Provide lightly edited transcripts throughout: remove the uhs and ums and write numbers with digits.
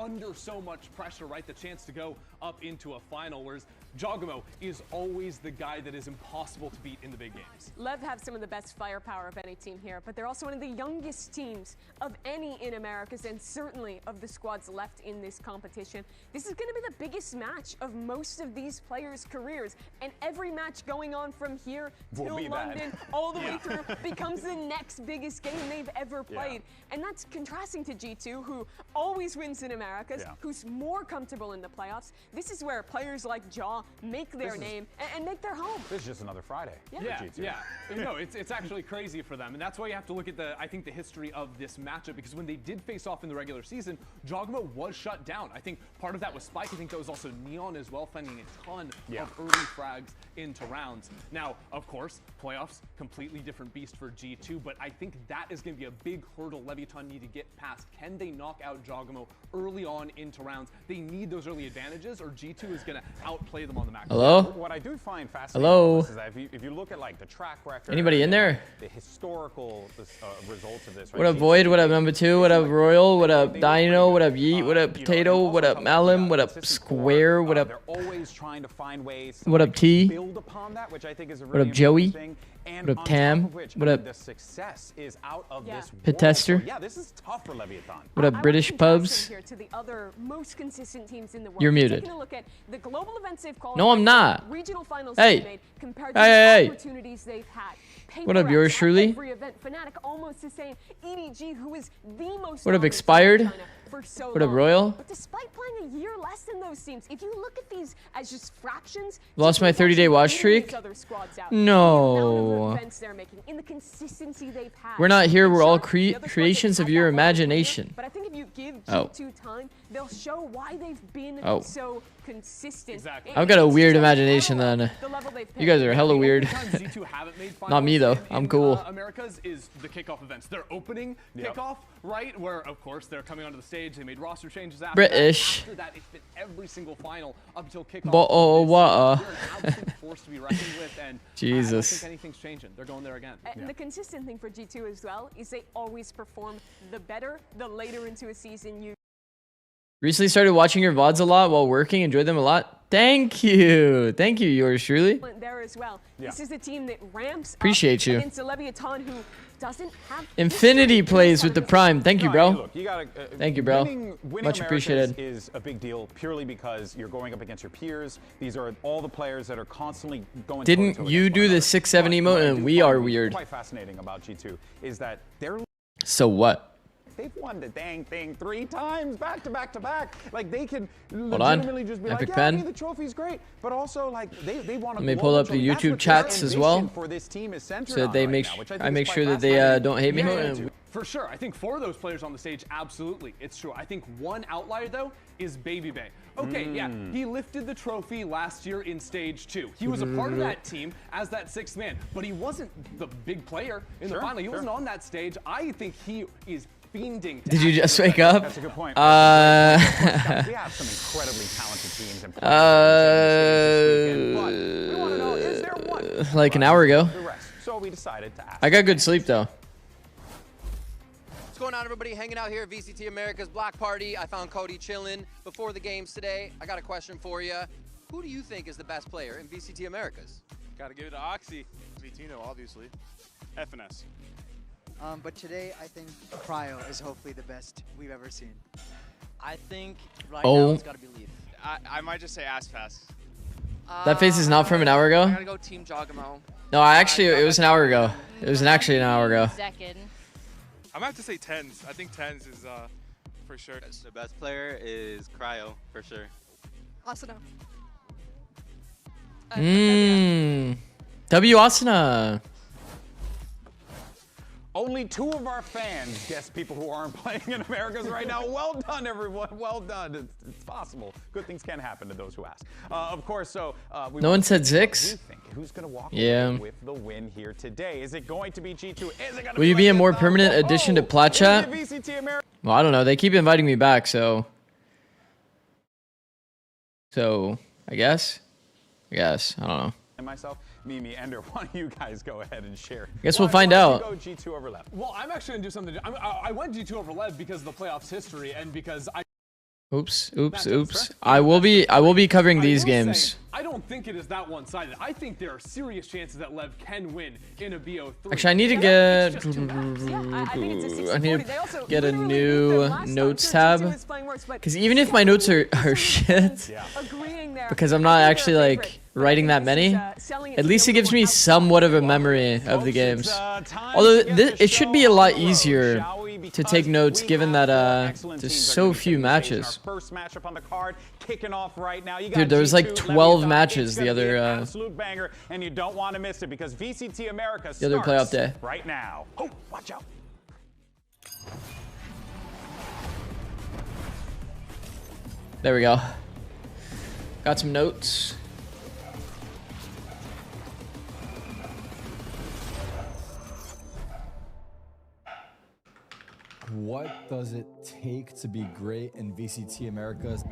under so much pressure, right? The chance to go up into a final, whereas Giacomo is always the guy that is impossible to beat in the big games. Lev have some of the best firepower of any team here, but they're also one of the youngest teams of any in Americas, and certainly of the squads left in this competition. This is going to be the biggest match of most of these players' careers, and every match going on from here till London, all the way through, becomes the next biggest game they've ever played. And that's contrasting to G2, who always wins in Americas, who's more comfortable in the playoffs. This is where players like Jaw make their name and make their home. This is just another Friday for G2. No, it's actually crazy for them, and that's why you have to look at I think the history of this matchup, because when they did face off in the regular season, Giacomo was shut down. I think part of that was Spike. I think that was also Neon as well, finding a ton of early frags into rounds. Now, of course, playoffs, completely different beast for G2, but I think that is going to be a big hurdle Leviatán need to get past. Can they knock out Giacomo early on into rounds? They need those early advantages, or G2 is going to outplay them on the map. Hello? What I do find fascinating is that if you look at like the track record, anybody in there? The historical results of this. Right? What up, Void? What up, number 2? What up, Royal? What up, Dino? What up, Yeet? What up, Potato? What up, Malum? What up, Square? What up? They're always trying to find ways what up, T? Build upon that, which I think is a what up, Joey? And what up, Tam? What up, the success is out of this Pitester? So, yeah, this is tough for Leviatán. What up, British pubs? Here to the other most consistent teams in the world. You're muted. Taking a look at the global events they've called. No, I'm not. Regional finals hey. made compared to the opportunities they've had. What up, yours truly? Every event, Fnatic almost the same. EDG, who is the most. What up, Expired? For so what up, Royal? But despite playing a year less than those teams, if you look at these as just fractions, lost my 30-day watch streak. No. In the consistency they've had. We're not here. We're all creations of your imagination. But I think if you give G2 time, they'll show why they've been so consistent. Exactly. I've got a weird imagination then. You guys are hella weird. Not me though. I'm cool. Americas is the kickoff events. Their opening kickoff, right? Where of course they're coming onto the stage. They made roster changes after British. After that, it's been every single final up until kickoff. But They're an absolute force to be reckoned with, and Jesus. I don't think anything's changing. They're going there again. And the consistent thing for G2 as well is they always perform the better the later into a season you. Recently started watching your VODs a lot while working. Enjoyed them a lot. Thank you. Thank you, yours truly. There as well. This is a team that ramps Appreciate you. against a Leviatán who doesn't have Infinity plays with the Prime. Thank you, bro. Look, you gotta, thank you, bro. Winning Much appreciated. Is a big deal purely because you're going up against your peers. These are all the players that are constantly going. Didn't you do the 6-7 emote and we are weird? Quite fascinating about G2 is that they're. So what? They've won the dang thing 3 times back to back to back. Like they can legitimately just be Epic like, pen. yeah, the trophy's great, but also like they want to. Let me pull up the YouTube chats as well, for this team is so that they make I make sure that they don't hate me. For sure, I think 4 of those players on the stage, absolutely, it's true. I think one outlier though is Baby Bay. Okay, yeah, he lifted the trophy last year in stage 2. He was a part of that team as that 6th man, but he wasn't the big player in the final. He wasn't on that stage. I think he is fiending. Did you just wake up? That's a good point. We have some incredibly talented teams. And but we want to know, is there one? Like an hour ago. The rest. So we decided to ask. I got good sleep though. What's going on, everybody? Hanging out here at VCT Americas Block Party. I found Cody chilling before the games today. I got a question for you. Who do you think is the best player in VCT Americas? Got to give it to Oxy. Vitino, obviously. FNS. But today, I think Cryo is hopefully the best we've ever seen. I think right now it's got to be Leaf. I might just say Asfast. That face is not from an hour ago? I got to go Team Giacomo. No, it was an hour ago. It was actually an hour ago. Second. I'm going to have to say Tens. I think Tens is for sure. The best player is Cryo, for sure. Asuna. W Asuna. Only 2 of our fans guess people who aren't playing in Americas right now. Well done, everyone. Well done. It's possible. Good things can happen to those who ask. Of course, so no one said Zix. Who's going to walk away with the win here today? Is it going to be G2? Is it going to Will you be a more permanent addition to Plat Chat? Well, I don't know. They keep inviting me back, so I guess. I don't know. And myself, Mimi, Ender, why don't you guys go ahead and share? Guess we'll find out. Go G2 over Lev. Well, I'm actually going to do something. I went G2 over Lev because of the playoffs history and because I Oops, oops, oops. I will be covering these games. I don't think it is that one-sided. I think there are serious chances that Lev can win in a BO3. Actually, I need to get I need to get a new notes tab, because even if my notes are shit, because I'm not actually like writing that many, at least it gives me somewhat of a memory of the games. Although it should be a lot easier to take notes given that there's so few matches. Dude, there was like 12 matches the other and you don't want to miss it because VCT Americas the other playoff day. Right now. Oh, watch out. There we go. Got some notes. What does it take to be great in VCT Americas?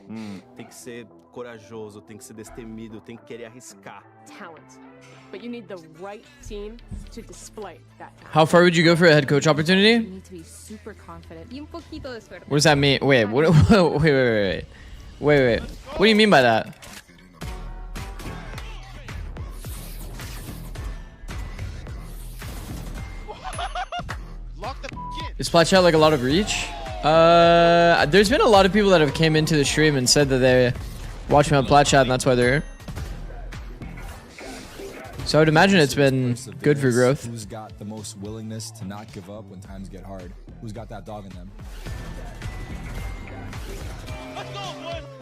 Tem que ser corajoso, tem que ser destemido, tem que querer arriscar. Talent. But you need the right team to display that talent. How far would you go for a head coach opportunity? You need to be super confident. Y un poquito de suerte. What does that mean? Wait, wait. What do you mean by that? Is Splatchat like a lot of reach? There's been a lot of people that have came into the stream and said that they watch me on Splatchat and that's why they're here. So I would imagine it's been good for growth. Who's got the most willingness to not give up when times get hard? Who's got that dog in them?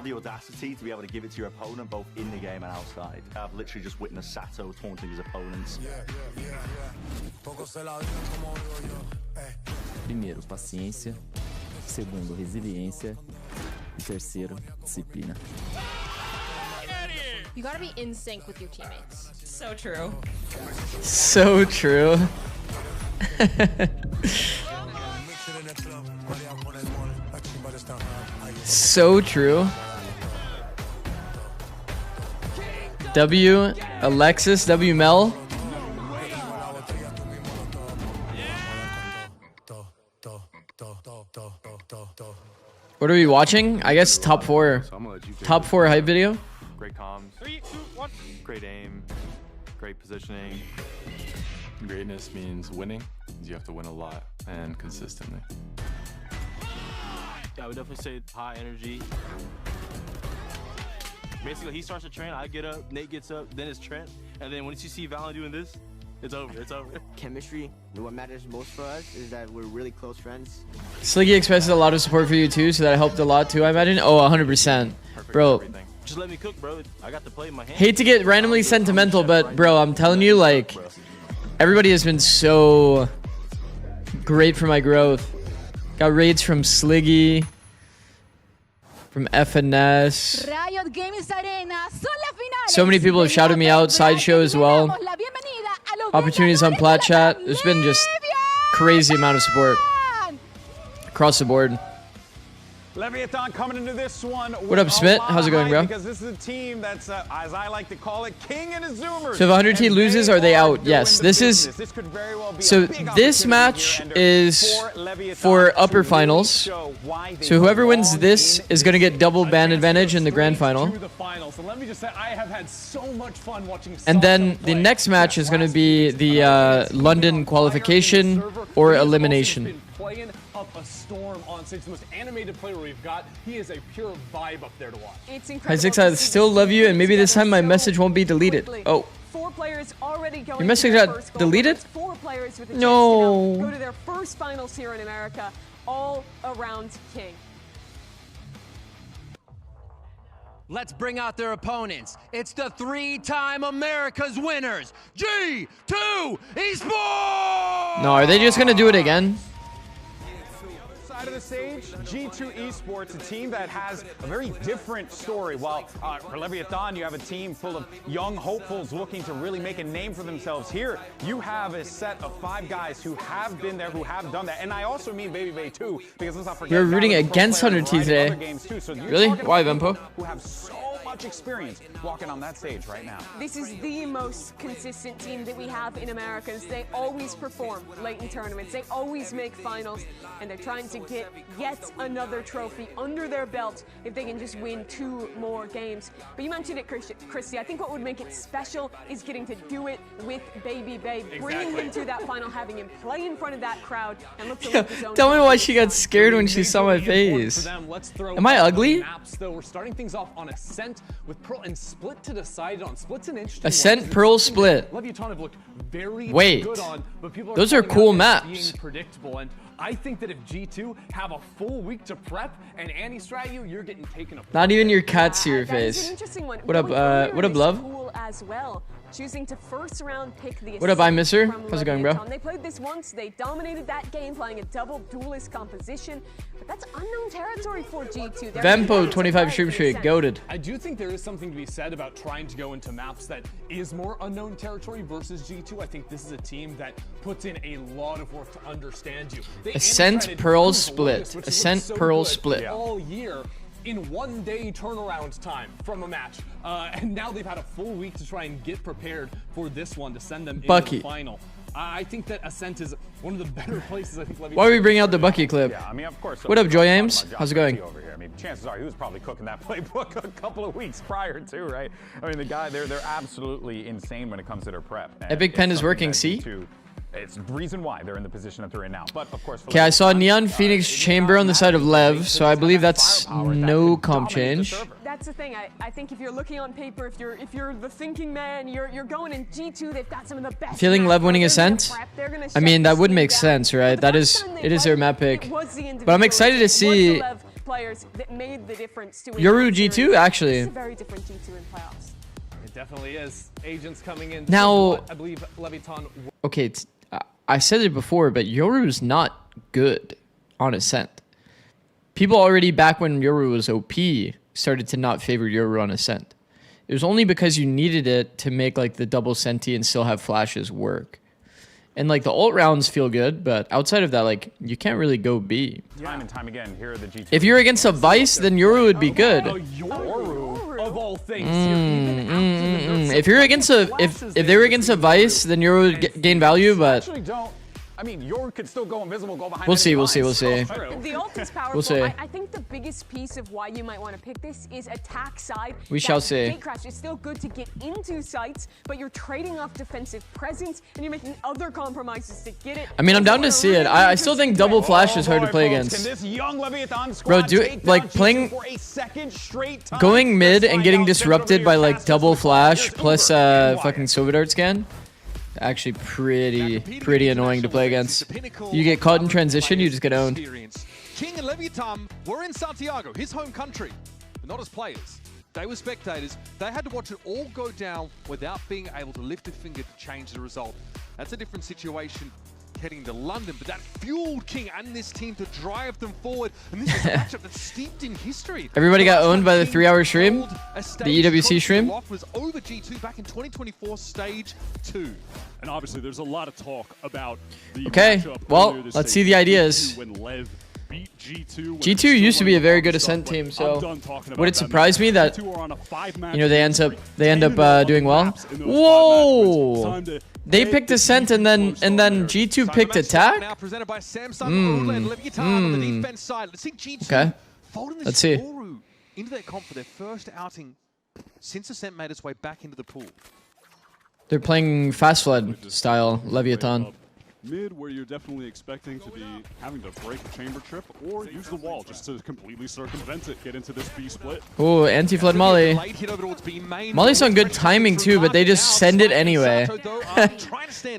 The audacity to be able to give it to your opponent both in the game and outside. I've literally just witnessed Sato taunting his opponents. Primeiro, paciência. Segundo, resiliência. E terceiro, disciplina. You gotta be in sync with your teammates. So true. So true. So true. W Alexis, W Mel. What are we watching? I guess top four. Top four hype video. Great comms. 3, 2, 1. Great aim. Great positioning. Greatness means winning. You have to win a lot and consistently. Yeah, I would definitely say high energy. Basically, he starts to train, I get up, Nate gets up, then it's Trent. And then once you see Valen doing this, it's over, it's over. Chemistry, what matters most for us is that we're really close friends. Sliggy expresses a lot of support for you too, so that helped a lot too, I imagine. Oh, 100%. Bro. Just let me cook, bro. I got the plate in my hand. Hate to get randomly sentimental, but bro, I'm telling you, like, everybody has been so great for my growth. Got raids from Sliggy, from FNS. So many people have shouted me out, Sideshow as well. Opportunities on Splatchat. There's been just crazy amount of support across the board. Leviatán coming into this one. What up, Smith? How's it going, bro? Because this is a team that's, as I like to call it, king and his zoomers. So if 100T loses, are they out? Yes. This is. So this match is for upper finals. So whoever wins this is going to get double ban advantage in the grand final. And then the next match is going to be the London qualification or elimination. Up a storm on stage, the most animated player we've got. He is a pure vibe up there to watch. It's incredible. Hi Six, I still love you, and maybe this time my message won't be deleted. Oh. 4 players already going. Your message got deleted? 4 players with a no. Go to their first finals here in America, all around King. Let's bring out their opponents. It's the 3-time America's winners, G2 Esports! No, are they just gonna do it again? Side of the stage, G2 Esports, a team that has a very different story. While for Leviatán, you have a team full of young hopefuls looking to really make a name for themselves. Here, you have a set of 5 guys who have been there, who have done that. And I also mean Baby Bay too, because let's not forget. You're rooting against 100T today. So really? Why, Vempo? Who have so much much experience walking on that stage right now. This is the most consistent team that we have in Americas. They always perform late in tournaments. They always make finals, and they're trying to get yet another trophy under their belt if they can just win 2 more games. But you mentioned it, Christy. I think what would make it special is getting to do it with Baby Babe, bringing him to that final, having him play in front of that crowd, and look to his own. Tell me why she got scared when she saw my face. Am I ugly? Maps, though. We're starting things off on Ascent with Pearl and Split to decide on. Split's an interesting Ascent, Pearl, Split. Leviatán have looked very good on, but people those are cool maps. Being predictable, and I think that if G2 have a full week to prep and anti-strat you're getting taken apart. Not even your cat see your face. What up, love? Cool as well. Choosing to first round pick the What up, I miss her? How's it going, bro? They played this once, they dominated that game playing a double duelist composition, but that's unknown territory for G2. Vempo 25 stream straight, goated. I do think there is something to be said about trying to go into maps that is more unknown territory versus G2. I think this is a team that puts in a lot of work to understand you. Ascent, Pearl, Split. Ascent, Pearl, Split. All year in 1 day turnaround time from a match. And now they've had a full week to try and get prepared for this one to send them into the final. I think that Ascent is one of the better places. I think. Why are we bringing out the Bucky clip? Yeah, I mean, of course. What up, Joy Ames? How's it going? Over here. I mean, chances are he was probably cooking that playbook a couple of weeks prior to, right? I mean, the guy, they're absolutely insane when it comes to their prep. Epic Pen is working. See. It's the reason why they're in the position that they're in now. But of course, okay, I saw Neon Phoenix Chamber on the side of Lev, so I believe that's no comp change. That's the thing. I think if you're looking on paper, if you're the thinking man, you're going in G2. They've got some of the best. Feeling Lev winning Ascent? I mean, that would make sense, right? It is their map pick. But I'm excited to see players that made the difference to Yoru G2 actually. It's a very different G2 in playoffs. It definitely is. Agents coming in. Now, I believe Leviatán. Okay, I said it before, but Yoru's not good on Ascent. People already back when Yoru was OP started to not favor Yoru on Ascent. It was only because you needed it to make like the double senti and still have flashes work. And like the ult rounds feel good, but outside of that, like you can't really go B. Time and time again, here are the G2. If you're against a Vice, then Yoru would be good. Yoru of all things. If you're against if they were against a Vice, then Yoru would gain value, but actually don't. I mean, Yoru could still go invisible, go behind. We'll see. The ult is powerful. We'll see. I think the biggest piece of why you might want to pick this is attack side. We shall see. Gate crash is still good to get into sites, but you're trading off defensive presence and you're making other compromises to get it. I mean, I'm down to see it. I still think double flash is hard to play against. Bro, playing going mid and getting disrupted by like double flash plus fucking Sovidart scan. Actually pretty annoying to play against. You get caught in transition, you just get owned. King and Leviatán were in Santiago, his home country, but not as players. They were spectators. They had to watch it all go down without being able to lift a finger to change the result. That's a different situation heading to London, but that fueled King and this team to drive them forward. And this is a matchup that's steeped in history. Everybody got owned by the 3-hour stream, the EWC stream. Was over G2 back in 2024 Stage 2. And obviously there's a lot of talk about the okay, well, let's see the ideas. G2 used to be a very good Ascent team, so would it surprise me that they end up doing well? Whoa! They picked Ascent and then G2 picked Attack? Okay. Let's see. Into their comp for their first outing since Ascent made its way back into the pool. They're playing Fast Flood style Leviatán. Mid, where you're definitely expecting to be having to break the chamber trip or use the wall just to completely circumvent it, get into this B split. Oh, anti-flood Molly. Molly's on good timing too, but they just send it anyway.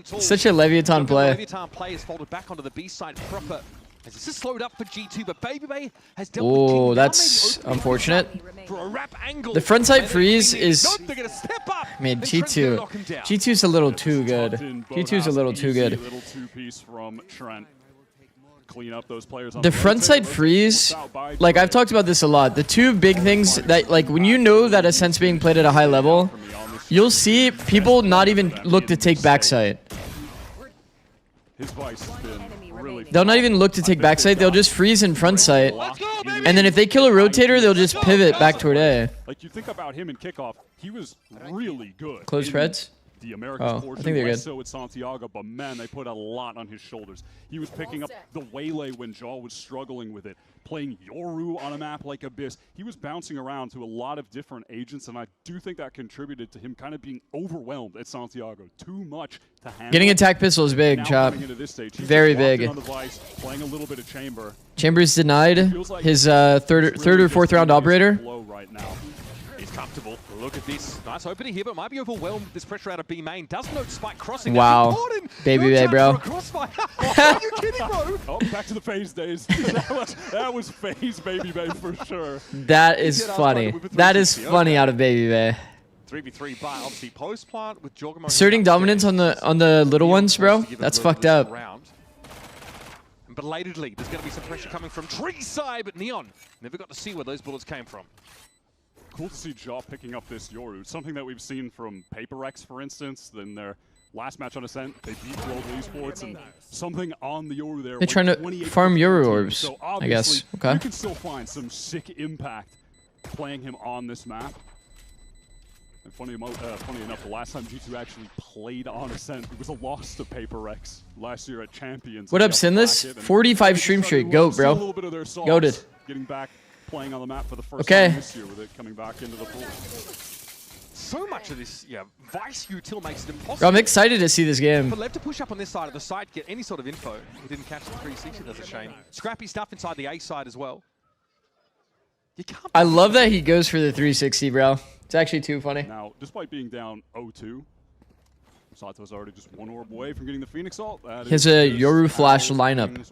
Such a Leviatán play. Leviatán play is folded back onto the B side proper. As this is slowed up for G2, but Baby Bay has dealt with King. That's unfortunate. For a wrap angle. The frontside freeze is... I mean, G2's a little too good. G2's a little too good. The frontside freeze, like I've talked about this a lot. The two big things that, like, when you know that Ascent's being played at a high level, you'll see people not even look to take backside. His Vice has been really They'll not even look to take backside. They'll just freeze in front sight. And then if they kill a rotator, they'll just pivot back toward A. Like, you think about him in kickoff, he was really good. Close Preds? The Americas portion, I think they're good. so at Santiago, but man, they put a lot on his shoulders. He was picking up the waylay when Jaw was struggling with it, playing Yoru on a map like Abyss. He was bouncing around to a lot of different agents, and I do think that contributed to him kind of being overwhelmed at Santiago. Too much to handle. Getting attack pistol is big, Chop. Very big. On the device, playing a little bit of chamber. Chamber's denied his third or fourth round operator. Right now. He's comfortable. Look at this. Nice opening here, but might be overwhelmed with this pressure out of B main. Does note Spike crossing. Wow. Baby Bay, bro. Are you kidding, bro? Oh, back to the phase days. that was phase Baby Bay for sure. That is funny. That is funny out of Baby Bay. 3v3, but obviously post plant with Jorgamo. Asserting dominance on the little ones, bro. That's fucked up. And belatedly, there's going to be some pressure coming from Tree side, but Neon never got to see where those bullets came from. Cool to see Jaw picking up this Yoru. Something that we've seen from PaperX, for instance, in their last match on Ascent. They beat Global Esports, and something on the Yoru there. They're trying to farm Yoru orbs, so I guess. Okay. You can still find some sick impact playing him on this map. And funny enough, the last time G2 actually played on Ascent, it was a loss to PaperX last year at Champions. What up, Sinless? 45 stream streak. Goat, bro. Goated. Getting back, playing on the map for the first time this year with it coming back into the pool. So much of this, Vice util makes it impossible. Bro, I'm excited to see this game. For Lev to push up on this side of the site, get any sort of info. He didn't catch the 360, that's a shame. Scrappy stuff inside the A side as well. I love that he goes for the 360, bro. It's actually too funny. Now, despite being down 0-2, Sato's already just one orb away from getting the Phoenix ult. He has a Yoru Flash lineup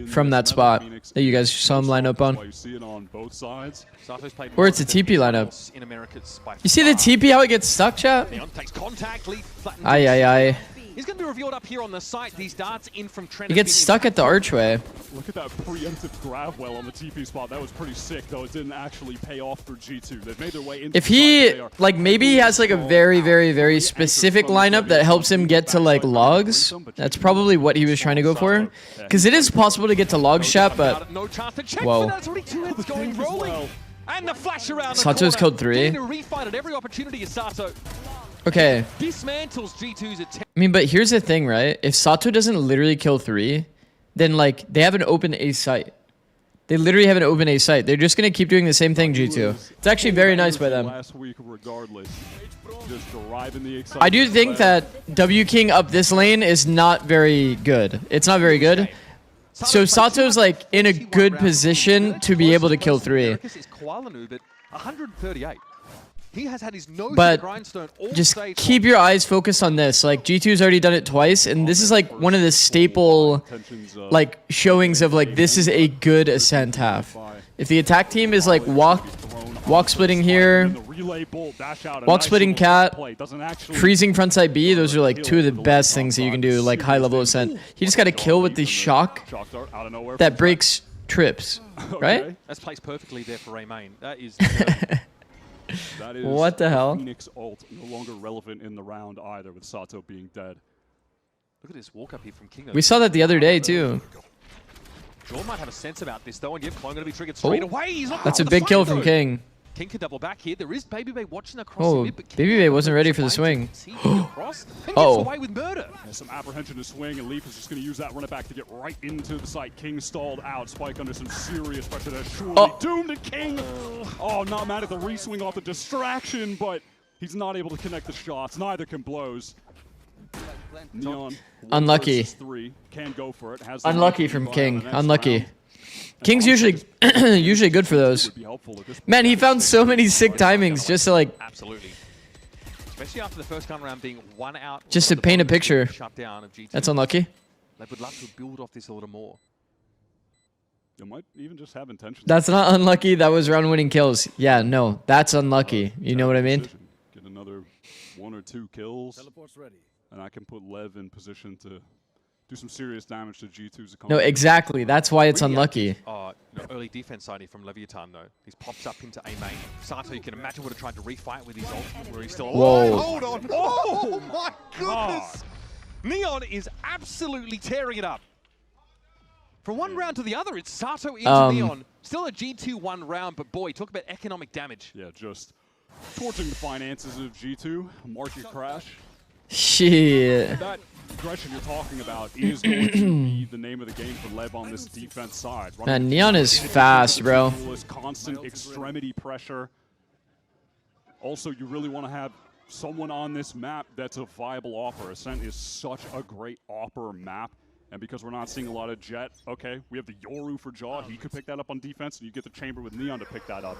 from that spot that you guys saw him line up on. You see it on both sides. Or it's a TP lineup. You see the TP, how it gets stuck, chat? Aye, aye, aye. He's going to be revealed up here on the site. These darts in from Trent. He gets stuck at the archway. Look at that preemptive grab well on the TP spot. That was pretty sick, though. It didn't actually pay off for G2. They've made their way into if he, like, maybe he has, like, a very, very, very specific lineup that helps him get to, like, logs. That's probably what he was trying to go for. Because it is possible to get to logs, chat, but... Whoa. Sato's killed 3. Okay. Dismantles G2's I mean, but here's the thing, right? If Sato doesn't literally kill 3, then, like, they have an open A site. They literally have an open A site. They're just going to keep doing the same thing, G2. It's actually very nice by them. I do think that W King up this lane is not very good. It's not very good. So Sato's, like, in a good position to be able to kill 3. 138. He has had his nose but grindstone all just keep your eyes focused on this. Like, G2's already done it twice, and this is like one of the staple like showings of like this is a good Ascent half. If the attack team is like walk splitting here, walk splitting cat, freezing frontside B, those are like two of the best things that you can do, like high level Ascent. You just got to kill with the shock that breaks trips, right? That's placed perfectly there for Ray Main. That is. That is what the hell? Phoenix ult no longer relevant in the round either, with Sato being dead. Look at this walk up here from King. We saw that the other day too. Jaw might have a sense about this though, and yep, Clone going to be triggered straight away. He's not that's a big kill from King. King can double back here. There is Baby Bay watching across the mid, but Baby Bay wasn't ready for the swing. Oh. Away with murder. There's some apprehension to swing, and Leaf is just going to use that run it back to get right into the site. King stalled out. Spike under some serious pressure there. Surely doomed to King. Oh, not mad at the re-swing off the distraction, but he's not able to connect the shots. Neither can blows. Neon. Unlucky. 3. Can go for it. Has unlucky from King. Unlucky. King's usually usually good for those. Man, he found so many sick timings just to like. Absolutely. Especially after the first gun round being 1 out. Just to paint a picture. Shutdown of G2. That's unlucky. They would love to build off this a little more. They might even just have intention. That's not unlucky. That was round-winning kills. Yeah, no, that's unlucky. You know what I mean? Get another 1 or 2 kills. Teleport's ready. And I can put Lev in position to do some serious damage to G2's economy. No, exactly. That's why it's unlucky. Early defense side here from Leviatán, though. He's popped up into A main. Sato, you can imagine, would have tried to refight with his ult, where he's still alive. Hold on. Oh, my goodness. Neon is absolutely tearing it up. From one round to the other, it's Sato into Neon. Still a G2-1 round, but boy, talk about economic damage. Yeah, just torching the finances of G2. Market crash. Shit. That aggression you're talking about is going to be the name of the game for Lev on this defense side. Man, Neon is fast, bro. Constant extremity pressure. Also, you really want to have someone on this map that's a viable offer. Ascent is such a great offer map. And because we're not seeing a lot of Jet, okay, we have the Yoru for Jaw. He could pick that up on defense, and you get the Chamber with Neon to pick that up.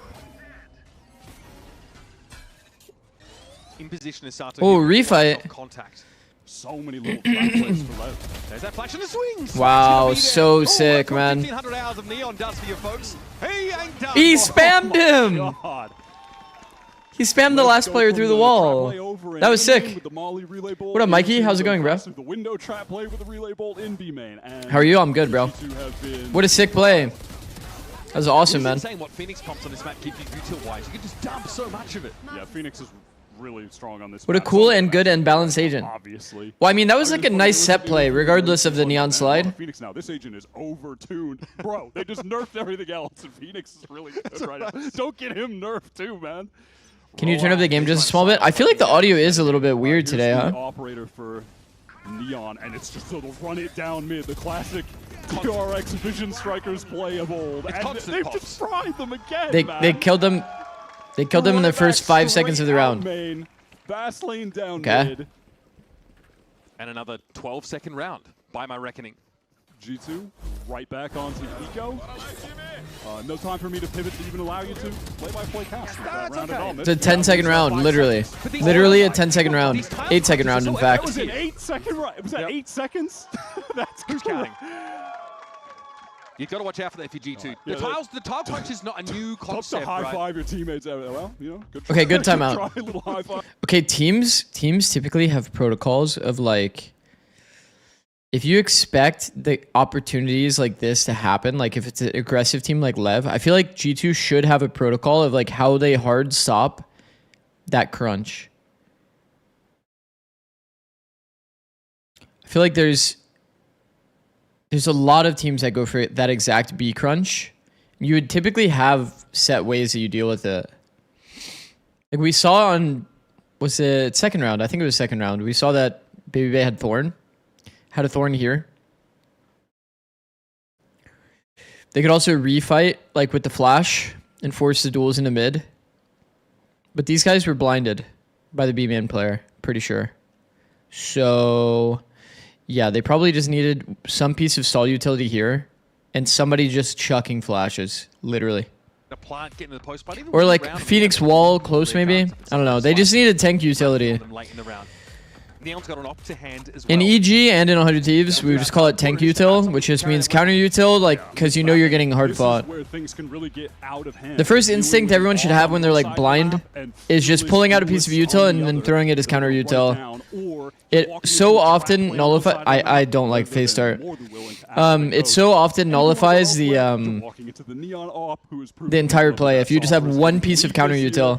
In position is Sato. Oh, refight. Contact. So many little trap plays for Lev. There's that flash and the swings. Wow, so sick, man. 1500 hours of Neon does for you folks. He ain't done. He spammed him. God. He spammed the last player through the wall. That was sick. What up, Mikey? How's it going, bro? The window trap play with the relay bolt in B main. How are you? I'm good, bro. What a sick play. That was awesome, man. Saying what Phoenix comps on this map give you util-wise. You can just dump so much of it. Yeah, Phoenix is really strong on this. What a cool and good and balanced agent. Obviously. Well, I mean, that was like a nice set play, regardless of the Neon slide. Phoenix now, this agent is overtuned. Bro, they just nerfed everything else, and Phoenix is really good right now. Don't get him nerfed too, man. Can you turn up the game just a small bit? I feel like the audio is a little bit weird today, huh? Operator for Neon, and it's just sort of run it down mid, the classic DRX Vision Strikers play of old. And they've just fried them again, They killed them. They killed them in the first 5 seconds of the round. Fast lane down mid. And another 12-second round, by my reckoning. G2 right back onto Eco. No time for me to pivot to even allow you to play-by-play cast. It's a 10-second round, literally. Literally a 10-second round. 8-second round, in fact. That was an 8-second round. Was that 8 seconds? That's who's counting. You've got to watch out for that if you're G2. The tile punch is not a new concept, to high-five your teammates. Well, you know, good try. Okay, good timeout. Try a little high-five. Okay, teams typically have protocols of like, if you expect the opportunities like this to happen, like if it's an aggressive team like Lev, I feel like G2 should have a protocol of like how they hard stop that crunch. I feel like there's a lot of teams that go for that exact B crunch. You would typically have set ways that you deal with it. Like we saw on, was it second round? I think it was second round. We saw that Baby Bay had Thorn. Had a Thorn here. They could also refight like with the flash and force the duels into mid. But these guys were blinded by the B-man player, pretty sure. So yeah, they probably just needed some piece of stall utility here and somebody just chucking flashes, literally. The plant getting to the post, or like Phoenix wall close maybe. I don't know. They just needed tank utility. Neon's got an op to hand as well. In EG and in 100 Thieves, we would just call it tank util, which just means counter util, like, because you know you're getting hard fought. The first instinct everyone should have when they're like blind is just pulling out a piece of util and then throwing it as counter util. It so often nullifies. I don't like phase start. It so often nullifies the entire play if you just have one piece of counter util.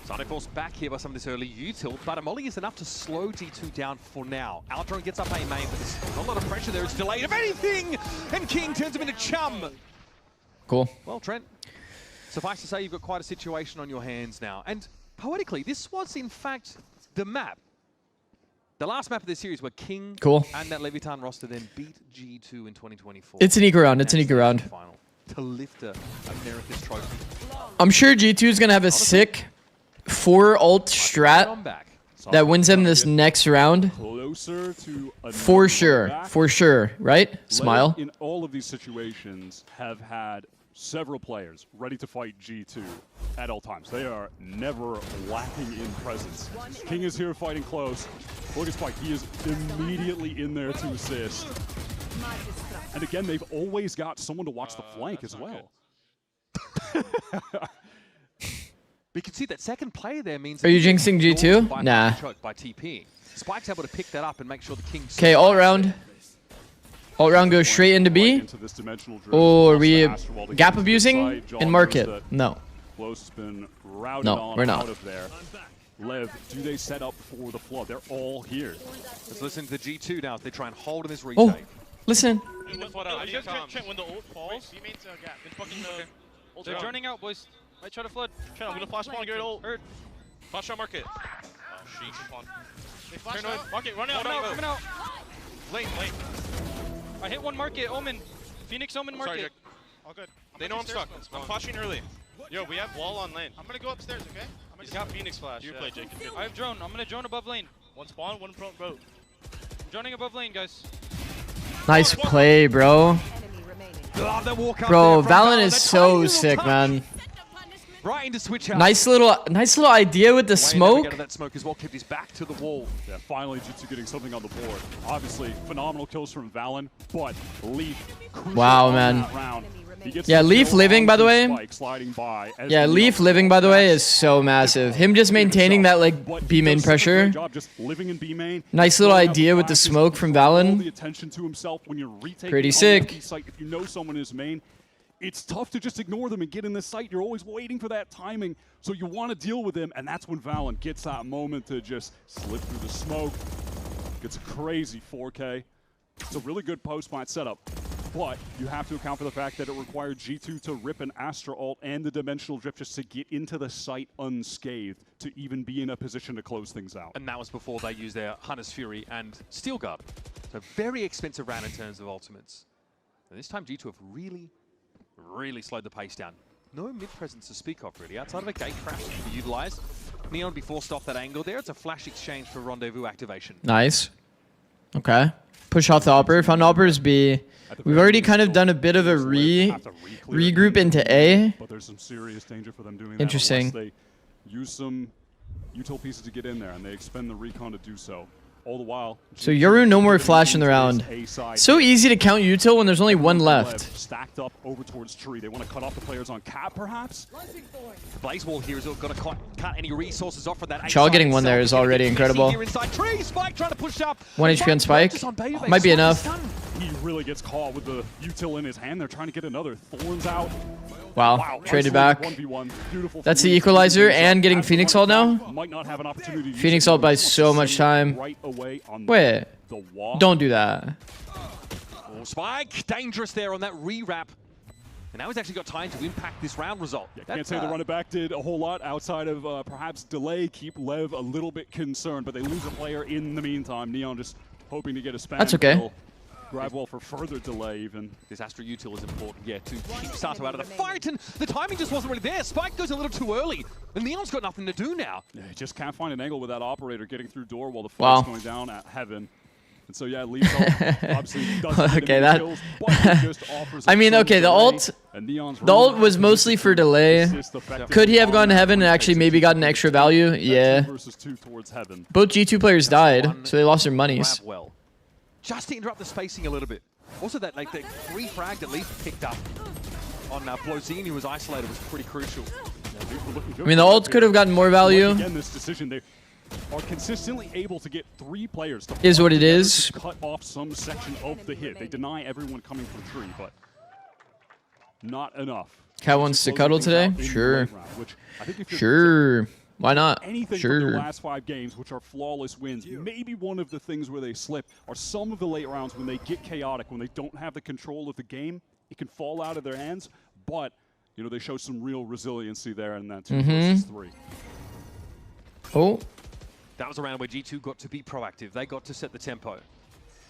Sonic forced back here by some of this early util, but a molly is enough to slow G2 down for now. Aldron gets up A main, but there's not a lot of pressure there. It's delayed, if anything, and King turns him into chum. Cool. Well, Trent, suffice to say you've got quite a situation on your hands now. And poetically, this was in fact the map. The last map of this series where King and that Leviatán roster then beat G2 in 2024. It's an eco round. It's an eco round. To lift America's trophy. I'm sure G2 is going to have a sick 4 ult strat that wins them this next round. For sure, right? Smile. In all of these situations have had several players ready to fight G2 at all times. They are never lacking in presence. King is here fighting close. Look at Spike, he is immediately in there to assist. And again, they've always got someone to watch the flank as well. We can see that second play there means. Are you jinxing G2? Nah. By TP. Spike's able to pick that up and make sure the King. Okay, all round. All round goes straight into B. Or are we gap abusing and market? No. No, we're not. Lev, do they set up for the flood? They're all here. Let's listen to G2 now as they try and hold in this retake. Listen. When the ult falls, they're joining out, boys. Might try to flood. I'm gonna flash spawn, get ult. Flash out market. Oh, sheesh. They flash out. Market, run out, coming out. Lane. I hit one market, Omen. Phoenix Omen market. Sorry, all good. They know I'm stuck. I'm flashing early. Yo, we have wall on lane. I'm gonna go upstairs, okay? He's got Phoenix flash. You play, Jake. I have drone. I'm gonna drone above lane. One spawn, one front road. I'm droning above lane, guys. Nice play, bro. Bro, Valen is so sick, man. Right into switch out. Nice little idea with the smoke. That smoke as well, kept his back to the wall. Yeah, finally Jitsu getting something on the board. Obviously, phenomenal kills from Valen, but Leaf. Wow, man. Round. Yeah, Leaf living, by the way. Yeah, Leaf living, by the way, is so massive. Him just maintaining that like B main pressure. Nice little idea with the smoke from Valen. Pretty sick. If you know someone is main, it's tough to just ignore them and get in the site. You're always waiting for that timing, so you want to deal with them, and that's when Valen gets that moment to just slip through the smoke. Gets a crazy 4K. It's a really good post-plant setup, but you have to account for the fact that it required G2 to rip an Astra ult and the Dimensional Drift just to get into the site unscathed to even be in a position to close things out. And that was before they used their Hunter's Fury and Steel Guard. So very expensive round in terms of ultimates. And this time G2 have really slowed the pace down. No mid-presence to speak of, really, outside of a gate crash to be utilized. Neon be forced off that angle there. It's a flash exchange for rendezvous activation. Nice. Okay. Push off the operator. Found operators B. We've already kind of done a bit of a regroup into A. But there's some serious danger for them doing Interesting. that. They use some util pieces to get in there, and they expend the recon to do so. All the while. So Yoru, no more flash in the round. So easy to count util when there's only one left. Stacked up over towards tree. They want to cut off the players on cap, perhaps. The Blaze Wall here is got to cut any resources off from that. Chaw getting one there is already incredible. Spike trying to push up. 1 HP on Spike. Might be enough. He really gets caught with the util in his hand. They're trying to get another. Thorns out. Wow. Traded back. That's the equalizer and getting Phoenix ult now. Might not have an opportunity to Phoenix ult buys so much time. Wait. Don't do that. Oh, Spike. Dangerous there on that re-wrap. And now he's actually got time to impact this round result. Yeah, can't say the run it back did a whole lot outside of perhaps delay. Keep Lev a little bit concerned, but they lose a player in the meantime. Neon just hoping to get a spam. That's okay. Grab wall for further delay even. This Astra util is important, yeah, to keep Sato out of the fight, and the timing just wasn't really there. Spike goes a little too early, and Neon's got nothing to do now. Yeah, he just can't find an angle with that operator getting through door while the fight's going down at Heaven. And so yeah, Leaf obviously doesn't okay, that kills, but just offers I mean, okay, the ult was mostly for delay. Could he have gone to Heaven and actually maybe gotten extra value? Yeah. Both G2 players died, so they lost their monies. Well, just to interrupt the spacing a little bit. Also, that like the free frag that Leaf picked up on Blozini, who was isolated, was pretty crucial. I mean, the ult could have gotten more value. Again, this decision, they are consistently able to get 3 players to is what it is. Cut off some section of the hit. They deny everyone coming from tree, but not enough. Cat wants to cuddle today? Sure. Sure. Why not? Anything sure. from the last 5 games, which are flawless wins, maybe one of the things where they slip are some of the late rounds when they get chaotic, when they don't have the control of the game. It can fall out of their hands, but you know they show some real resiliency there in that 2 versus 3. Oh. That was a round where G2 got to be proactive. They got to set the tempo.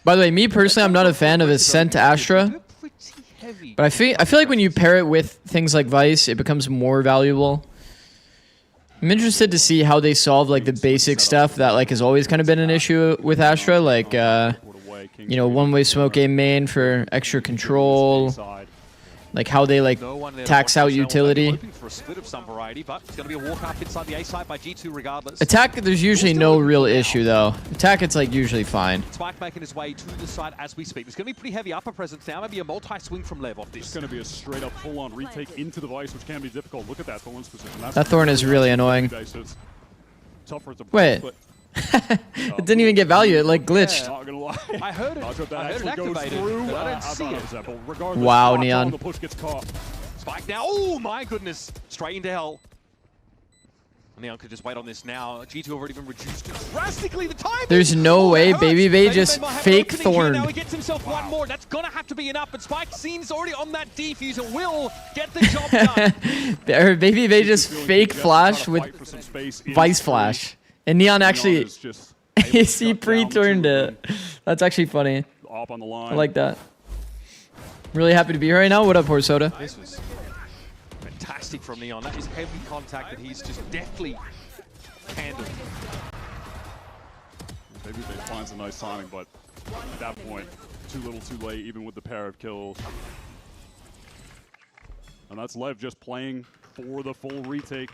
By the way, me personally, I'm not a fan of Ascent to Astra. But I feel like when you pair it with things like Vice, it becomes more valuable. I'm interested to see how they solve like the basic stuff that like has always kind of been an issue with Astra, like you know, one-way smoke game main for extra control. Like how they like tax out utility. For a split of some variety, but it's going to be a walk up inside the A side by G2 regardless. Attack, there's usually no real issue though. Attack, it's like usually fine. Spike making his way to the side as we speak. There's going to be pretty heavy upper presence now. Maybe a multi-swing from Lev off this. It's going to be a straight up full-on retake into the Vice, which can be difficult. Look at that Thorn's position. That Thorn is really annoying. Wait. It didn't even get value. It like glitched. Not gonna lie. I heard it. I heard it activated, but I didn't see it. Wow, Neon. The push gets caught. Spike now. Oh my goodness! Straight into hell. Neon could just wait on this now. G2 already been reduced drastically. The time. There's no way Baby Bay just fake thorned. Now he gets himself one more. That's gonna have to be enough. But Spike Scene's already on that defuse and will get the job done. Baby Bay just fake flash with Vice Flash. And Neon actually AC pre-turned it. That's actually funny. I like that. Really happy to be here right now. What up, Poor Soda? This was fantastic from Neon. That is heavy contact that he's just deftly handled. Maybe they finds a nice timing, but at that point, too little too late, even with the pair of kills. And that's Lev just playing for the full retake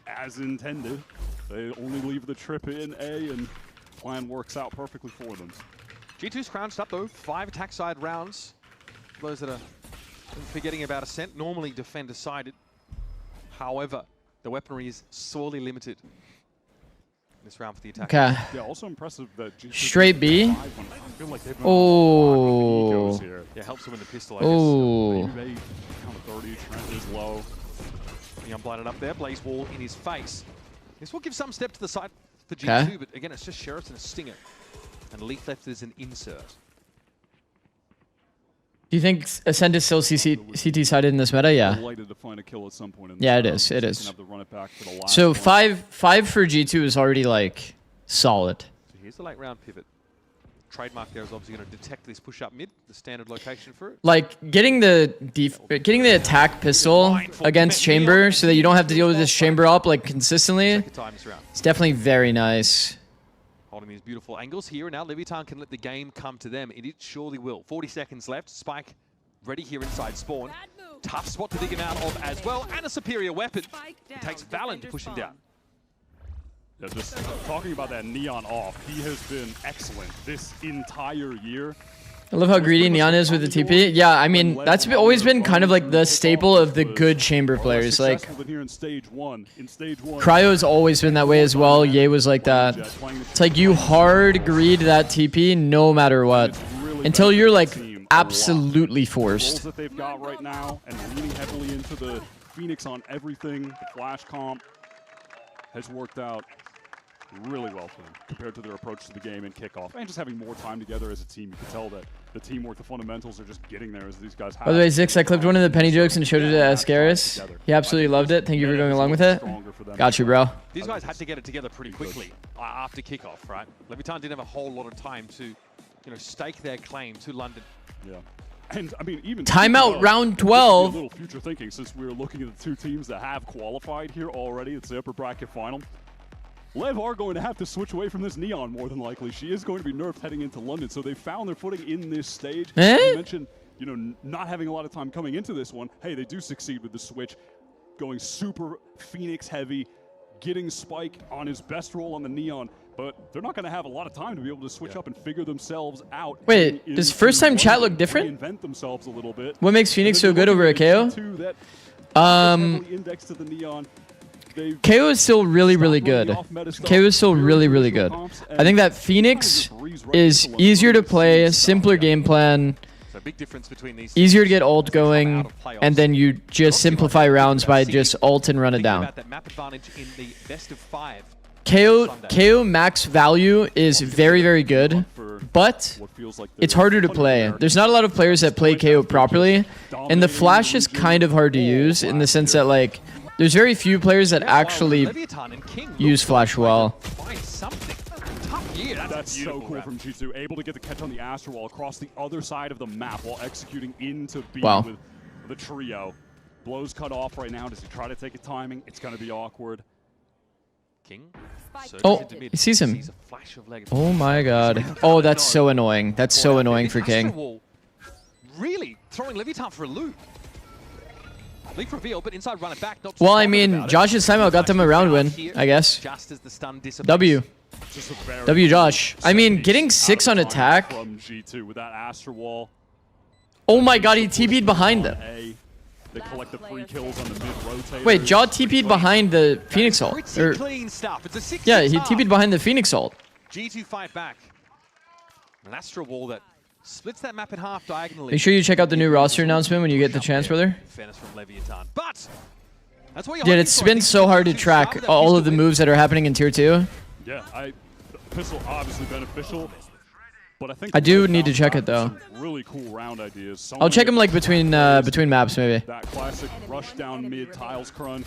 as intended. They only leave the trip in A, and plan works out perfectly for them. G2's crouched up though, 5 attack side rounds. Those that are forgetting about Ascent, normally defender sided. However, the weaponry is sorely limited this round for the attack. Okay. Yeah, also impressive that G2 straight B. Oh. Yeah, helps him with the pistol. Oh. Count of 30, Trent is low. Neon blinded up there, Blaze Wall in his face. This will give some step to the side for G2, but again, it's just Sheriff and a Stinger. And Leaf left is an insert. Do you think Ascent is still CT sided in this meta? Yeah. To find a kill at some point in yeah, it is. It is. Have to run it back for the last so one. five for G2 is already like solid. So here's the late round pivot. Trademark there is obviously going to detect this push up mid, the standard location for it. Like getting the attack pistol against chamber so that you don't have to deal with this chamber up like consistently. It's definitely very nice. Holding these beautiful angles here, and now Leviatán can let the game come to them. It surely will. 40 seconds left. Spike ready here inside spawn. Tough spot to dig him out of as well, and a superior weapon. It takes Valen to push him down. Yeah, just talking about that Neon off, he has been excellent this entire year. I love how greedy Neon is with the TP. Yeah, I mean, that's always been kind of like the staple of the good chamber players. Like, Cryo's always been that way as well. Ye was like that. It's like you hard greed that TP no matter what. Until you're like absolutely forced. That they've got right now and leaning heavily into the Phoenix on everything. The flash comp has worked out really well for them compared to their approach to the game and kickoff, and just having more time together as a team. You can tell that the teamwork, the fundamentals are just getting there as these guys have. By the way, Zix, I clipped one of the penny jokes and showed it to Ascaris. He absolutely loved it. Thank you for going along with it. Got you, bro. These guys had to get it together pretty quickly after kickoff, right? Leviatán didn't have a whole lot of time to, stake their claim to London. Yeah. And I mean, even timeout round 12. A little future thinking, since we were looking at the two teams that have qualified here already. It's the upper bracket final. Lev are going to have to switch away from this Neon more than likely. She is going to be nerfed heading into London, so they found their footing in this stage. You mentioned, not having a lot of time coming into this one. Hey, they do succeed with the switch, going super Phoenix heavy, getting Spike on his best role on the Neon, but they're not going to have a lot of time to be able to switch up and figure themselves out. Wait, does first time chat look different? Reinvent themselves a little bit. What makes Phoenix so good over a KO? Indexed to the Neon. KO is still really, really good. KO is still really, really good. I think that Phoenix is easier to play, simpler game plan, easier to get ult going, and then you just simplify rounds by just ult and run it down. KO max value is very, very good, but it's harder to play. There's not a lot of players that play KO properly, and the flash is kind of hard to use in the sense that, like, there's very few players that actually use flash well. That's so cool from G2, able to get the catch on the Astro Wall across the other side of the map while executing into B with the trio. Blows cut off right now. Does he try to take a timing? It's going to be awkward. King. Oh, he sees him. Oh my god. Oh, that's so annoying. That's so annoying for King. Really throwing Leviatán for a loop. Leap reveal, but inside run it back. Well, I mean, Josh's timeout got them a round win, I guess. W. W, Josh. I mean, getting 6 on attack. From G2 with that Astro Wall. Oh my god, he TP'd behind them. They collect the free kills on the mid rotator. Wait, Jaw TP'd behind the Phoenix ult. Yeah, he TP'd behind the Phoenix ult. G2 fight back. An Astro Wall that splits that map in half diagonally. Make sure you check out the new roster announcement when you get the chance, brother. Fairness from Leviatán. But That's why Dude, it's been so hard to track all of the moves that are happening in Tier 2. Yeah, pistol obviously beneficial, but I think I do need to check it though. Really cool round ideas. I'll check them like between maps maybe. That classic rush down mid tiles crunch.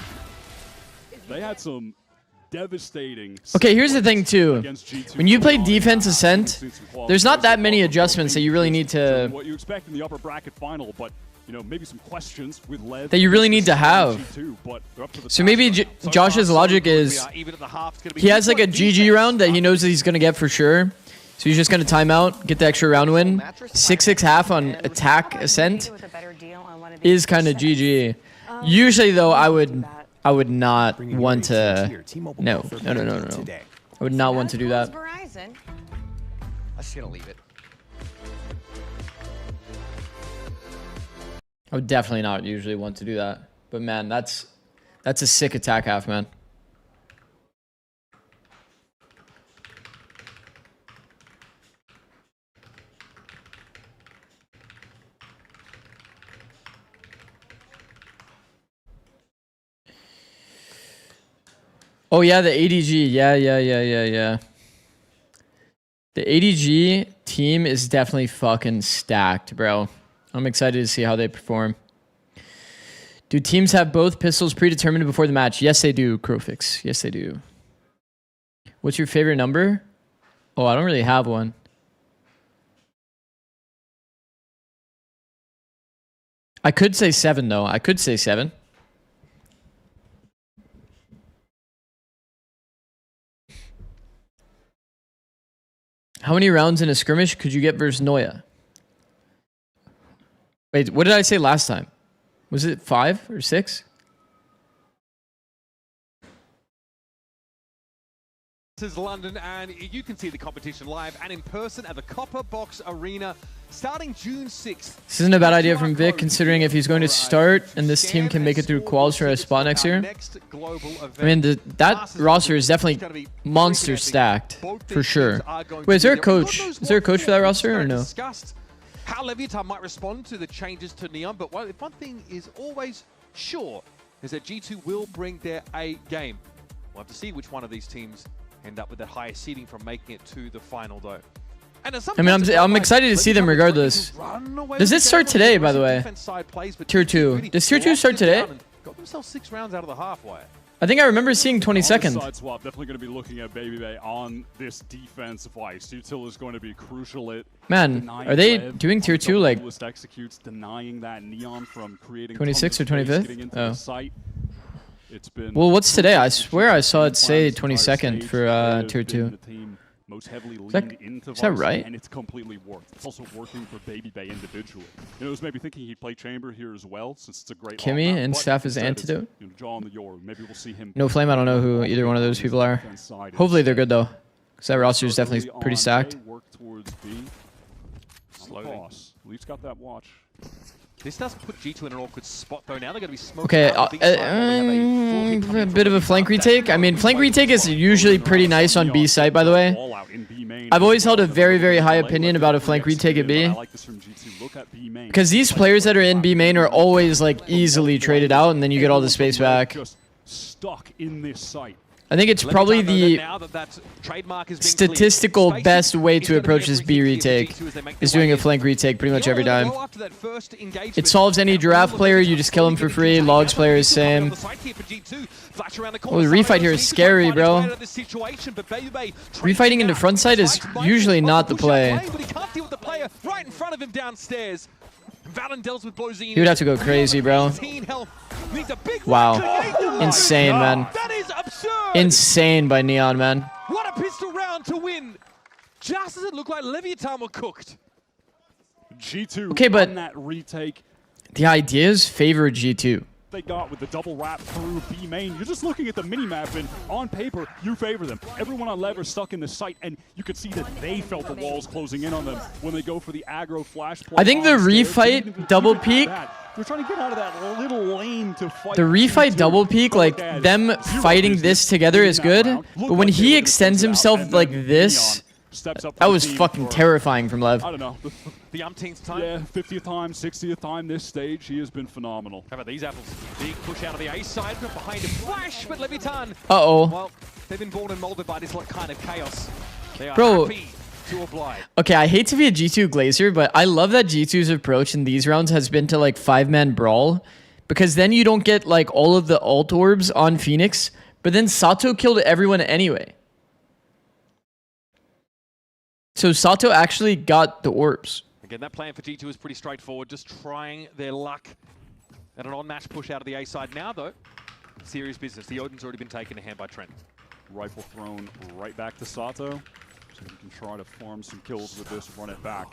They had some devastating. Okay, here's the thing too. When you play defense Ascent, there's not that many adjustments that you really need to. What you expect in the upper bracket final, but you know, maybe some questions with Lev that you really need to have. So maybe Josh's logic is he has like a GG round that he knows that he's gonna get for sure. So he's just gonna time out, get the extra round win. 6-6 half on attack Ascent is kind of GG. Usually though, I would not want to. No. I would not want to do that. I'm just gonna leave it. I would definitely not usually want to do that. But man, that's a sick attack half, man. Oh yeah, the ADG. Yeah. The ADG team is definitely fucking stacked, bro. I'm excited to see how they perform. Do teams have both pistols predetermined before the match? Yes, they do, Crowfix. Yes, they do. What's your favorite number? Oh, I don't really have one. I could say 7, though. I could say 7. How many rounds in a skirmish could you get versus Noya? Wait, what did I say last time? Was it 5 or 6? This is London, and you can see the competition live and in person at the Copper Box Arena starting June 6th. This isn't a bad idea from Vic, considering if he's going to start and this team can make it through quals for a spot next year. I mean, that roster is definitely monster stacked, for sure. Wait, is there a coach? Is there a coach for that roster or no? How Leviatán might respond to the changes to Neon, but one thing is always sure is that G2 will bring their A game. We'll have to see which one of these teams end up with the highest seeding from making it to the final, though. And I mean, I'm excited to see them regardless. Does it start today, by the way? Tier 2. Does Tier 2 start today? Got themselves 6 rounds out of the halfway. I think I remember seeing 22nd. Side swap, definitely going to be looking at Baby Bay on this defensive ice. Util is going to be crucial. Man, are they doing Tier 2 like executes, denying that Neon from creating 26th or 25th? Oh. Site. It's been well, what's today? I swear I saw it say 22nd for Tier 2. Most heavily Is that right? And it's completely worked. It's also working for Baby Bay individually. You know, it was maybe thinking he'd play Chamber here as well, since it's a great Kimmy and staff is Antidote. You know, Jaw on the Yor. Maybe we'll see him. No Flame, I don't know who either one of those people are. Hopefully they're good though, because that roster is definitely pretty stacked. Work towards B. Slowly. Leaf's got that watch. This does put G2 in an awkward spot, though. Now they're going to be smoking. Okay, a bit of a flank retake. I mean, flank retake is usually pretty nice on B site, by the way. I've always held a very, very high opinion about a flank retake at B. Because these players that are in B main are always like easily traded out, and then you get all the space back. Stuck in this site. I think it's probably the statistical best way to approach this B retake is doing a flank retake pretty much every time. It solves any giraffe player, you just kill him for free. Logs player is same. Oh, the refight here is scary, bro. Refighting into front side is usually not the play. He would have to go crazy, bro. Wow. Insane, man. Insane by Neon, man. What a pistol round to win. Just as it looked like Leviatán were cooked. G2 okay, but on that retake. The ideas favor G2. They got with the double wrap through B main. You're just looking at the minimap, and on paper, you favor them. Everyone on Lev are stuck in the site, and you could see that they felt the walls closing in on them when they go for the aggro flash play. I think the refight double peak. They're trying to get out of that little lane to fight. The refight double peak, like them fighting this together is good, but when he extends himself like this steps up. That was fucking terrifying from Lev. I don't know. The umpteenth time. Yeah, 50th time, 60th time this stage. He has been phenomenal. How about these apples? Big push out of the A side, but behind a flash, but Leviatán. Uh-oh. Well, they've been born and molded by this kind of chaos. They are Bro. happy to oblige. Okay, I hate to be a G2 Glacier, but I love that G2's approach in these rounds has been to like 5-man brawl, because then you don't get like all of the ult orbs on Phoenix, but then Sato killed everyone anyway. So Sato actually got the orbs. Again, that plan for G2 is pretty straightforward, just trying their luck at an on-match push out of the A side. Now, though, serious business. The Odin's already been taken to hand by Trent. Rifle thrown right back to Sato, so he can try to farm some kills with this, run it back.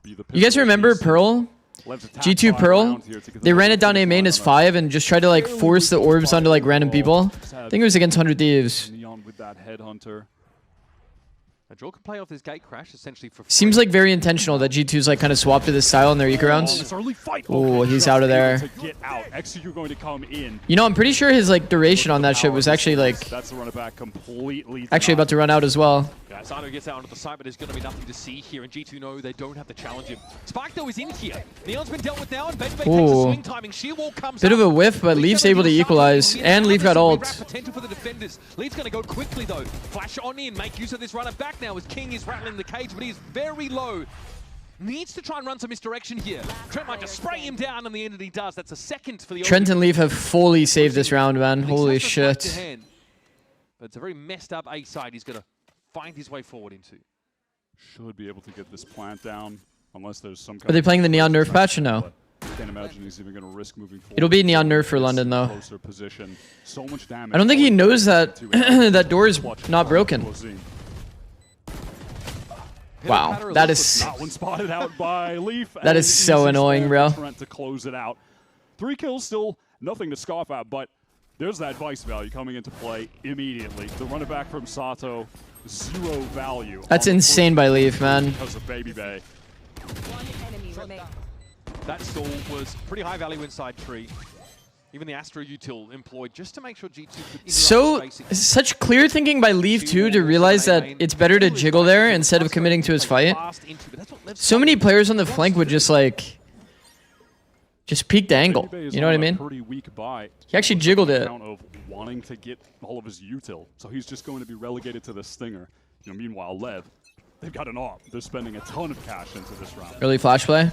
You guys remember Pearl? G2 Pearl? They ran it down A main as 5 and just tried to like force the orbs onto like random people. I think it was against 100 Thieves. Neon with that headhunter. Draw can play off this gate crash essentially for free. Seems like very intentional that G2's like kind of swapped to this style in their eco rounds. Oh, he's out of there. Get out. Execute going to come in. You know, I'm pretty sure his like duration on that shit was actually like that's the run it back completely. Actually about to run out as well. Yeah, Sato gets out onto the side, but there's going to be nothing to see here, and G2 know they don't have to challenge him. Spike though is in here. Neon's been dealt with now, and Veto takes a swing timing. Sheer wall comes Bit of a whiff, but Leaf's able to equalize, and Leaf got ult. Potential for the defenders. Leaf's going to go quickly though. Flash on in, make use of this runner back now as King is rattling the cage, but he's very low. Needs to try and run some misdirection here. Trent might just spray him down, and the end he does. That's a second for the Trent and Leaf have fully saved this round, man. Holy shit. But it's a very messed up A side he's going to find his way forward into. Should be able to get this plant down, unless there's some kind Are they playing the Neon Nerf patch or no? Can't imagine he's even going to risk moving forward. It'll be Neon Nerf for London though. Position. So much damage. I don't think he knows that that door is not broken. Wow, that is that one spotted out by Leaf. That is so annoying, bro. Trent to close it out. 3 kills, still nothing to scoff at, but there's that vice value coming into play immediately. The run it back from Sato, 0 value. That's insane by Leaf, man. Because of Baby Bay. That stall was pretty high value inside tree. Even the Astro util employed just to make sure G2 could such clear thinking by Leaf too to realize that it's better to jiggle there instead of committing to his fight. So many players on the flank would just like peek the angle. You know what I mean? He actually jiggled it. Of wanting to get all of his util, so he's just going to be relegated to the stinger. You know, meanwhile, Lev, they've got an AWP. They're spending a ton of cash into this round. Early flash play.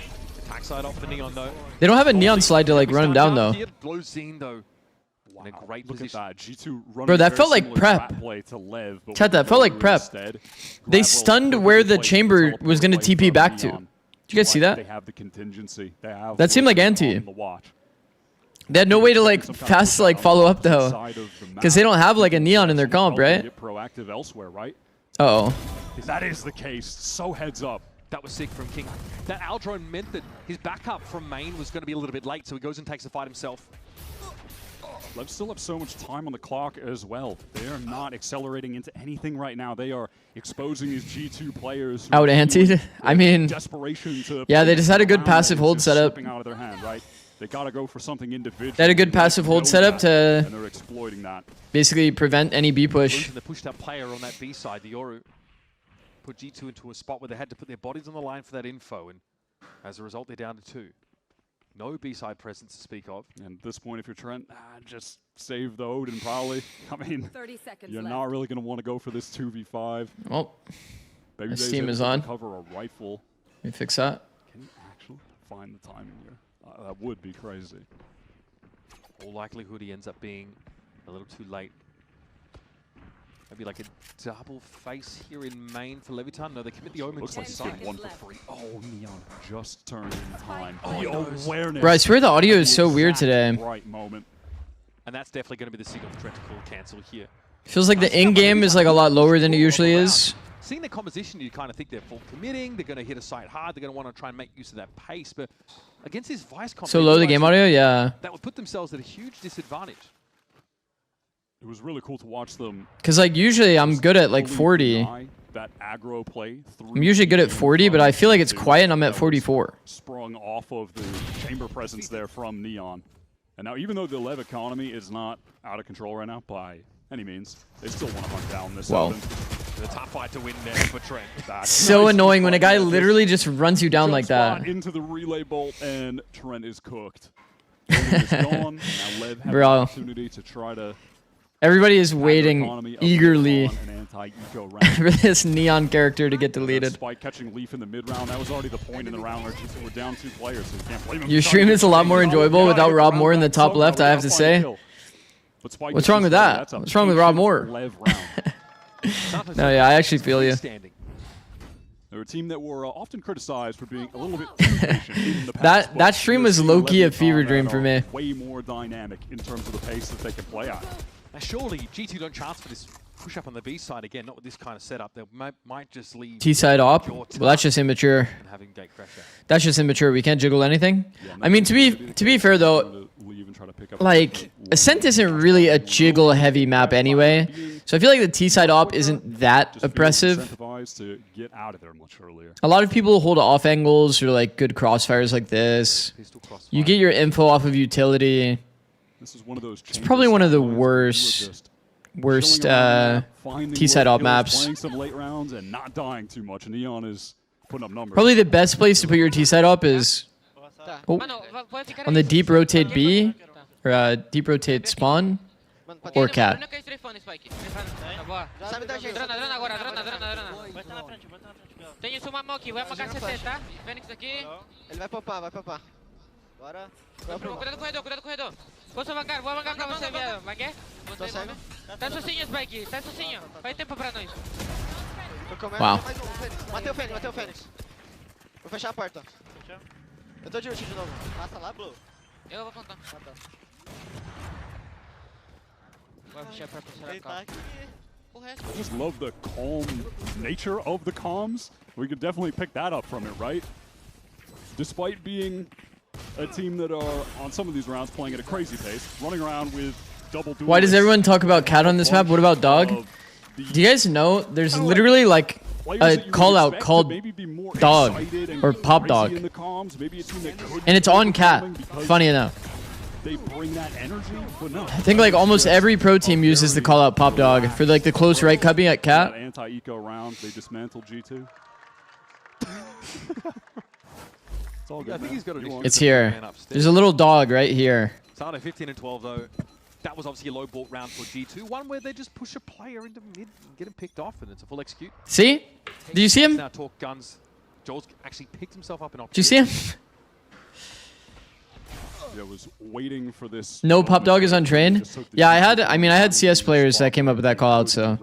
Backside off the Neon though. They don't have a Neon slide to like run him down though. Though. In a great Look position. at that. G2 bro, that felt like prep. Chat, that felt like prep. They stunned where the chamber was going to TP back to. Did you guys see that? They have the contingency. They have that seemed like anti. They had no way to like fast like follow up though, because they don't have like a Neon in their comp, right? Get proactive elsewhere, right? Uh-oh. That is the case. So heads up. That was sick from King. That Aldrone meant that his backup from main was going to be a little bit late, so he goes and takes the fight himself. Lev still have so much time on the clock as well. They are not accelerating into anything right now. They are exposing these G2 players. Out antied. I mean, desperation to yeah, they just had a good passive hold setup. Out of their hand, right? They got to go for something individual. They had a good passive hold setup to and they're exploiting that. Basically prevent any B push. They pushed that player on that B side, the Yoru. Put G2 into a spot where they had to put their bodies on the line for that info, and as a result, they're down to 2. No B-side presence to speak of. And at this point, if you're Trent, just save the Odin probably. I mean, 30 seconds you're left. not really going to want to go for this 2v5. Well, Baby Steam is on. Cover a rifle. Let me fix that. Can you actually find the timing here? That would be crazy. All likelihood he ends up being a little too late. Maybe like a double face here in main for Leviatán. No, they commit the Omen. Looks like side. 1 for free. Oh, Neon just turned in time. The awareness. Bro, I swear the audio is so weird today. Right moment. And that's definitely going to be the signal for Trent to call cancel here. Feels like the in-game is like a lot lower than it usually is. Seeing their composition, you kind of think they're full committing. They're going to hit a site hard. They're going to want to try and make use of that pace. But against his Vice comp, So low the game audio, yeah. That would put themselves at a huge disadvantage. It was really cool to watch them. Because like usually I'm good at like 40. That aggro play. I'm usually good at 40, but I feel like it's quiet and I'm at 44. Sprung off of the chamber presence there from Neon. And now even though the Lev economy is not out of control right now by any means, they still want to hunt down this. Well. Evidence. The top fight to win there for Trent. So annoying when a guy literally just runs you down like that. Into the relay bolt, and Trent is cooked. Is gone. Now Lev has Bro. an opportunity to try to Everybody is waiting eagerly for this Neon character to get deleted. Spike catching Leaf in the mid round. That was already the point in the round where we're down 2 players, so you can't blame him. Your stream is a lot more enjoyable without Rob Moore in the top left, I have to say. What's wrong with that? What's wrong with Rob Moore? No, yeah, I actually feel you. They're a team that were often criticized for being a little bit too patient in the past. That stream was low-key a fever dream for me. Way more dynamic in terms of the pace that they can play at. Now surely G2 don't chance for this push up on the B side again, not with this kind of setup. They might just leave T-side op? Well, that's just immature. That's just immature. We can't jiggle anything. I mean, to be fair though, like Ascent isn't really a jiggle-heavy map anyway, so I feel like the T-side op isn't that oppressive. To get out of there much earlier. A lot of people hold off angles or like good crossfires like this. You get your info off of utility. This is one of those. It's probably one of the worst T-side op maps. Playing some late rounds and not dying too much. Neon is putting up numbers. Probably the best place to put your T-side op is on the deep rotate B or deep rotate spawn or cat. Tem uma aqui, vai apagar CT, tá? Fênix aqui. Ele vai popar, vai popar. Bora. Cuidado com o corredor. Vou avançar com você, viado. Vai quer? Tô cego. Tá sozinho, Spike, tá sozinho. Vai tempo pra nós. Wow. Matei o Fênix. Vou fechar a porta. Eu tô de ult de novo. Passa lá, Blue. Eu vou plantar. Vai fechar a porta, será que I just love the calm nature of the comms. We could definitely pick that up from it, right? Despite being a team that are, on some of these rounds, playing at a crazy pace, running around with double duels. Why does everyone talk about cat on this map? What about dog? Do you guys know there's literally like a call out called dog or pop dog, and it's on cat, funny enough. They bring that energy, but no. I think like almost every pro team uses the call out pop dog for like the close right cubbing at cat. Anti-eco round, they dismantled G2. It's all good. I think he's got to It's here. There's a little dog right here. Started 15 and 12 though. That was obviously a low ball round for G2. One where they just push a player into mid and get him picked off, and it's a full execute. See? Do you see him? Now talk guns. Joel's actually picked himself up in opportunity. Do you see him? Yeah, was waiting for this. No pop dog is untrained. Yeah, I had CS players that came up with that call out, so.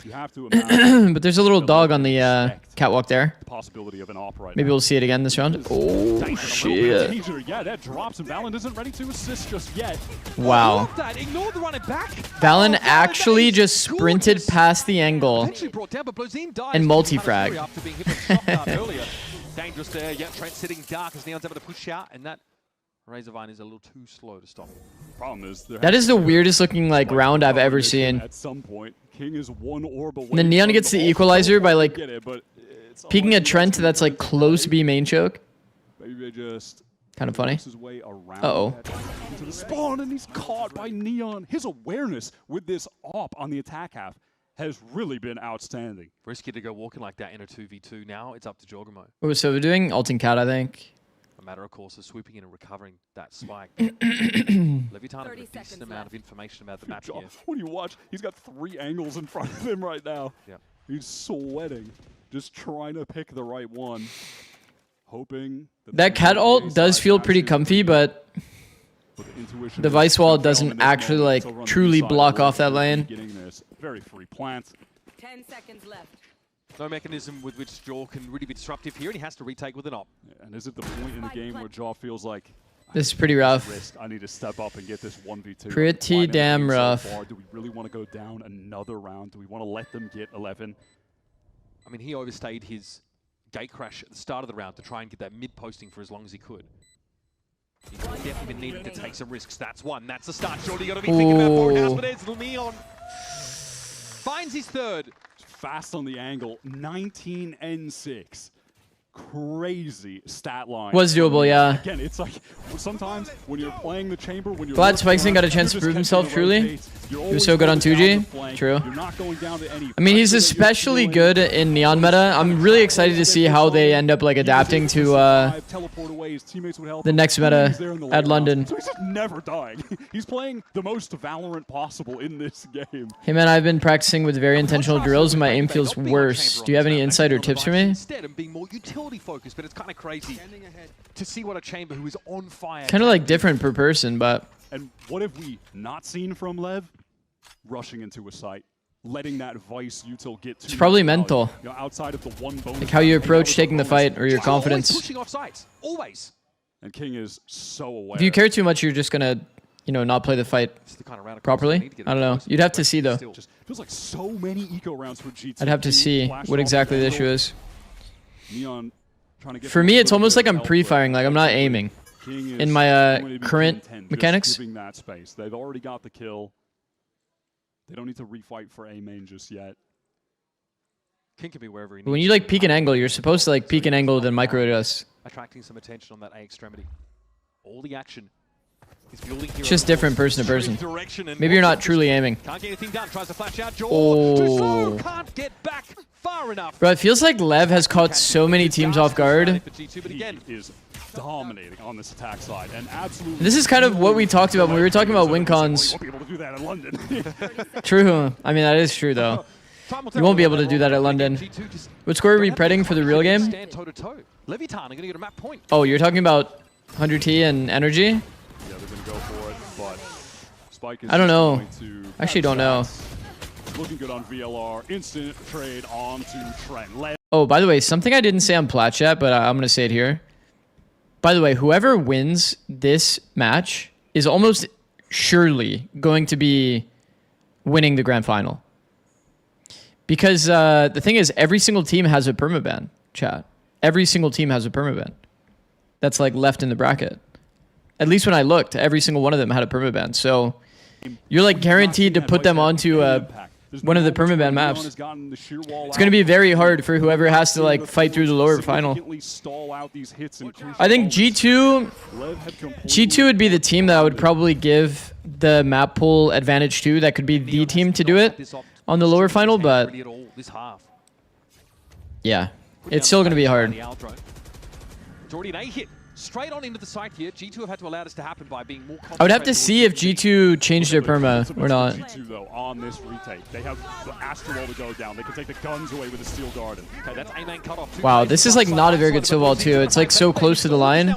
But there's a little dog on the catwalk there. Possibility of an op right Maybe we'll see it again this round. Oh shit! Yeah, that drops and Valen isn't ready to assist just yet. Wow. Valen actually just sprinted past the angle and multi-frag. Dangerous there. Yeah, Trent sitting dark as Neon's able to push out, and that Razorvine is a little too slow to stop. Problem is that is the weirdest looking like round I've ever seen. At some point, King is one orb away. And then Neon gets the equalizer by like peeking a Trent that's like close B main choke. Maybe just kind of funny. Uh-oh. Into the spawn, and he's caught by Neon. His awareness with this op on the attack half has really been outstanding. Risky to go walking like that in a 2v2 now. It's up to Jorgamo. What was Silva doing? Ulting cat, I think. A matter, of course, of swooping in and recovering that spike. Leviatán has a decent amount of information about the match here. When you watch, he's got 3 angles in front of him right now. Yeah. He's sweating, just trying to pick the right one, hoping that cat ult does feel pretty comfy, but the Vice Wall doesn't actually like truly block off that lane. Very free plant. 10 seconds left. No mechanism with which Jaw can really be disruptive here, and he has to retake with an op. Yeah, and is it the point in the game where Jaw feels like this is pretty rough? I need to step up and get this 1v2. Pretty damn rough. So do we really want to go down another round? Do we want to let them get 11? I mean, he overstayed his gate crash at the start of the round to try and get that mid posting for as long as he could. He's definitely been needing to take some risks. That's one. That's the start. Surely you got to be thinking about forward house, but it's Neon finds his third. Fast on the angle, 19 and 6. Crazy stat line. Was doable, yeah. Again, it's like sometimes when you're playing the chamber, when you're glad Spikesman got a chance to prove himself truly. He was so good on 2G. True. I mean, he's especially good in Neon meta. I'm really excited to see how they end up like adapting to the next meta at London. So he's just never dying. He's playing the most Valorant possible in this game. Hey man, I've been practicing with very intentional drills and my aim feels worse. Do you have any insider tips for me? Instead of being more utility focused, but it's kind of crazy to see what a Chamber who is on fire. Kind of like different per person, but. And what have we not seen from Lev? Rushing into a site, letting that Vice util get to. It's probably mental. You know, outside of the one bonus. Like how you approach taking the fight or your confidence. Always pushing off sites, always. And King is so aware. If you care too much, you're just gonna, you know, not play the fight properly. I don't know. You'd have to see though. Just feels like so many eco rounds for GT. I'd have to see what exactly the issue is. Neon trying to get for me, it's almost like I'm pre-firing. Like I'm not aiming. In my current mechanics. Giving that space. They've already got the kill. They don't need to refight for A main just yet. King can be wherever he needs. When you like peek an angle, you're supposed to like peek an angle then micro adjust. Attracting some attention on that A extremity. All the action is building here. It's just different person to person. Maybe you're not truly aiming. Can't get anything done. Tries to flash out. Oh. Can't get back far enough. Bro, it feels like Lev has caught so many teams off guard. He is dominating on this attack side, and absolutely. This is kind of what we talked about when we were talking about win cons. You won't be able to do that in London. True. I mean, that is true, though. You won't be able to do that at London. What score are we pretting for the real game? Leviatán are going to get a map point. Oh, you're talking about 100T and NRG? Yeah, they're going to go for it, but Spike is I don't know. I actually don't know. Looking good on VLR. Instant trade onto Trent. Oh, by the way, something I didn't say on Plat Chat, but I'm going to say it here. By the way, whoever wins this match is almost surely going to be winning the grand final. Because the thing is, every single team has a permaban, chat. Every single team has a permaban. That's like left in the bracket. At least when I looked, every single one of them had a permaban. So you're like guaranteed to put them onto one of the permaban maps. It's going to be very hard for whoever has to like fight through the lower final. I think G2 would be the team that I would probably give the map pool advantage to. That could be the team to do it on the lower final, but yeah, it's still going to be hard. It's already an A hit. Straight on into the site here. G2 have had to allow this to happen by being more. I would have to see if G2 changed their perma or not. G2 though on this retake, they have the Astral to go down. They can take the guns away with the Steel Garden. Okay, that's A-main cut off. Wow, this is like not a very good Silval too. It's like so close to the line,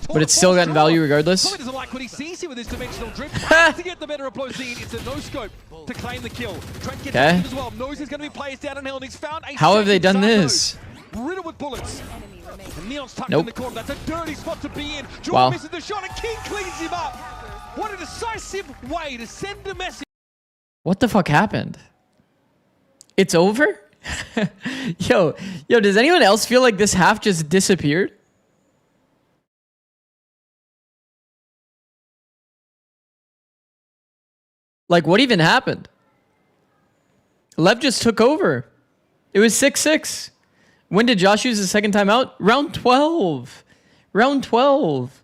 but it's still gotten value regardless. Probably doesn't like what he sees here with his dimensional drift. To get the better of Plozine, it's a no scope to claim the kill. Trent gets okay. as well. Knows he's going to be players down in hell, and he's found a How have they done this? Riddled with bullets. And Neon's tucked nope. in the corner. That's a dirty spot to be in. Jordan wow. misses the shot, and King cleans him up. What a decisive way to send a message. What the fuck happened? It's over? Yo, does anyone else feel like this half just disappeared? Like, what even happened? Lev just took over. It was 6-6. When did Josh use the second time out? Round 12. Round 12.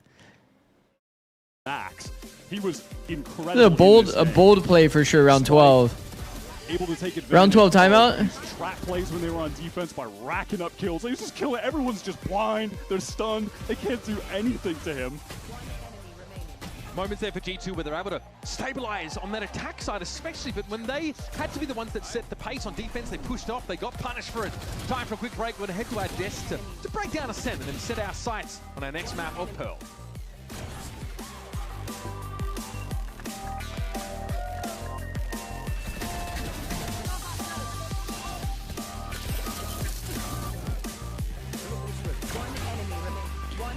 Max, he was incredible. A bold play for sure. Round 12. Able to take advantage round 12 timeout. Trap plays when they were on defense by racking up kills. They just kill it. Everyone's just blind. They're stunned. They can't do anything to him. Moments there for G2 where they're able to stabilize on that attack side especially, but when they had to be the ones that set the pace on defense, they pushed off, they got punished for it. Time for a quick break. We're going to head to our desk to break down Ascent and then set our sights on our next map of Pearl.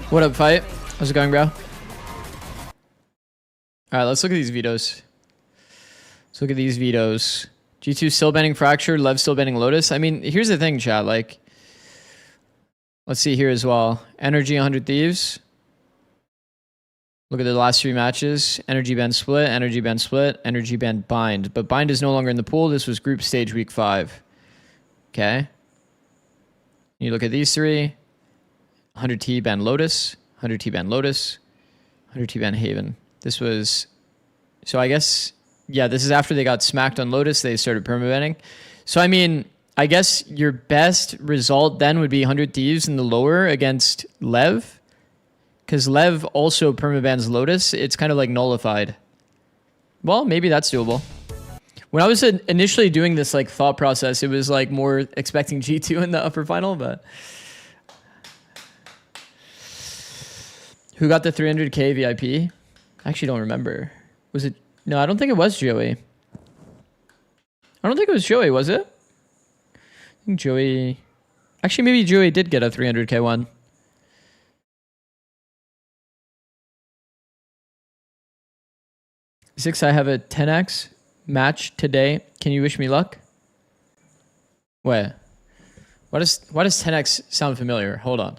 What up, fight? How's it going, bro? All right, let's look at these vetoes. Let's look at these vetoes. G2 still banning Fracture, Lev still banning Lotus. I mean, here's the thing, chat. Like, let's see here as well. NRG 100 Thieves. Look at the last 3 matches. NRG banned Split, NRG banned Split, NRG banned Bind. But Bind is no longer in the pool. This was group stage week 5. Okay. You look at these 3. 100T banned Lotus, 100T banned Lotus, 100T banned Haven. This was, so I guess Yeah, this is after they got smacked on Lotus. They started permabanning. So, I mean, I guess your best result then would be 100 Thieves in the lower against Lev. Because Lev also permabans Lotus. It's kind of like nullified. Well, maybe that's doable. When I was initially doing this like thought process, it was like more expecting G2 in the upper final, but... Who got the 300k VIP? I actually don't remember. Was it... No, I don't think it was Joey. I don't think it was Joey, was it? I think Joey... Actually, maybe Joey did get a 300k one. Six, I have a 10x match today. Can you wish me luck? Wait. Why does 10x sound familiar? Hold on.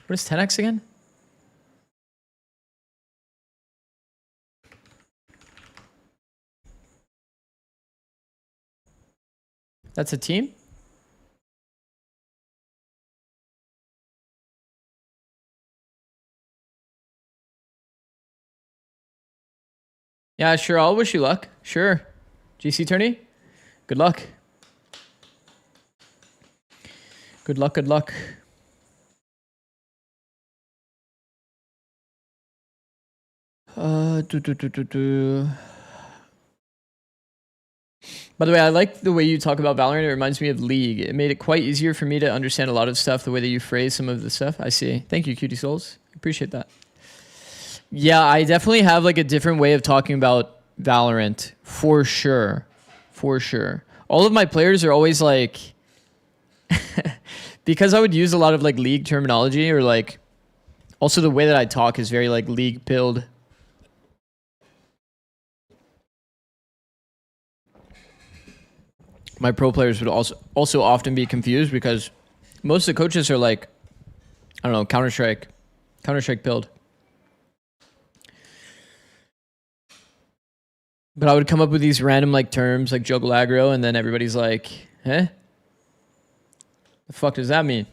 What is 10x again? That's a team? Yeah, sure. I'll wish you luck. Sure. GC tourney? Good luck. Good luck, good luck. By the way, I like the way you talk about Valorant. It reminds me of League. It made it quite easier for me to understand a lot of stuff, the way that you phrase some of the stuff. I see. Thank you, Cutie Souls. Appreciate that. Yeah, I definitely have like a different way of talking about Valorant, for sure. For sure. All of my players are always like... because I would use a lot of like League terminology, or like... Also the way that I talk is very like League pilled. My pro players would also often be confused because most of the coaches are like, I don't know, Counter-Strike pilled. But I would come up with these random like terms like juggle aggro, and then everybody's like, eh? The fuck does that mean?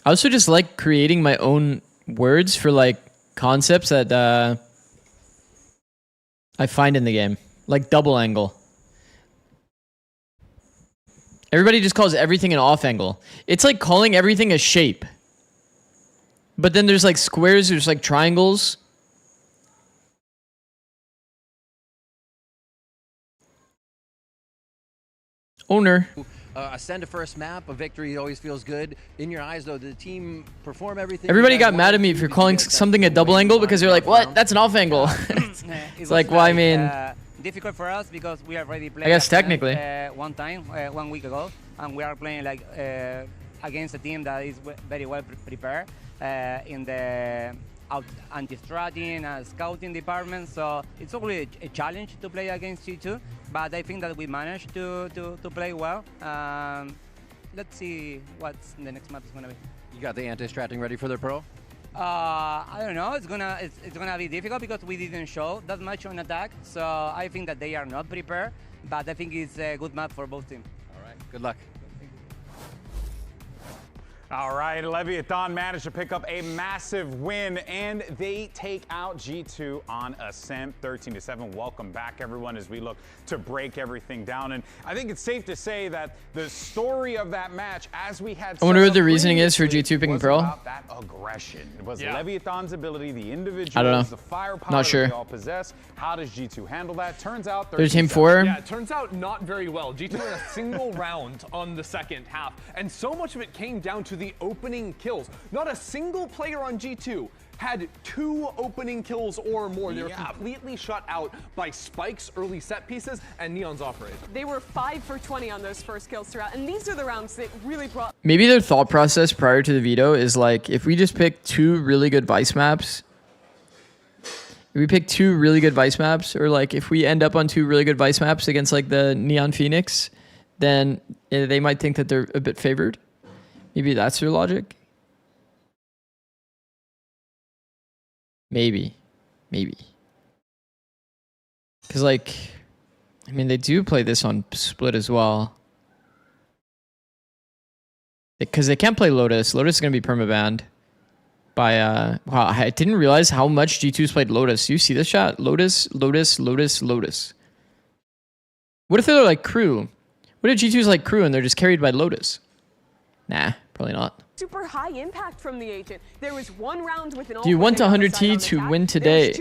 I also just like creating my own words for like concepts that I find in the game. Like double angle. Everybody just calls everything an off angle. It's like calling everything a shape. But then there's like squares, there's like triangles. Owner. Ascend a first map, a victory always feels good. In your eyes, though, did the team perform everything? Everybody got mad at me for calling something a double angle because they're like, what? That's an off angle. It's like, well, I mean... difficult for us because we already played. I guess technically. One week ago, and we are playing like against a team that is very well prepared in the anti-stratting and scouting department. So it's always a challenge to play against G2, but I think that we managed to play well. Let's see what the next map is gonna be. You got the anti-stratting ready for the pro? I don't know. It's gonna be difficult because we didn't show that much on attack. So I think that they are not prepared, but I think it's a good map for both teams. All right. Good luck. All right, Leviatán managed to pick up a massive win, and they take out G2 on Ascent 13-7. Welcome back, everyone, as we look to break everything down. And I think it's safe to say that the story of that match, as we had, I wonder what the reasoning is for G2 picking Pro. About that aggression. It was Leviatán's ability, the individuals, I don't know. the firepower Not sure. that they all possess. How does G2 handle that? Turns out they're team 4. Yeah, it turns out not very well. G2 in a single round on the second half, and so much of it came down to the opening kills. Not a single player on G2 had 2 opening kills or more. They were completely shut out by Spike's early set pieces and Neon's operate. They were 5 for 20 on those first kills throughout, and these are the rounds that really brought... Maybe their thought process prior to the veto is like, if we just pick 2 really good Vice maps, or like if we end up on 2 really good Vice maps against like the Neon Phoenix, then they might think that they're a bit favored. Maybe that's their logic. Maybe. Because, like, I mean, they do play this on Split as well. Because they can't play Lotus. Lotus is going to be permabanned. by wow, I didn't realize how much G2's played Lotus. You see this shot? Lotus, Lotus, Lotus, Lotus. What if they're like crew? What if G2's like crew and they're just carried by Lotus? Nah, probably not. Super high impact from the agent. There was one round with an Do you want 100T to win today?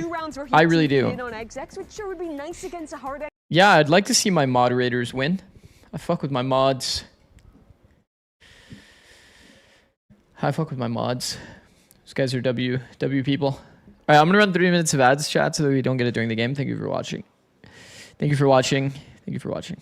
I really do. On XX, which sure would be nice against a hard. Yeah, I'd like to see my moderators win. I fuck with my mods. I fuck with my mods. These guys are W people. All right, I'm gonna run 3 minutes of ads, chat, so that we don't get it during the game. Thank you for watching. Thank you for watching. Thank you for watching.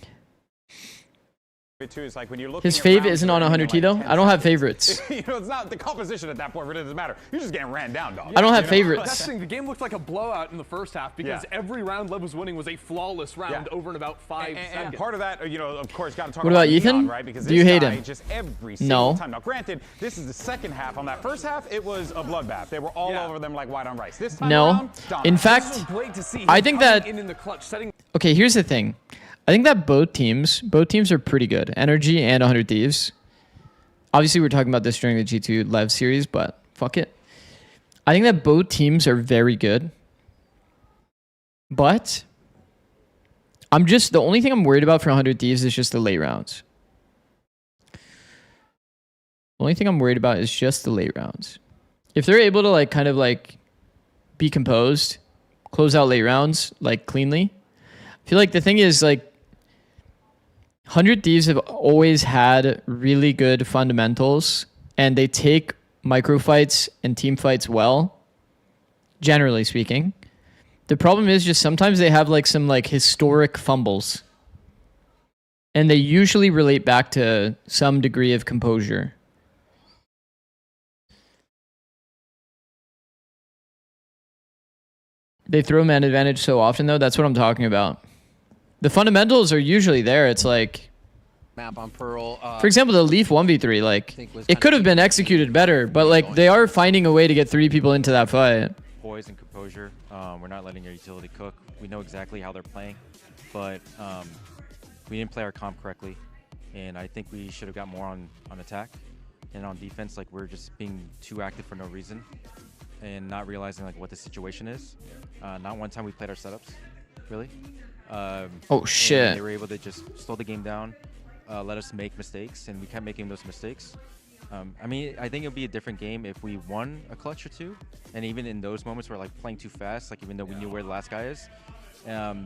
Too, is like when you're His fave isn't on 100T though. I don't have favorites. You know, it's not the composition at that point. Really doesn't matter. You're just getting ran down, dog. I don't have favorites. That's the thing. The game looked like a blowout in the first half because every round Lev was winning was a flawless round over in about 5 seconds. And part of that, you know, of course, got to talk what about Ethan? Neon, right? Because do you hate him? Just every single time. Now, granted, this is the second half. On that first half, it was a bloodbath. They were all over them like white on rice. This time around, in fact, I think that. Okay, here's the thing. I think that both teams are pretty good. NRG and 100 Thieves. Obviously, we're talking about this during the G2 Lev series, but fuck it. I think that both teams are very good. But the only thing I'm worried about for 100 Thieves is just the late rounds. The only thing I'm worried about is just the late rounds. If they're able to like kind of like be composed, close out late rounds like cleanly. I feel like the thing is like 100 Thieves have always had really good fundamentals, and they take micro fights and team fights well, generally speaking. The problem is just sometimes they have like some like historic fumbles, and they usually relate back to some degree of composure. They throw man advantage so often though, that's what I'm talking about. The fundamentals are usually there. It's like map on Pearl. For example, the Leaf 1v3, like it could have been executed better, but like they are finding a way to get 3 people into that fight. Poise and composure. We're not letting our utility cook. We know exactly how they're playing, but we didn't play our comp correctly, and I think we should have got more on attack and on defense. Like we're just being too active for no reason and not realizing like what the situation is. Not one time we played our setups, really. Oh shit! They were able to just slow the game down, let us make mistakes, and we kept making those mistakes. I mean, I think it would be a different game if we won a clutch or two, and even in those moments we're like playing too fast, like even though we knew where the last guy is.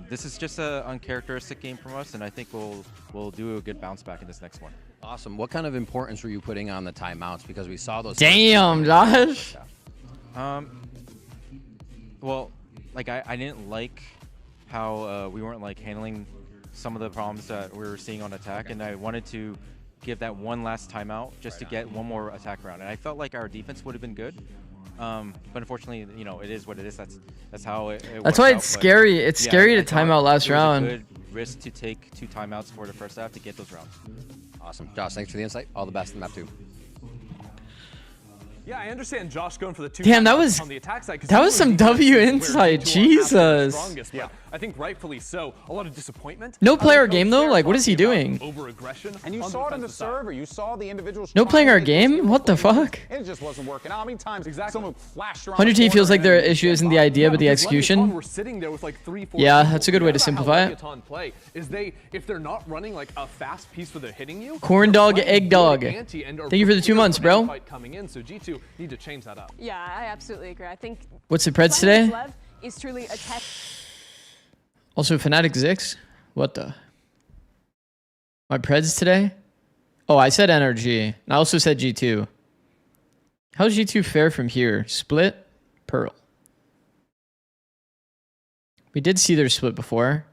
This is just an uncharacteristic game from us, and I think we'll do a good bounce back in this next one. Awesome. What kind of importance were you putting on the timeouts? Because we saw those. Damn, Josh. Well, like I didn't like how we weren't like handling some of the problems that we were seeing on attack, and I wanted to give that one last timeout just to get one more attack round, and I felt like our defense would have been good, but unfortunately, you know, it is what it is. That's how it that's why it's scary. It's scary to time out last round. It was a good risk to take 2 timeouts for the first half to get those rounds. Awesome, Josh. Thanks for the insight. All the best in map 2. Yeah, I understand Josh going for the 2 Damn, that was on the attack side. That was some W insight. Jesus. Yeah, I think rightfully so. A lot of disappointment. No player game though. Like, what is he doing? Over-aggression. And you saw it in the server. You saw the individuals. No playing our game? What the fuck? It just wasn't working out. How many times someone flashed around? 100T feels like their issue isn't the idea, but the execution. We're sitting there with like 3-4. Yeah, that's a good way to simplify it. Play is if they're not running like a fast piece where they're hitting you. Corn dog, egg dog. Thank you for the 2 months, bro. Coming in, so G2 need to change that up. Yeah, I absolutely agree. I think. What's the Preds today? Is truly a tech. Also, Fnatic Zix. What the? My Preds today? Oh, I said NRG. And I also said G2. How's G2 fare from here? Split? Pearl. We did see their split before.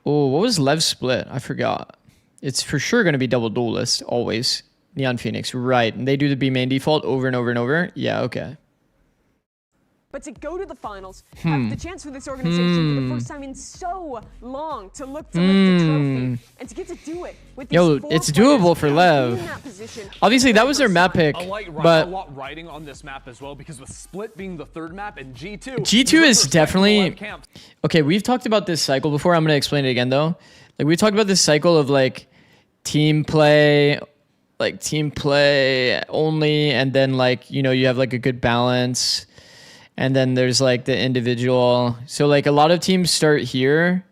Oh, what was Lev's split? I forgot. It's for sure going to be double duelist, always. Neon Phoenix, right. And they do the B main default over and over and over. Yeah, okay. But to go to the finals, have the chance for this organization for the first time in so long to look to lift a trophy and to get to do it with these it's doable for Lev. Obviously, that was their map pick, but a lot riding on this map as well because with Split being the 3rd map and G2. G2 is definitely okay. We've talked about this cycle before. I'm gonna explain it again though. Like we talked about this cycle of like team play like team play only, and then like, you know, you have like a good balance, and then there's like the individual. So like a lot of teams start here.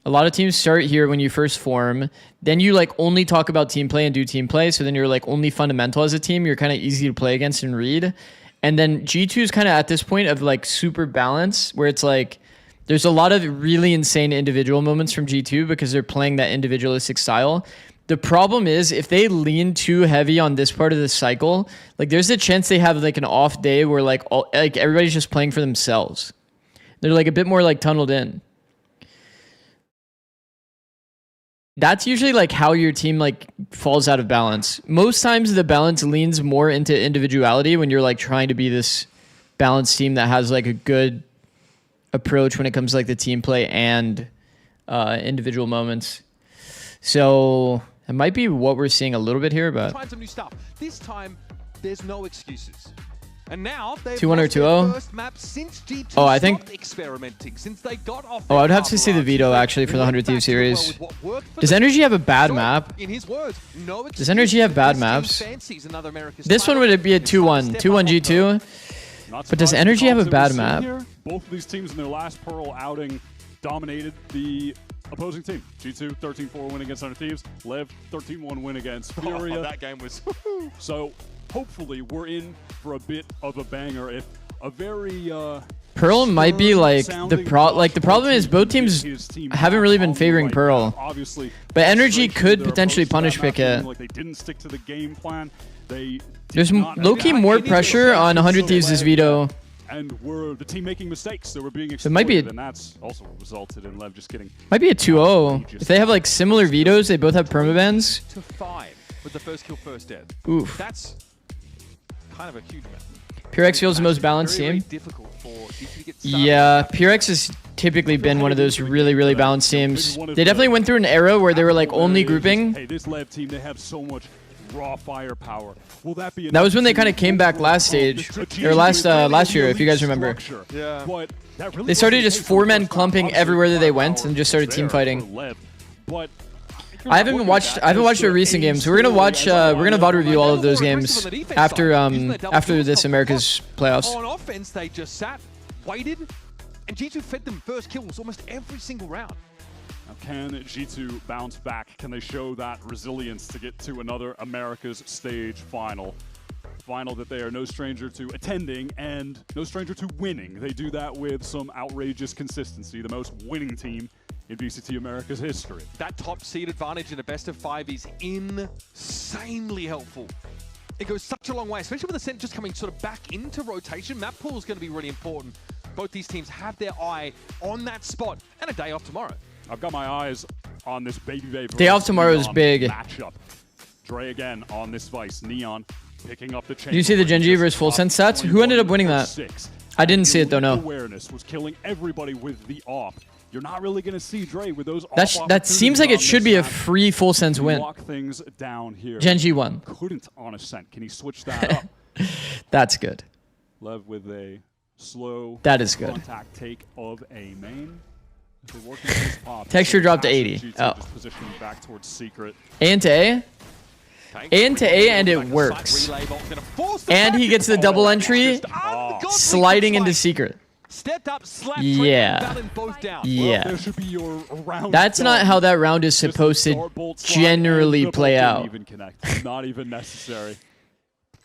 A lot of teams start here when you first form. Then you like only talk about team play and do team play. So then you're like only fundamental as a team. You're kind of easy to play against and read. And then G2 is kind of at this point of like super balance, where it's like there's a lot of really insane individual moments from G2 because they're playing that individualistic style. The problem is if they lean too heavy on this part of the cycle, like there's a chance they have like an off day where like everybody's just playing for themselves. They're like a bit more like tunneled in. That's usually like how your team like falls out of balance. Most times the balance leans more into individuality when you're like trying to be this balanced team that has like a good approach when it comes to like the team play and individual moments. So it might be what we're seeing a little bit here, but trying some new stuff. This time there's no excuses. And now they've 2-1 or 2-0? first map since G2 Oh, I think experimenting since they got off. Oh, I would have to see the Veto actually for the 100 Thieves series. Does NRG have a bad map? In his words, no Does NRG have bad maps? This one would be a 2-1. 2-1 G2. But does NRG have a bad map? Both of these teams in their last Pearl outing dominated the opposing team. G2, 13-4 win against 100 Thieves. Lev, 13-1 win against Furia. Oh, that game was... So hopefully we're in for a bit of a banger. If a very Pearl might be like the problem is both teams haven't really been favoring Pearl. But NRG could potentially punish pick it. Like they didn't stick to the game plan. There's low-key more pressure on 100 Thieves' Veto. And were the team making mistakes that were being exploited, So it might be and that's also resulted in Lev just getting... Might be a 2-0. If they have like similar vetoes, they both have permabans. to 5 with the first kill, first dead. Oof. That's kind of a huge amount. PureX feels the most balanced team. Yeah, PureX has typically been one of those really, really balanced teams. They definitely went through an era where they were like only grouping. Hey, this Lev team, they have so much raw firepower. Will that be That was when they kind of came back last stage, or last year, if you guys remember. Yeah. They started just 4-man clumping everywhere that they went and just started team fighting. I haven't watched their recent games. We're gonna watch. We're gonna VOD review all of those games after this Americas playoffs. On offense, they just sat, waited, and G2 fed them first kills almost every single round. Now, can G2 bounce back? Can they show that resilience to get to another Americas Stage final? Final that they are no stranger to attending and no stranger to winning. They do that with some outrageous consistency. The most winning team in VCT Americas history. That top seed advantage in a best of 5 is insanely helpful. It goes such a long way, especially with Ascent just coming sort of back into rotation. Map pool is going to be really important. Both these teams have their eye on that spot and a day off tomorrow. I've got my eyes on this baby. Day off tomorrow is big. Matchup. Dre again on this Vice. Neon picking up the chain. Did you see the Genji versus Full Sense stats? Who ended up winning that? I didn't see it though, no. Awareness was killing everybody with the AWP. You're not really going to see Dre with those that seems like it should be a free Full Sense win. Lock things down here. Genji won. Couldn't on Ascent. Can he switch that up? That's good. Lev with a slow that is good. Contact take of a main. Texture dropped to 80. Oh. Back towards secret. A into A? A into A and it works. And he gets the double entry, sliding into secret. Yeah. Yeah. That's not how that round is supposed to generally play out. Not even necessary.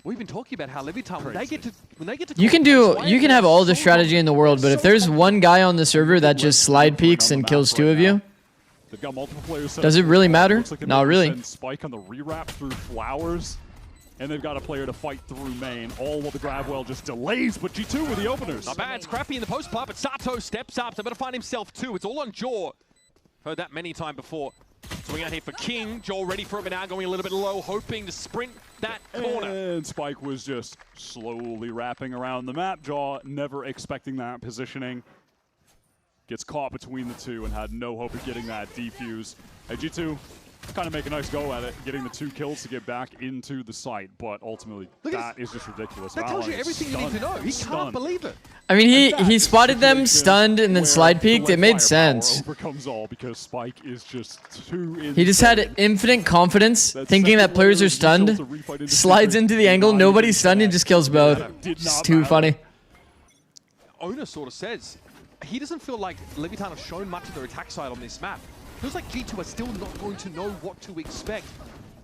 We've been talking about how Leviatán, when they get to you can have all the strategy in the world, but if there's one guy on the server that just slide peeks and kills 2 of you, they've got multiple players. Does it really matter? Like Not really. Spike on the rewrap through flowers, and they've got a player to fight through main. All while the grab well just delays, but G2 with the openers. Not bad. Scrappy in the post plant, but Sato steps up. They're going to find himself too. It's all on Jaw. Heard that many times before. Swing out here for King. Jaw ready for it, but now going a little bit low, hoping to sprint that corner. And Spike was just slowly wrapping around the map. Jaw never expecting that positioning. Gets caught between the two and had no hope of getting that defuse. Hey, G2 kind of make a nice go at it, getting the 2 kills to get back into the site, but ultimately that is just ridiculous. That tells you everything you need to know. He can't believe it. I mean, he spotted them stunned and then slide peeked. It made sense. Overcomes all because Spike is just too insane. He just had infinite confidence, thinking that players are stunned, slides into the angle, nobody's stunned, and just kills both. It's too funny. Owner sort of says he doesn't feel like Leviatán have shown much of their attack side on this map. Feels like G2 are still not going to know what to expect.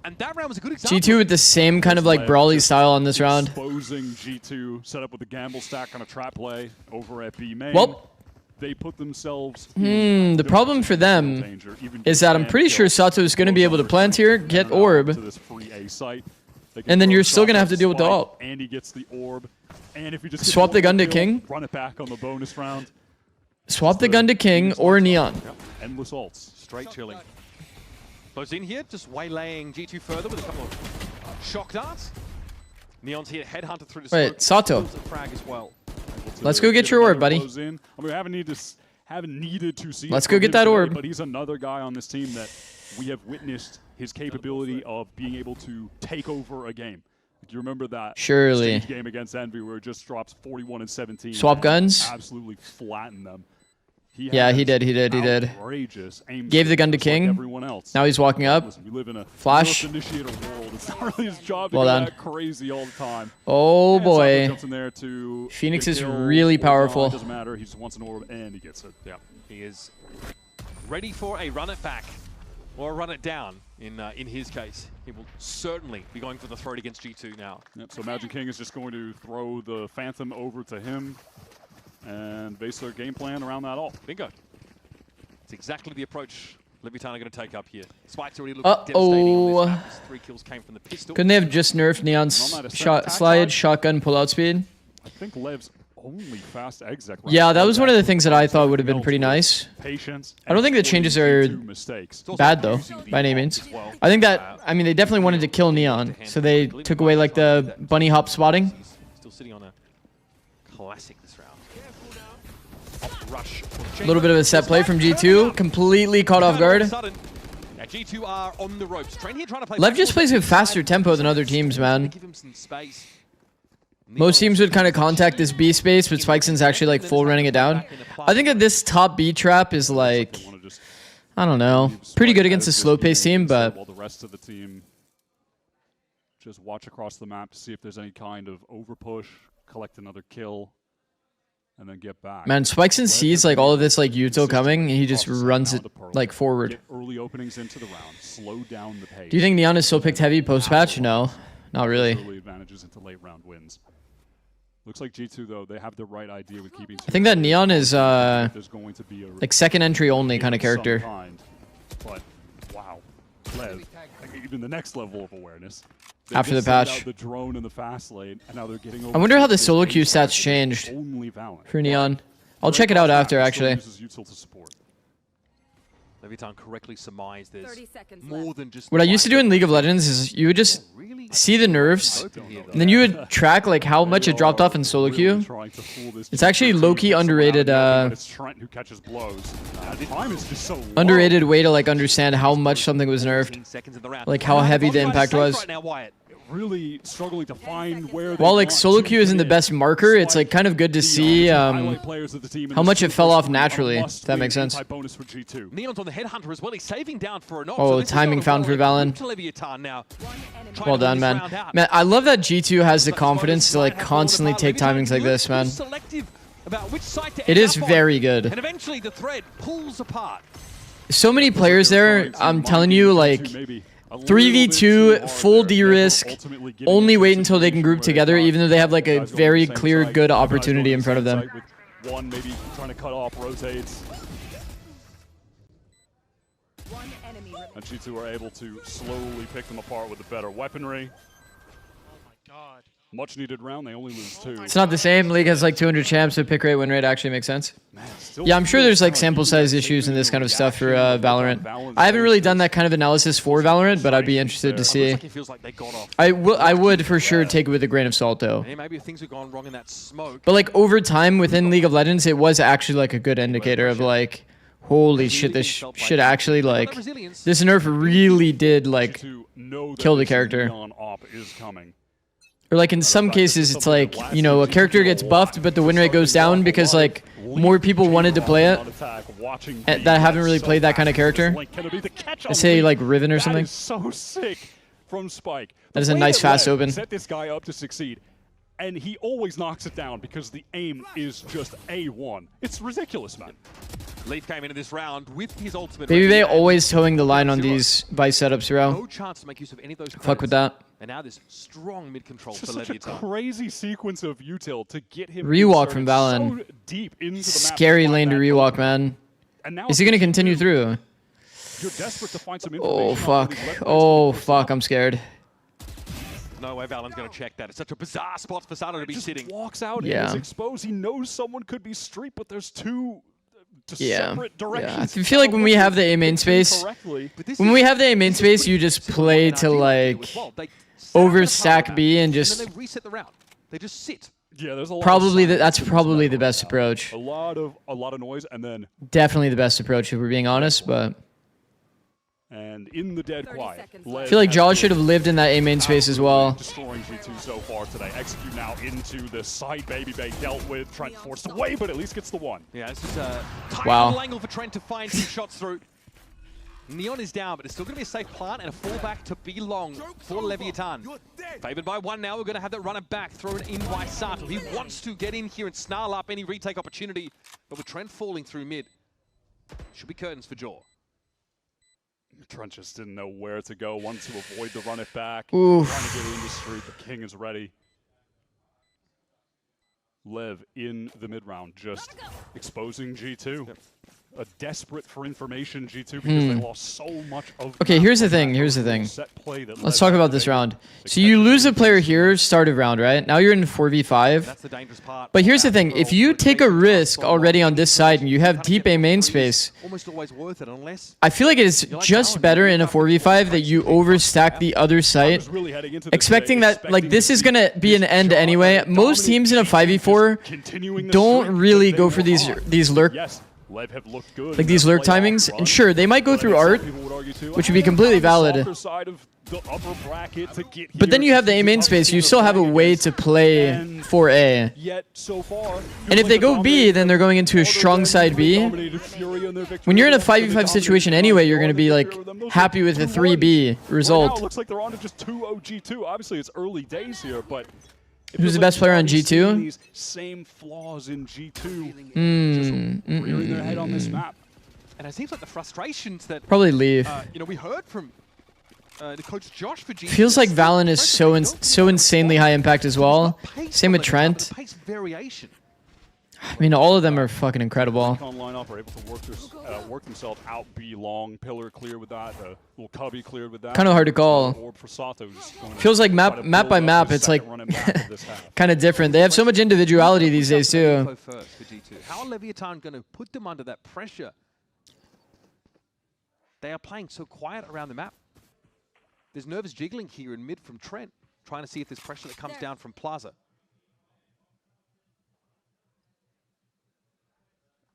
And that round was a good example. G2 with the same kind of like brawly style on this round. Exposing G2, set up with the gamble stack on a trap play over at B main. Well, they put themselves the problem for them is that I'm pretty sure Sato is going to be able to plant here, get orb, and then you're still going to have to deal with the ult. And he gets the orb. And if you just swap the gun to King, run it back on the bonus round. Swap the gun to King or Neon. Yep. Endless ults. Straight chilling. Goes in here, just waylaying G2 further with a couple of shock darts. Neon's here, headhunter through the smoke. Wait, Sato. Frag as well. Let's go get your orb, buddy. I mean, we haven't needed to see. Let's go get that orb. But he's another guy on this team that we have witnessed his capability of being able to take over a game. Do you remember that stage game against Envy where it just drops 41 and 17? Swap guns? Absolutely flatten them. He did. Gave the gun to King. Everyone else. Now he's walking up. Listen, we live in a Flash. Initiator world. It's not really his job to Well go done. that crazy all the time. Oh And boy. jumps in there to Phoenix get is kill really or die, powerful. Doesn't matter. He just wants an orb and he gets it. Yeah, he is ready for a run it back or run it down. In his case, he will certainly be going for the throat against G2 now. Yep, so Imagine King is just going to throw the Phantom over to him and base their game plan around that ult. Bingo. It's exactly the approach Leviatán are going to take up here. Spike's already looked devastating on this map. His 3 kills came from the pistol. Couldn't they have just nerfed Neon's slide, shotgun, pull-out speed? I think Lev's only fast exec. Yeah, that was one of the things that I thought would have been pretty nice. Patience. I don't think the changes are bad, though, by any means. I think that, I mean, they definitely wanted to kill Neon, so they took away, like, the bunny hop spotting. Still sitting on a classic this round. Rush. A little bit of a set play from G2, completely caught off guard. G2 are on the ropes. Train here trying to play Lev just plays with faster tempo than other teams, man. Give him some space. Most teams would kind of contact this B space, but Spikeson's actually like full running it down. I think that this top B trap is like, I don't know, pretty good against a slow pace team, but while the rest of the team just watch across the map to see if there's any kind of overpush, collect another kill, and then get back. Man, Spikeson sees like all of this like util coming, and he just runs it like forward. Get early openings into the round, slow down the pace. Do you think Neon is still picked heavy post patch? No, not really. Early advantages into late round wins. Looks like G2 though, they have the right idea with keeping. I think that Neon is like second entry only kind of character. But wow, Lev, even the next level of awareness. After the patch. The drone in the fast lane, and now they're getting I wonder how the solo queue stats changed for Neon. I'll check it out after, actually. Leviatán correctly surmised there's more than just... What I used to do in League of Legends is you would just see the nerfs, and then you would track like how much it dropped off in solo queue. It's actually low-key underrated underrated way to like understand how much something was nerfed, like how heavy the impact was. Really struggling to find where while like solo queue isn't the best marker, it's like kind of good to see how much it fell off naturally, if that makes sense. Neon's on the headhunter as well. He's saving down for a knock. Oh, timing found for Valen. Well done, man. Man, I love that G2 has the confidence to like constantly take timings like this, man. It is very good. And eventually the thread pulls apart. So many players there, I'm telling you, like 3v2, full de-risk, only wait until they can group together, even though they have like a very clear, good opportunity in front of them. One maybe trying to cut off, rotates. And G2 are able to slowly pick them apart with the better weaponry. Much needed round, they only lose 2. It's not the same. League has like 200 champs, so pick rate, win rate actually makes sense. Yeah, I'm sure there's like sample size issues and this kind of stuff for Valorant. I haven't really done that kind of analysis for Valorant, but I'd be interested to see. I would for sure take it with a grain of salt though. Maybe things have gone wrong in that smoke. But like over time within League of Legends, it was actually like a good indicator of like Holy shit, this shit actually, like, this nerf really did, like, kill the character. Or, like, in some cases, it's like, you know, a character gets buffed, but the win rate goes down because, like, more people wanted to play it that haven't really played that kind of character. Let's say, like, Riven or something. That is so sick from Spike. That is a nice fast open. Set this guy up to succeed. And he always knocks it down because the aim is just A1. It's ridiculous, man. Leaf came into this round with his ultimate. Baby Bay always towing the line on these Vice setups, bro. No chance to make use of any of those. Fuck with that. And now this strong mid control for Such Leviatán. a crazy sequence of util to get him Rewalk from Valen. so deep into the map. Scary lane to rewalk, man. Is he gonna continue through? You're desperate to find some Oh fuck. Oh fuck, I'm scared. No way Valen's going to check that. It's such a bizarre spot for Sato to be sitting. Walks out, yeah. He's exposed. He knows someone could be street, but there's two separate directions. I feel like when we have the A main space, you just play to like overstack B and just. And then they reset the round. They just sit. Yeah, there's a lot probably that's probably the best approach. A lot of noise, and then definitely the best approach if we're being honest, but. And in the dead quiet. I feel like Jaws should have lived in that A main space as well. Destroying G2 so far today. Execute now into the side. Baby Bay dealt with. Trent forced away, but at least gets the one. Yeah, this is a tight wow. little angle for Trent to find some shots through. Neon is down, but it's still going to be a safe plant and a fallback to be long for Leviatán. Favored by one now. We're going to have that runner back thrown in by Sato. He wants to get in here and snarl up any retake opportunity, but with Trent falling through mid, should be curtains for Jaw. Trent just didn't know where to go, wanted to avoid the run it back. Oof. Trying to get in the street, the king is ready. Lev in the mid round, just exposing G2. Yep. A desperate for information G2 because they lost so much of. Okay, here's the thing. Let's talk about this round. So you lose a player here, start of round, right? Now you're in 4v5. That's the dangerous part. But here's the thing. If you take a risk already on this side and you have deep A main space, almost always worth it unless I feel like it is just better in a 4v5 that you overstack the other site, expecting that like this is going to be an end anyway. Most teams in a 5v4 don't really go for these lurk. Lev have looked good. Like these lurk timings, and sure, they might go through art, which would be completely valid. But then you have the A main space, you still have a way to play for A. And if they go B, then they're going into a strong side B. When you're in a 5v5 situation anyway, you're going to be like happy with a 3B result. Looks like they're on to just 2-0 G2. Obviously, it's early days here, but who's the best player on G2? These same flaws in G2. Just rearing their head on this map. And it seems like the frustrations that probably leave. You know, we heard from the coach Josh for G2. Feels like Valen is so insanely high impact as well. Same with Trent. Pace variation. I mean, all of them are fucking incredible. Lineup are able to work themselves out B long, pillar clear with that, little cubby cleared with that. Kind of hard to call. Feels like map by map, it's like kind of different. They have so much individuality these days too. How are Leviatán going to put them under that pressure? They are playing so quiet around the map. There's nervous jiggling here in mid from Trent, trying to see if there's pressure that comes down from Plaza.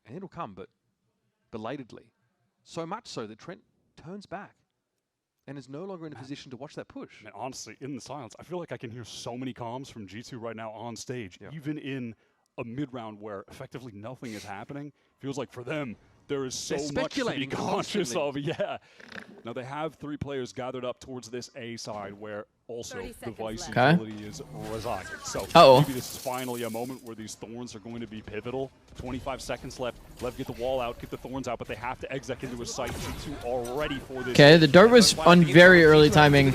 And it'll come, but belatedly. So much so that Trent turns back and is no longer in a position to watch that push. Man, honestly, in the silence, I feel like I can hear so many comms from G2 right now on stage, even in a mid-round where effectively nothing is happening. Feels like for them, there is so much to be conscious of. Yeah. Now they have 3 players gathered up towards this A side where also the Vice utility is residing. So maybe this is finally a moment where these Thorns are going to be pivotal. 25 seconds left. Lev get the wall out, get the Thorns out, but they have to exec into a site. G2 are ready for this. Okay, the dart was on very early timing.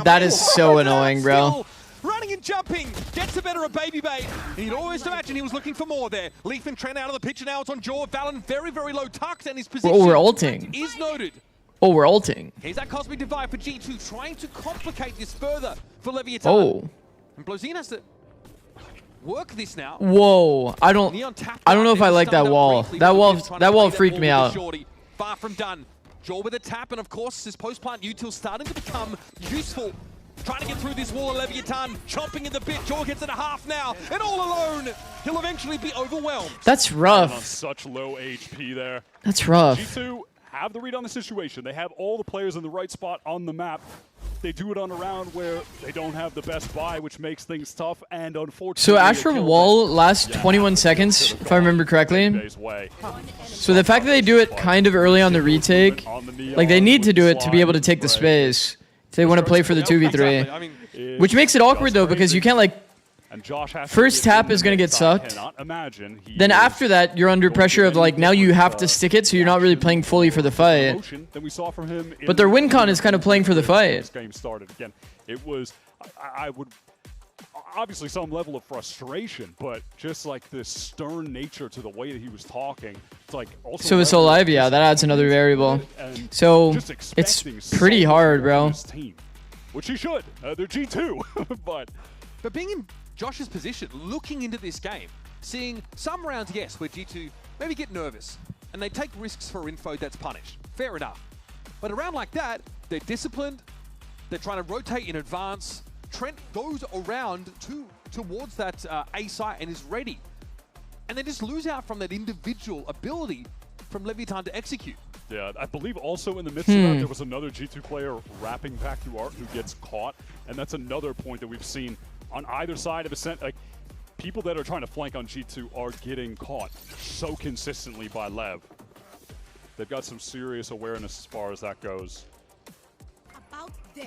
That is so annoying, bro. Running and jumping, gets the better of Baby Bay. He'd always imagine he was looking for more there. Leaf and Trent out of the picture now. It's on Jaw. Valen very, very low tucked, and his position we're ulting. Is noted. Oh, we're ulting. Here's that Cosmic Divide for G2, trying to complicate this further for Leviatán. Oh. And Blozine has to work this now. Whoa, I don't know if I like that wall. That wall freaked me out. Far from done. Jaw with a tap, and of course, his post-plant util starting to become useful. trying to get through this wall of Leviatán, chomping in the bit. Jaw gets it a half now, and all alone, he'll eventually be overwhelmed. That's On rough. such low HP there. That's rough. G2 have the read on the situation. They have all the players in the right spot on the map. They do it on a round where they don't have the best buy, which makes things tough, and unfortunately... So Astral Wall lasts 21 seconds, if I remember correctly. So the fact that they do it kind of early on the retake, like they need to do it to be able to take the space if they want to play for the 2v3. Which makes it awkward though, because you can't like... First tap is going to get sucked. Then after that, you're under pressure of like, now you have to stick it, so you're not really playing fully for the fight. But their win con is kind of playing for the fight. Game started again. It was, I would, obviously some level of frustration, but just like this stern nature to the way that he was talking. It's like also So it's so live, yeah, that adds another variable. So it's pretty hard, bro. Which he should. They're G2, but being in Josh's position, looking into this game, seeing some rounds, yes, where G2 maybe get nervous and they take risks for info that's punished. Fair enough. But a round like that, they're disciplined, they're trying to rotate in advance. Trent goes around towards that A site and is ready. And they just lose out from that individual ability from Leviatán to execute. Yeah, I believe also in the midst of that, there was another G2 player wrapping back to Art who gets caught. And that's another point that we've seen on either side of Ascent. Like, people that are trying to flank on G2 are getting caught so consistently by Lev. They've got some serious awareness as far as that goes.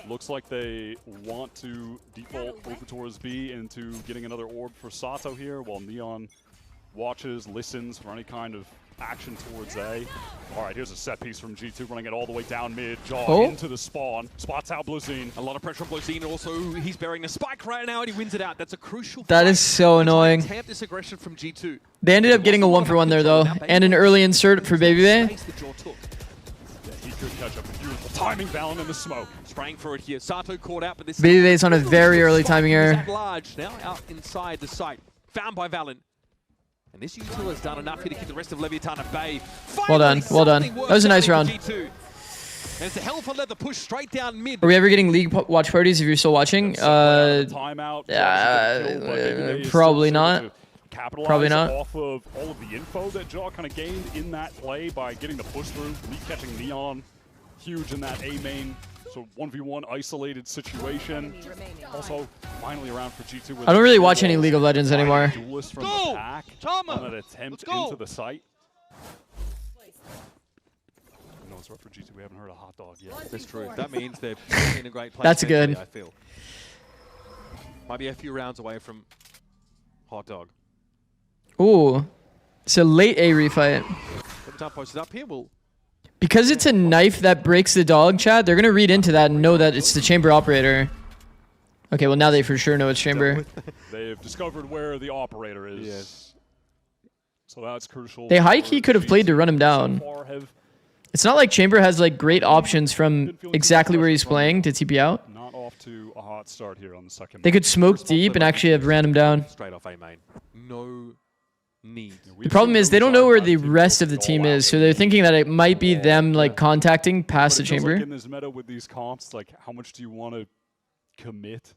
Looks like they want to default over towards B into getting another orb for Sato here, while Neon watches, listens for any kind of action towards A. All right, here's a set piece from G2, running it all the way down mid. Jaw into the spawn. Spots out Blazine. A lot of pressure on Blazine. Also, he's bearing a spike right now, and he wins it out. That's a crucial That is so annoying. Tamp this aggression from G2. They ended up getting a 1-for-1 there, though, and an early insert for Baby Bay. Yeah, he could catch up. Beautiful timing, Valen in the smoke. Spraying for it here. Sato caught out, but this Baby Bay's on a very early timing error. Large now out inside the site. Found by Valen. And this util has done enough here to keep the rest of Leviatán at bay. Well done, well done. That was a nice round. And it's a hell of a leather push straight down mid. Are we ever getting league watch parties if you're still watching? Probably not. Probably not. Off of all of the info that Jaw kind of gained in that play by getting the push through, lead catching Neon, huge in that A main. So 1v1 isolated situation. Also, finally around for G2. I don't really watch any League of Legends anymore. From the back on an attempt into the site. No, it's rough for G2. We haven't heard a hot dog yet. That's true. That means they're in a great place. That's good. I feel. Might be a few rounds away from hot dog. Ooh, it's a late A refight. Leviatán posted up here. Because it's a knife that breaks the dog, Chad, they're going to read into that and know that it's the chamber operator. Okay, well, now they for sure know it's chamber. They've discovered where the operator is. Yes. So that's crucial. They high-key could have played to run him down. It's not like chamber has like great options from exactly where he's playing to TP out. Not off to a hot start here on the second. They could smoke deep and actually have ran him down. Straight off A main. No need. The problem is they don't know where the rest of the team is, so they're thinking that it might be them like contacting past the chamber. Like in this meta with these comps, like how much do you want to commit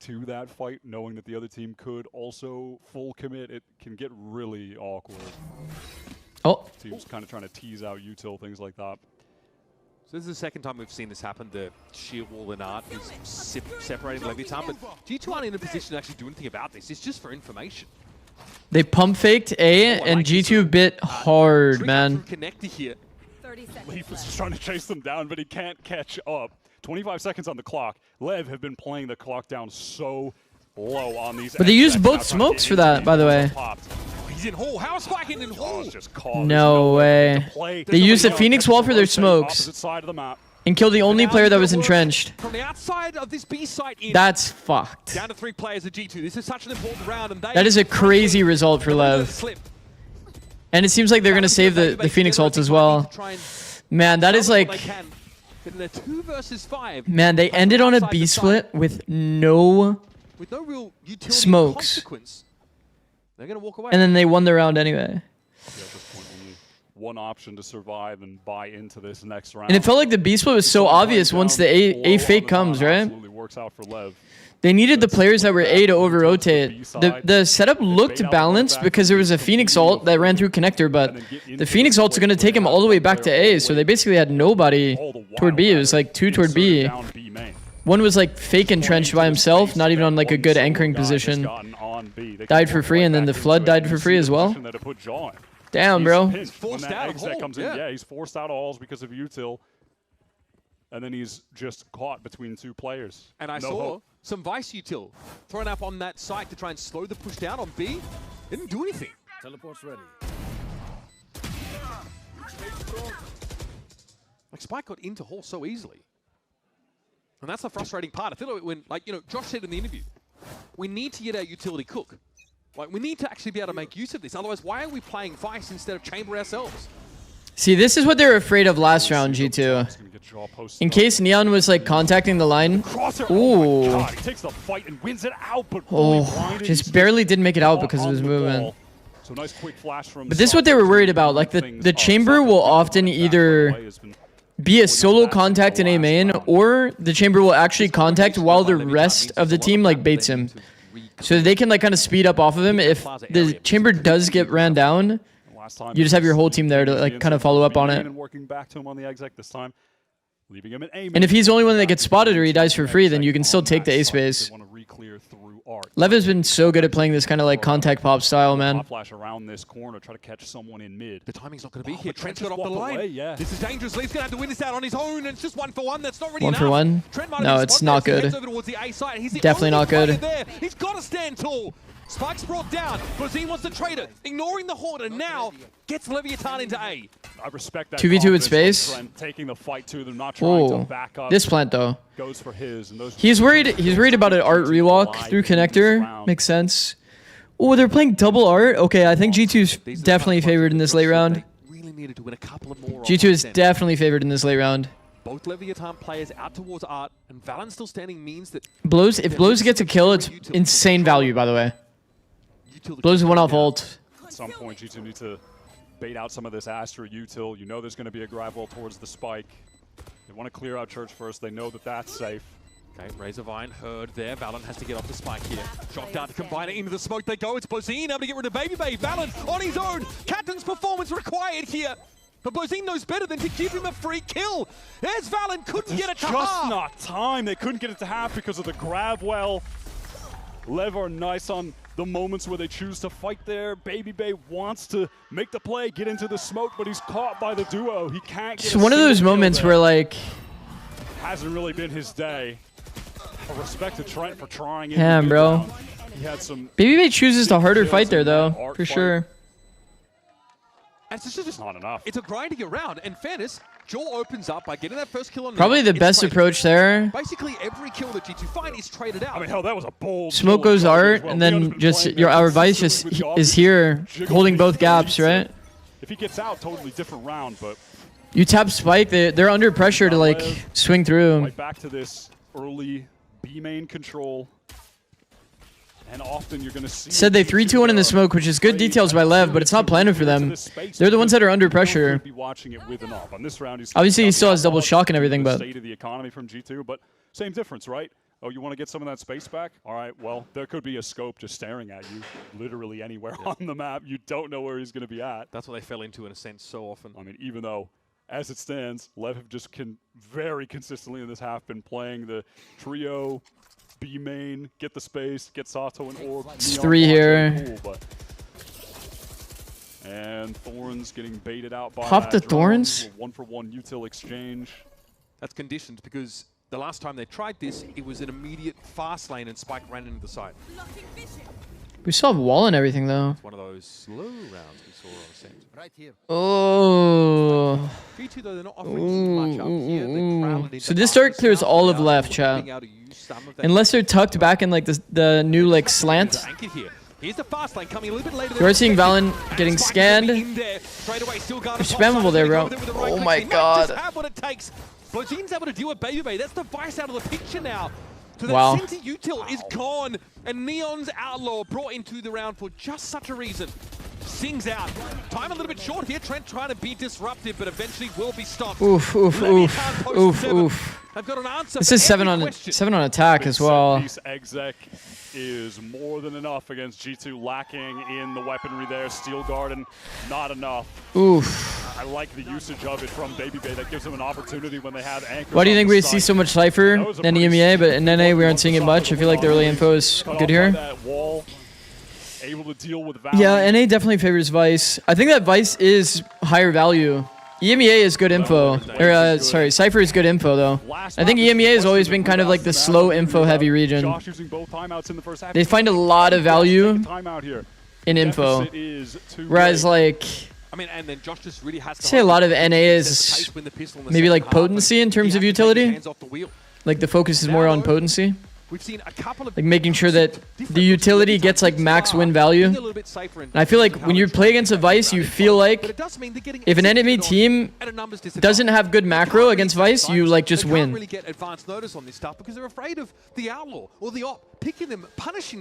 to that fight, knowing that the other team could also full commit? It can get really awkward. Oh. Teams kind of trying to tease out util, things like that. So this is the second time we've seen this happen. The sheer wall and art is separating Leviatán, but G2 aren't in a position to actually do anything about this. It's just for information. They pump faked A and G2 bit hard, man. Connector here. Leaf was just trying to chase them down, but he can't catch up. 25 seconds on the clock. Lev have been playing the clock down so low on these. But they used both smokes for that, by the way. He's in hole. How is spiking in hole? No way. They used the Phoenix wall for their smokes and killed the only player that was entrenched. From the outside of this B site in. That's fucked. Down to 3 players at G2. This is such an important round, and that is a crazy result for Lev. And it seems like they're going to save the Phoenix ult as well. Man, that is like... Man, they ended on a B split with no real smokes. They're going to walk away. And then they won the round anyway. Yeah, at this point, only one option to survive and buy into this next round. And it felt like the B split was so obvious once the A fake comes, right? Absolutely works out for Lev. They needed the players that were A to over-rotate. The setup looked balanced because there was a Phoenix ult that ran through connector, but the Phoenix ult's going to take him all the way back to A, so they basically had nobody toward B. It was like 2 toward B. One was like fake entrenched by himself, not even on like a good anchoring position. Died for free, and then the Flood died for free as well. Damn, bro. He's forced out of Halls. Yeah, he's forced out of Halls because of util. And then he's just caught between 2 players. And I saw some Vice util thrown up on that site to try and slow the push down on B. Didn't do anything. Teleport's ready. Like Spike got into Hall so easily. And that's the frustrating part. I feel like when, like, you know, Josh said in the interview, we need to get our utility cook. Like, we need to actually be able to make use of this. Otherwise, why are we playing Vice instead of Chamber ourselves? See, this is what they were afraid of last round, G2. In case Neon was like contacting the line. Ooh. He takes the fight and wins it out, but just barely didn't make it out because of his movement. But this is what they were worried about. Like the Chamber will often either be a solo contact in A main, or the Chamber will actually contact while the rest of the team like baits him. So they can like kind of speed up off of him. If the Chamber does get ran down, you just have your whole team there to like kind of follow up on it. And if he's the only one that gets spotted or he dies for free, then you can still take the A space. Lev has been so good at playing this kind of like contact pop style, man. Flash around this corner, try to catch someone in mid. The timing's not going to be here. Trent got off the line. This is dangerous. Lee's going to have to win this out on his own, and it's just 1-for-1. That's not really enough. 1-for-1? No, it's not good. Definitely not good. He's got to stand tall. Spike's brought down. Brazine wants to trade it, ignoring the Horde, and now gets Leviatán into A. I respect that. 2v2 with space. Taking the fight to them, not trying to back up. This plant though. Goes for his, and those he's worried about an art rewalk through connector. Makes sense. Oh, they're playing double art. Okay, I think G2's definitely favored in this late round. Really needed to win a couple of more. G2 is definitely favored in this late round. Both Leviatán players out towards art, and Valen still standing means that if Blows gets a kill, it's insane value, by the way. Blows one off ult. At some point, G2 need to bait out some of this Astra util. You know there's going to be a grab wall towards the spike. They want to clear out Church first. They know that that's safe. Okay, Razorvine heard there. Valen has to get off the spike here. Shocked out to combine it into the smoke. They go. It's Bozine able to get rid of Baby Bay. Valen on his own. Captain's performance required here. But Bozine knows better than to give him a free kill. There's Valen. Couldn't get it to half. Just not time. They couldn't get it to half because of the grab well. Lev are nice on the moments where they choose to fight there. Baby Bay wants to make the play, get into the smoke, but he's caught by the duo. He can't get It's one of those moments where like hasn't really been his day. I respect to Trent for trying it. Damn, bro. He had some Baby Bay chooses the harder fight there though, for sure. And it's just not enough. It's a grinding around. In fairness, Jaw opens up by getting that first kill on Probably the best approach there. Basically, every kill that G2 find is traded out. I mean, hell, that was a bold. Smoke goes art, and then just our Vice just is here holding both gaps, right? If he gets out, totally different round, but you tap Spike, they're under pressure to like swing through. Right back to this early B main control. And often you're going to see Said they 3-2-1 in the smoke, which is good details by Lev, but it's not planted for them. They're the ones that are under pressure. Obviously, he still has double shock and everything, but state of the economy from G2, but same difference, right? Oh, you want to get some of that space back? All right, well, there could be a scope just staring at you literally anywhere on the map. You don't know where he's going to be at. That's what they fell into in a sense so often. I mean, even though, as it stands, Lev have just very consistently in this half been playing the trio, B main, get the space, get Sato and Orb. It's 3 here. Cool, and Thorns getting baited out by Pop the Thorns? 1-for-1 util exchange. That's conditioned because the last time they tried this, it was an immediate fast lane and Spike ran into the side. We still have wall and everything though. It's one of those slow rounds we saw on Ascent. Right here. Oh. G2 though, they're not offering much up here. So this start clears all of left, chat. Unless they're tucked back in like the new like slant. Here's the fast lane coming a little bit later. You are seeing Valen getting scanned. They're spammable there, bro. Oh my god. Have what it takes. Blozine's able to deal with Baby Bay. That's the Vice out of the picture now. So that wow. Center util is gone, and Neon's Outlaw brought into the round for just such a reason. sings out. Time a little bit short here. Trent trying to be disruptive, but eventually will be stopped. Oof, oof, oof, oof, oof. I've got an answer. This is 7 on attack as well. This exec is more than enough against G2, lacking in the weaponry there. Steel Garden, not enough. Oof. I like the usage of it from Baby Bay. That gives them an opportunity when they have anchors. Why do you think we see so much Cypher in EMEA, but in NA we aren't seeing it much? I feel like the early info is good here. Able to deal with Valve. Yeah, NA definitely favors Vice. I think that Vice is higher value. EMEA is good info. Or, sorry, Cypher is good info, though. I think EMEA has always been kind of like the slow info-heavy region. They find a lot of value in info. Whereas, like, I'd say a lot of NA is maybe like potency in terms of utility. Like, the focus is more on potency. Like making sure that the utility gets like max win value. And I feel like when you play against a Vice, you feel like if an enemy team doesn't have good macro against Vice, you like just win.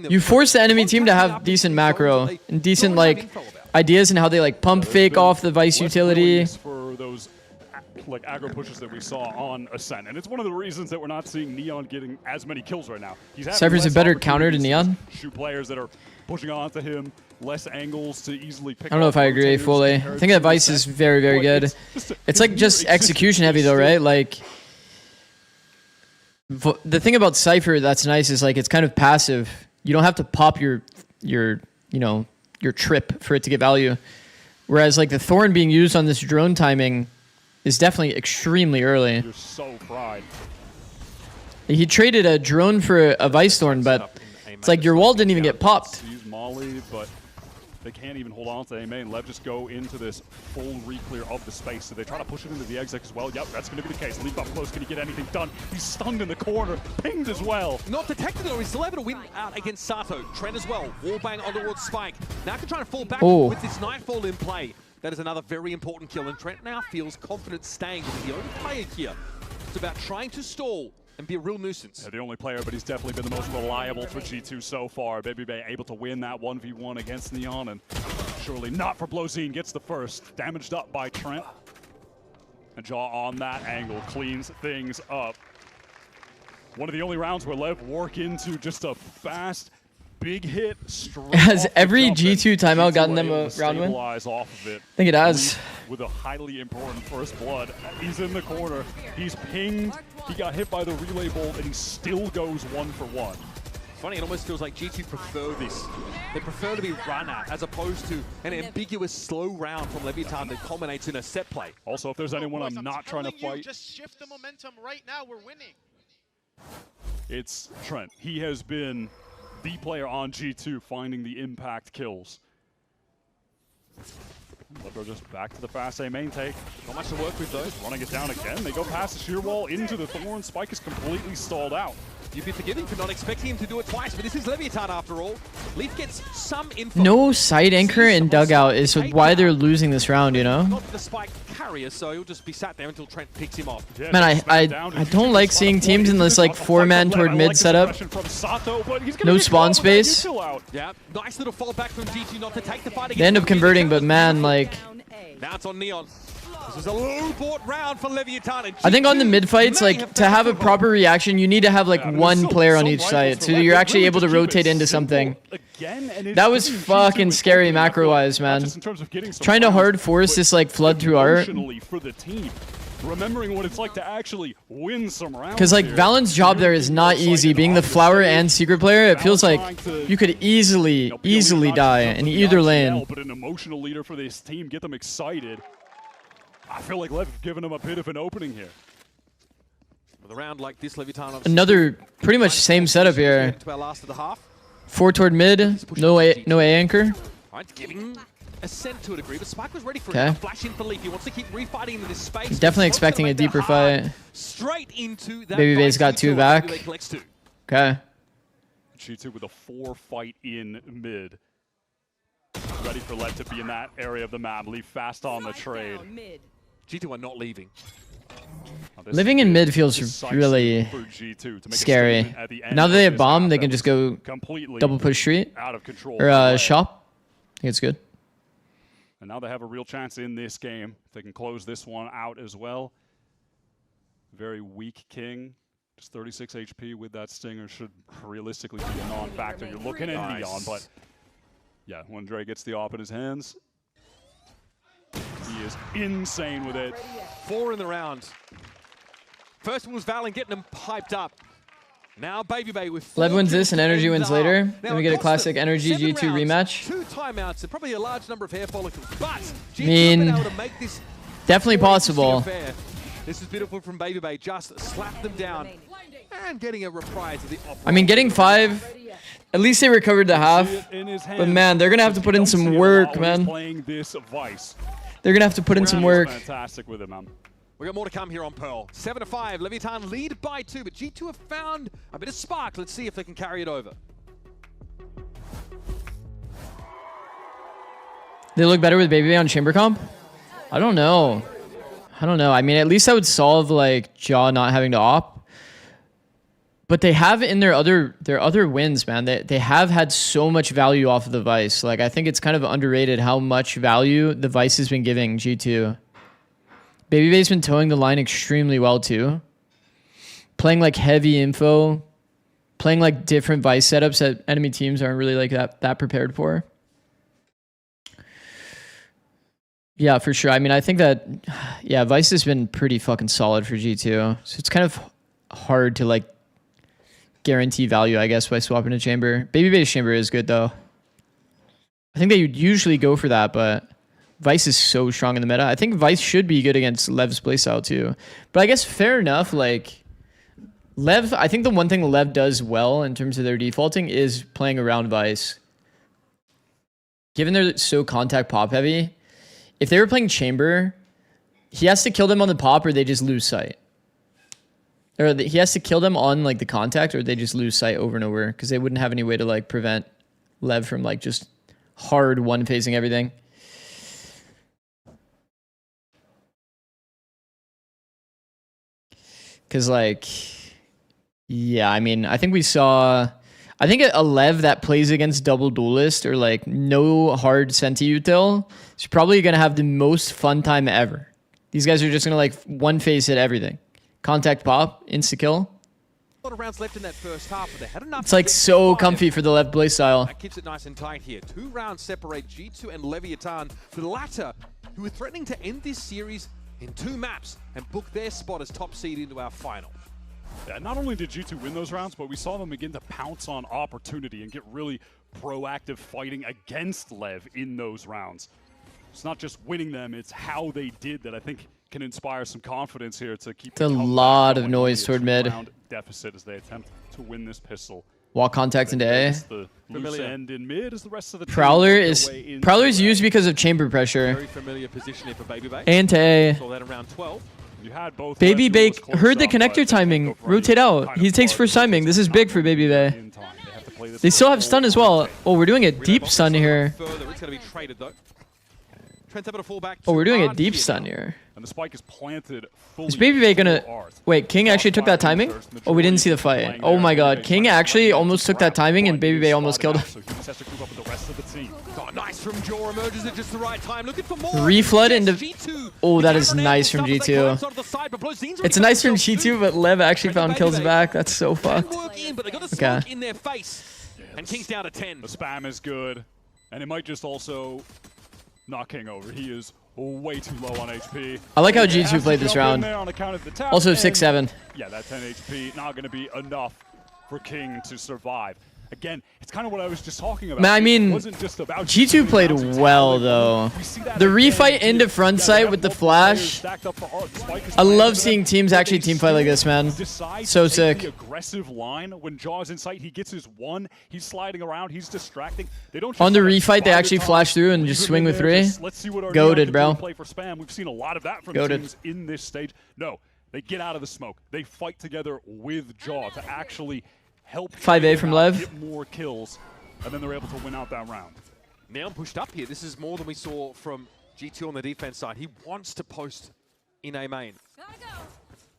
You force the enemy team to have decent macro and decent like ideas and how they like pump fake off the Vice utility. Like aggro pushes that we saw on Ascent, and it's one of the reasons that we're not seeing Neon getting as many kills right now. Cypher's a better counter to Neon. Shoot players that are pushing onto him, less angles to easily pick. I don't know if I agree fully. I think that Vice is very, very good. It's like just execution heavy though, right? Like the thing about Cypher that's nice is like it's kind of passive. You don't have to pop your trip for it to get value. Whereas like the Thorn being used on this drone timing is definitely extremely early. You're so fried. He traded a drone for a Vice Thorn, but it's like your wall didn't even get popped. Use Molly, but they can't even hold on to A main. Lev just go into this full re-clear of the space, so they try to push it into the exec as well. Yep, that's going to be the case. Leap up close. Can he get anything done? He's stunned in the corner, pinged as well. Not detected though. He's still able to win out against Sato. Trent as well. Wallbang on towards Spike. Now can try to fall back with this Nightfall in play. That is another very important kill, and Trent now feels confident staying with the only player here. It's about trying to stall and be a real nuisance. Yeah, the only player, but he's definitely been the most reliable for G2 so far. Baby Bay able to win that 1v1 against Neon, and surely not for Blozine. Gets the first. Damaged up by Trent. And Jaw on that angle cleans things up. One of the only rounds where Lev work into just a fast, big hit. Has every G2 timeout gotten them a round win? Off of it. I think it has. With a highly important first blood. He's in the corner. He's pinged. He got hit by the relay bolt, and he still goes 1-for-1. It's funny, it almost feels like G2 prefer this. They prefer to be run at, as opposed to an ambiguous slow round from Leviatán that culminates in a set play. Also, if there's anyone I'm not trying to fight, just shift the momentum right now. We're winning. It's Trent. He has been the player on G2 finding the impact kills. Levo just back to the fast A main take. Not much to work with though. Running it down again. They go past the shear wall into the Thorn. Spike is completely stalled out. You'd be forgiving for not expecting him to do it twice, but this is Leviatán after all. Leaf gets some info. No side anchor in dugout is why they're losing this round, you know? Not the Spike carrier, so he'll just be sat there until Trent picks him off. Yeah, man, I don't like seeing teams in this like 4-man toward mid setup. No spawn space. Yeah, nice little fall back from G2 not to take the fight. They end up converting, but man, like... Now it's on Neon. This is a low-bought round for Leviatán. I think on the mid fights, like to have a proper reaction, you need to have like one player on each side, so that you're actually able to rotate into something. That was fucking scary macro-wise, man. Trying to hard force this like flood through art. Remembering what it's like to actually win some rounds. Because like Valen's job there is not easy. Being the flower and secret player, it feels like you could easily die in either lane. But an emotional leader for this team, get them excited. I feel like Lev giving them a bit of an opening here. With a round like this, Leviatán another pretty much same setup here. 4 toward mid, no A anchor. Right, giving Ascent to a degree, but Spike was ready for a flash in for Leaf. He wants to keep refighting into this space. Definitely expecting a deeper fight. Straight into that. Baby Bay's got 2 back. Okay. G2 with a 4 fight in mid. Ready for Lev to be in that area of the map. Leave fast on the trade. G2 are not leaving. Living in mid feels really scary. Now that they have bomb, they can just go double push street or shop. I think it's good. And now they have a real chance in this game. If they can close this one out as well. Very weak King. Just 36 HP with that Stinger should realistically be a non-factor. You're looking at Neon, but yeah, when Dre gets the op in his hands, he is insane with it. 4 in the round. First one was Valen getting them piped up. Now Baby Bay with 4 Lev wins this and NRG wins later. Now Then we get a classic NRG G2 rematch. 2 timeouts and probably a large number of hair follicles, but G2 I mean, been able to make this definitely possible. affair. This is beautiful from Baby Bay. Just slap them down and getting a reply to the I mean, getting 5, at least they recovered the half. But man, they're going to have to put in some work, man. Playing this Vice. They're going to have to put in some work. Fantastic with it, man. We got more to come here on Pearl. 7-5, Leviatán lead by 2, but G2 have found a bit of spark. Let's see if they can carry it over. They look better with Baby Bay on chamber comp? I don't know. I mean, at least that would solve like Jaw not having to op. But they have in their other wins, man. They have had so much value off of the Vice. Like I think it's kind of underrated how much value the Vice has been giving G2. Baby Bay's been towing the line extremely well too. Playing like heavy info, playing like different Vice setups that enemy teams aren't really like that prepared for. Yeah, for sure. I mean, I think that, yeah, Vice has been pretty fucking solid for G2. So it's kind of hard to like guarantee value, I guess, by swapping a chamber. Baby Bay's chamber is good though. I think they usually go for that, but Vice is so strong in the meta. I think Vice should be good against Lev's playstyle too. But I guess fair enough, like Lev, I think the one thing Lev does well in terms of their defaulting is playing around Vice. Given they're so contact pop heavy, if they were playing chamber, he has to kill them on the pop or they just lose sight. Or he has to kill them on like the contact or they just lose sight over and over because they wouldn't have any way to like prevent Lev from like just hard one-phasing everything. Because, like, yeah, I mean, I think a Lev that plays against double duelist or, like, no hard Senti util is probably going to have the most fun time ever. These guys are just going to, like, one-phase hit everything. Contact pop, insta-kill. A lot of rounds left in that first half, but they had enough. It's, like, so comfy for the Lev playstyle. That keeps it nice and tight here. 2 rounds separate G2 and Leviatán, the latter who are threatening to end this series in 2 maps and book their spot as top seed into our final. Yeah, not only did G2 win those rounds, but we saw them begin to pounce on opportunity and get really proactive fighting against Lev in those rounds. It's not just winning them, it's how they did that I think can inspire some confidence here to keep a lot of noise toward mid. Deficit as they attempt to win this pistol. Walk contact into A. The loose end in mid as the rest of the Prowler's used because of chamber pressure. Very familiar position here for Baby Bay. And to A. Saw that around 12. You had both Baby Bay heard the connector timing. Rotate out. He takes first timing. This is big for Baby Bay. They still have stun as well. Oh, we're doing a deep stun here. It's going to be traded though. Oh, we're doing a deep stun here. And the spike is planted fully. Is Baby Bay gonna... Wait, King actually took that timing? Oh, we didn't see the fight. Oh my god, King actually almost took that timing and Baby Bay almost killed him. Oh, nice from Jaw, emerges at just the right time. Looking for more. Reflood into... Oh, that is nice from G2. It's nice from G2, but Lev actually found kills back. That's so fucked. Okay. In their face. And King's down to 10. The spam is good. And it might just also knock King over. He is way too low on HP. I like how G2 played this round. Also 6-7. Yeah, that 10 HP not going to be enough for King to survive. Again, it's kind of what I was just talking about. Man, I mean, G2 played well, though. The refight into front sight with the flash. I love seeing teams actually teamfight like this, man. So sick. Aggressive line when Jaw's in sight, he gets his one. He's sliding around. He's distracting. They don't on the refight, they actually flash through and just swing with 3. Goated, bro. Play for spam. We've seen a lot of that from teams in this stage. No, they get out of the smoke. They fight together with Jaw to actually help 5A from Lev. Get more kills, and then they're able to win out that round. Now pushed up here. This is more than we saw from G2 on the defense side. He wants to post in A main.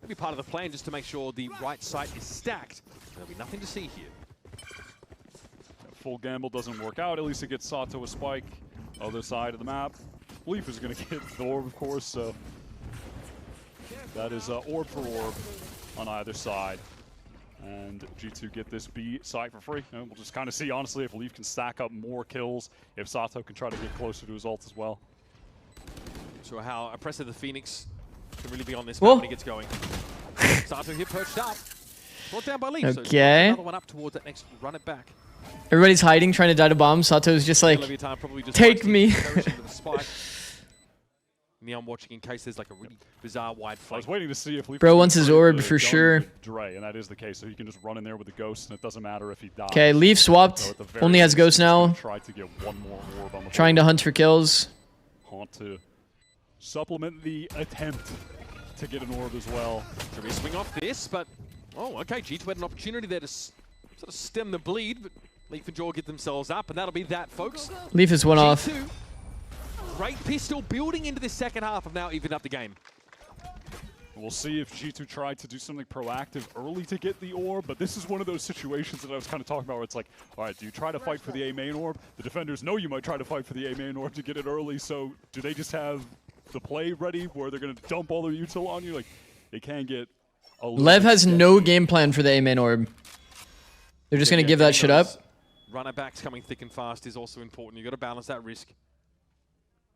Maybe part of the plan just to make sure the right side is stacked. There'll be nothing to see here. Full gamble doesn't work out. At least it gets Sato a spike. Other side of the map. Leaf is going to get the orb, of course, so that is orb for orb on either side. And G2 get this B site for free. And we'll just kind of see, honestly, if Leaf can stack up more kills, if Sato can try to get closer to his ult as well. So how oppressive the Phoenix can really be on this map when he gets going. Sato here perched up. Brought down by Leaf. Okay. So another one up towards that next run it back. Everybody's hiding, trying to die to bomb. Sato's just like, take me. Neon watching in case there's like a really bizarre wide flank. I was waiting to see if Leaf Bro wants his orb for sure. Dre, and that is the case, so he can just run in there with the ghost, and it doesn't matter if he dies. Okay, Leaf swapped. So only has ghost now. Try to get one more orb on the trying to hunt for kills. Want to supplement the attempt to get an orb as well. Should be a swing off this, but oh, okay. G2 had an opportunity there to sort of stem the bleed, but Leaf and Jaw get themselves up, and that'll be that, folks. Leaf is one off. Great pistol building into the second half of now evened up the game. We'll see if G2 tried to do something proactive early to get the orb, but this is one of those situations that I was kind of talking about where it's like, all right, do you try to fight for the A main orb? The defenders know you might try to fight for the A main orb to get it early, so do they just have the play ready where they're going to dump all their util on you? Like, they can get a little Lev has no game plan for the A main orb. They're just going to give that shit up. Runner backs coming thick and fast is also important. You've got to balance that risk.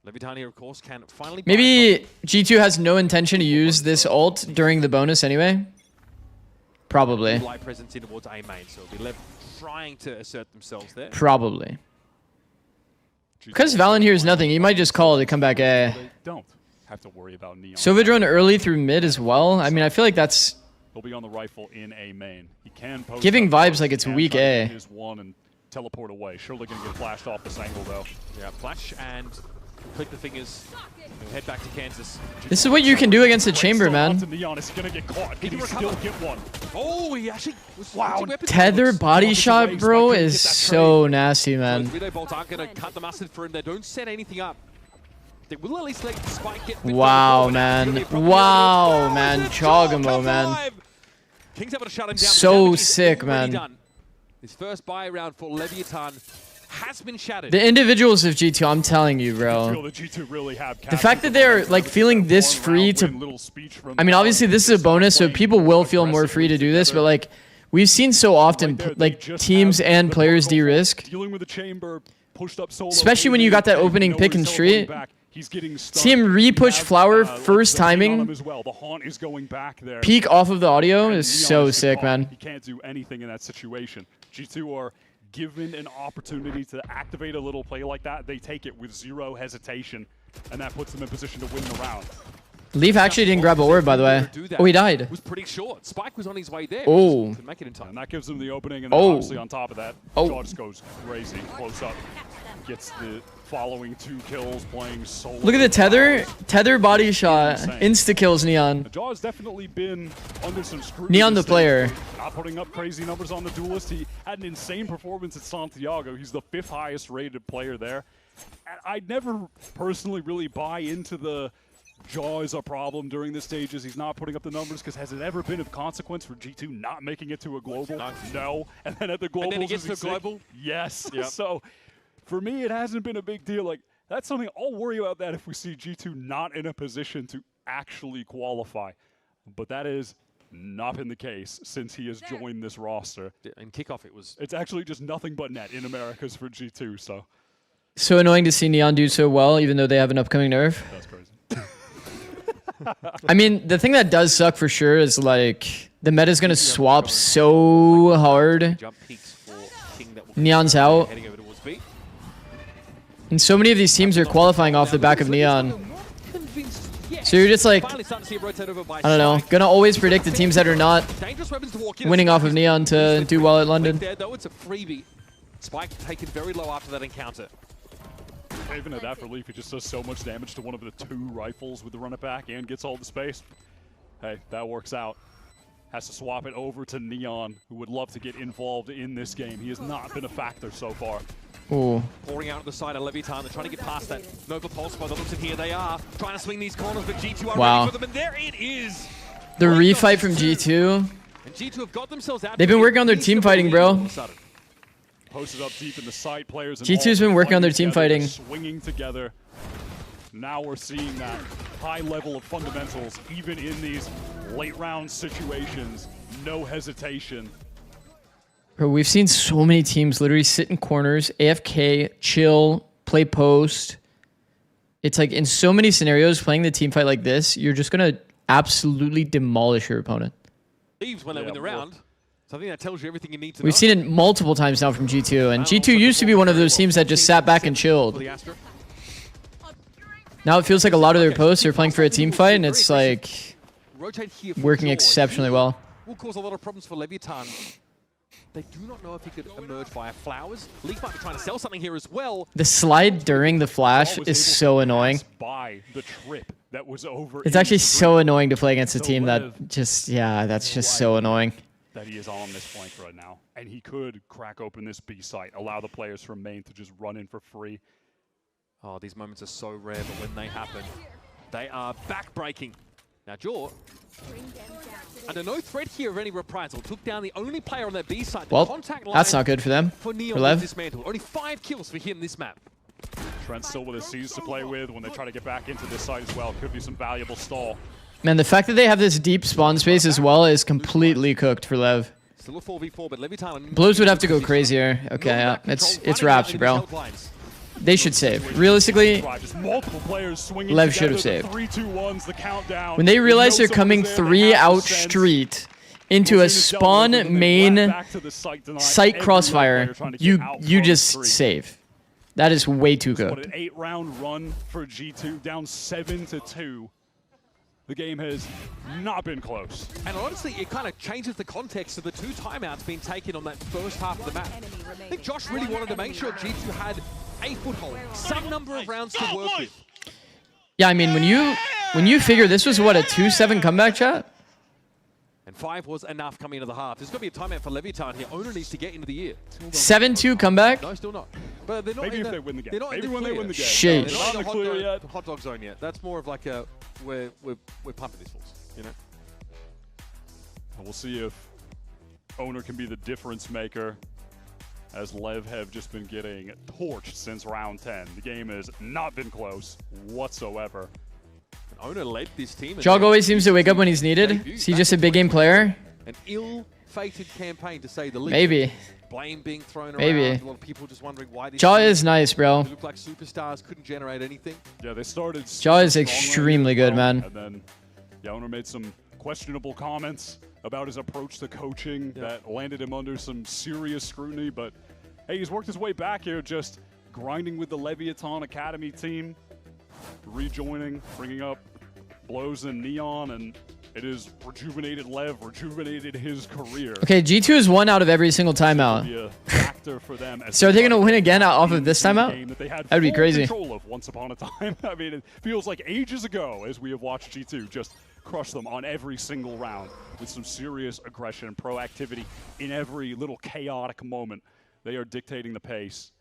Leviatán here, of course, can finally... Maybe G2 has no intention to use this ult during the bonus anyway. Probably. Light presence in towards A main, so it'll be Lev trying to assert themselves there. Probably. Because Valen here is nothing, he might just call it to come back A. They don't have to worry about Neon. Sovidrone early through mid as well. I mean, I feel like that's... He'll be on the rifle in A main. He can post giving vibes like it's weak A. His one and teleport away. Surely going to get flashed off this angle, though. Yeah, flash and... click the fingers. We'll head back to Kansas. This is what you can do against the chamber, man. Neon is gonna get caught. Can he still get one? Oh, he actually was Tether body shot, bro, is so nasty, man. Veto Bolt aren't gonna cut the mustard for him. They don't set anything up. They will at least let Spike get the wow, man. Wow, man. Chogamo, man. Kings able to shut him down. So sick, man. Done. His first buy round for Leviatán has been shattered. The individuals of G2, I'm telling you, bro. The fact that they're like feeling this free to... I mean, obviously this is a bonus, so people will feel more free to do this, but like, we've seen so often like teams and players de-risk. Especially when you got that opening pick and street. See him re-push Flower first timing. Peek off of the audio is so sick, man. He can't do anything in that situation. G2 are given an opportunity to activate a little play like that. They take it with zero hesitation, and that puts them in position to win the round. Leaf actually didn't grab a orb, by the way. Oh, he died. It was pretty short. Spike was on his way there. Oh. To make it in time. And that gives them the opening, and then obviously on top of that, Jaw just goes crazy, close up. Gets the following 2 kills, playing solo. Look at the tether body shot. Insta-kills Neon. Jaw has definitely been under some scrutiny. Neon the player. Not putting up crazy numbers on the Duelist. He had an insane performance at Santiago. He's the 5th highest rated player there. And I'd never personally really buy into the Jaw is a problem during the stages. He's not putting up the numbers because has it ever been of consequence for G2 not making it to a global? No. And then at the globals, and then he gets to global? Yes. Yep. So for me, it hasn't been a big deal. Like, that's something I'll worry about that if we see G2 not in a position to actually qualify. But that is not been the case since he has joined this roster. In kickoff, it's actually just nothing but net in Americas for G2. So annoying to see Neon do so well, even though they have an upcoming nerf. That's crazy. I mean, the thing that does suck for sure is like the meta's gonna swap so hard. Neon's out. And so many of these teams are qualifying off the back of Neon. So you're just like, I don't know, gonna always predict the teams that are not winning off of Neon to do well at London. Though it's a freebie. Spike taken very low after that encounter. Even at that for Leaf, he just does so much damage to one of the 2 rifles with the run it back and gets all the space. Hey, that works out. Has to swap it over to Neon, who would love to get involved in this game. He has not been a factor so far. Ooh. Pouring out to the side of Leviatán. They're trying to get past that Nova Pulse by the looks of here. They are trying to swing these corners, but G2 are ready for them, and there it is. The refight from G2. And G2 have got themselves out. They've been working on their team fighting, bro. Posted up deep in the site, players. G2's been working on their team fighting. Swinging together. Now we're seeing that high level of fundamentals, even in these late round situations. No hesitation. Bro, we've seen so many teams literally sit in corners, AFK, chill, play post. It's like in so many scenarios, playing the team fight like this, you're just going to absolutely demolish your opponent. Leaves when they win the round. So I think that tells you everything you need to know. We've seen it multiple times now from G2, and G2 used to be one of those teams that just sat back and chilled. Now it feels like a lot of their posts are playing for a team fight, and it's like working exceptionally well. Will cause a lot of problems for Leviatán. They do not know if he could emerge via flowers. Leaf might be trying to sell something here as well. The slide during the flash is so annoying. By the trip that was over. It's actually so annoying to play against a team that just, yeah, that's just so annoying. That he is on this flank right now, and he could crack open this B site, allow the players from main to just run in for free. Oh, these moments are so rare, but when they happen, they are back-breaking. Now, Jaw, under no threat here of any reprisal, took down the only player on their B side. Well, contact line that's not good for them. For Neon for Lev. dismantled. Only 5 kills for him this map. Trent still with his C's to play with when they try to get back into this side as well. Could be some valuable stall. Man, the fact that they have this deep spawn space as well is completely cooked for Lev. Still a 4v4, but Leviatán. Blues would have to go crazier. Okay, yeah, it's wraps, bro. They should save. Realistically, Lev should have saved. When they realize they're coming 3 out street into a spawn main site crossfire, you just save. That is way too good. What an 8-round run for G2, down 7-2. The game has not been close. And honestly, it kind of changes the context of the 2 timeouts being taken on that first half of the map. I think Josh really wanted to make sure G2 had a foothold, some number of rounds to work with. Yeah, I mean, when you figure this was, what, a 2-7 comeback, chat? And 5 was enough coming into the half. There's going to be a timeout for Leviatán here. Owner needs to get into the year. 7-2 comeback? No, still not. But they're not Maybe if they win the game. Maybe when they win the game. Shit. They're not in the hot dog zone yet. That's more of like a, we're pumping these fools, you know? And we'll see if Owner can be the difference maker, as Lev have just been getting torched since round 10. The game has not been close whatsoever. Owner led this team. Jog always seems to wake up when he's needed. Is he just a big game player? An ill-fated campaign, to say the least. Maybe. Blame being thrown around. Maybe. A lot of people just wondering why these Jaw is nice, bro. look like superstars, couldn't generate anything. Yeah, they started. Jaw is extremely good, man. And then Owner made some questionable comments about his approach to coaching that landed him under some serious scrutiny. But hey, he's worked his way back here, just grinding with the Leviatán Academy team, rejoining, bringing up Blows and Neon, and it is rejuvenated Lev, rejuvenated his career. Okay, G2 is 1 out of every single timeout. So are they going to win again off of this timeout? That would be crazy. Control of once upon a time. I mean, it feels like ages ago as we have watched G2 just crush them on every single round with some serious aggression and proactivity in every little chaotic moment. They are dictating the pace.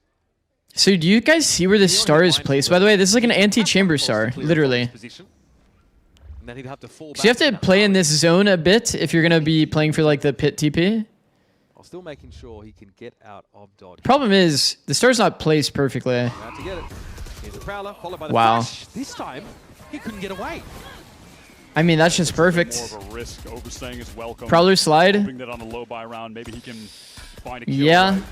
So do you guys see where this star is placed, by the way? This is like an anti-chamber star, literally. Then he'd have to fall back. So you have to play in this zone a bit if you're going to be playing for like the pit TP. While still making sure he can get out of dodge. Problem is, the star's not placed perfectly. Out to get it. Here's a Prowler, followed by the wow. flash. This time, he couldn't get away. I mean, that's just perfect. More of a risk. Overstaying is welcome. Prowler slide. Hoping that on the low buy round, maybe he can find a kill. Yeah. Right,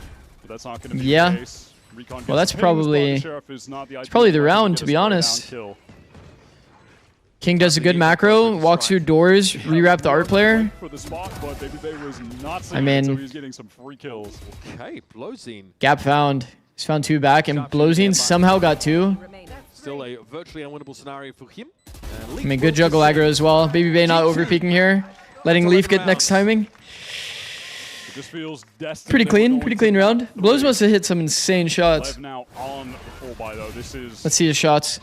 but that's not going to be the case. Recon well, that's probably the round, to be honest. King does a good macro, walks through doors, rewrap the art player. I mean, so he's getting some free kills. Okay, Blowzine. Gap found. He's found 2 back, and Blowzine somehow got 2. Still a virtually unwinnable scenario for him. I mean, good juggle aggro as well. Baby Bay not overpeaking here. Letting Leaf get next timing. Pretty clean round. Blows must have hit some insane shots. Now on full buy, though. This is Let's see his shots.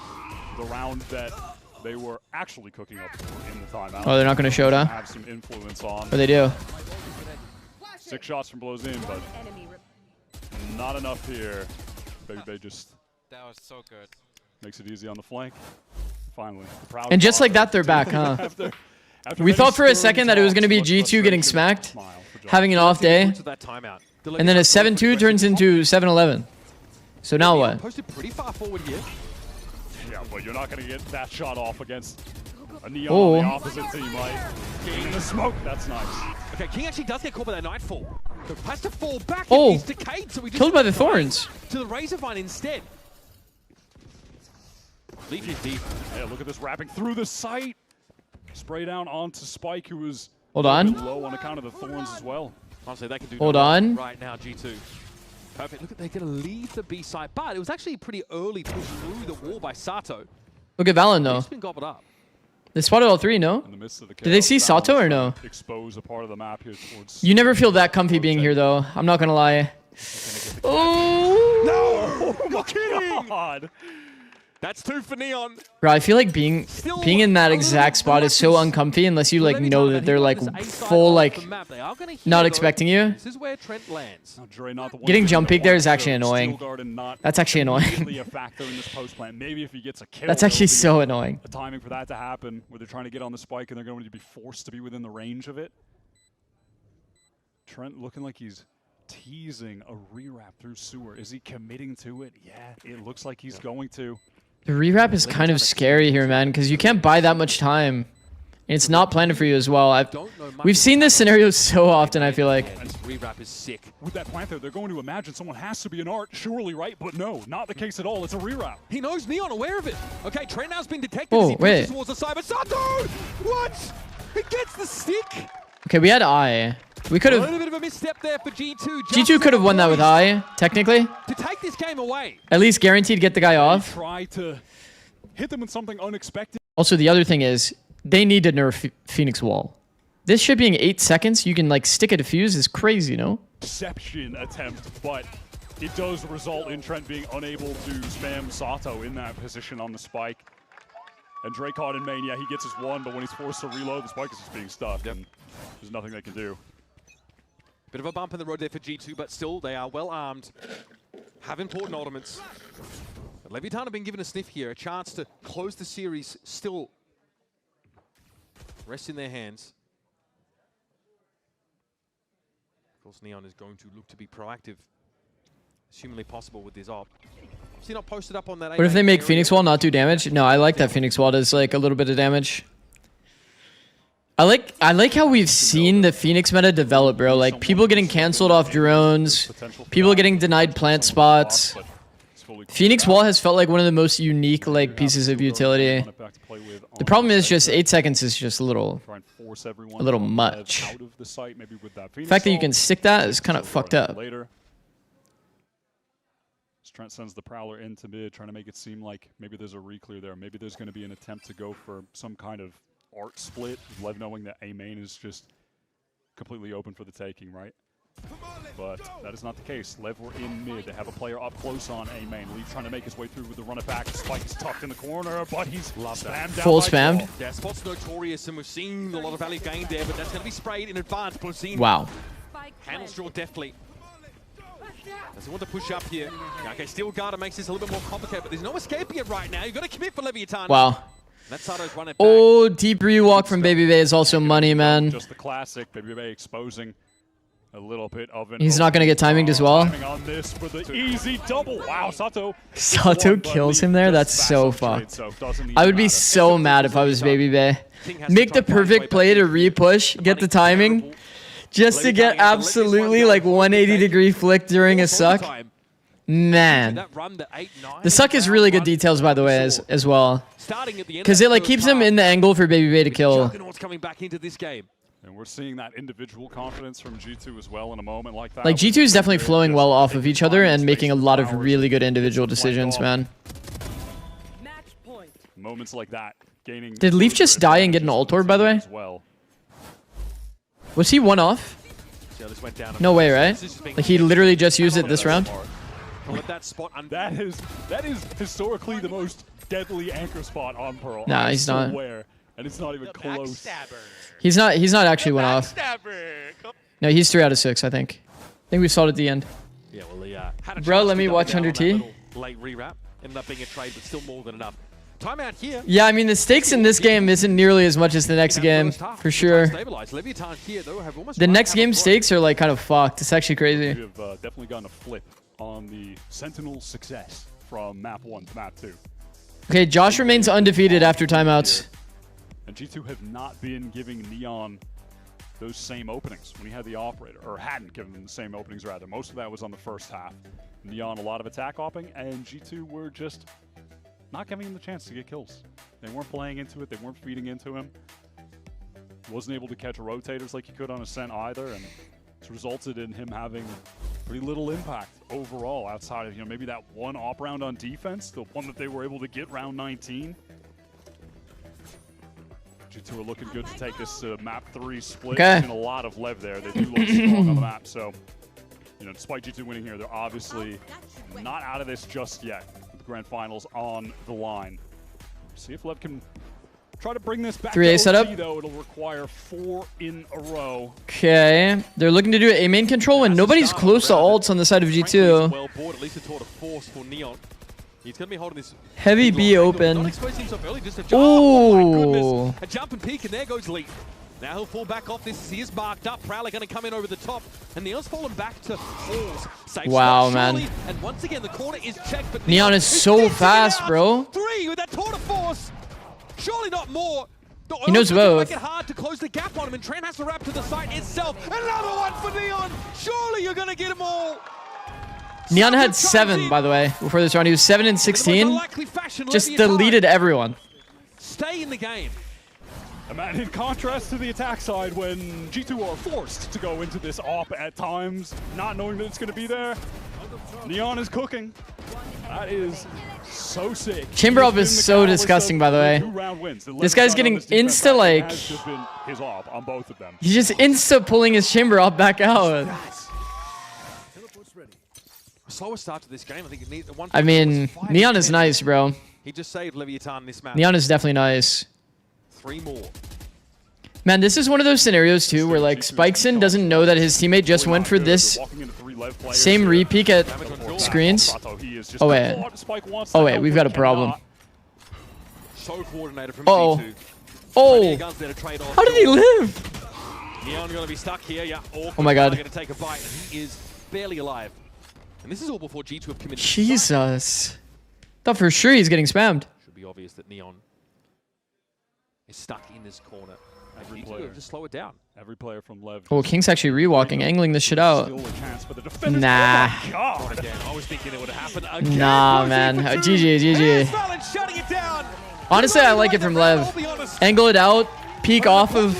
The round that they were actually cooking up in the timeout. Oh, they're not going to show it, huh? Have some influence on. Or they do. 6 shots from Blows in, but not enough here. Baby Bay just that was so good. Makes it easy on the flank. Finally. And just like that, they're back, huh? We thought for a second that it was going to be G2 getting smacked, having an off day, and then a 7-2 turns into 7-11. So now what? Posted pretty far forward here. Yeah, but you're not going to get that shot off against a Neon on the opposite team, right? Getting the smoke, that's nice. Okay, King actually does get caught by that Nightfall. So has to fall back. Oh, he's decayed, so he just killed by the thorns. To the Razorvine instead. Leaf is deep. Yeah, look at this wrapping through the site. Spray down onto Spike, who was Hold on. low on account of the thorns as well. Honestly, they can do Hold no wrong on. right now, G2. Perfect. Look at, they're going to leave the B side, but it was actually a pretty early push through the wall by Sato. Look at Valen though. He's been gobbled up. They spotted all three, no? In the midst of the Did they see Sato or no? Expose a part of the map here towards. You never feel that comfy being here though. I'm not gonna lie. No! Oh, God! That's 2 for Neon. Bro, I feel like being in that exact spot is so uncomfy unless you like know that they're like full like not expecting you. This is where Trent lands. Getting jump peek there is actually annoying. That's actually annoying. Maybe if he gets a kill, That's actually so annoying. The timing for that to happen, where they're trying to get on the spike and they're going to be forced to be within the range of it. Trent looking like he's teasing a rewrap through sewer. Is he committing to it? Yeah, it looks like he's going to. The rewrap is kind of scary here, man, because you can't buy that much time. And it's not planned for you as well. We've seen this scenario so often, I feel like. Rewrap is sick. With that plant there, they're going to imagine someone has to be an art, surely, right? But no, not the case at all. It's a rewrap. He knows Neon aware of it. Okay, Trent now's been detected Oh, as he wait. pushes towards the side. But Sato! What? He gets the stick! Okay, we had I. We could A have... little bit of a misstep there for G2. G2 could have won that with I, technically. To take this game away. At least guaranteed get the guy off. Try to hit them with something unexpected. Also, the other thing is, they need to nerf Phoenix Wall. This shit being 8 seconds, you can like stick a defuse is crazy, no? Deception attempt, but it does result in Trent being unable to spam Sato in that position on the spike. And Dracod in main, yeah, he gets his one, but when he's forced to reload, the spike is just being stuck, and there's nothing they can do. Bit of a bump in the road there for G2, but still, they are well armed. Have important ultimates. But Leviatán have been given a sniff here, a chance to close the series still rest in their hands. Of course, Neon is going to look to be proactive, as humanly possible with this op. Obviously not posted up on that. What if they make Phoenix Wall not do damage? No, I like that Phoenix Wall does like a little bit of damage. I like how we've seen the Phoenix meta develop, bro. Like people getting canceled off drones, people getting denied plant spots. Phoenix Wall has felt like one of the most unique like pieces of utility. The problem is just 8 seconds is just a little much. The fact that you can stick that is kind of fucked up. Trent sends the Prowler into mid, trying to make it seem like maybe there's a reclear there. Maybe there's going to be an attempt to go for some kind of art split, Lev knowing that A main is just completely open for the taking, right? But that is not the case. Lev were in mid. They have a player up close on A main. Leaf trying to make his way through with the run it back. Spike is tucked in the corner, but he's spammed down. Full spammed. Yeah, Spot's notorious, and we've seen a lot of value gained there, but that's going to be sprayed in advance. But we've seen wow. Handles draw deftly. Does he want to push up here? Yeah, okay, Steel Garter makes this a little bit more complicated, but there's no escaping it right now. You've got to commit for Leviatán. Wow. That's Sato's run it back. Oh, deep rewalk from Baby Bay is also money, man. Just the classic. Baby Bay exposing a little bit of an... He's not going to get timinged as well. Timing on this for the easy double. Wow, Sato. Sato kills him there? That's so fucked. I would be so mad if I was Baby Bay. Make the perfect play to re-push, get the timing, just to get absolutely like 180-degree flick during a suck. Man. The suck is really good details, by the way, as well. Because it like keeps him in the angle for Baby Bay to kill. Coming back into this game. And we're seeing that individual confidence from G2 as well in a moment like that. Like G2 is definitely flowing well off of each other and making a lot of really good individual decisions, man. Moments like that, gaining... Did Leaf just die and get an ult orb, by the way? Was he one off? No way, right? Like he literally just used it this round? That is historically the most deadly anchor spot on Pearl. Nah, he's not. And it's not even close. He's not actually one off. No, he's 3 out of 6, I think. I think we saw it at the end. Yeah, well, had a bro, let me watch 100T. Late rewrap. Ended up being a trade, but still more than enough. Timeout here. Yeah, I mean, the stakes in this game isn't nearly as much as the next game, for sure. The next game stakes are like kind of fucked. It's actually crazy. We've definitely gotten a flip on the Sentinel success from map 1 to map 2. Okay, Josh remains undefeated after timeouts. And G2 have not been giving Neon those same openings when he had the operator, or hadn't given them the same openings rather. Most of that was on the first half. Neon a lot of attack hopping, and G2 were just not giving him the chance to get kills. They weren't playing into it, they weren't feeding into him. Wasn't able to catch rotators like he could on Ascent either, and it's resulted in him having pretty little impact overall outside of, maybe that one op round on defense, the one that they were able to get round 19. G2 are looking good to take this map 3 split. Okay. Seen a lot of Lev there. They do look strong on the map, so despite G2 winning here, they're obviously not out of this just yet with the grand finals on the line. See if Lev can try to bring this back 3A to setup. OT, though. It'll require 4 in a row. Okay, they're looking to do a main control when nobody's close to ults on the side of G2. Well bored, at least a tour de force for Neon. He's going to be holding this Heavy B open. Not exposing himself early, just a jump. Oh my goodness. Ooh. A jump and peek, and there goes Lee. Now he'll fall back off this. He is marked up. Prowler going to come in over the top. And Neon's fallen back to falls. Safe Wow, spot, man. And once again, the corner is checked. But Neon is so fast, bro. 3 with that tour de force. Surely not more. He knows both. Make it hard to close the gap on him, and Trent has to wrap to the site itself. Another one for Neon. Surely you're going to get them all. Neon had 7, by the way, before this round. He was 7 and 16. Just deleted everyone. Stay in the game. And in contrast to the attack side, when G2 are forced to go into this op at times, not knowing that it's going to be there, Neon is cooking. That is so sick. Chamber op is so disgusting, by the way. This guy's getting insta, like... His op on both of them. He's just insta pulling his chamber op back out. Slower start to this game. I think it needs one. I mean, Neon is nice, bro. He just saved Leviatán this match. Neon is definitely nice. 3 more. Man, this is one of those scenarios, too, where, like, Spikeson doesn't know that his teammate just went for this same re-peek at screens. Oh, wait. Oh, wait, we've got a problem. So coordinated from Uh-oh. G2. Oh! How did he live? Neon going to be stuck here. Yeah. Oh, my God. Going to take a bite, and he is barely alive. And this is all before G2 have committed. Jesus. Thought for sure he's getting spammed. Should be obvious that Neon is stuck in this corner. Every G2 player. have to slow it down. Every player from Lev. Oh, King's actually rewalking, angling this shit out. Nah. Not again. I was thinking it would have happened again. Nah, man. GG, GG. Honestly, I like it from Lev. Angle it out, peek off of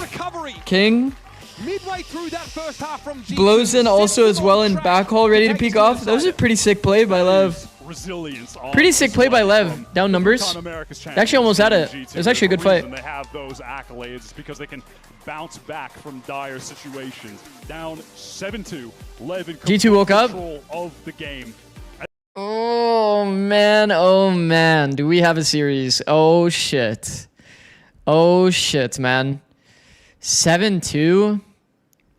King. Midway through that first half from G2. Blows in also as well in backhaul, ready to peek off. That was a pretty sick play by Lev. Pretty sick play by Lev. Down numbers. They actually almost had it. It was actually a good fight. They have those accolades because they can bounce back from dire situations. Down 7-2. Lev in G2 woke up. control of the game. Oh man, do we have a series? Oh shit, man. 7-2 to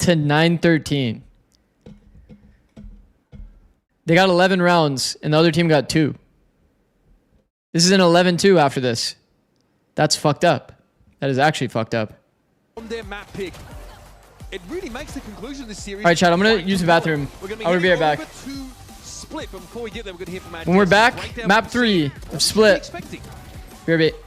9-13. They got 11 rounds, and the other team got 2. This is an 11-2 after this. That's fucked up. That is actually fucked up. On their map pick, it really makes the conclusion of this series. All right, Chad, I'm gonna use the bathroom. I'll be right back. Split, but before we get there, we're gonna hear from When we're back, map 3 of Split. Be right back.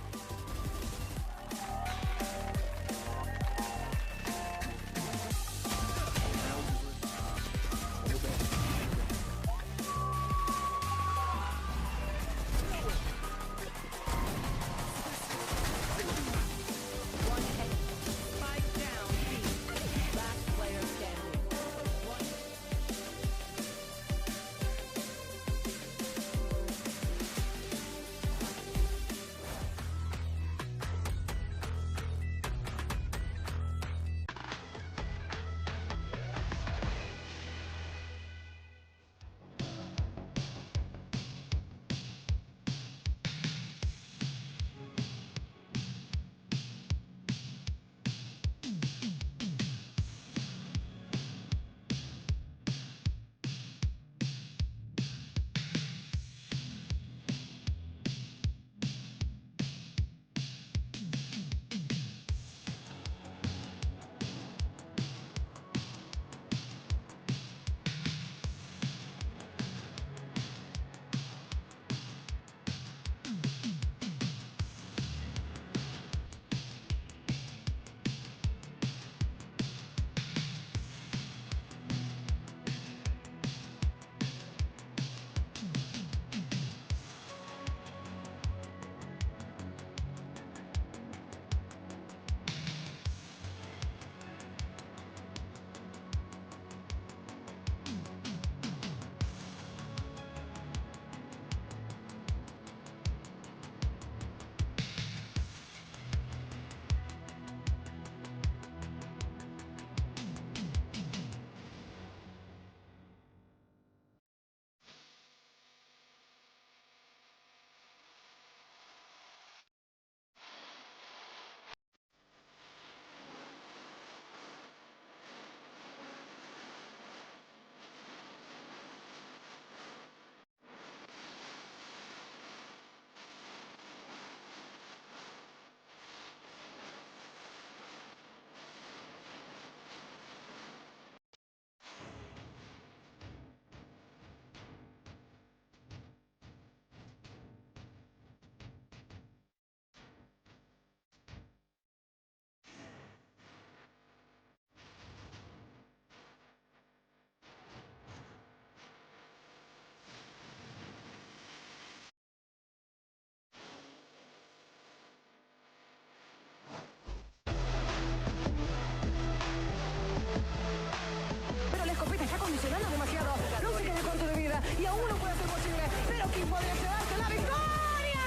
y aún no puede ser posible, pero King podría llevarse la victoria.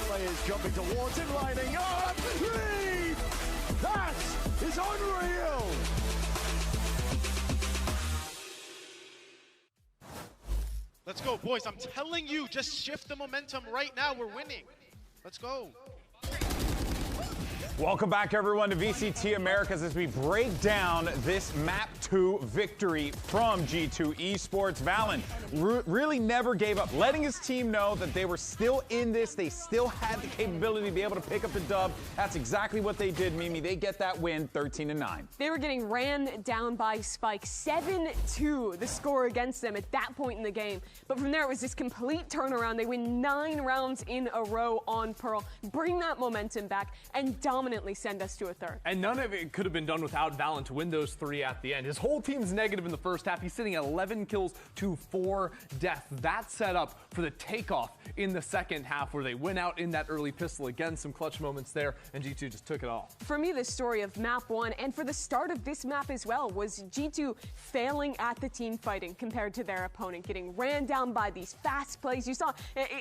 Players jumping towards him, lining up. Lead! That is unreal! Let's go, boys. I'm telling you, just shift the momentum right now. We're winning. Let's go. Welcome back, everyone, to VCT Americas as we break down this Map 2 victory from G2 Esports. Valen really never gave up, letting his team know that they were still in this. They still had the capability to be able to pick up the dub. That's exactly what they did, Mimi. They get that win, 13-9. They were getting ran down by Spike. 7-2, the score against them at that point in the game. But from there, it was this complete turnaround. They win 9 rounds in a row on Pearl, bring that momentum back, and dominantly send us to a third. And none of it could have been done without Valen to win those 3 at the end. His whole team's negative in the first half. He's sitting at 11 kills to 4 deaths. That set up for the takeoff in the second half where they went out in that early pistol. Again, some clutch moments there, and G2 just took it all. For me, the story of map 1 and for the start of this map as well was G2 failing at the team fighting compared to their opponent, getting ran down by these fast plays. You saw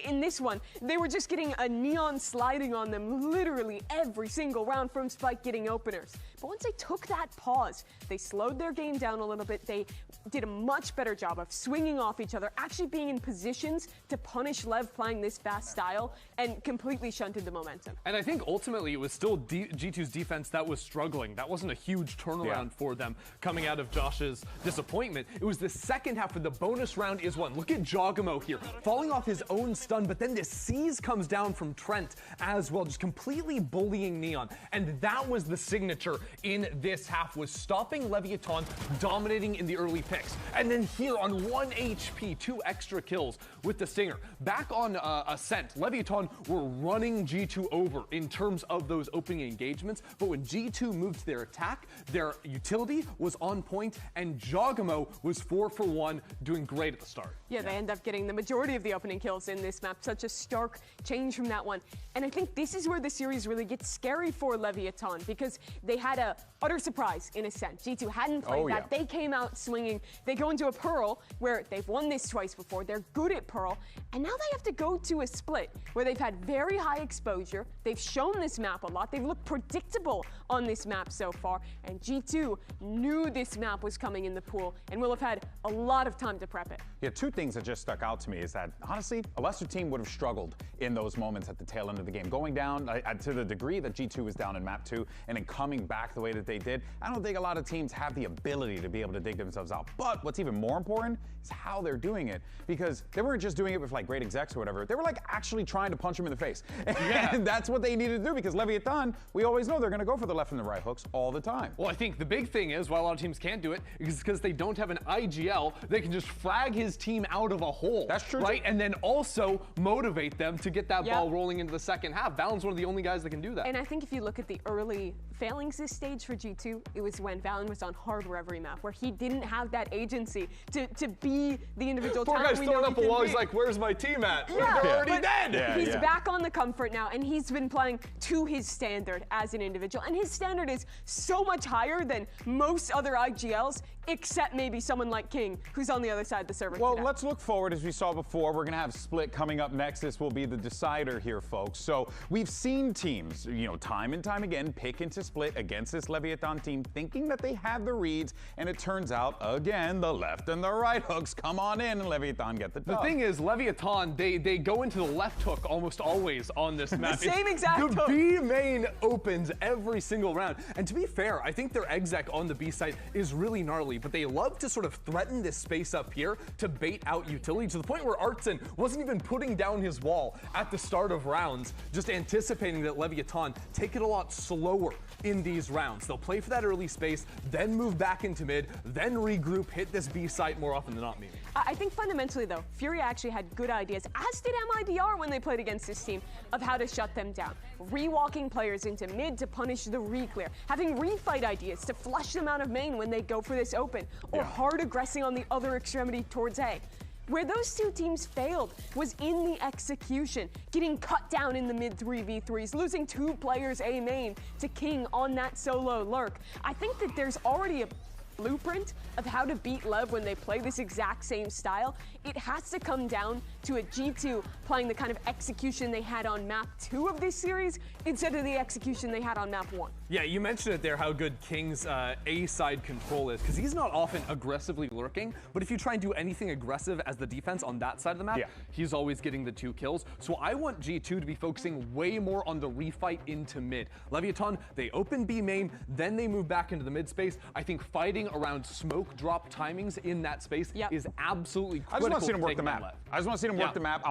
in this one, they were just getting a neon sliding on them literally every single round from Spike getting openers. But once they took that pause, they slowed their game down a little bit. They did a much better job of swinging off each other, actually being in positions to punish Lev playing this fast style, and completely shunted the momentum. And I think ultimately it was still G2's defense that was struggling. That wasn't a huge turnaround for them coming out of Josh's disappointment. It was the second half where the bonus round is won. Look at Jogamo here, falling off his own stun, but then this seize comes down from Trent as well, just completely bullying Neon. And that was the signature in this half, was stopping Leviatán, dominating in the early picks. And then here on 1 HP, 2 extra kills with the Stinger. Back on Ascent, Leviatán were running G2 over in terms of those opening engagements, but when G2 moved to their attack, their utility was on point, and Jogamo was 4 for 1, doing great at the start. Yeah, they end up getting the majority of the opening kills in this map. Such a stark change from that one. And I think this is where the series really gets scary for Leviatán, because they had a utter surprise in Ascent. G2 hadn't played that. They came out swinging. They go into a Pearl where they've won this twice before. They're good at Pearl. And now they have to go to a split where they've had very high exposure. They've shown this map a lot. They've looked predictable on this map so far. And G2 knew this map was coming in the pool and will have had a lot of time to prep it. Yeah, 2 things that just stuck out to me is that, honestly, a lesser team would have struggled in those moments at the tail end of the game. Going down to the degree that G2 was down in map 2 and then coming back the way that they did, I don't think a lot of teams have the ability to be able to dig themselves out. But what's even more important is how they're doing it, because they weren't just doing it with like great execs or whatever. They were like actually trying to punch him in the face. And that's what they needed to do, because Leviatán, we always know they're going to go for the left and the right hooks all the time. Well, I think the big thing is, why a lot of teams can't do it, is because they don't have an IGL. They can just frag his team out of a hole. That's true. Right? And then also motivate them to get that ball rolling into the second half. Valen's one of the only guys that can do that. And I think if you look at the early failings this stage for G2, it was when Valen was on hardware every map, where he didn't have that agency to be the individual Poor talent guy's we throwing know up he a can wall. be. He's like, where's my team at? Yeah, they're already dead. He's back on the comfort now, and he's been playing to his standard as an individual. And his standard is so much higher than most other IGLs, except maybe someone like King, who's on the other side of the server. Well, let's look forward. As we saw before, we're going to have Split coming up next. This will be the decider here, folks. So we've seen teams, time and time again, pick into Split against this Leviatán team, thinking that they have the reads, and it turns out, again, the left and the right hooks come on in, and Leviatán get the dub. The thing is, Leviatán, they go into the left hook almost always on this map. The same exact hook. The B main opens every single round. And to be fair, I think their exec on the B side is really gnarly, but they love to sort of threaten this space up here to bait out utility, to the point where Artson wasn't even putting down his wall at the start of rounds, just anticipating that Leviatán take it a lot slower in these rounds. They'll play for that early space, then move back into mid, then regroup, hit this B site more often than not, maybe. I think fundamentally, though, Fury actually had good ideas, as did MIBR when they played against this team, of how to shut them down. Rewalking players into mid to punish the re-clear, having refight ideas to flush them out of main when they go for this open, or hard aggressing on the other extremity towards A. Where those two teams failed was in the execution, getting cut down in the mid 3v3s, losing 2 players A main to King on that solo lurk. I think that there's already a blueprint of how to beat Lev when they play this exact same style, it has to come down to a G2 playing the kind of execution they had on map 2 of this series instead of the execution they had on map 1. Yeah, you mentioned it there, how good King's A-side control is, because he's not often aggressively lurking, but if you try and do anything aggressive as the defense on that side of the map, he's always getting the 2 kills. So I want G2 to be focusing way more on the refight into mid. Leviatán, they open B main, then they move back into the mid space. I think fighting around smoke drop timings in that space is absolutely critical. I just want to see them work the map. I just want to see them work the map. I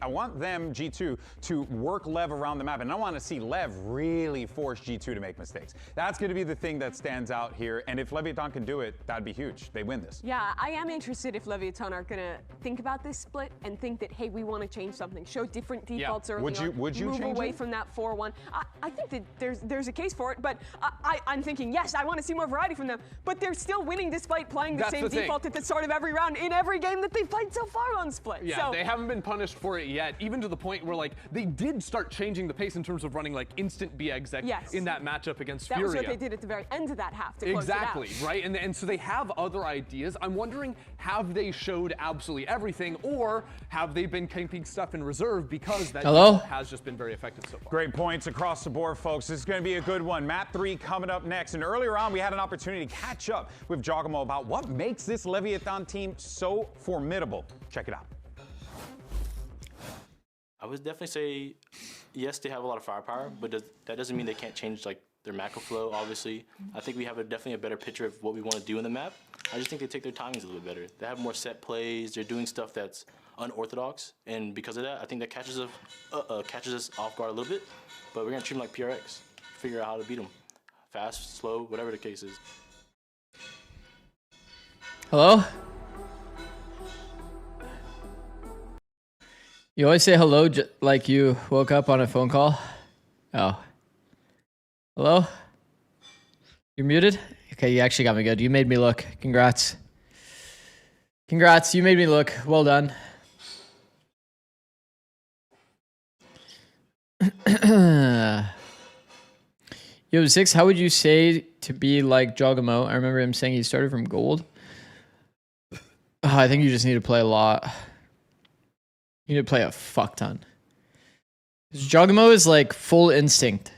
want them, G2, to work Lev around the map, and I want to see Lev really force G2 to make mistakes. That's going to be the thing that stands out here, and if Leviatán can do it, that'd be huge. They win this. Yeah, I am interested if Leviatán are going to think about this split and think that, hey, we want to change something, show different defaults early on, would you move change away it? from that 4-1. I think that there's a case for it, but I'm thinking, yes, I want to see more variety from them, but they're still winning despite playing the same default at the start of every round in every game that they've played so far on split. Yeah, they haven't been punished for it yet, even to the point where, like, they did start changing the pace in terms of running, like, instant B exec in that matchup against Furia. That was what they did at the very end of that half to close it out. Right? And so they have other ideas. I'm wondering, have they showed absolutely everything, or have they been keeping stuff in reserve because that has just been very effective so far? Great points across the board, folks. This is going to be a good one. Map 3 coming up next. And earlier on, we had an opportunity to catch up with Giacomo about what makes this Leviatán team so formidable. Check it out. I would definitely say, yes, they have a lot of firepower, but that doesn't mean they can't change like their macro flow, obviously. I think we have definitely a better picture of what we want to do in the map. I just think they take their timings a little bit better. They have more set plays. They're doing stuff that's unorthodox, and because of that, I think that catches us off guard a little bit, but we're going to treat them like PRX, figure out how to beat them. Fast, slow, whatever the case is. Hello? You always say hello like you woke up on a phone call? Oh. Hello? You're muted? Okay, you actually got me good. You made me look. Congrats. Congrats, you made me look. Well done. Yo, Six, how would you say to be like Giacomo? I remember him saying he started from gold. I think you just need to play a lot. You need to play a fuck ton. Giacomo is like full instinct.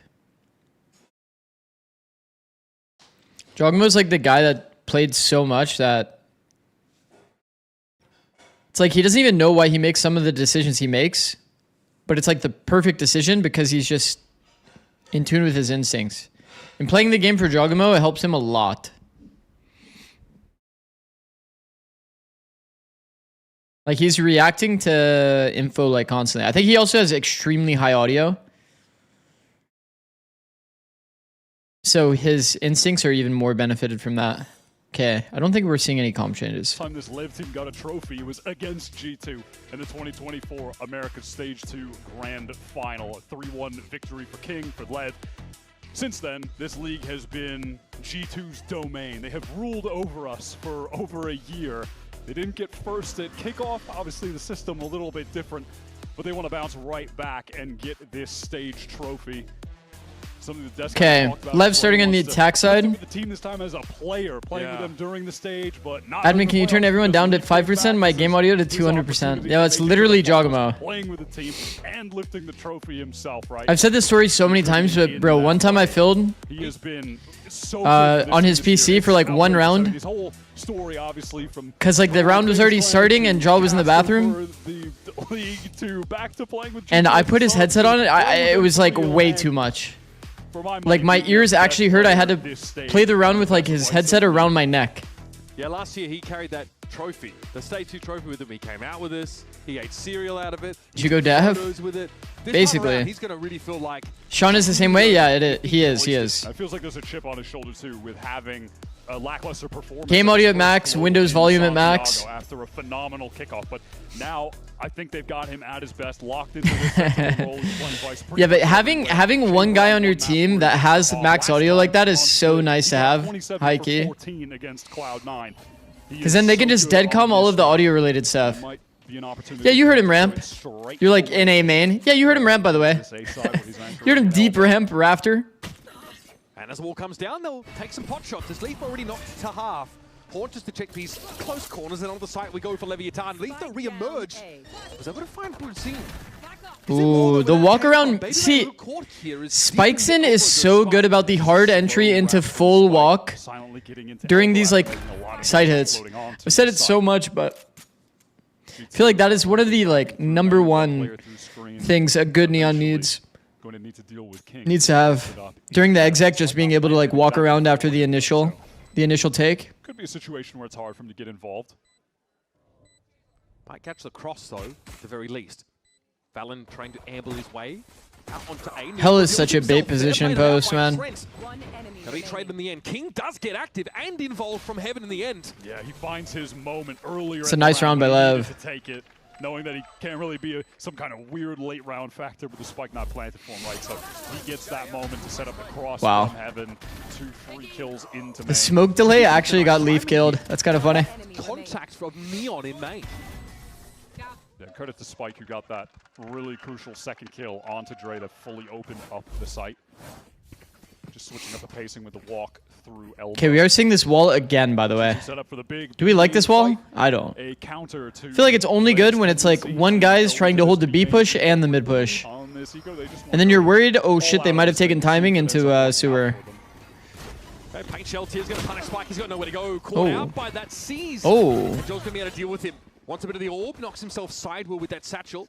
Giacomo is like the guy that played so much that it's like he doesn't even know why he makes some of the decisions he makes, but it's like the perfect decision because he's just in tune with his instincts. And playing the game for Giacomo, it helps him a lot. Like he's reacting to info like constantly. I think he also has extremely high audio. So his instincts are even more benefited from that. Okay, I don't think we're seeing any comp changes. Time this Lev team got a trophy was against G2 in the 2024 Americas Stage 2 Grand Final. A 3-1 victory for King, for Lev. Since then, this league has been G2's domain. They have ruled over us for over a year. They didn't get first at kickoff. Obviously, the system a little bit different, but they want to bounce right back and get this stage trophy. Okay, Lev starting on the attack side. The team this time as a player, playing with them during the stage, but not. Admin, can you turn everyone down to 5%? My game audio to 200%. Yeah, it's literally Giacomo. Playing with the team and lifting the trophy himself, right? I've said this story so many times, but bro, one time I filled he has been so on his PC for like one round. His whole story, obviously, from because like the round was already starting and Jaw was in the bathroom. And I put his headset on it. It was like way too much. Like my ears actually hurt. I had to play the round with like his headset around my neck. Yeah, last year he carried that trophy, the Stage 2 trophy with him. He came out with us. He ate cereal out of it. Did you go deaf? With it. Basically. Around, he's going to really feel like... Sean is the same way? Yeah, he is. It feels like there's a chip on his shoulder too with having a lackluster performance. Game audio at max, Windows volume at max. After a phenomenal kickoff, but now I think they've got him at his best, locked into this role. Yeah, but having one guy on your team that has max audio like that is so nice to have. High key. Because then they can just deadcom all of the audio related stuff. Yeah, you heard him ramp. You're like in A main. Yeah, you heard him ramp, by the way. You heard him deep ramp, rafter. And as the wall comes down, they'll take some pot shots. As Leaf already knocked to half. Horn just to check these close corners, and on the site we go for Leviatán. Leaf though re-emerge. Was able to find Brazil. Ooh, the walk around. See, Spikeson is so good about the hard entry into full walk during these like side hits. I've said it so much, but I feel like that is one of the like #1 things a good Neon needs to have during the exec. Just being able to like walk around after the initial take. Could be a situation where it's hard for him to get involved. Might catch the cross though, at the very least. Valen trying to amble his way out onto A. Hell is such a bait position post, man. Now he traded in the end. King does get active and involved from Heaven in the end. Yeah, he finds his moment earlier. It's a nice round by Lev. To take it, knowing that he can't really be some kind of weird late round factor with the spike not planted for him, right? So he gets that moment to set up the cross from Heaven. 2 free kills into main. The smoke delay actually got Leaf killed. That's kind of funny. Contact from Neon in main. Yeah, credit to Spike, who got that really crucial second kill onto Dre to fully open up the site. Just switching up the pacing with the walk through elbow. Okay, we are seeing this wall again, by the way. Set up for the big Do we like this wall? I don't. A counter to I feel like it's only good when it's like one guy is trying to hold the B push and the mid push. And then you're worried, oh shit, they might have taken timing into sewer. Okay, Paint Shell Tear's going to punish Spike. He's got nowhere to go. Caught out by that Seize. Oh. Joe's going to be able to deal with him. Wants a bit of the orb, knocks himself sideward with that satchel.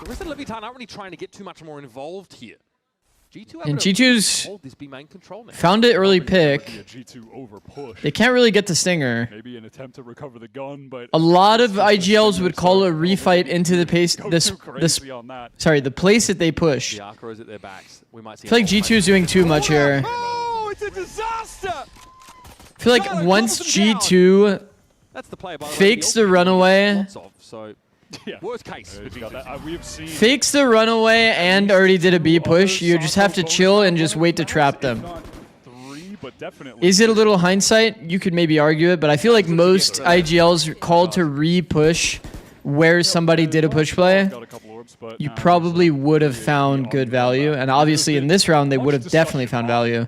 The rest of Leviatán aren't really trying to get too much more involved here. G2 and G2's hold this B main control now. Found it early pick. They can't really get the stinger. Maybe an attempt to recover the gun, but a lot of IGLs would call a refight into the pace. Sorry, the place that they push. The Arcros at their backs. We might see. I feel like G2 is doing too much here. Oh, it's a disaster! I feel like once G2 fakes the runaway. Worst case. Fakes the runaway and already did a B push. You just have to chill and just wait to trap them. Is it a little hindsight? You could maybe argue it, but I feel like most IGLs are called to re-push where somebody did a push play. You probably would have found good value, and obviously in this round they would have definitely found value.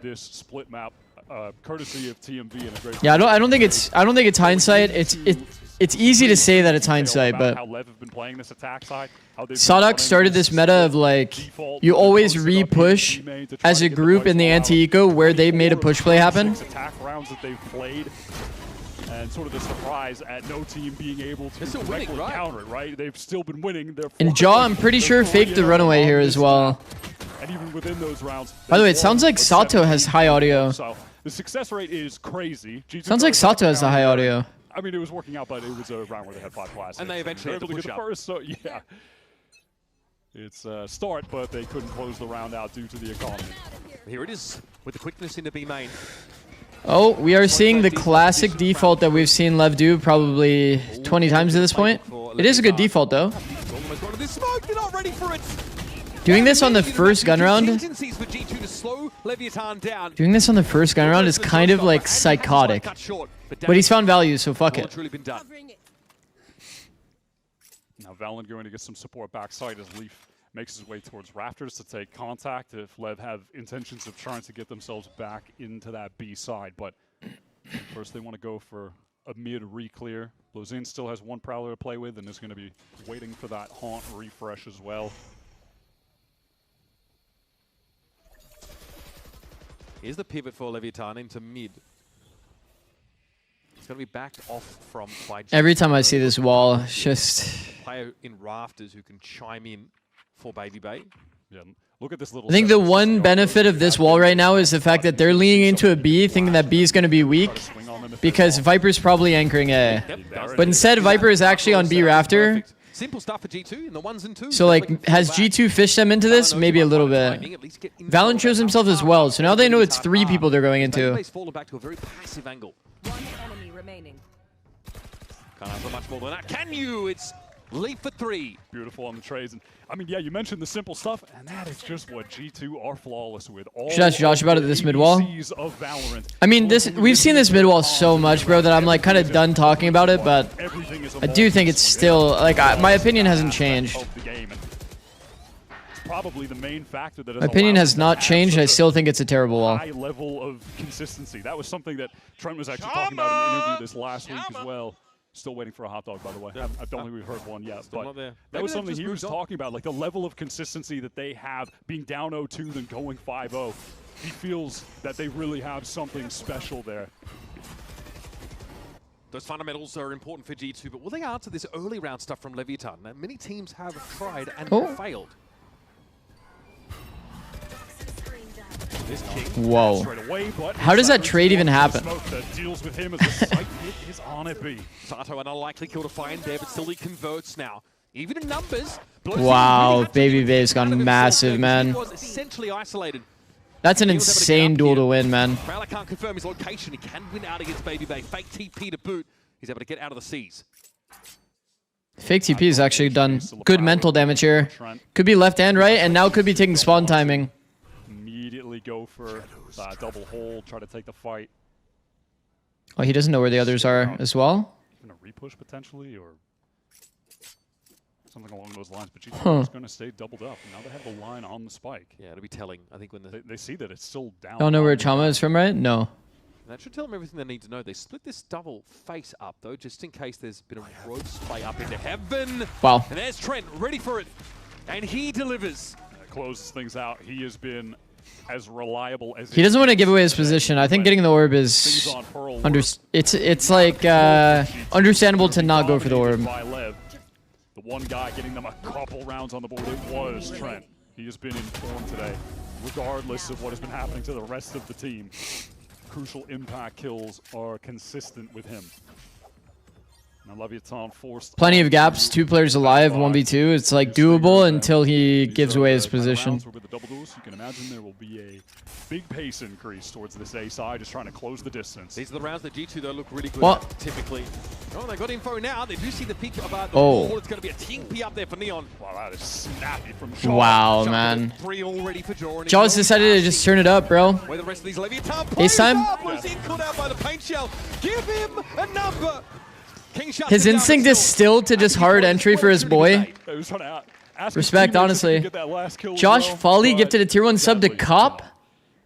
Yeah, I don't think it's hindsight. It's easy to say that it's hindsight, but Sodox started this meta of like, you always re-push as a group in the anti-eco where they made a push play happen. And sort of the surprise at no team being able to directly counter it, right? They've still been winning. And Jaw, I'm pretty sure, faked the runaway here as well. And even within those rounds, by the way, it sounds like Sato has high audio. So the success rate is crazy. Sounds like Sato has the high audio. I mean, it was working out, but it was a round where they had 5 classics. And they eventually had to push up. First, so yeah. It's a start, but they couldn't close the round out due to the economy. Here it is, with the quickness into B main. Oh, we are seeing the classic default that we've seen Lev do probably 20 times at this point. It is a good default, though. Doing this on the first gun round? Doing this on the first gun round is kind of like psychotic. But he's found value, so fuck it. Now Valen going to get some support backside as Leaf makes his way towards Rafters to take contact if Lev have intentions of trying to get themselves back into that B side. But first they want to go for a mid re-clear. Blozin still has 1 Prowler to play with and is going to be waiting for that Haunt refresh as well. Here's the pivot for Leviatán into mid. It's going to be backed off from by every time I see this wall, it's just player in Rafters who can chime in for Baby Bay. Yeah, look at this little. I think the one benefit of this wall right now is the fact that they're leaning into a B, thinking that B is going to be weak, because Viper's probably anchoring A. But instead, Viper is actually on B Rafter. Simple stuff for G2 in the 1s and 2s. So like, has G2 fished them into this? Maybe a little bit. Valen shows himself as well, so now they know it's 3 people they're going into. Fallen back to a very passive angle. One enemy remaining. Can't ask for much more than that. Can you? It's Leap for 3. Beautiful on the trades. And I mean, yeah, you mentioned the simple stuff, and that is just what G2 are flawless with. All should ask Josh about it, this mid wall. Of Valorant. I mean, we've seen this mid wall so much, bro, that I'm like kind of done talking about it, but I do think it's still, like, my opinion hasn't changed. probably the main factor that has My opinion allowed has them to not have changed. such I a still think it's a terrible wall. high level of consistency. That was something that Trent was actually talking about in the interview this last week as well. Still waiting for a hot dog, by the way. Yeah. I don't think we've heard one yet. Still But not there. that Maybe was they've something just he was moved on. talking about, like the level of consistency that they have being down 0-2 and going 5-0. He feels that they really have something special there. Those fundamentals are important for G2, but will they answer this early round stuff from Leviatán? Now, many teams have tried and failed. This King Whoa. Straight away, but How does that trade even happen? Smoke that deals with him as the sight hit is on it. Sato, an unlikely kill to find there, but still he converts now. Even in numbers. Wow, Baby Bay's gone massive, man. He was essentially isolated. That's an insane duel to win, man. Prowler can't confirm his location. He can win out against Baby Bay. Fake TP to boot. He's able to get out of the seas. Fake TP has actually done good mental damage here. Could be left and right, and now could be taking spawn timing. Immediately go for double hold, try to take the fight. Oh, he doesn't know where the others are as well? Even a repush potentially, or something along those lines. But G2 is going to stay doubled up. Now they have the line on the spike. Yeah, it'll be telling. I think when they see that it's still down. Don't know where Chama is from, right? No. That should tell them everything they need to know. They split this double face up, though, just in case there's been a road play up into heaven. Wow. And there's Trent, ready for it. And he delivers. Closes things out. He has been as reliable as He doesn't want to give away his position. I think getting the orb is it's like understandable to not go for the orb. The one guy getting them a couple rounds on the board, it was Trent. He has been in form today, regardless of what has been happening to the rest of the team. Crucial impact kills are consistent with him. Now Leviatán forced Plenty of gaps, 2 players alive, 1v2. It's like doable until he gives away his position. With the double duels, you can imagine there will be a big pace increase towards this A side, just trying to close the distance. These are the rounds that G2 though look really good What? at, typically. Oh, they got info now. They do see the peak about the Oh. ball. It's going to be a TP up there for Neon. Wow, that is snappy from Shaw. Wow, man. 3 already for Jaw. Jaws decided to just turn it up, bro. Where the rest of these Leviatán Ace players time? are. Blues in, caught out by the paint shell. Give him a number. King shuts His it down, instinct but is still to just hard entry for his boy. Respect, honestly. Josh Folly gifted a tier 1 sub to Cop.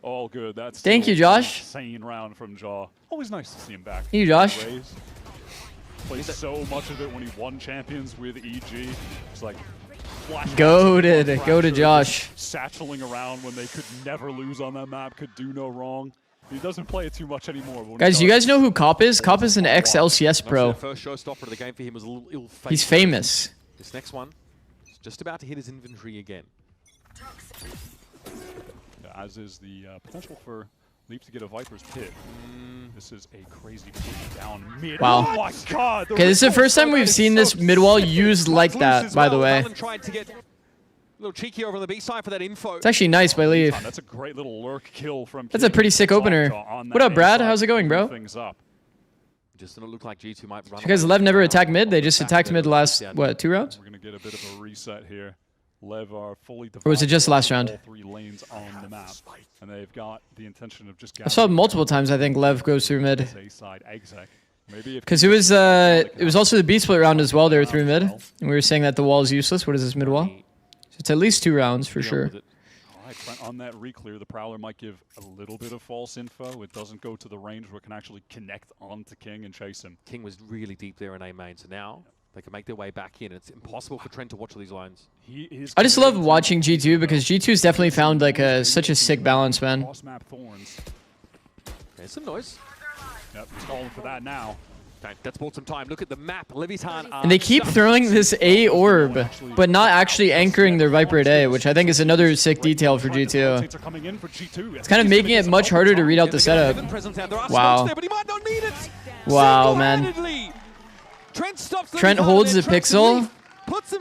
All good. That's Thank you, Josh. Insane round from Jaw. Always nice to see him back. You, Josh. Played so much of it when he won champions with EG. It's like Goated. Go to Josh. Satcheling around when they could never lose on that map, could do no wrong. He doesn't play it too much anymore. Guys, you guys know who Cop is? Cop is an ex-LCS pro. The first showstopper of the game for him was a little ill-fated. He's famous. This next one is just about to hit his inventory again. As is the potential for Leap to get a Viper's Pit. This is a crazy push down mid. Wow. Oh my god! Okay, this is the first time we've seen this mid wall used like that, by the way. Tried to get a little cheeky over on the B side for that info. It's actually nice by Leaf. That's a great little lurk kill from That's a pretty sick opener. What up, Brad? How's it going, bro? Things up. Just doesn't look like G2 might run. Because Lev never attacked mid. They just attacked mid the last, what, 2 rounds? We're going to get a bit of a reset here. Lev are fully Or was it just last round? all 3 lanes on the map, and they've got the intention of just I saw multiple times, I think, Lev goes through mid. A-side exec. Maybe Because it was also the B split round as well. They were through mid. And we were saying that the wall is useless. What is this mid wall? So it's at least 2 rounds for sure. All right, Trent, on that reclear, the Prowler might give a little bit of false info. It doesn't go to the range where it can actually connect onto King and chase him. King was really deep there in A main, so now they can make their way back in. It's impossible for Trent to watch all these lines. I just love watching G2 because G2's definitely found like such a sick balance, man. Map Thorns. There's some noise. Yep, he's calling for that now. Okay, that's bought some time. Look at the map. Leviatán And they keep throwing this A orb, but not actually anchoring their Viper at A, which I think is another sick detail for G2. It's kind of making it much harder to read out the setup. Wow. Wow, man. Trent holds the pixel,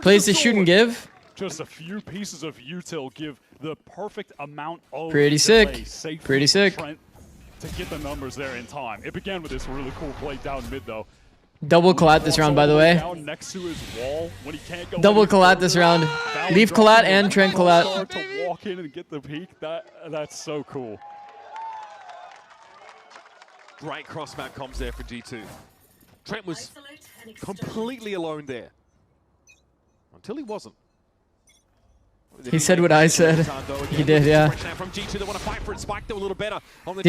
plays the shoot and give. Just a few pieces of util give the perfect amount of Pretty sick. Pretty sick. Trent to get the numbers there in time. It began with this really cool play down mid though. Double collat this round, by the way. Down next to his wall when he can't go Double collat this round. Leaf collat and Trent collat. To walk in and get the peak, that's so cool. Great cross-map comms there for G2. Trent was completely alone there. Until he wasn't. He said what I said. He did, yeah. Dude,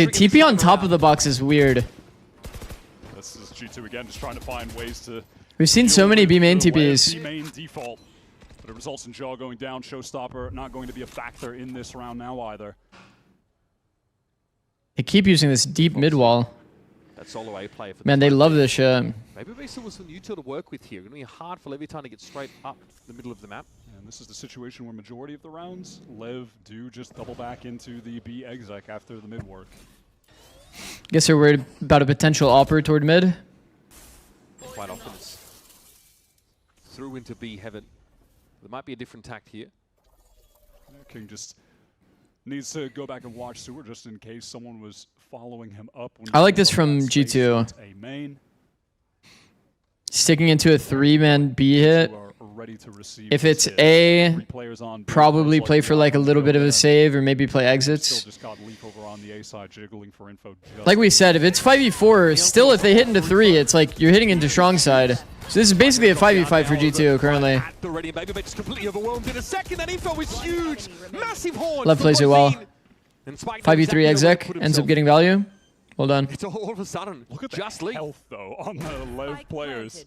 TP on top of the box is weird. This is G2 again, just trying to find ways to... We've seen so many B main TPs. B main default, but it results in Jaw going down. Showstopper not going to be a factor in this round now either. They keep using this deep mid wall. That solo A play for Man, they love this shit. Maybe Veto was some util to work with here. It's going to be hard for Leviatán to get straight up the middle of the map. And this is the situation where majority of the rounds, Lev do just double back into the B exec after the mid work. Guess they're worried about a potential opera toward mid. Quite often it's through into B heaven. There might be a different tact here. Yeah, King just needs to go back and watch Sewer just in case someone was following him up. When I like this from G2. A main. Sticking into a 3-man B hit. If it's A, probably play for like a little bit of a save or maybe play exits. Like we said, if it's 5v4, still if they hit into 3, it's like you're hitting into strong side. So this is basically a 5v5 for G2 currently. Lev plays it well. 5v3 exec ends up getting value. Well done. It's all of a sudden. Look at the health though on the Lev players.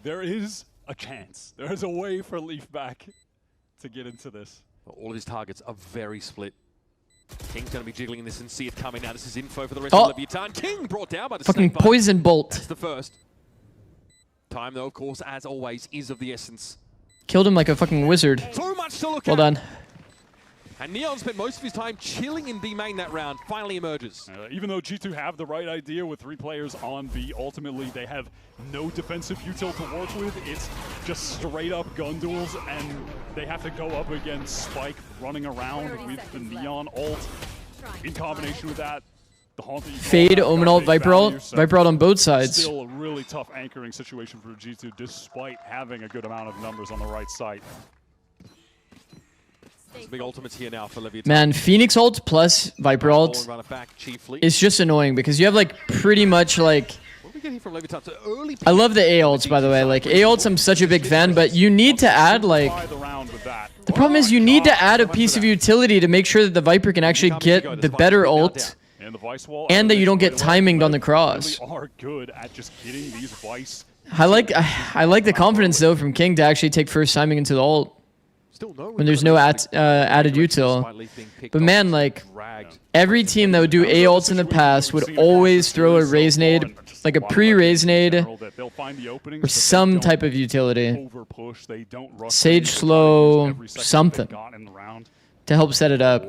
There is a chance. There is a way for Leafback to get into this. All of his targets are very split. King's going to be jiggling this and see it coming now. This is info for the rest of Leviatán. King brought down by the fucking poison bolt. That's the first. Time though, of course, as always, is of the essence. Killed him like a fucking wizard. So much to look well done. And Neon spent most of his time chilling in B main that round, finally emerges. Even though G2 have the right idea with 3 players on B, ultimately they have no defensive util to work with. It's just straight up gun duels, and they have to go up against Spike running around with the Neon ult. In combination with that, the Haunt that you Fade, Omen ult, Viper ult. Viper ult on both sides. Still a really tough anchoring situation for G2, despite having a good amount of numbers on the right side. Some big ultimates here now for Leviatán. Man, Phoenix ult plus Viper ult is just annoying because you have like pretty much like... What are we getting from Leviatán? So early I love the A ults, by the way. Like A ults, I'm such a big fan, but you need to add like... The problem is you need to add a piece of utility to make sure that the Viper can actually get the better ult and that you don't get timinged on the cross. Are good at just getting these Vice. I like the confidence though from King to actually take first timing into the ult. When there's no added util. But man, like, every team that would do A ults in the past would always throw a raise nade, like a pre-raise nade, or some type of utility. Sage slow, something, to help set it up.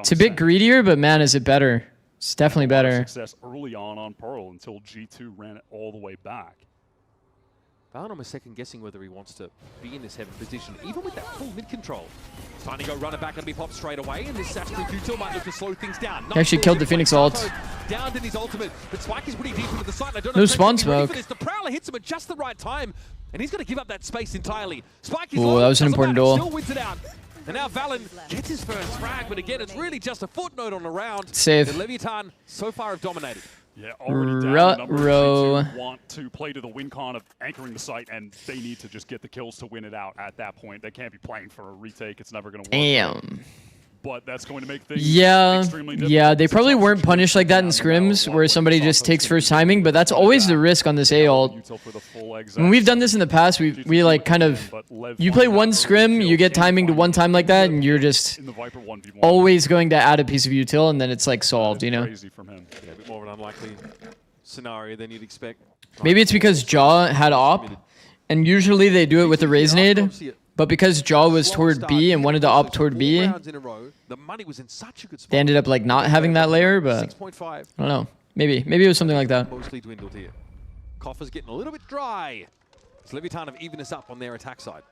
It's a bit greedier, but man, is it better. It's definitely better. Success early on Pearl until G2 ran it all the way back. Valon was second guessing whether he wants to be in this heaven position, even with that full mid control. It's time to go run it back and be popped straight away, and this Satchel util might look to slow things down. He actually killed the Phoenix ult. Down in his ultimate, but Spike is pretty deep into the site. I don't no know spawn smoke. The Prowler hits him at just the right time, and he's going to give up that space entirely. Spike is that was an important duel. Still wins it out. And now Valon gets his first frag, but again, it's really just a footnote on the round. Save. The Leviatán so far have dominated. Yeah, already down. G2 want to play to the win con of anchoring the site, and they need to just get the kills to win it out at that point. They can't be playing for a retake. It's never going to work. Damn. But that's going to make things extremely difficult. Yeah, they probably weren't punished like that in scrims where somebody just takes first timing, but that's always the risk on this A ult. When we've done this in the past, we like kind of, you play one scrim, you get timing to one time like that, and you're just always going to add a piece of util, and then it's like solved, you know? Yeah, a bit more of an unlikely scenario than you'd expect. Maybe it's because Jaw had op, and usually they do it with a raise nade. But because Jaw was toward B and wanted to opt toward B, they ended up like not having that layer, but I don't know. Maybe it was something like that. Mostly dwindled here. Coffer's getting a little bit dry. So Leviatán have evened us up on their attack side.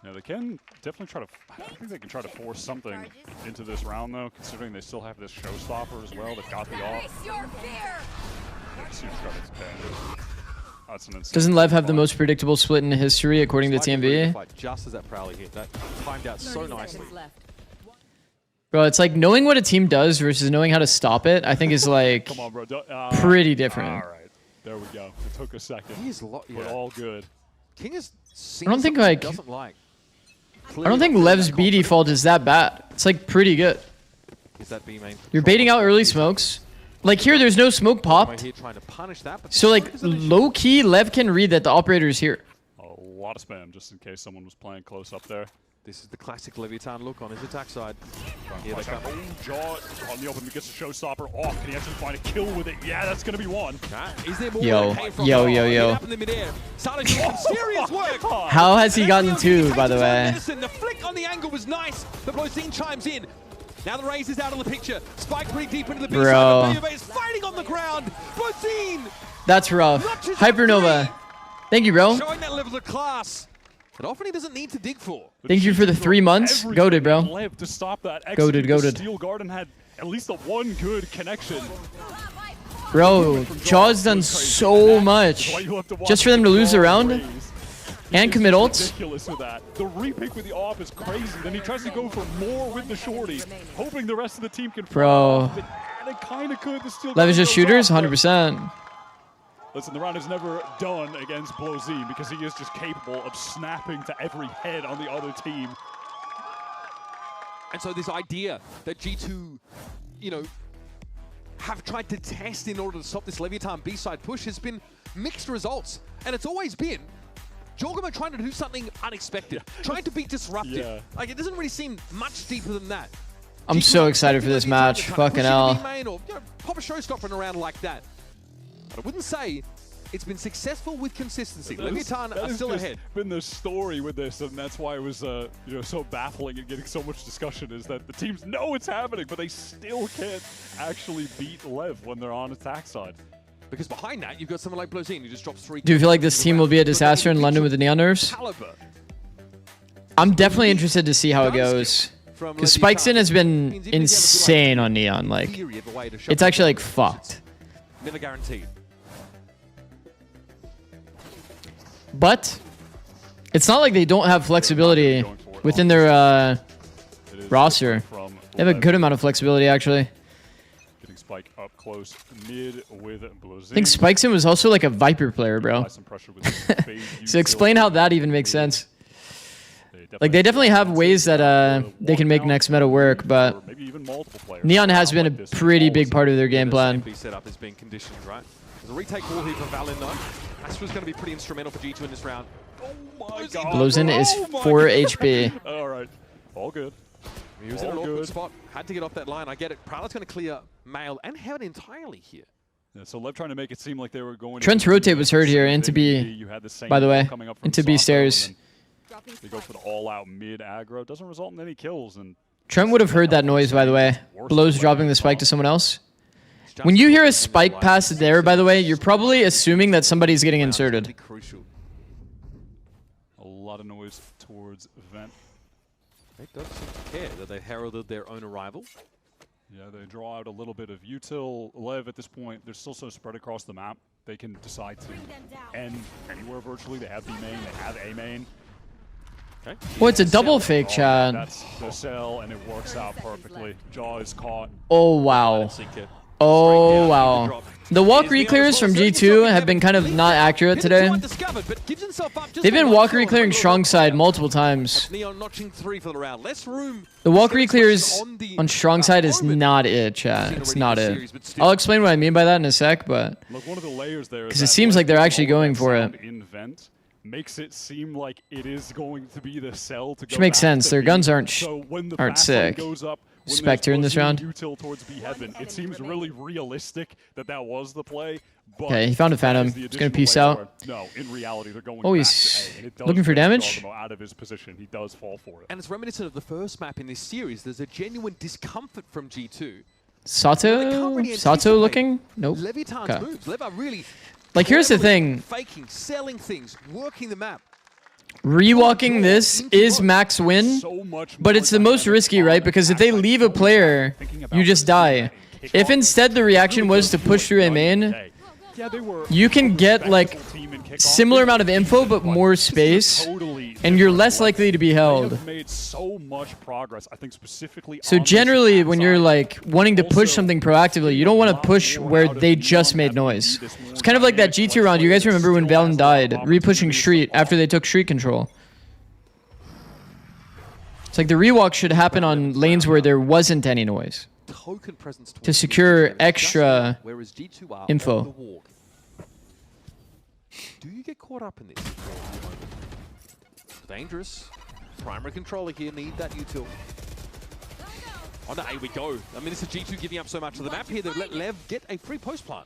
Yeah, they can definitely try to... I think they can try to force something into this round, though, considering they still have this showstopper as well. They've got the off. Doesn't Lev have the most predictable split in history, according to TMV? Just as that Prowler hit, that timed out so nicely. Bro, it's like knowing what a team does versus knowing how to stop it, I think is like Come on, bro. pretty different. All right, there we go. It took a second, He's but all good. King is I don't think like doesn't like. I don't think Lev's B default is that bad. It's like pretty good. Is that B main? You're baiting out early smokes. Like here, there's no smoke popped. Here trying to punish that, but So like low key, Lev can read that the operator's here. A lot of spam just in case someone was playing close up there. This is the classic Leviatán look on his attack side. Here they come. Jaw on the open, he gets a showstopper off. Can he actually find a kill with it? Yeah, that's going to be one. Is there more Yo, where it came from? yo. Up in the midair. Started to do some serious work. How has he gotten two, by the way? The flick on the angle was nice. The Blozine chimes in. Now the Raze is out of the picture. Spike pretty deep into the B Bro. side. Is fighting on the ground. Blozine. That's rough. Hypernova. Thank you, bro. Showing that level of class that often he doesn't need to dig for. Thank you for the 3 months. Goated, bro. Lev to stop that. Goated. Steel Garden had at least a one good connection. Bro, Jaw's done so much just for them to lose the round and commit ults. Ridiculous with that. The repick with the off is crazy. Then he tries to go for more with the shorty, hoping the rest of the team can. Bro. And it kind of could. The Steel Lev is Garden just goes shooters, off, but 100%. Listen, the round is never done against Blozine because he is just capable of snapping to every head on the other team. And so this idea that G2, you know, have tried to test in order to stop this Leviatán B-side push has been mixed results. And it's always been Jorgamo trying to do something unexpected, trying to be disruptive. Yeah. Like, it doesn't really seem much deeper than that. I'm so excited for this match. Fucking hell. Or, you know, pop a showstopper in a round like that. But I wouldn't say it's been successful with consistency. Leviatán are still ahead. Been the story with this, and that's why it was you know, so baffling and getting so much discussion, is that the teams know it's happening, but they still can't actually beat Lev when they're on attack side. Because behind that, you've got someone like Blozine who just drops 3. Do you feel like this team will be a disaster in London with the Neon nerfs? I'm definitely interested to see how it goes. Because Spikeson has been insane on Neon. Like, it's actually like fucked. Never guaranteed. But it's not like they don't have flexibility within their roster. They have a good amount of flexibility, actually. Getting Spike up close mid with Blozine. I think Spikeson was also like a Viper player, bro. So explain how that even makes sense. Like, they definitely have ways that they can make next meta work, but Neon has been a pretty big part of their game plan. Setup is being conditioned, right? There's a retake wall here for Valen, though. Astra's going to be pretty instrumental for G2 in this round. Oh my god. Blozin is 4 HP. Alright. All good. He was in an awkward spot. Had to get off that line. I get it. Prowler's going to clear Male and Heaven entirely here. Yeah, so Lev trying to make it seem like they were going. Trent's rotate was heard here into B, by the way. Into B stairs. They go for the all-out mid aggro. Doesn't result in any kills. And Trent would have heard that noise, by the way. Blow's dropping the spike to someone else. When you hear a spike pass there, by the way, you're probably assuming that somebody's getting inserted. A lot of noise towards Vent. They don't seem to care that they heralded their own arrival. Yeah, they draw out a little bit of util. Lev, at this point, they're still so spread across the map. They can decide to end anywhere virtually. They have B main, they have A main. Okay. Oh, it's a double fake, Chad. That's the cell, and it works out perfectly. Jaw is caught. Oh, wow. Oh, wow. The walk reclears from G2 have been kind of not accurate today. They've been walk reclearing strong side multiple times. The walk reclears on strong side is not it, chat. It's not it. I'll explain what I mean by that in a sec, but because it seems like they're actually going for it. Makes it seem like it is going to be the cell to go. Which makes sense. Their guns aren't sick. Goes up, Spectre in this round. Towards B heaven, it seems really realistic that that was the play. But okay, he found a Phantom. He's gonna peace out. No, in reality, they're going. Oh, he's looking for damage. Out of his position, he does fall for it. And it's reminiscent of the first map in this series. There's a genuine discomfort from G2. Sato looking? Nope. Leviatán's moves. Lev are really. Like, here's the thing. Faking, selling things, working the map. Rewalking this is max win, but it's the most risky, right? Because if they leave a player, you just die. If instead the reaction was to push through a main, you can get like similar amount of info but more space, and you're less likely to be held. Made so much progress, I think specifically. So generally, when you're like wanting to push something proactively, you don't want to push where they just made noise. It's kind of like that G2 round. You guys remember when Valen died, re-pushing Street after they took Street control. It's like the rewalk should happen on lanes where there wasn't any noise Token presence to secure extra whereas G2 are info. on the walk. Do you get caught up in this? Dangerous. Primary controller here, need that util. Oh no, here we go. I mean, this is G2 giving up so much of the map here. They've let Lev get a free post plant.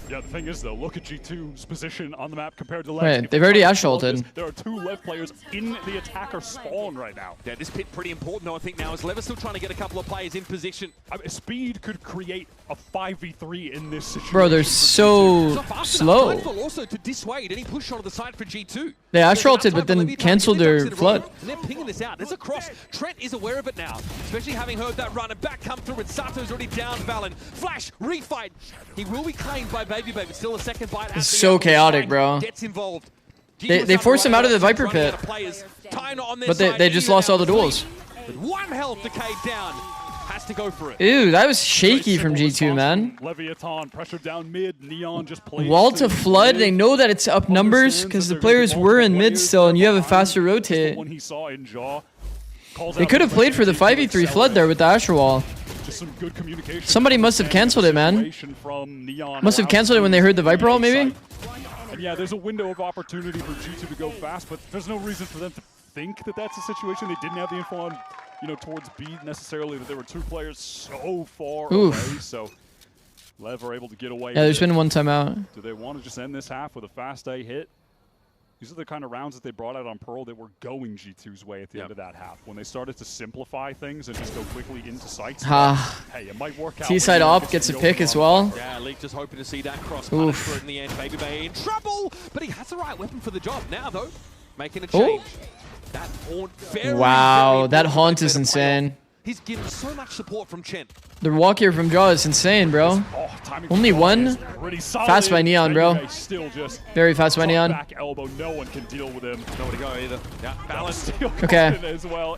Yeah, the thing is though, look at G2's position on the map compared to Lev. Right, they've already Assaulted. There are 2 Lev players in the attacker spawn right now. Yeah, this pit pretty important though, I think now, as Lev is still trying to get a couple of players in position. I mean, speed could create a 5v3 in this situation. Bro, they're so slow. Also to dissuade any push onto the side for G2. They Assaulted, but then canceled their flood. And they're pinging this out. There's a cross. Trent is aware of it now, especially having heard that run and back come through, and Sato's already down Valen. Flash, refight. He will be claimed by Baby, but still a second bite. It's so chaotic, bro. Gets involved. They force him out of the Viper pit, but they just lost all the duels. With 1 health decayed down. Has to go for it. Ew, that was shaky from G2, man. Leviatán pressure down mid. Neon just plays. Wall to flood. They know that it's up numbers because the players were in mid still, and you have a faster rotate. They could have played for the 5v3 flood there with the Asher Wall. Just some good communication. Somebody must have canceled it, man. Must have canceled it when they heard the Viper Wall, maybe? And yeah, there's a window of opportunity for G2 to go fast, but there's no reason for them to think that that's a situation. They didn't have the info on, you know, towards B necessarily, that there were 2 players so far away, so Lev are able to get away. Yeah, there's been 1 timeout. Do they want to just end this half with a fast A hit? These are the kind of rounds that they brought out on Pearl that were going G2's way at the end of that half. When they started to simplify things and just go quickly into sites, hey, it might work out. T-side op gets a pick as well. Yeah, Leak just hoping to see that cross punish for it in the end. Baby Bay in trouble, but he has the right weapon for the job now, though. Making a change. That haunt, wow, that haunt is insane. He's given so much support from Chen. The walk here from Jaw is insane, bro. Only 1. Fast by Neon, bro. Very fast by Neon. Back elbow, no one can deal with him. Nowhere to go either. Yeah, balance. Okay. As well,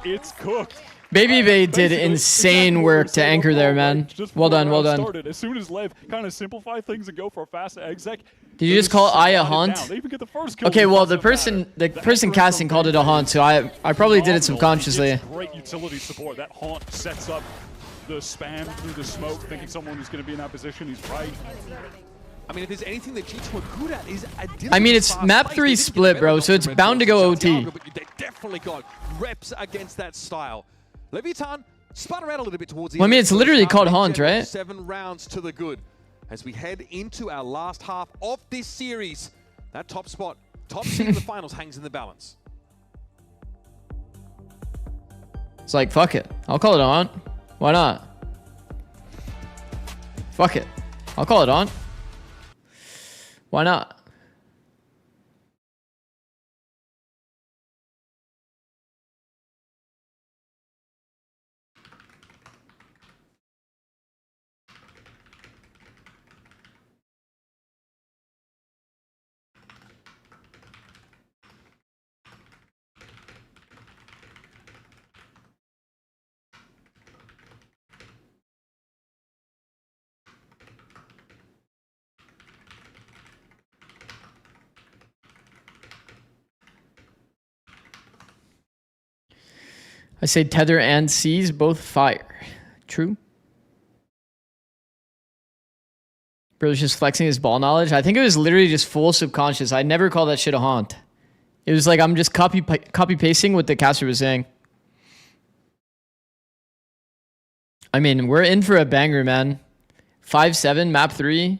it's cooked. Baby Bay did insane work to anchor there, man. Well done, well done. As soon as Lev kind of simplify things and go for a fast exec. Did you just call Aya haunt? Okay, well the person casting called it a haunt, so I probably did it subconsciously. Great utility support. That haunt sets up the spam through the smoke, thinking someone who's going to be in that position. He's right. I mean, if there's anything that G2 are good at is I mean, it's map 3 split, bro, so it's bound to go OT. They definitely got reps against that style. Leviatán spun around a little bit towards the Well, I mean, it's literally called haunt, right? 7 rounds to the good. As we head into our last half of this series, that top spot, top seed of the finals hangs in the balance. It's like, fuck it. I'll call it on. Why not? Fuck it. I'll call it on. Why not? I say tether and seize, both fire. True. Bro's just flexing his ball knowledge. I think it was literally just full subconscious. I never call that shit a haunt. It was like I'm just copy pasting what the caster was saying. I mean, we're in for a banger, man. 5-7, map 3.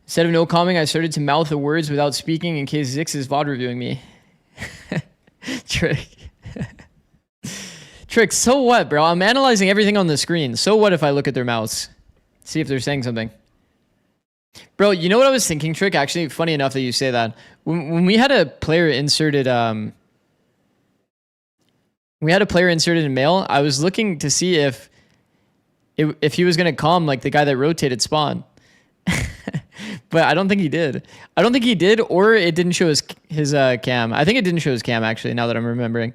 Instead of no calming, I started to mouth the words without speaking in case Zix is VOD reviewing me. Trick. Trick, so what, bro? I'm analyzing everything on the screen. So what if I look at their mouths? See if they're saying something. Bro, you know what I was thinking, Trick? Actually, funny enough that you say that. When we had a player inserted, in mail, I was looking to see if he was going to calm like the guy that rotated spawn. But I don't think he did. I don't think he did, or it didn't show his cam. I think it didn't show his cam, actually, now that I'm remembering.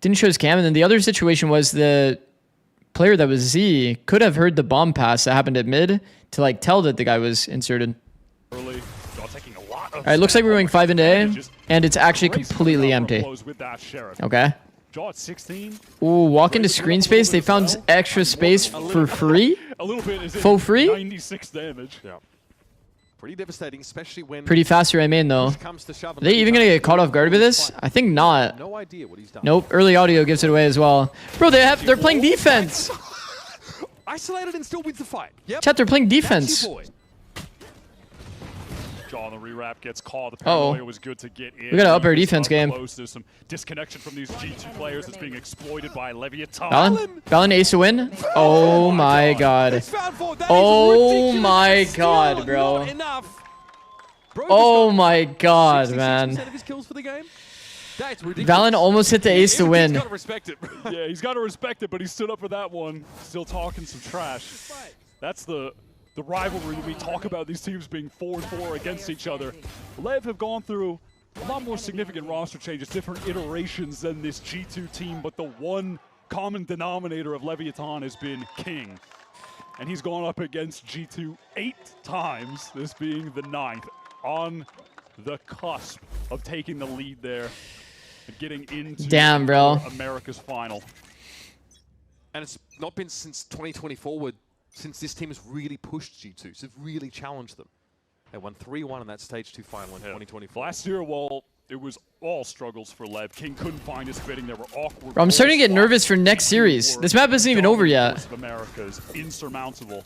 Didn't show his cam, and then the other situation was the player that was Z could have heard the bomb pass that happened at mid to like tell that the guy was inserted. Early, Jaw taking a lot of right, looks like we're going 5 into A, and it's actually completely empty. Okay. Jaw at 16. Ooh, walk into screen space. They found extra space for free? A little bit is For free? 96 damage. Yeah. Pretty devastating, especially when Pretty fast here, I mean, though. Are they even going to get caught off guard with this? I think not. No idea what he's done. Nope, early audio gives it away as well. Bro, they're playing defense. Isolated and still wins the fight. Yep. Chat, they're playing defense. Jaw on the rewrap gets caught. The Uh-oh. paranoia was good to get in. We gotta up our defense game. Close. There's some disconnection from these G2 players that's being exploited by Leviatán. Valen ace to win? Oh my god. Oh my god, bro. Oh my god, man. Valen almost hit the ace to win. He's got to respect it. Yeah, he's got to respect it, but he stood up for that one. Still talking some trash. That's the rivalry we talk about, these teams being 4-4 against each other. Lev have gone through a lot more significant roster changes, different iterations than this G2 team, but the one common denominator of Leviatán has been King. And he's gone up against G2 8 times, this being the 9th, on the cusp of taking the lead there and getting into Damn, bro. America's final. And it's not been since 2024 since this team has really pushed G2, so they've really challenged them. They won 3-1 in that Stage 2 final in 2024. Last year, well, it was all struggles for Lev. King couldn't find his fitting. There were awkward. Bro, I'm starting to get nervous for next series. This map isn't even over yet. America's insurmountable.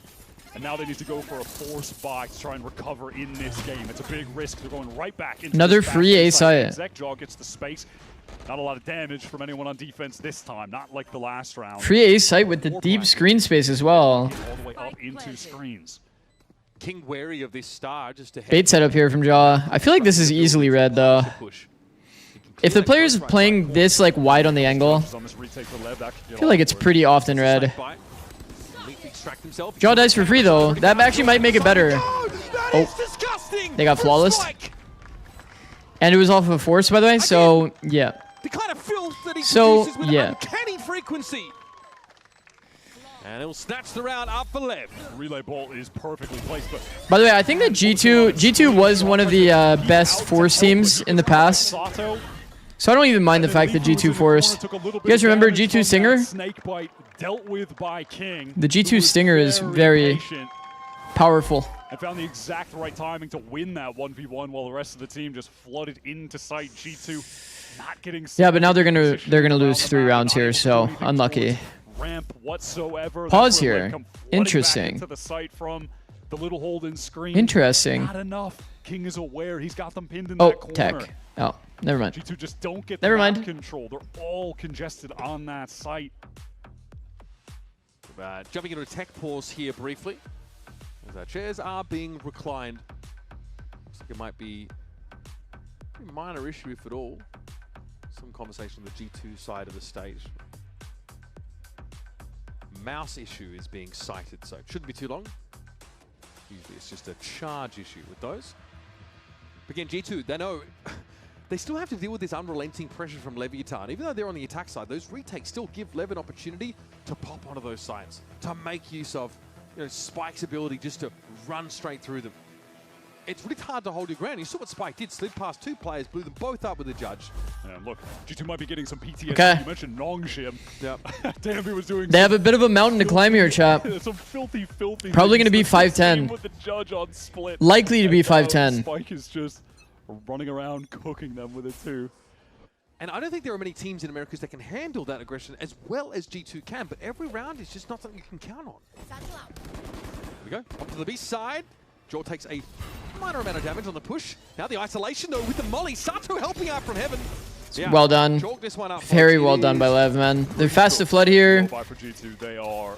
And now they need to go for a forced buy to try and recover in this game. It's a big risk. They're going right back into another free A site. Zekjaw gets the space. Not a lot of damage from anyone on defense this time, not like the last round. Free A site with the deep screen space as well. All the way up into screens. King wary of this star just to Bait setup here from Jaw. I feel like this is easily red though. If the player's playing this like wide on the angle, I feel like it's pretty often red. Jaw dies for free though. That actually might make it better. Oh, they got flawless. And it was off of a force, by the way, so yeah. The kind of filth that he produces with yeah. uncanny frequency. And he'll snatch the round up for Lev. Relay bolt is perfectly placed. But by the way, I think that G2 was one of the best force teams in the past. So I don't even mind the fact that G2 forced. You guys remember G2 Stinger? Dealt with by King. The G2 Stinger is very powerful. And found the exact right timing to win that 1v1 while the rest of the team just flooded into sight. G2 not getting. Yeah, but now they're gonna lose 3 rounds here, so unlucky. Ramp whatsoever. Pause here. Interesting. To the site from the little hold in screen. Interesting. Not enough. King is aware. He's got them pinned in that corner. Tech. Oh, never mind. G2 just don't get never the mind. Control. They're all congested on that site. Jumping into a tech pause here briefly. As our chairs are being reclined. Looks like it might be a minor issue, if at all. Some conversation on the G2 side of the stage. Mouse issue is being cited, so it shouldn't be too long. Usually it's just a charge issue with those. But again, G2, they know they still have to deal with this unrelenting pressure from Leviatán. Even though they're on the attack side, those retakes still give Lev an opportunity to pop onto those sites, to make use of Spike's ability just to run straight through them. It's really hard to hold your ground. You saw what Spike did. Slid past 2 players, blew them both up with a judge. And look, G2 might be getting some PTSD. Okay. You mentioned Nongshim. Yep. Damn, he was doing. They have a bit of a mountain to climb here, chap. Some filthy. Probably going to be 5-10. With the judge on split. Likely to be 5-10. Spike is just running around cooking them with it too. And I don't think there are many teams in Americas that can handle that aggression as well as G2 can, but every round is just not something you can count on. Here we go, up to the B side. Jaw takes a minor amount of damage on the push. Now the isolation though with the molly. Sato helping out from heaven. Yeah, well done. Very well done by Lev, man. They're fast to flood here. For G2, they are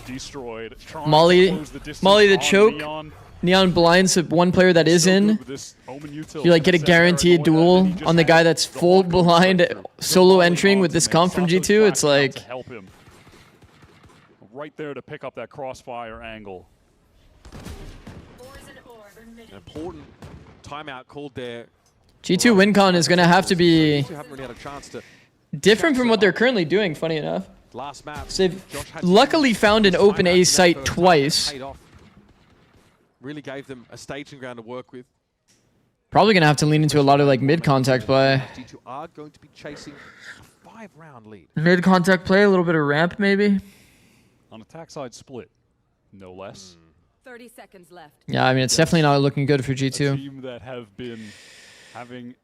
destroyed. Molly the choke. Neon blinds one player that is in. You like get a guaranteed duel on the guy that's full blind solo entering with this comp from G2. It's like help him right there to pick up that crossfire angle. An important timeout called there. G2 WinCon is going to have to be haven't really had a chance to different from what they're currently doing, funny enough. Last map. So they've luckily found an open A site twice. Really gave them a staging ground to work with. Probably gonna have to lean into a lot of like mid-contact play. G2 are going to be chasing a 5-round lead. Mid-contact play, a little bit of ramp maybe. On attack side split, no less. 30 seconds left. Yeah, I mean it's definitely not looking good for A G2. team that have been having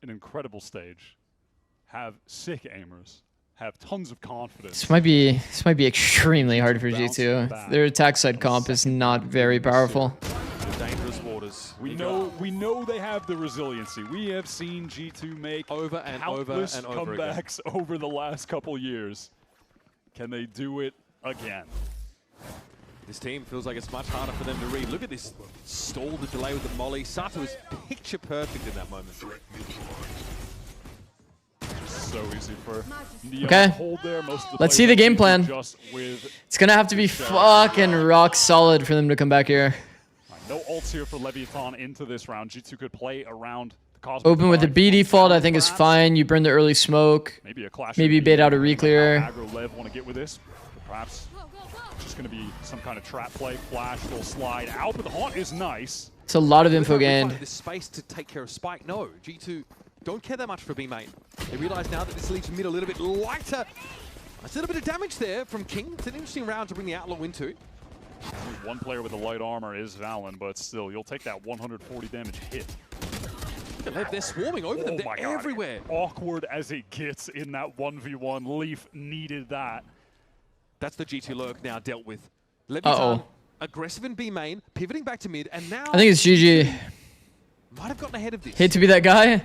an incredible stage, have sick aimers, have tons of confidence. This might be extremely hard for G2. Their attack side comp is not very powerful. The dangerous waters. We know they have the resiliency. We have seen G2 make over and countless over and over again. comebacks over the last couple years. Can they do it again? This team feels like it's much harder for them to read. Look at this stall, the delay with the molly. Sato is picture perfect in that moment. So easy for Neon Okay. to hold there. Most of the Let's see the players game plan. just with It's gonna have to be fucking rock solid for them to come back here. no ults here for Leviatán into this round. G2 could play around the Cosmic Open with the Divide. B default, I think is fine. You burn the early smoke. Maybe a clash. Maybe bait out a reclear. Aggro Lev want to get with this. Perhaps just going to be some kind of trap play. Flash will slide out, but the haunt is nice. It's a lot of info gained. This space to take care of Spike. No, G2 don't care that much for B main. They realize now that this leaves mid a little bit lighter. That's a little bit of damage there from King. It's an interesting round to bring the Outlaw into. Only one player with a light armor is Valen, but still, you'll take that 140 damage hit. They're swarming over them. My They're God. everywhere. Awkward as it gets in that 1v1. Leaf needed that. That's the G2 lurk now dealt with. Uh-oh. Leviatán aggressive in B main, pivoting back to mid, and now I think it's GG. might have gotten ahead of this. Hate to be that guy. I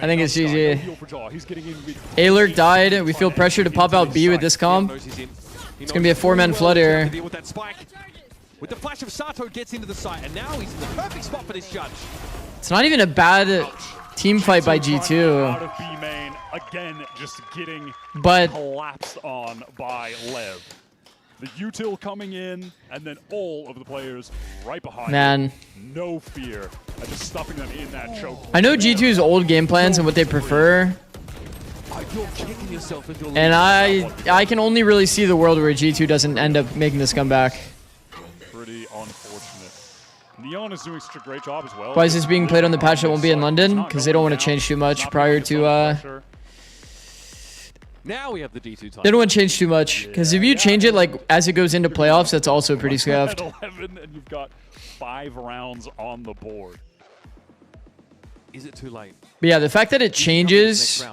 think it's GG. A-Lurk died. We feel pressure to pop out B with this comp. It's gonna be a 4-man flood here. With that spike. With the flash of Sato gets into the site, and now he's in the perfect spot for this judge. It's not even a bad team fight by G2. Out of B main, again, just getting But collapsed on by Lev. The util coming in, and then all of the players right behind Man. him. No fear. And just stuffing them in that choke. I know G2's old game plans and what they prefer. You're kicking yourself into a And I can only really see the world where G2 doesn't end up making this comeback. Pretty unfortunate. Neon is doing such a great job as well. Why is this being played on the patch that won't be in London? Because they don't want to change too much prior to Now we have the D2 time. they don't want to change too much. Because if you change it like as it goes into playoffs, that's also pretty scuffed. 11, and you've got 5 rounds on the board. Is it too late? But yeah, the fact that it changes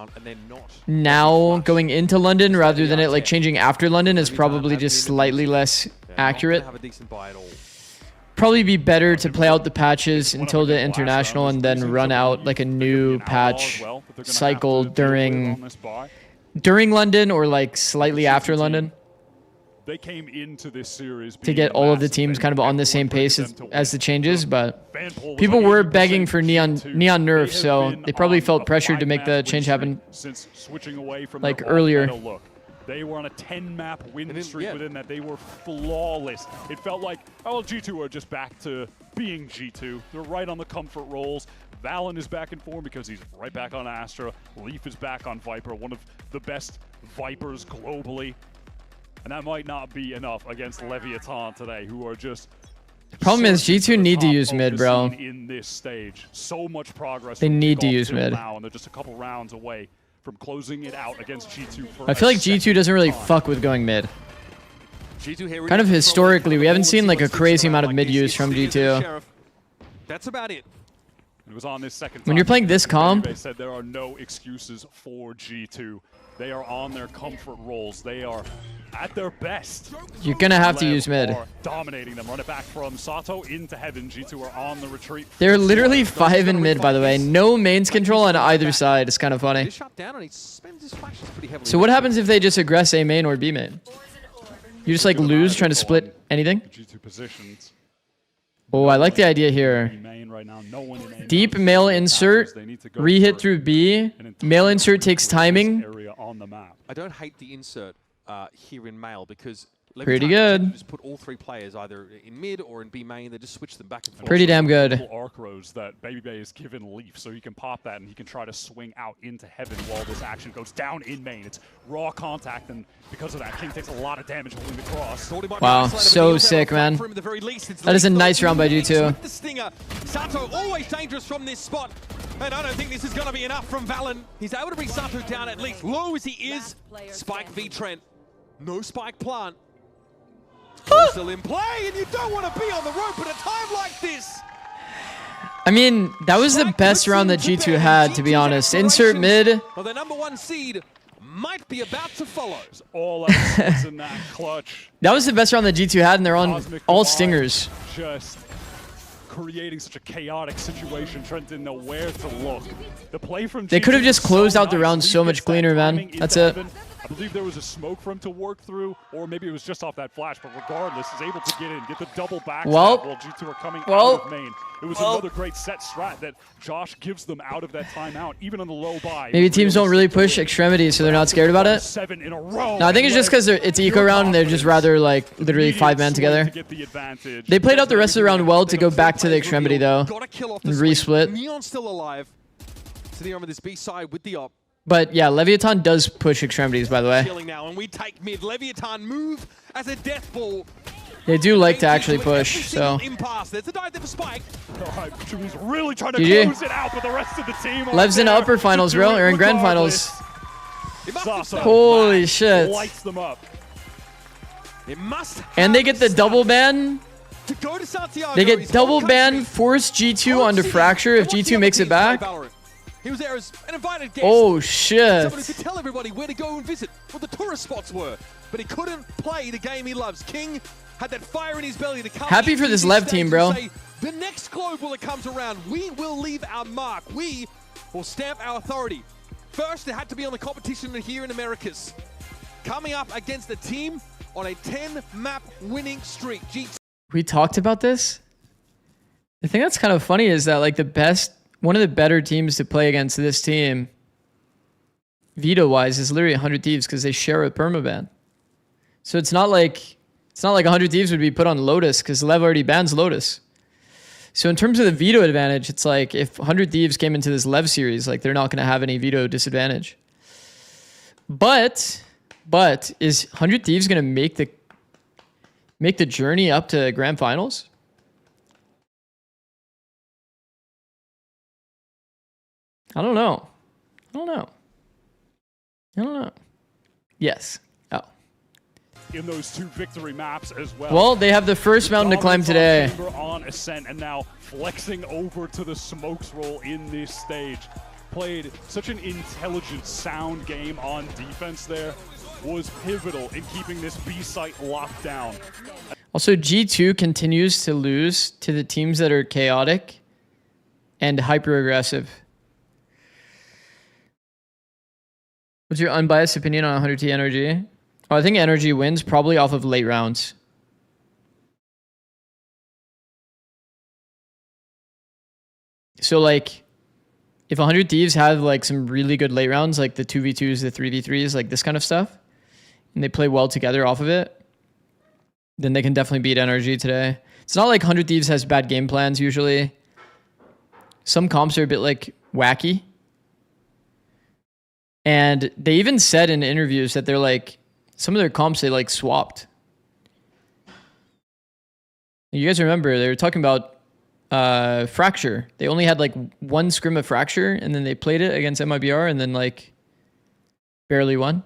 now going into London rather than it like changing after London is probably just slightly less accurate. Have a decent buy at all. Probably be better to play out the patches until the international and then run out like a new patch cycle during London or like slightly after London. They came into this series To get all of the teams kind of on the same pace as the changes, but people were begging for neon nerf, so they probably felt pressured to make the change happen since switching away from like their earlier. Veto look. They were on a 10-map win streak within that. They were flawless. It felt like, oh, well, G2 are just back to being G2. They're right on the comfort rolls. Valen is back in form because he's right back on Astra. Leaf is back on Viper, one of the best Vipers globally. And that might not be enough against Leviatán today, who are just... Problem is G2 need to use mid, bro. In this stage, so much progress. They from need to kickoff use till mid. Now, and they're just a couple rounds away from closing it out against G2. For I feel a like G2 doesn't really fuck with going mid. G2 here Kind of historically, we haven't seen like a crazy amount of mid use from G2. That's about it. It was on this second When you're playing this comp, they said there are no excuses for G2. They are on their comfort rolls. They are at their best. you're gonna have to use mid. Are dominating them. Run it back from Sato into heaven. G2 are on the retreat. They're literally 5 in mid, by the way. No mains control on either side. It's kind of funny. Shut down and he spends his flashes pretty heavily. So what happens if they just aggress A main or B main? You just like lose trying to split anything? G2 positions. Oh, I like the idea here. Right now, no one in Deep male insert, re-hit through B. Male insert takes timing. area on the map. I don't hate the insert here in male because Pretty good. Just put all 3 players either in mid or in B main. They just switch them back and forth. Pretty damn good. Arc rows that Baby Bay is given Leaf, so he can pop that and he can try to swing out into heaven while this action goes down in main. It's raw contact, and because of that, King takes a lot of damage holding the cross. Wow, so sick, man. That is a nice round by G2. The stinger. Sato always dangerous from this spot. And I don't think this is going to be enough from Valen. He's able to bring Sato down at least. Low as he is. Spike v Trent. No spike plant. Still in play, and you don't want to be on the rope at a time like this. I mean, that was the best round that G2 had, to be honest. Insert mid. Well, the #1 seed might be about to follow. All out in that clutch. That was the best round that G2 had, and they're on all stingers. Just creating such a chaotic situation. Trent didn't know where to look. The play from they could have just closed out the round so much cleaner, man. That's it. I believe there was a smoke for him to work through, or maybe it was just off that flash, but regardless, he's able to get in, get the double back while G2 are coming out of main. It was another great set strat that Josh gives them out of that timeout, even on the low buy. Maybe teams don't really push extremities, so they're not scared about it. 7 in a row. No, I think it's just because it's eco round, and they're just rather, like, literally 5 men together. They played out the rest of the round well to go back to the extremity, though, and re-split. Neon's still alive. Sitting over this B side with the op. But yeah, Leviatán does push extremities, by the way. Now, and we take mid. Leviatán move as a death ball. They do like to actually push, so. There's a dive there for Spike. He's really trying to close it out, but the rest of the team. Lev's in upper finals, bro, or in grand finals. Holy shit. Lights them up. And they get the double ban. They get double ban, force G2 onto Fracture if G2 makes it back. He was there as an invited guest. Oh shit. Someone who could tell everybody where to go and visit, what the tourist spots were. But he couldn't play the game he loves. King had that fire in his belly to come. Happy for this Lev team, bro. Say, the next global that comes around, we will leave our mark. We will stamp our authority. First, it had to be on the competition here in Americas. Coming up against a team on a 10-map winning streak. We talked about this. The thing that's kind of funny is that, like, one of the better teams to play against this team, Veto-wise, is literally 100 Thieves because they share a permaban. So it's not like 100 Thieves would be put on Lotus because Lev already bans Lotus. So in terms of the Veto advantage, it's like if 100 Thieves came into this Lev series, like they're not going to have any Veto disadvantage. But is 100 Thieves going to make the journey up to grand finals? I don't know. Yes. Oh. In those 2 victory maps as well. Well, they have the first mountain to climb today. On Ascent, and now flexing over to the smokes roll in this stage. Played such an intelligent, sound game on defense there. Was pivotal in keeping this B site locked down. Also, G2 continues to lose to the teams that are chaotic and hyper aggressive. What's your unbiased opinion on 100T NRG? Oh, I think NRG wins probably off of late rounds. So, like, if 100 Thieves have, like, some really good late rounds, like the 2v2s, the 3v3s, like this kind of stuff, and they play well together off of it, then they can definitely beat NRG today. It's not like 100 Thieves has bad game plans, usually. Some comps are a bit, like, wacky. And they even said in interviews that they're like, some of their comps they like swapped. You guys remember they were talking about Fracture. They only had like 1 scrim of Fracture, and then they played it against MIBR and then like barely won.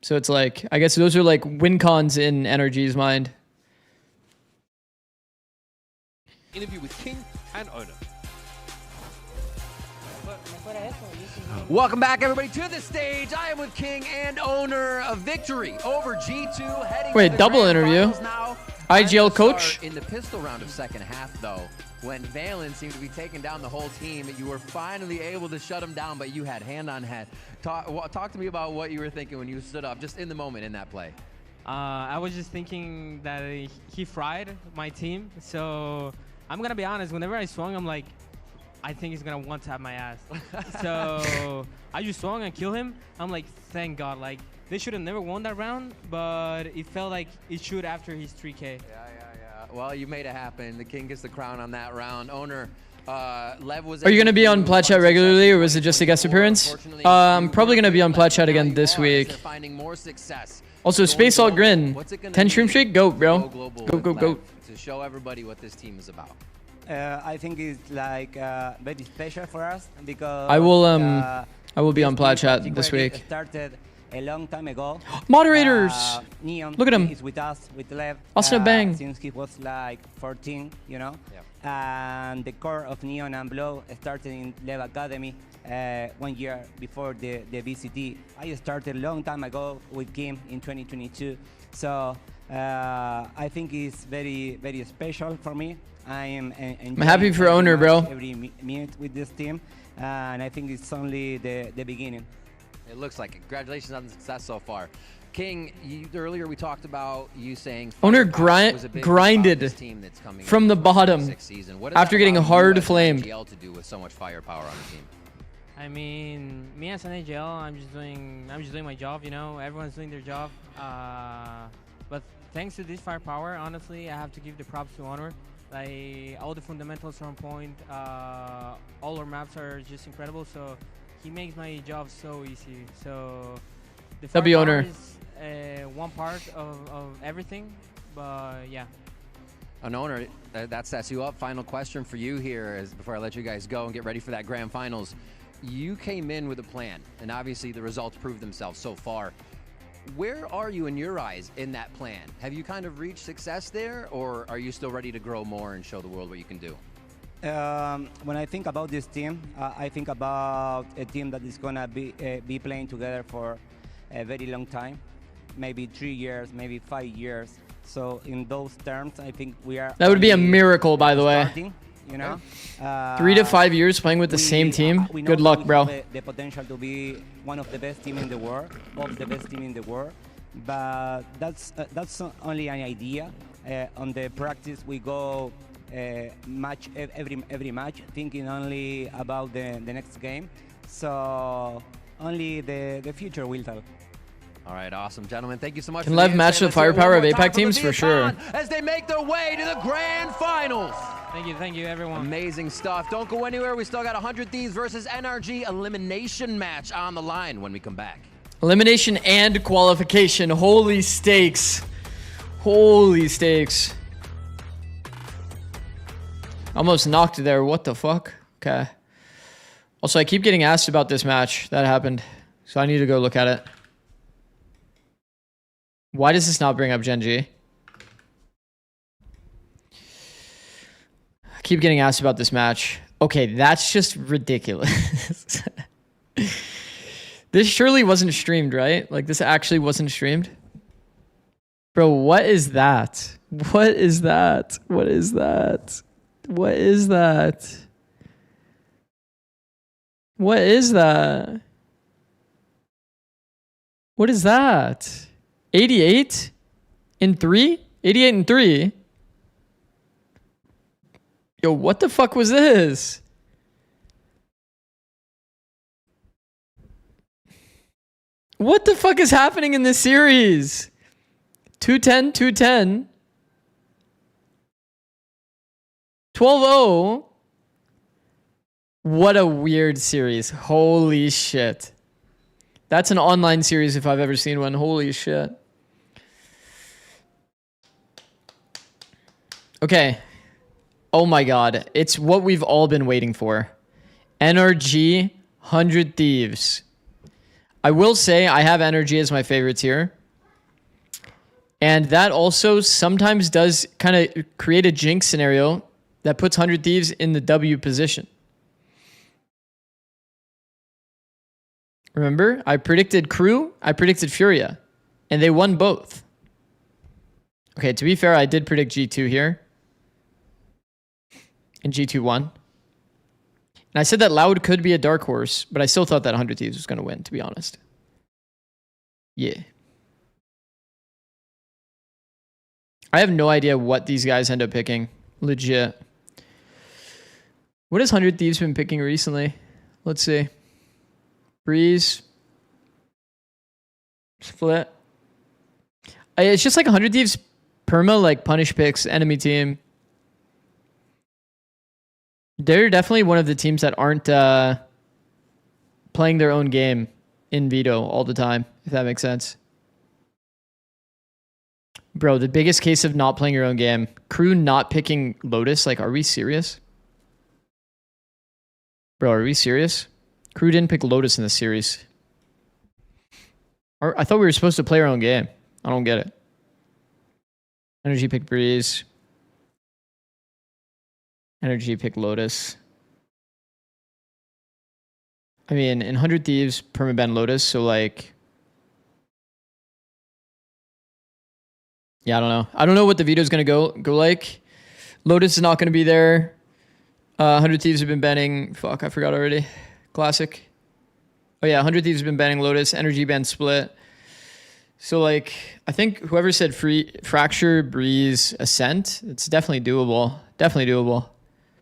So it's like, I guess those are like win cons in NRG's mind. Interview with King and Owner. Welcome back, everybody, to the stage. I am with King and Owner of Victory over G2. Heading Wait, to the double grand interview. finals now. IGL coach. In the pistol round of second half, though, when Valen seemed to be taking down the whole team, you were finally able to shut him down, but you had hand on head. Talk to me about what you were thinking when you stood up, just in the moment in that play. I was just thinking that he fried my team. So I'm gonna be honest. Whenever I swung, I'm like, I think he's gonna one-tap my ass. So I just swung and kill him. I'm like, thank God. Like, they should have never won that round, but it felt like it should after his 3K. Yeah. Well, you made it happen. The king gets the crown on that round. Owner, Lev was. Are you going to be on Plat Chat regularly, or was it just a guest appearance? I'm probably going to be on Plat Chat again this week. Also, Space Alt Grin, 10 stream streak, go, bro. Go. To show everybody what this team is about. I think it's like very special for us because I will be on Plat Chat this week. Started a long time ago. Moderators! Neon Look at him. is with us, with Lev. Also bang. Since he was like 14, you know. Yeah. And the core of Neon and Blow started in Lev Academy 1 year before the VCT. I started a long time ago with Kim in 2022. So I think it's very, very special for me. I'm happy for Owner, bro. Every minute with this team, and I think it's only the beginning. It looks like it. Congratulations on the success so far. King, earlier we talked about you saying Owner grinded from the bottom after getting hard flamed. To do with so much firepower on the team. I mean, me as an AGL, I'm just doing my job. You know, everyone's doing their job. But thanks to this firepower, honestly, I have to give the props to Honor. Like, all the fundamentals are on point. All our maps are just incredible. So he makes my job so easy. So the W firepower Owner is one part of everything. But yeah. An Owner, that sets you up. Final question for you here is before I let you guys go and get ready for that grand finals. You came in with a plan, and obviously the results prove themselves so far. Where are you in your eyes in that plan? Have you kind of reached success there, or are you still ready to grow more and show the world what you can do? When I think about this team, I think about a team that is gonna be playing together for a very long time, maybe 3 years, maybe 5 years. So in those terms, I think we are. That would be a miracle, by the way. You know, 3 to 5 years playing with the same team. Good luck, bro. The potential to be one of the best team in the world, of the best team in the world, but that's only an idea. On the practice, we go match every match, thinking only about the next game. So only the future will tell. All right, awesome, gentlemen. Thank you so much. Can Lev match the firepower of APAC teams for sure? As they make their way to the grand finals. Thank you, everyone. Amazing stuff. Don't go anywhere. We still got 100 Thieves versus NRG elimination match on the line when we come back. Elimination and qualification. Holy stakes. Holy stakes. Almost knocked there. What the fuck? Okay. Also, I keep getting asked about this match that happened, so I need to go look at it. Why does this not bring up Gen G? I keep getting asked about this match. Okay, that's just ridiculous. This surely wasn't streamed, right? Like, this actually wasn't streamed? Bro, what is that? What is that? What is that? What is that? What is that? What is that? 88 in 3? 88 in 3? Yo, what the fuck was this? What the fuck is happening in this series? 210, 210. 12-0. What a weird series. Holy shit. That's an online series if I've ever seen one. Holy shit. Okay. Oh my god. It's what we've all been waiting for. NRG 100 Thieves. I will say I have NRG as my favorite tier. And that also sometimes does kind of create a jinx scenario that puts 100 Thieves in the W position. Remember, I predicted Crew, I predicted Furia, and they won both. Okay, to be fair, I did predict G2 here. And G2 won. And I said that Loud could be a dark horse, but I still thought that 100 Thieves was going to win, to be honest. Yeah. I have no idea what these guys end up picking. Legit. What has 100 Thieves been picking recently? Let's see. Breeze. Split. It's just like 100 Thieves perma, like punish picks, enemy team. They're definitely one of the teams that aren't playing their own game in Veto all the time, if that makes sense. Bro, the biggest case of not playing your own game. Crew not picking Lotus. Like, are we serious? Bro, are we serious? Crew didn't pick Lotus in this series. I thought we were supposed to play our own game. I don't get it. NRG picked Breeze. NRG picked Lotus. I mean, in 100 Thieves, permaban Lotus, so like... Yeah, I don't know. I don't know what the Veto is going to go like. Lotus is not going to be there. 100 Thieves have been banning... Fuck, I forgot already. Classic. Oh yeah, 100 Thieves have been banning Lotus. NRG banned Split. So like, I think whoever said Fracture, Breeze, Ascent, it's definitely doable. Definitely doable.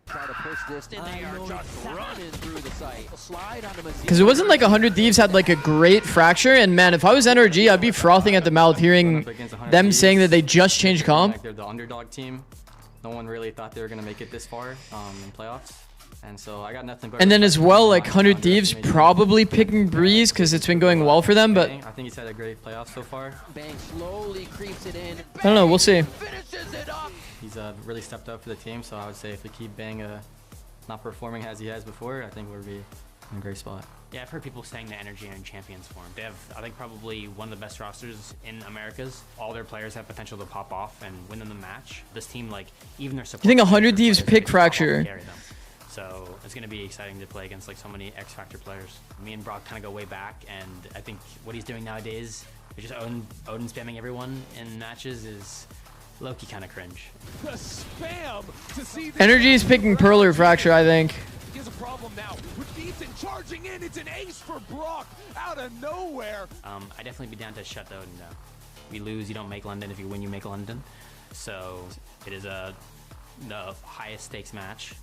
Try to push this. They are just running through the site. Slide onto Because it wasn't like 100 Thieves had like a great Fracture, and man, if I was NRG, I'd be frothing at the mouth hearing them saying that they just changed comp. They're the underdog team. No one really thought they were gonna make it this far in playoffs, and so I got nothing but. And then as well, like 100 Thieves probably picking Breeze because it's been going well for them, but I think he's had a great playoff so far. Bang slowly creeps it in. I don't know. We'll see. He's really stepped up for the team, so I would say if we keep Bang not performing as he has before, I think we'll be in a great spot. Yeah, I've heard people saying that NRG are in champions form. They have, I think, probably one of the best rosters in Americas. All their players have potential to pop off and win them the match. This team, like, even their support. You think 100 Thieves pick Fracture? So it's going to be exciting to play against like so many X Factor players. Me and Brock kind of go way back, and I think what he's doing nowadays is just Odin spamming everyone in matches is low-key kind of cringe. The spam to see NRG is picking Pearl or Fracture, I think. He has a problem now with Ethan charging in. It's an ace for Brock out of nowhere. I definitely be down to shut the Odin down. We lose, you don't make London. If you win, you make London. So it is the highest stakes match.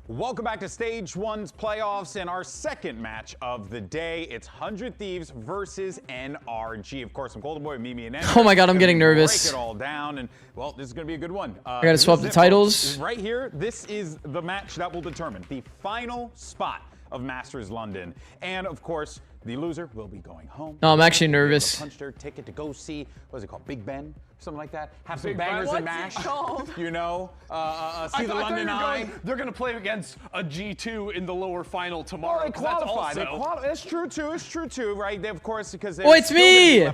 Welcome back to Stage 1's playoffs and our second match of the day. It's 100 Thieves versus NRG. Of course, I'm Golden Boy, Mimi, and Oh my god, I'm getting nervous. Break it all down, and well, this is going to be a good one. I gotta swap the titles. Right here, this is the match that will determine the final spot of Masters London. And of course, the loser will be going home. No, I'm actually nervous. Punched their ticket to go see, what is it called, Big Ben? Something like that. Have some Big bangers Ben? and mash. What's it called? You know, see the London Eye. They're going to play against a G2 in the lower final tomorrow. Well, they qualify. Also... It's true too. It's true too, right? They, of course, because oh, it's me.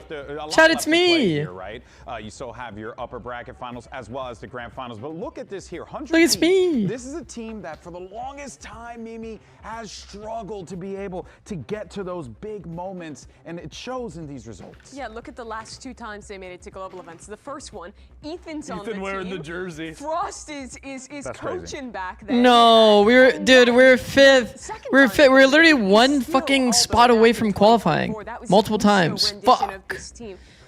Chad, it's me. Here, right? You still have your upper bracket finals as well as the grand finals. But look at this here. 100 look, it's me. This is a team that, for the longest time, Mimi, has struggled to be able to get to those big moments, and it shows in these results. Yeah, look at the last two times they made it to global events. The first one, Ethan's on the team. wearing the jersey. Frost is coaching crazy. back then. No, we're fifth. We're fifth. We're literally one fucking spot away from qualifying multiple times. Fuck.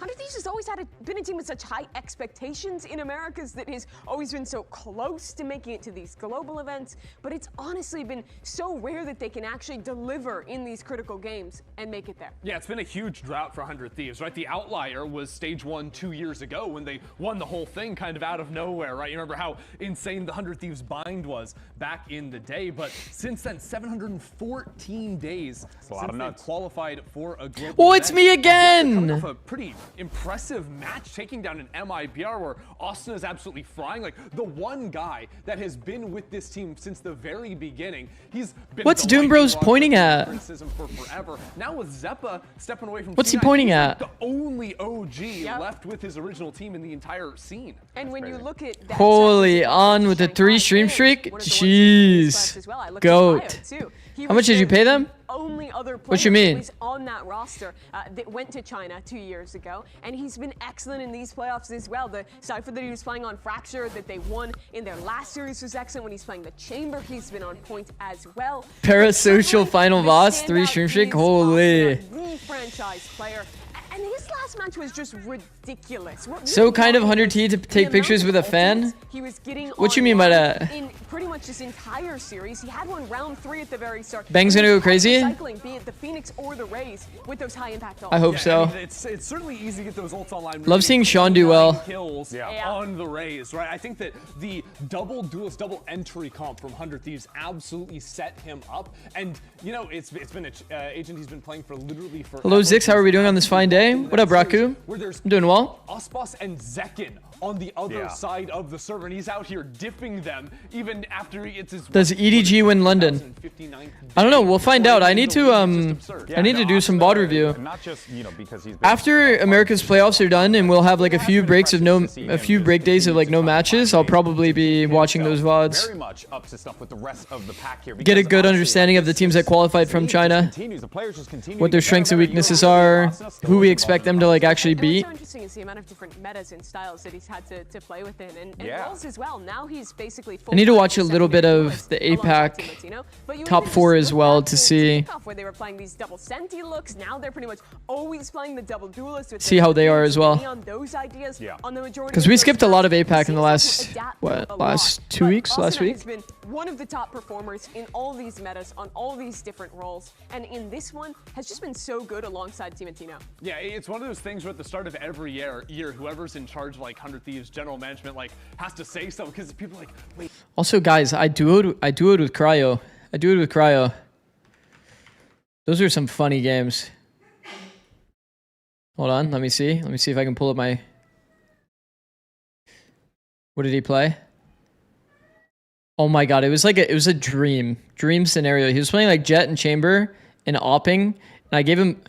100 Thieves has always been a team with such high expectations in Americas that has always been so close to making it to these global events, but it's honestly been so rare that they can actually deliver in these critical games and make it there. Yeah, it's been a huge drought for 100 Thieves, right? The outlier was Stage 1 2 years ago when they won the whole thing kind of out of nowhere, right? You remember how insane the 100 Thieves bind was back in the day, but since then, 714 days since they qualified for a global Oh, it's me again! Coming off a pretty impressive match, taking down an MIBR where Austin is absolutely frying. Like, the one guy that has been with this team since the very beginning. He's been What's Doombros pointing at? For forever. Now with Zeppa stepping away from What's he T9, pointing at? Like the only OG left with his original team in the entire scene. And when you look at that Holy, on with the 3 stream streak? Jeez. Goat. How much did you pay them? Only other What you mean? player on that roster that went to China 2 years ago, and he's been excellent in these playoffs as well. The Cypher that he was playing on Fracture that they won in their last series was excellent. When he's playing the Chamber, he's been on point as well. Parasocial final boss, 3 stream streak? Holy. The franchise player. And his last match was just ridiculous. So kind of 100T to take pictures with a fan? He was getting What you mean by that? In pretty much this entire series, he had one round 3 at the very start. Bang's gonna go crazy? Cycling, be it the Phoenix or the Raze, with those high impact ults. I hope so. I mean, it's certainly easy to get those ults online. Love seeing Sean do well. Kills on the Raze, right? I think that the double duelist, double entry comp from 100 Thieves absolutely set him up. And, you know, it's been an agent he's been playing for literally forever. Hello, Zix. How are we doing on this fine day? What up, Raku? I'm doing well. Usbos and Zekin on the other side of the server, and he's out here diffing them even after it's his. Does EDG win London? I don't know. We'll find out. I need to do some VOD review. Not just, you know, because he's After America's playoffs are done and we'll have like a few break days of like no matches, I'll probably be watching those VODs. Very much up to stuff with the rest of the pack here. Get a good understanding of the teams that qualified from China, what their strengths and weaknesses are, who we expect them to like actually beat. What's so interesting is the amount of different metas and styles that he's had to play within, and roles as well. Now he's basically I need to watch a little bit of the APAC top 4 as well to see. Where they were playing these double senti looks, now they're pretty much always playing the double duelist. With See how they are as well. on those ideas, on the majority Because we skipped a lot of APAC in the last, last 2 weeks, last week? Has been one of the top performers in all these metas, on all these different roles, and in this one has just been so good alongside Timatino. Yeah, it's one of those things where at the start of every year whoever's in charge of like 100 Thieves general management like has to say something because people are like, wait. Also, guys, I duoed with Cryo. Those are some funny games. Hold on, let me see. Let me see if I can pull up my. What did he play? Oh my god, it was a dream scenario. He was playing like Jet and Chamber and opping, and I gave him.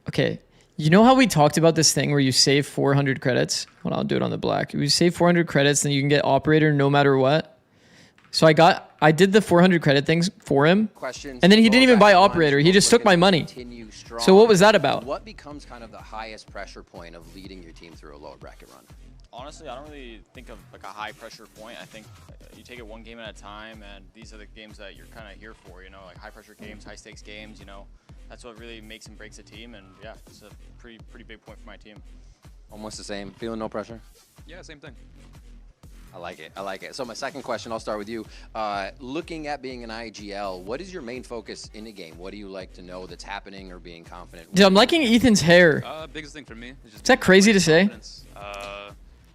Okay, you know how we talked about this thing where you save 400 credits? Hold on, I'll do it on the black. You save 400 credits, then you can get Operator no matter what. So I did the 400 credit things for him, and then he didn't even buy Operator. He just took my money. So what was that about? What becomes kind of the highest pressure point of leading your team through a lower bracket run? Honestly, I don't really think of like a high pressure point. I think you take it one game at a time, and these are the games that you're kind of here for, you know, like high pressure games, high stakes games, you know. That's what really makes and breaks a team, and yeah, it's a pretty big point for my team. Almost the same. Feeling no pressure? Yeah, same thing. I like it. I like it. So my second question, I'll start with you. Looking at being an IGL, what is your main focus in the game? What do you like to know that's happening or being confident? Dude, I'm liking Ethan's hair. Biggest thing for me is just that crazy to say?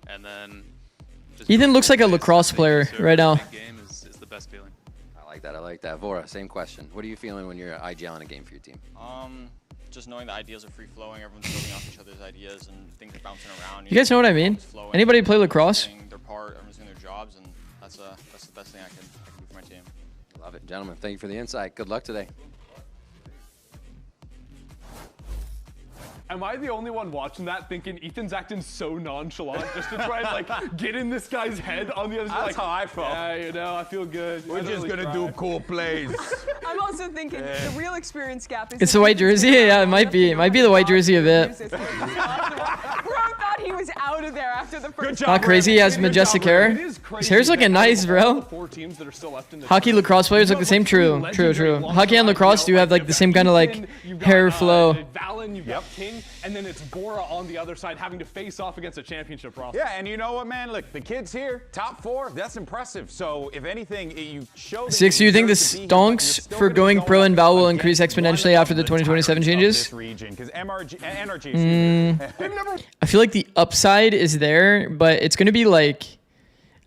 And then Ethan looks like a lacrosse player right now. Game is the best feeling. I like that. I like that. Vora, same question. What are you feeling when you're IGL in a game for your team? Just knowing the ideas are free flowing, everyone's building off each other's ideas, and things are bouncing around. You guys know what I mean? Anybody play lacrosse? Their part, everyone's doing their jobs, and that's the best thing I can do for my team. Love it, gentlemen. Thank you for the insight. Good luck today. Am I the only one watching that thinking Ethan's acting so nonchalant just to try and like get in this guy's head on the other side? That's how I felt. Yeah, you know, I feel good. We're just gonna do cool plays. I'm also thinking the real experience gap is. It's the white jersey? Yeah, it might be. It might be the white jersey a bit. Bro thought he was out of there after the first. Not crazy. He has majestic hair. His hair's looking nice, bro. Hockey, lacrosse players look the same. True. Hockey and lacrosse do have like the same kind of like hair flow. Valen, you've got King, and then it's Bora on the other side having to face off against a championship roster. Yeah, and you know what, man? Look, the kid's here, top 4. That's impressive. So if anything, you show. Six, do you think the stonks for going pro and Val will increase exponentially after the 2027 changes? I feel like the upside is there, but it's going to be like,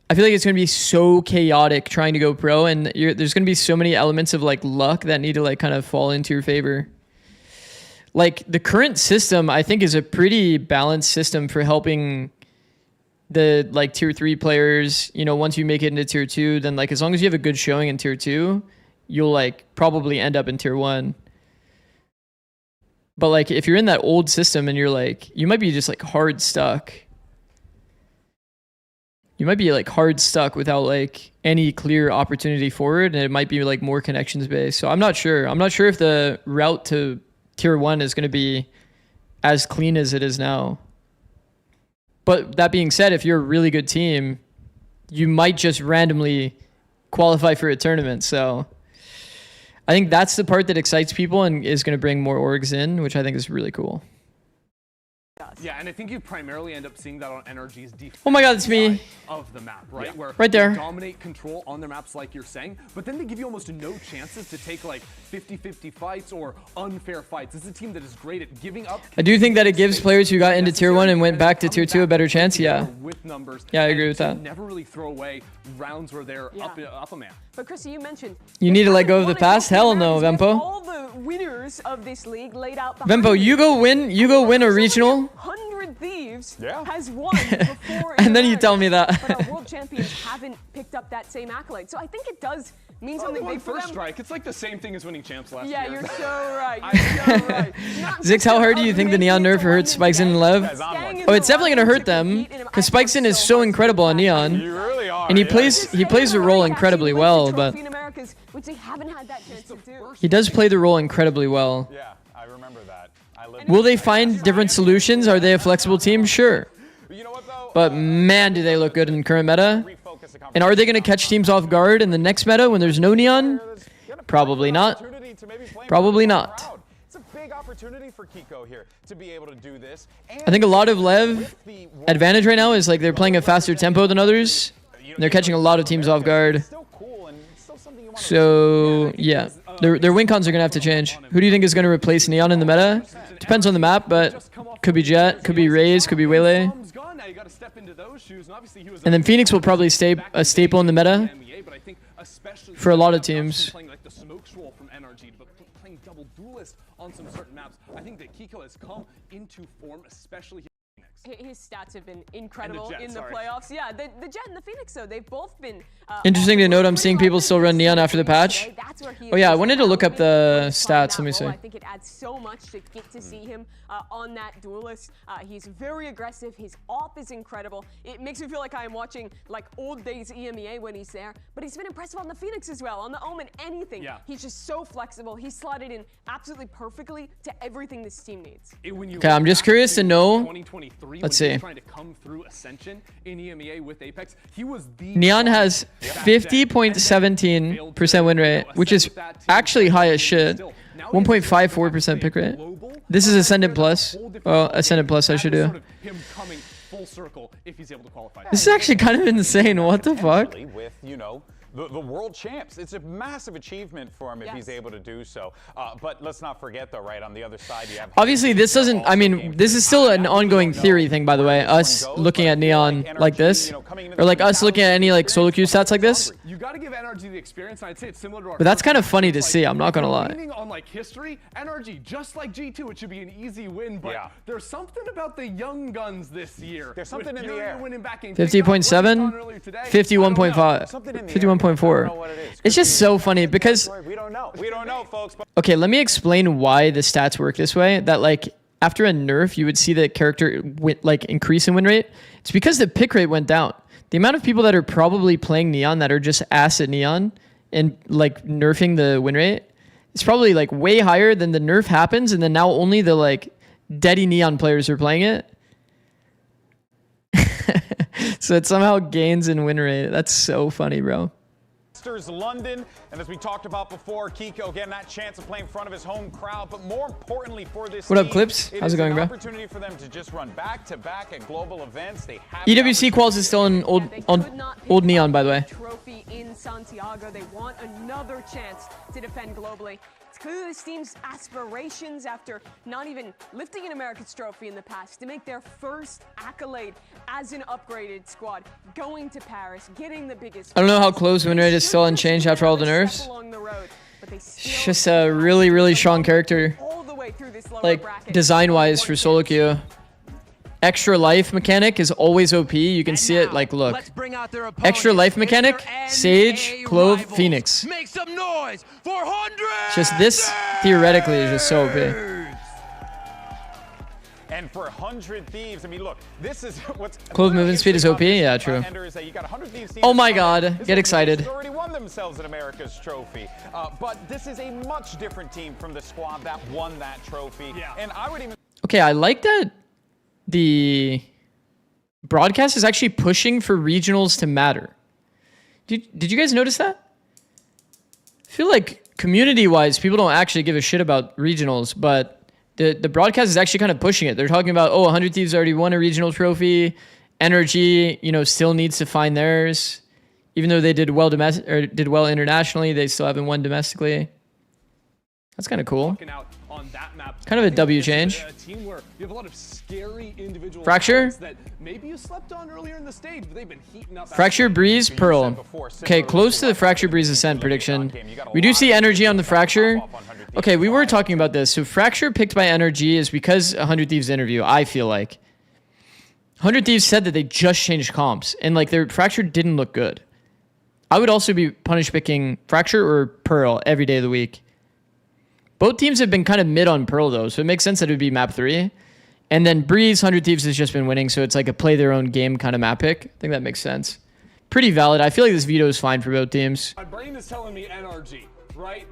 I feel like it's going to be so chaotic trying to go pro, and there's going to be so many elements of like luck that need to like kind of fall into your favor. Like the current system, I think, is a pretty balanced system for helping the like tier 3 players. You know, once you make it into tier 2, then like as long as you have a good showing in tier 2, you'll like probably end up in tier 1. But like if you're in that old system and you're like, you might be just like hard stuck. You might be like hard stuck without like any clear opportunity forward, and it might be like more connections based. So I'm not sure. I'm not sure if the route to tier 1 is going to be as clean as it is now. But that being said, if you're a really good team, you might just randomly qualify for a tournament. So I think that's the part that excites people and is going to bring more orgs in, which I think is really cool. Yeah, and I think you primarily end up seeing that on NRG's defense. Oh my God, it's me. Of the map, right? Where right there. They dominate control on their maps like you're saying, but then they give you almost no chances to take like 50-50 fights or unfair fights. This is a team that is great at giving up. I do think that it gives players who got into Tier 1 and went back to Tier 2 a better chance, yeah. With numbers. Yeah, I agree with that. Never really throw away rounds where they're up a man. But Chrissy, you mentioned you need to let go of the past. Hell no, Vempo. all the winners of this league laid out Vempo, you go win a regional. 100 Thieves has won before. And then you tell me that. But our world champions haven't picked up that same accolade. So I think it does mean something big for them. First strike, it's like the same thing as winning champs last year. Yeah, you're so right. You're so right. Zix, how hard do you think the Neon nerf hurts Spikes and Lev? Oh, it's definitely gonna hurt them because Spikes is so incredible on Neon. You really are. And he plays the role incredibly well, but which they haven't had that chance to do. he does play the role incredibly well. Yeah, I remember that. Will they find different solutions? Are they a flexible team? Sure. But man, do they look good in current meta. And are they going to catch teams off guard in the next meta when there's no Neon? Probably not. Probably not. It's a big opportunity for Kiko here to be able to do this. I think a lot of Lev advantage right now is like they're playing a faster tempo than others. And they're catching a lot of teams off guard. So yeah, their win cons are going to have to change. Who do you think is going to replace Neon in the meta? Depends on the map, but could be Jet, could be Raze, could be Waylay. And then Phoenix will probably stay a staple in the meta for a lot of teams. Playing like the smokes roll from NRG, but playing double duelist on some certain maps. I think that Kiko has come into form, especially here. His stats have been incredible in the playoffs. Yeah, the Jet and the Phoenix, though, they've both been... Interesting to note, I'm seeing people still run Neon after the patch. Oh yeah, I wanted to look up the stats. Let me see. I think it adds so much to get to see him on that duelist. He's very aggressive. His off is incredible. It makes me feel like I'm watching like old days EMEA when he's there. But he's been impressive on the Phoenix as well, on the Omen, anything. Yeah. He's just so flexible. He's slotted in absolutely perfectly to everything this team needs. Okay, I'm just curious to know. Let's see. Trying to come through Ascension in EMEA with Apex, he was the Neon has 50.17% win rate, which is actually high as shit. 1.54% pick rate. This is Ascendant Plus. Well, Ascendant Plus I should do. Him coming full circle if he's able to qualify. This is actually kind of insane. What the fuck? With, you know, the world champs. It's a massive achievement for him if he's able to do so. But let's not forget, though, right on the other side, you have... Obviously, this doesn't... I mean, this is still an ongoing theory thing, by the way. Us looking at Neon like this. Or like us looking at any like solo queue stats like this. You got to give NRG the experience, and I'd say it's similar to our... But that's kind of funny to see, I'm not going to lie. Leaning on like history, NRG, just like G2, it should be an easy win, but there's something about the young guns this year. There's something in the air. 50.7, 51.5, 51.4. It's just so funny because... We don't know, folks. Okay, let me explain why the stats work this way. That like after a nerf, you would see the character like increase in win rate. It's because the pick rate went down. The amount of people that are probably playing Neon that are just ass at Neon and like nerfing the win rate, it's probably like way higher than the nerf happens, and then now only the like deady Neon players are playing it. So it somehow gains in win rate. That's so funny, bro. London, and as we talked about before, Kiko getting that chance of playing in front of his home crowd, but more importantly for this what up, team, Clips? How's it going, bro? Opportunity for them to just run back-to-back at global events. They have EWC quals is still in old Neon, by the way. Trophy in Santiago. They want another chance to defend globally. It's clearly this team's aspirations after not even lifting an Americas trophy in the past to make their first accolade as an upgraded squad, going to Paris, getting the biggest... I don't know how close win rate is still unchanged after all the nerfs. It's just a really, really strong character, like design-wise for solo queue. Extra life mechanic is always OP. You can see it, like, look. Extra life mechanic, Sage, Clove, Phoenix. Make some noise for 100! Just this, theoretically, is just so OP. And for 100 Thieves, I mean, look, this is what's... Clove movement speed is OP? Yeah, true. Oh my god, get excited. Already won themselves an America's trophy. But this is a much different team from the squad that won that trophy. Yeah. And I would even... Okay, I like that the broadcast is actually pushing for regionals to matter. Did you guys notice that? I feel like community-wise, people don't actually give a shit about regionals, but the broadcast is actually kind of pushing it. They're talking about, oh, 100 Thieves already won a regional trophy. NRG, you know, still needs to find theirs. Even though they did well internationally, they still haven't won domestically. That's kind of cool. Kind of a W change. Fracture. Maybe you slept on earlier in the stage, but they've been heating up. Fracture, Breeze, Pearl. Okay, close to the Fracture, Breeze, Ascent prediction. We do see NRG on the Fracture. Okay, we were talking about this. So Fracture picked by NRG is because 100 Thieves interview, I feel like. 100 Thieves said that they just changed comps, and like their Fracture didn't look good. I would also be punish picking Fracture or Pearl every day of the week. Both teams have been kind of mid on Pearl, though, so it makes sense that it would be map 3. And then Breeze, 100 Thieves has just been winning, so it's like a play their own game kind of map pick. I think that makes sense. Pretty valid. I feel like this veto is fine for both teams. My brain is telling me NRG, right?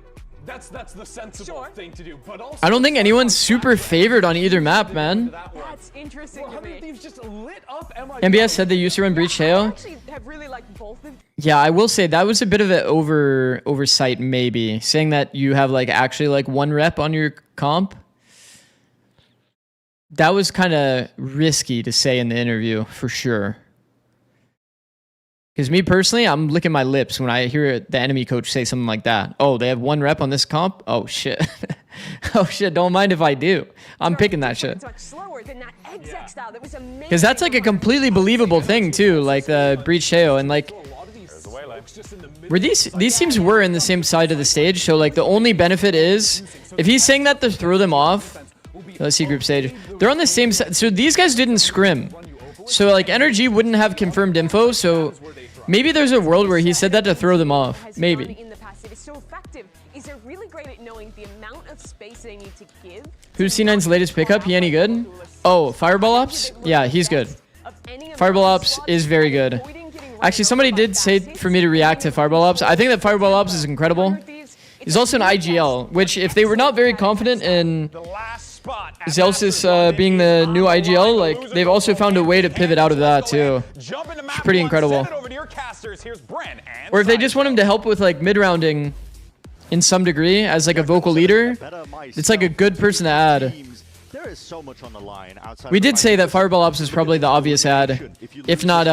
That's the sensible thing to do. But also, I don't think anyone's super favored on either map, man. That's interesting to me. Just lit up MBS said they used to run Breach Tail. Really like both of Yeah, I will say that was a bit of an oversight, maybe. Saying that you have like actually like 1 rep on your comp. That was kind of risky to say in the interview, for sure. Because me personally, I'm licking my lips when I hear the enemy coach say something like that. Oh, they have 1 rep on this comp? Oh, shit. Oh, shit. Don't mind if I do. I'm picking that shit. Because that's like a completely believable thing, too. Like the Breach Teo. And like, where these teams were in the same side of the stage. So like the only benefit is, if he's saying that to throw them off, let's see group stage. They're on the same side. So these guys didn't scrim. So like NRG wouldn't have confirmed info. So maybe there's a world where he said that to throw them off. Maybe. Who's C9's latest pickup? He any good? Oh, Fireball Ops? Yeah, he's good. Fireball Ops is very good. Actually, somebody did say for me to react to Fireball Ops. I think that Fireball Ops is incredible. He's also an IGL, which if they were not very confident in Zelsis being the new IGL, like they've also found a way to pivot out of that too. It's pretty incredible. Or if they just want him to help with like mid-rounding in some degree as like a vocal leader, it's like a good person to add. There is so much on the line outside. We did say that Fireball Ops is probably the obvious ad. If not,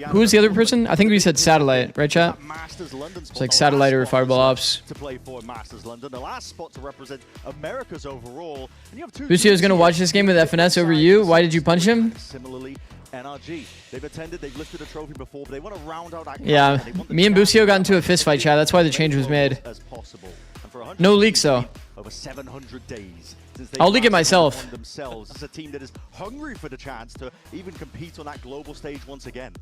who's the other person? I think we said Satellite, right, chat? It's like Satellite or Fireball Ops. To play for Masters London, the last spot to represent Americas overall. And you have 2 Lucio's gonna watch this game with FNS over you. Why did you punch him? Similarly, NRG. They've attended, they've lifted a trophy before, but they want to round out that. Yeah, me and Bucio got into a fist fight, chat. That's why the change was made. No leaks though. Over 700 days. I'll leak it myself. Themselves. It's a team that is hungry for the chance to even compete on that global stage once again.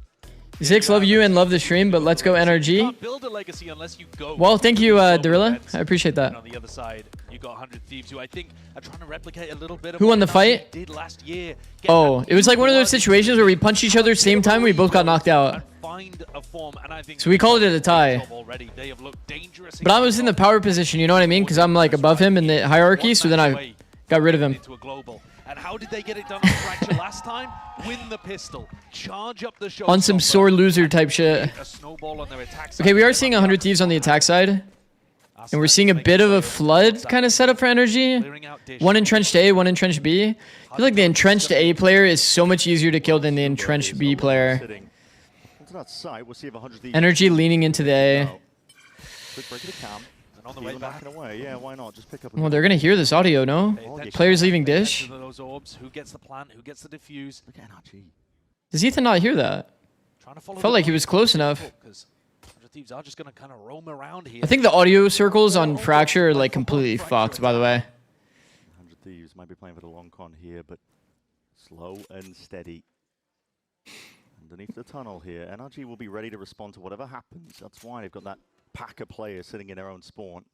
Zix, love you and love the stream, but let's go NRG. Build a legacy unless you go. Well, thank you, Darilla. I appreciate that. On the other side, you got 100 Thieves, who I think are trying to replicate a little bit of who won the fight? Did last year. Oh, it was like one of those situations where we punched each other same time. We both got knocked out. So we called it a tie. But I was in the power position, you know what I mean? Because I'm like above him in the hierarchy, so then I got rid of him. And how did they get it done on Fracture last time? Win the pistol, charge up the show on some sore loser type shit. Okay, we are seeing 100 Thieves on the attack side. And we're seeing a bit of a flood kind of setup for NRG. 1 entrenched A, 1 entrenched B. I feel like the entrenched A player is so much easier to kill than the entrenched B player. NRG leaning into the A. On the way back. Away. Yeah, why not? Just pick up. Well, they're gonna hear this audio, no? Players leaving dish. Those orbs. Who gets the plant? Who gets the diffuse? Look at NRG. Does Ethan not hear that? Felt like he was close enough. Thieves are just gonna kind of roam around here. I think the audio circles on Fracture are like completely fucked. By the way. 100 Thieves might be playing for the long con here, but slow and steady. Underneath the tunnel here, NRG will be ready to respond to whatever happens. That's why they've got that pack of players sitting in their own spawn.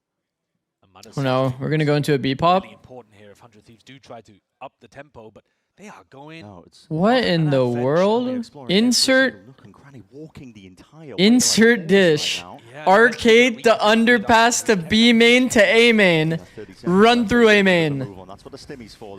Oh no, we're gonna go into a B pop. Really important here if 100 Thieves do try to up the tempo, but they are going. No, it's what in the world? Insert dish. Arcade the underpass to B main to A main. Run through A main. That's what the Stimmy's for.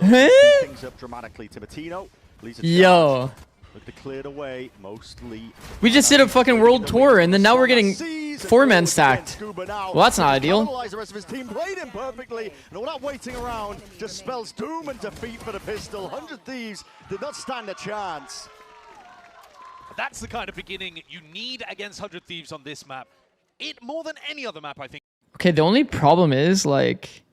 Yo. Look to cleared away, mostly. We just did a fucking world tour, and then now we're getting 4-man stacked. Well, that's not ideal. The rest of his team played him perfectly, and all that waiting around just spells doom and defeat for the pistol. 100 Thieves did not stand a chance. That's the kind of beginning you need against 100 Thieves on this map. It more than any other map, I think. Okay, the only problem is, like,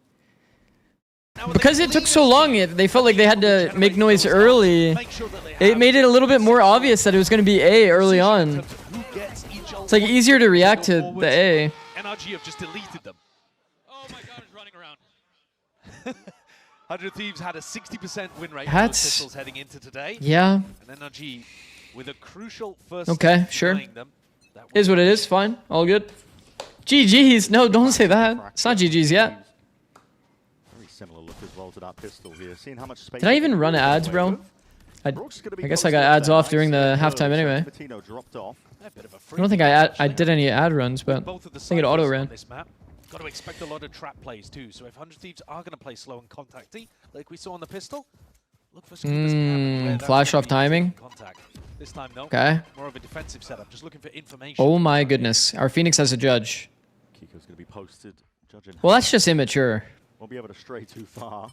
because it took so long, they felt like they had to make noise early. It made it a little bit more obvious that it was going to be A early on. It's like easier to react to the A. NRG have just deleted them. Oh my god, it's running around. 100 Thieves had a 60% win rate on those pistols heading into today. Yeah. And NRG with a crucial first Okay, sure. Is what it is, fine. All good. GG's. No, don't say that. It's not GG's yet. Very similar look as well to that pistol here. Seeing how much space Did I even run ads, bro? I guess I got ads off during the halftime anyway. I don't think I did any ad runs, but I think it auto ran. Got to expect a lot of trap plays too. So if 100 Thieves are going to play slow and contacty, like we saw on the pistol, look for flash off timing. This time, no. Okay. More of a defensive setup. Just looking for information. Oh my goodness. Our Phoenix has a judge. Kiko's going to be posted. Judging. Well, that's just immature. Won't be able to stray too far.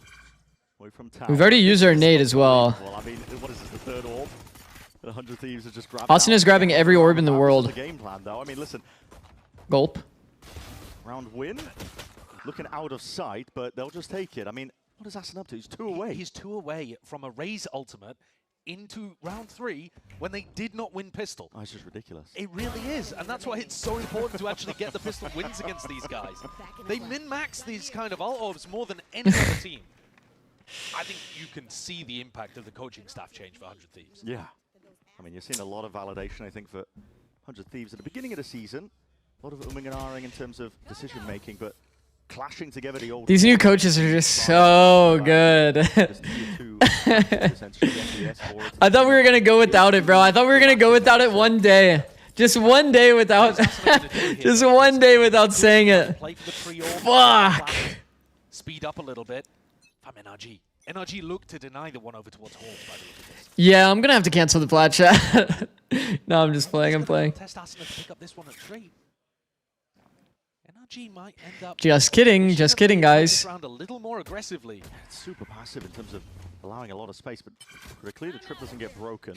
Away from tower. We've already used our nade as well. Well, I mean, what is this, the third orb? The 100 Thieves are just grabbing. Ascent is grabbing every orb in the world. The game plan, though. I mean, listen. Gulp. Round win. Looking out of sight, but they'll just take it. I mean, what is Ascent up to? He's 2 away. He's 2 away from a Raze ultimate into round 3 when they did not win pistol. Oh, it's just ridiculous. It really is, and that's why it's so important to actually get the pistol wins against these guys. They min-max these kind of ult orbs more than any other team. I think you can see the impact of the coaching staff change for 100 Thieves. Yeah. I mean, you're seeing a lot of validation, I think, for 100 Thieves at the beginning of the season. A lot of umming and ahhing in terms of decision-making, but clashing together the old... These new coaches are just so good. I thought we were going to go without it, bro. I thought we were going to go without it one day. Just one day without... just one day without saying it. Fuck! Speed up a little bit from NRG. NRG look to deny the one over towards Hall, by the way. Yeah, I'm going to have to cancel the plat chat. No, I'm just playing. I'm playing. Test Ascent to pick up this one at 3. NRG might end up... Just kidding, guys. ...around a little more aggressively. It's super passive in terms of allowing a lot of space, but critically the trip doesn't get broken.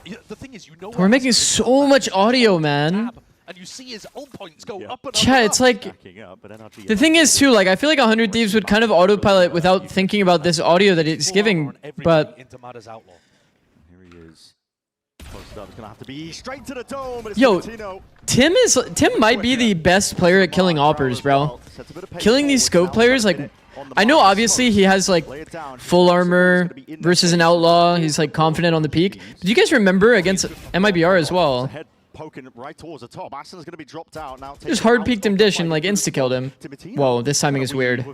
Yeah, the thing is, you know... We're making so much audio, man. And you see his ult points go up and up. Yeah, it's like... The thing is, too, like, I feel like 100 Thieves would kind of autopilot without thinking about this audio that it's giving, but... Here he is. Posted up. It's gonna have to be straight to the dome. Yo, Tim might be the best player at killing oppers, bro. Killing these scope players, like... I know obviously he has like full armor versus an outlaw. He's like confident on the peak. But do you guys remember against MIBR as well? Poking right towards the top. Ascen's gonna be dropped out now. Just hard peeked him dish and like insta killed him. Whoa, this timing is weird.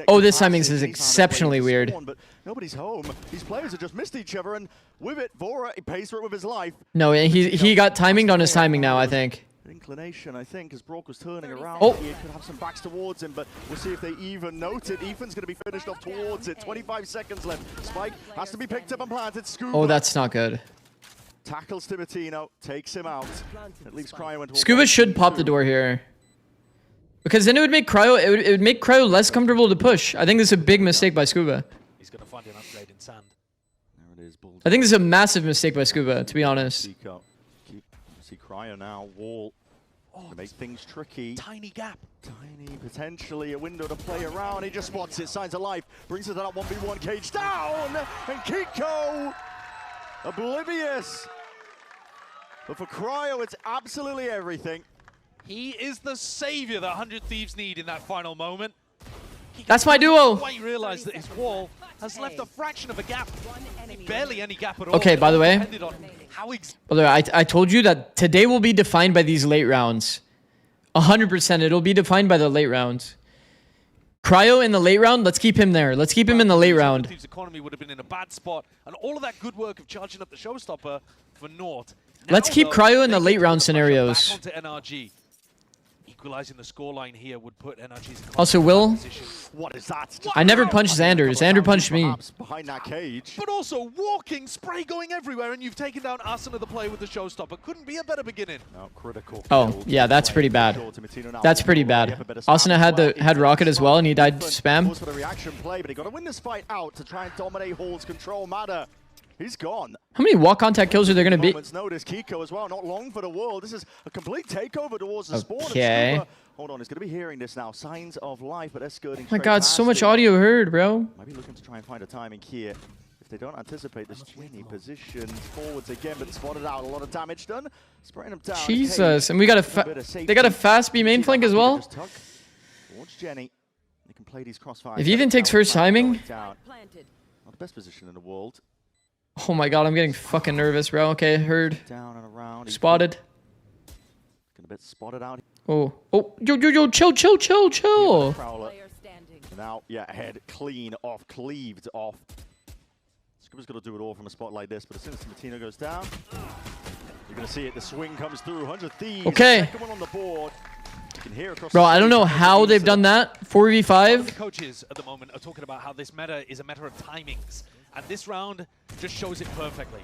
Oh, this timing is exceptionally weird. But nobody's home. These players have just missed each other, and with it, Vora, he pays for it with his life. No, he got timinged on his timing now, I think. Inclination, I think, as Brock was turning around. Oh. He could have some backs towards him, but we'll see if they even note it. Ethan's going to be finished off towards it. 25 seconds left. Spike has to be picked up and planted. Scuba. Oh, that's not good. Tackles Timatino, takes him out. It leaves Cryo into Scuba should pop the door here. Because then it would make Cryo, it would make Cryo less comfortable to push. I think this is a big mistake by Scuba. He's going to find an upgrade in sand. There it is. I think this is a massive mistake by Scuba, to be honest. See Cryo now, wall. To make things tricky. Tiny gap. Tiny, potentially a window to play around. He just spots it, signs of life. Brings it to that 1v1 cage down. And Kiko, oblivious. But for Cryo, it's absolutely everything. He is the savior that 100 Thieves need in that final moment. That's my duo. He realized that his wall has left a fraction of a gap. Barely any gap at all. Okay, by the way, I told you that today will be defined by these late rounds. 100%, it'll be defined by the late rounds. Cryo in the late round, let's keep him there. Let's keep him in the late round. Thieves' economy would have been in a bad spot, and all of that good work of charging up the showstopper for Nort. Let's keep Cryo in the late round scenarios. Back onto NRG. equalizing the scoreline here would put NRG's Also, Will, position. What is that? I never punched Xander. Xander punched me. Behind that cage. But also walking, spray going everywhere, and you've taken down Ascent of the play with the showstopper. Couldn't be a better beginning. No, critical. Oh, yeah, that's pretty bad. That's pretty bad. Asuna had Rocket as well, and he died spam. For the reaction play, but he got to win this fight out to try and dominate Hall's control. Mada, he's gone. How many walk contact kills are there going to be? Notice Kiko as well, not long for the world. This is a complete takeover towards the spawn. Okay. Hold on, he's going to be hearing this now. Signs of life, but they're skirting. Oh my God, so much audio heard, bro. Might be looking to try and find a timing here. If they don't anticipate this, Jenny positions forwards again, but spotted out. A lot of damage done. Spraying them down. Jesus, and we got they got a fast B main flank as well. Towards Jenny. They can play these crossfires. If he even takes first timing. Not the best position in the world. Oh my God, I'm getting fucking nervous, bro. Okay, heard. Down and around. Spotted. Getting a bit spotted out. Oh, yo, chill. Now, yeah, head clean off, cleaved off. Scuba's got to do it all from a spot like this, but as soon as Matino goes down, you're going to see it. The swing comes through. 100 Thieves. Okay. Second one on the board. You can hear across Bro, I don't know how they've done that. 4v5. The coaches at the moment are talking about how this meta is a matter of timings. And this round just shows it perfectly.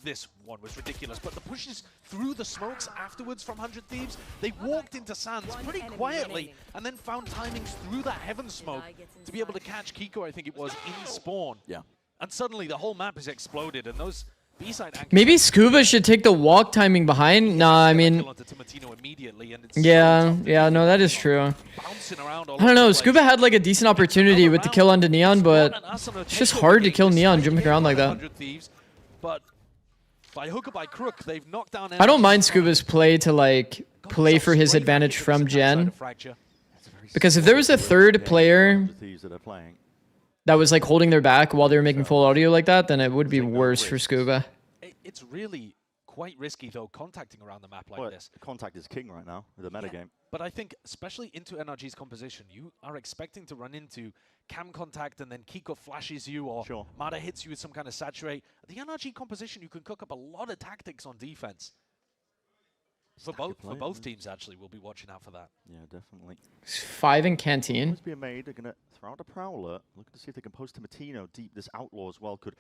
This one was ridiculous, but the pushes through the smokes afterwards from 100 Thieves, they walked into Sands pretty quietly and then found timings through that heaven smoke to be able to catch Kiko, I think it was, in spawn. Yeah. And suddenly the whole map has exploded, and those B-side anchors... Maybe Scuba should take the walk timing behind. Nah, I mean... Yeah, no, that is true. I don't know, Scuba had like a decent opportunity with the kill onto Neon, but it's just hard to kill Neon jumping around like that. But by hook or by crook, they've knocked down... I don't mind Scuba's play to like play for his advantage from Gen. Because if there was a third player that was like holding their back while they were making full audio like that, then it would be worse for Scuba. It's really quite risky, though, contacting around the map like this. Contact is king right now with the metagame. But I think, especially into NRG's composition, you are expecting to run into cam contact and then Kiko flashes you or Mada hits you with some kind of saturate. The NRG composition, you can cook up a lot of tactics on defense. For both teams, actually, we'll be watching out for that. Yeah, definitely. 5 in Canteen. Must be made. They're going to throw out a Prowler. Looking to see if they can post to Matino deep. This Outlaw as well could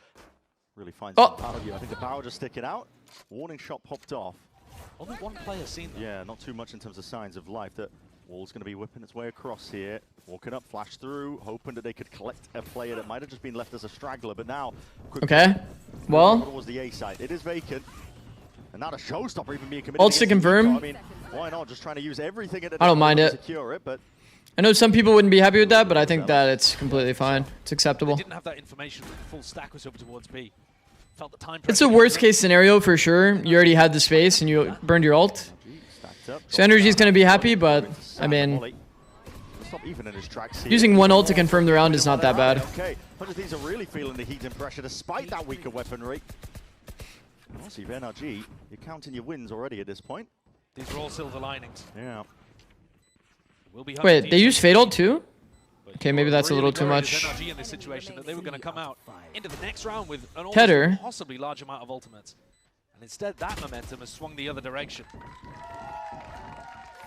really find some out of you. I think the power just sticking out. Warning shot popped off. Only one player seen that. Yeah, not too much in terms of signs of life. That Wall's going to be whipping its way across here. Walking up, flash through, hoping that they could collect a player that might have just been left as a straggler, but now... Okay, well... Towards the A side. It is vacant. And not a showstopper even being committed. Ults to confirm. I mean, why not? Just trying to use everything at I don't mind it. Secure it, but I know some people wouldn't be happy with that, but I think that it's completely fine. It's acceptable. They didn't have that information. The full stack was over towards B. Felt the time it's a worst case scenario for sure. You already had the space and you burned your ult. So NRG's going to be happy, but I mean, using one ult to confirm the round is not that bad. Okay, 100 Thieves are really feeling the heat and pressure despite that weaker weaponry. Honestly, NRG, you're counting your wins already at this point. These are all silver linings. Yeah. Wait, they use Fade ult too? Okay, maybe that's a little too much. NRG in this situation that they were going to come out into the next round with an Header. possibly large amount of ultimates. And instead, that momentum has swung the other direction.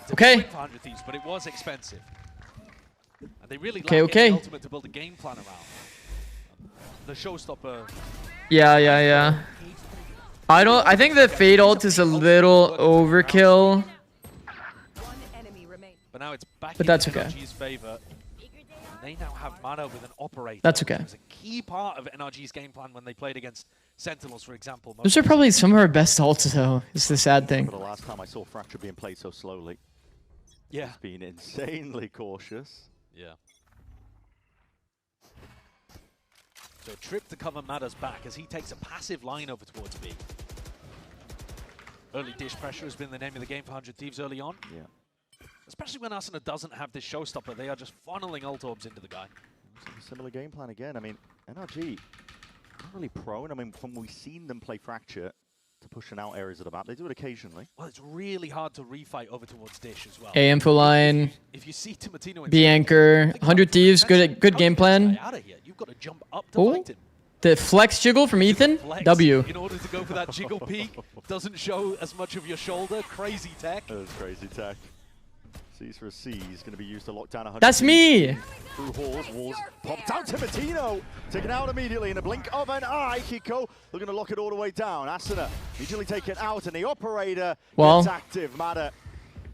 It's okay. For 100 Thieves, but it was expensive. And they really lack any ultimate to build a game plan around. The showstopper. Yeah. I think the Fade ult is a little overkill. But now it's back but that's in okay. NRG's favor. They now have Mada with an operator. That's okay. It was a key part of NRG's game plan when they played against Sentinels, for example. Those are probably some of our best ults, though. It's the sad thing. For the last time I saw Fracture being played so slowly. Yeah. He's been insanely cautious. Yeah. So trip to cover Mada's back as he takes a passive line over towards B. Early dish pressure has been the name of the game for 100 Thieves early on. Yeah. Especially when Asuna doesn't have this showstopper, they are just funneling ult orbs into the guy. Similar game plan again. I mean, NRG not really prone. I mean, from we've seen them play Fracture to pushing out areas of the map, they do it occasionally. Well, it's really hard to refight over towards dish as well. A info line. If you see Timatino B anchor. 100 Thieves. Good game plan. Out of here. You've got to jump up to fight him. The flex jiggle from Ethan. Flex, W. In order to go for that jiggle peek, doesn't show as much of your shoulder. Crazy tech. That was crazy tech. C's for a C is going to be used to lock down 100. That's me! Through halls, walls popped out. Timatino taken out immediately in a blink of an eye. Kiko looking to lock it all the way down. Asuna immediately taken out, and the operator gets active. Mada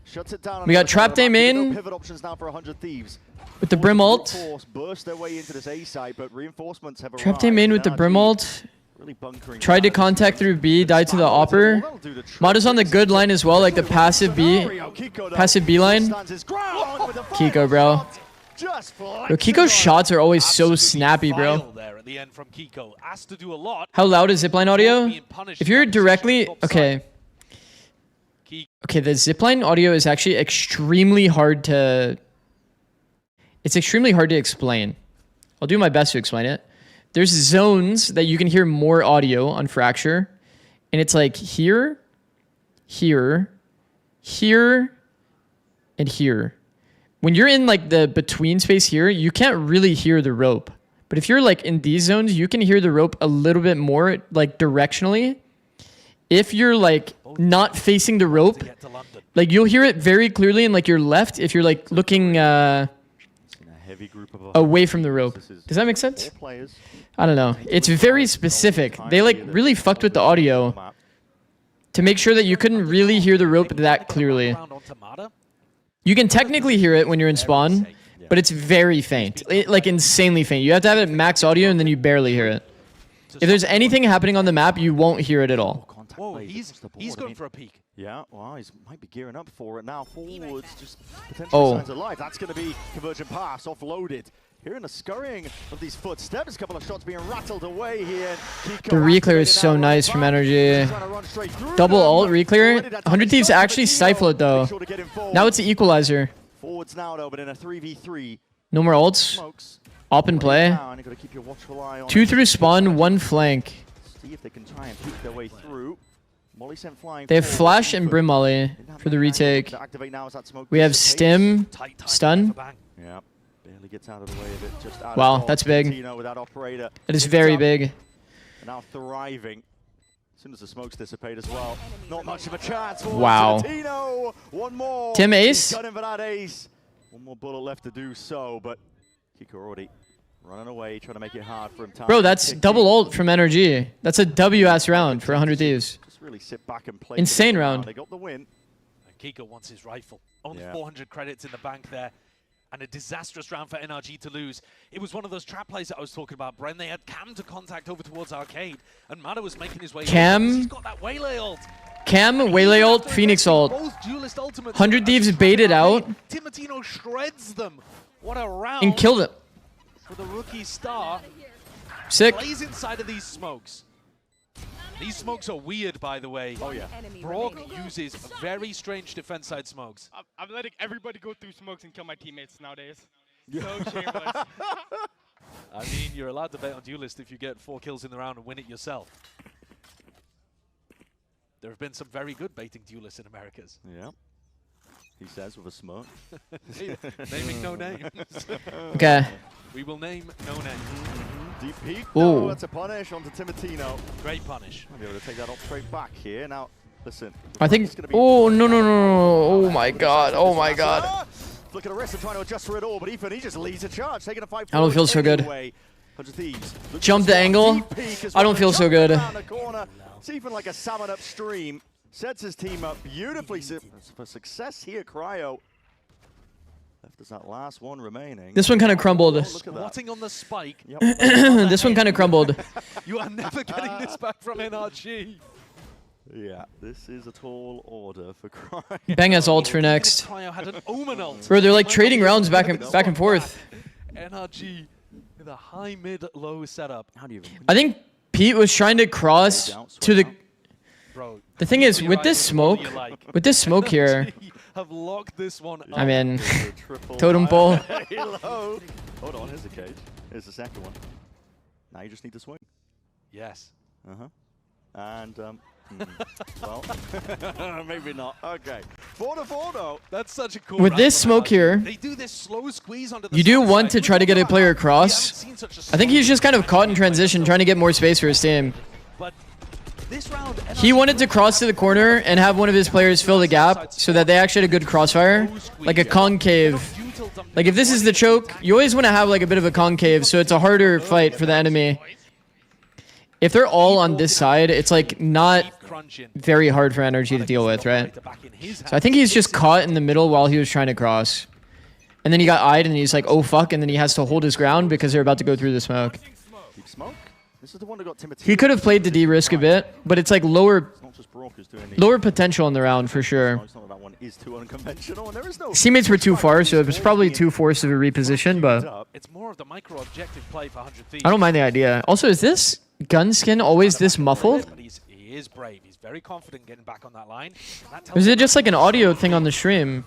shuts it down. We got Trap Day main. Pivot options now for 100 Thieves. With the Brim ult. Burst their way into this A site, but reinforcements have Trap Day main with the Brim ult. Really bunkering. Tried to contact through B, died to the Opper. Mada's on the good line as well, like the passive B line. Kiko, bro. Yo, Kiko's shots are always so snappy, bro. How loud is zipline audio? If you're directly... Okay. Okay, the zipline audio is actually extremely hard to... It's extremely hard to explain. I'll do my best to explain it. There's zones that you can hear more audio on Fracture. And it's like here, here, here, and here. When you're in like the between space here, you can't really hear the rope. But if you're like in these zones, you can hear the rope a little bit more like directionally. If you're like not facing the rope, like you'll hear it very clearly in like your left if you're like looking away from the rope. Does that make sense? I don't know. It's very specific. They like really fucked with the audio to make sure that you couldn't really hear the rope that clearly. You can technically hear it when you're in spawn, but it's very faint. Like insanely faint. You have to have it max audio and then you barely hear it. If there's anything happening on the map, you won't hear it at all. Whoa, he's going for a peek. Yeah, well, he might be gearing up for it now. Forwards, just potentially signs of life. That's going to be convergent pass, offloaded. Hearing the scurrying of these footsteps, a couple of shots being rattled away here. Kiko the reclear is so nice from NRG. Double ult reclear. 100 Thieves actually stifle it though. Now it's the equalizer. Forwards now though, but in a 3v3. No more ults. Op and play. 2 through spawn, 1 flank. See if they can try and peek their way through. Molly sent flying. They have flash and Brim Molly for the retake. We have stim, stun. Yeah. Barely gets out of the way of it. Just out wow, that's big. It is very big. Now thriving. As soon as the smokes dissipate as well. Not much of a chance. Wow. One more. Tim Ace. Got him for that ace. One more bullet left to do so, but Kiko already running away, trying to make it hard for him. Bro, that's double ult from NRG. That's a W-ass round for 100 Thieves. Just really sit back and play. Insane round. They got the win. And Kiko wants his rifle. Only 400 credits in the bank there. And a disastrous round for NRG to lose. It was one of those trap plays that I was talking about, Bren. They had Cam to contact over towards Arcade, and Mada was making his way. He's got that Waylay ult. Cam, Waylay ult, Phoenix ult. 100 Thieves baited out. Timatino shreds them. What a round. And killed it. For the rookie star. Sick. Plays inside of these smokes. These smokes are weird, by the way. Oh, yeah. Brock uses very strange defense side smokes. I'm letting everybody go through smokes and kill my teammates nowadays. So shameless. I mean, you're allowed to bet on Duelist if you get 4 kills in the round and win it yourself. There have been some very good baiting Duelists in Americas. Yeah. He says with a smirk. Naming no names. Okay. We will name no names. Deep peek. Ooh. No, that's a punish onto Timatino. Great punish. I'll be able to take that up straight back here. Now, listen. I think. Oh, no, no, no, no. Oh, my God. Oh, my God. Look at the rest of trying to adjust for it all, but Ethan, he just leads a charge, taking a fight. I don't feel so good. Jump the angle. I don't feel so good. It's even like a salmon upstream. Sets his team up beautifully for success here, Cryo. Left us that last one remaining. This one kind of crumbled. Squatting on the spike. Yep. This one kind of crumbled. You are never getting this back from NRG. Yeah, this is a tall order for Cryo. Bang has ult for next. Cryo had an Omen ult. Bro, they're like trading rounds back and forth. NRG with a high, mid, low setup. How do you? I think Pete was trying to cross to the. The thing is, with this smoke here, have locked this one up. I mean, totem pole. Hold on, here's the cage. Here's the second one. Now you just need to swing. Yes. And well, maybe not. Okay. 4-4 though. That's such a cool. With this smoke here, they do this slow squeeze onto the you do want to try to get a player across. I think he's just kind of caught in transition, trying to get more space for his team. But This round, He wanted to cross to the corner and have one of his players fill the gap so that they actually had a good crossfire, like a concave. Like if this is the choke, you always want to have like a bit of a concave so it's a harder fight for the enemy. If they're all on this side, it's like not very hard for NRG to deal with, right? So I think he's just caught in the middle while he was trying to cross. And then he got eyed and he's like, oh fuck, and then he has to hold his ground because they're about to go through the smoke. Deep smoke. This is the one that got Timothy. He could have played to de-risk a bit, but it's like lower potential in the round for sure. That one is too unconventional, and there is no His teammates were too far, so it was probably too forced of a reposition, but it's more of the micro objective play for 100 Thieves. I don't mind the idea. Also, is this gun skin always this muffled? He is brave. He's very confident getting back on that line. Or is it just like an audio thing on the stream?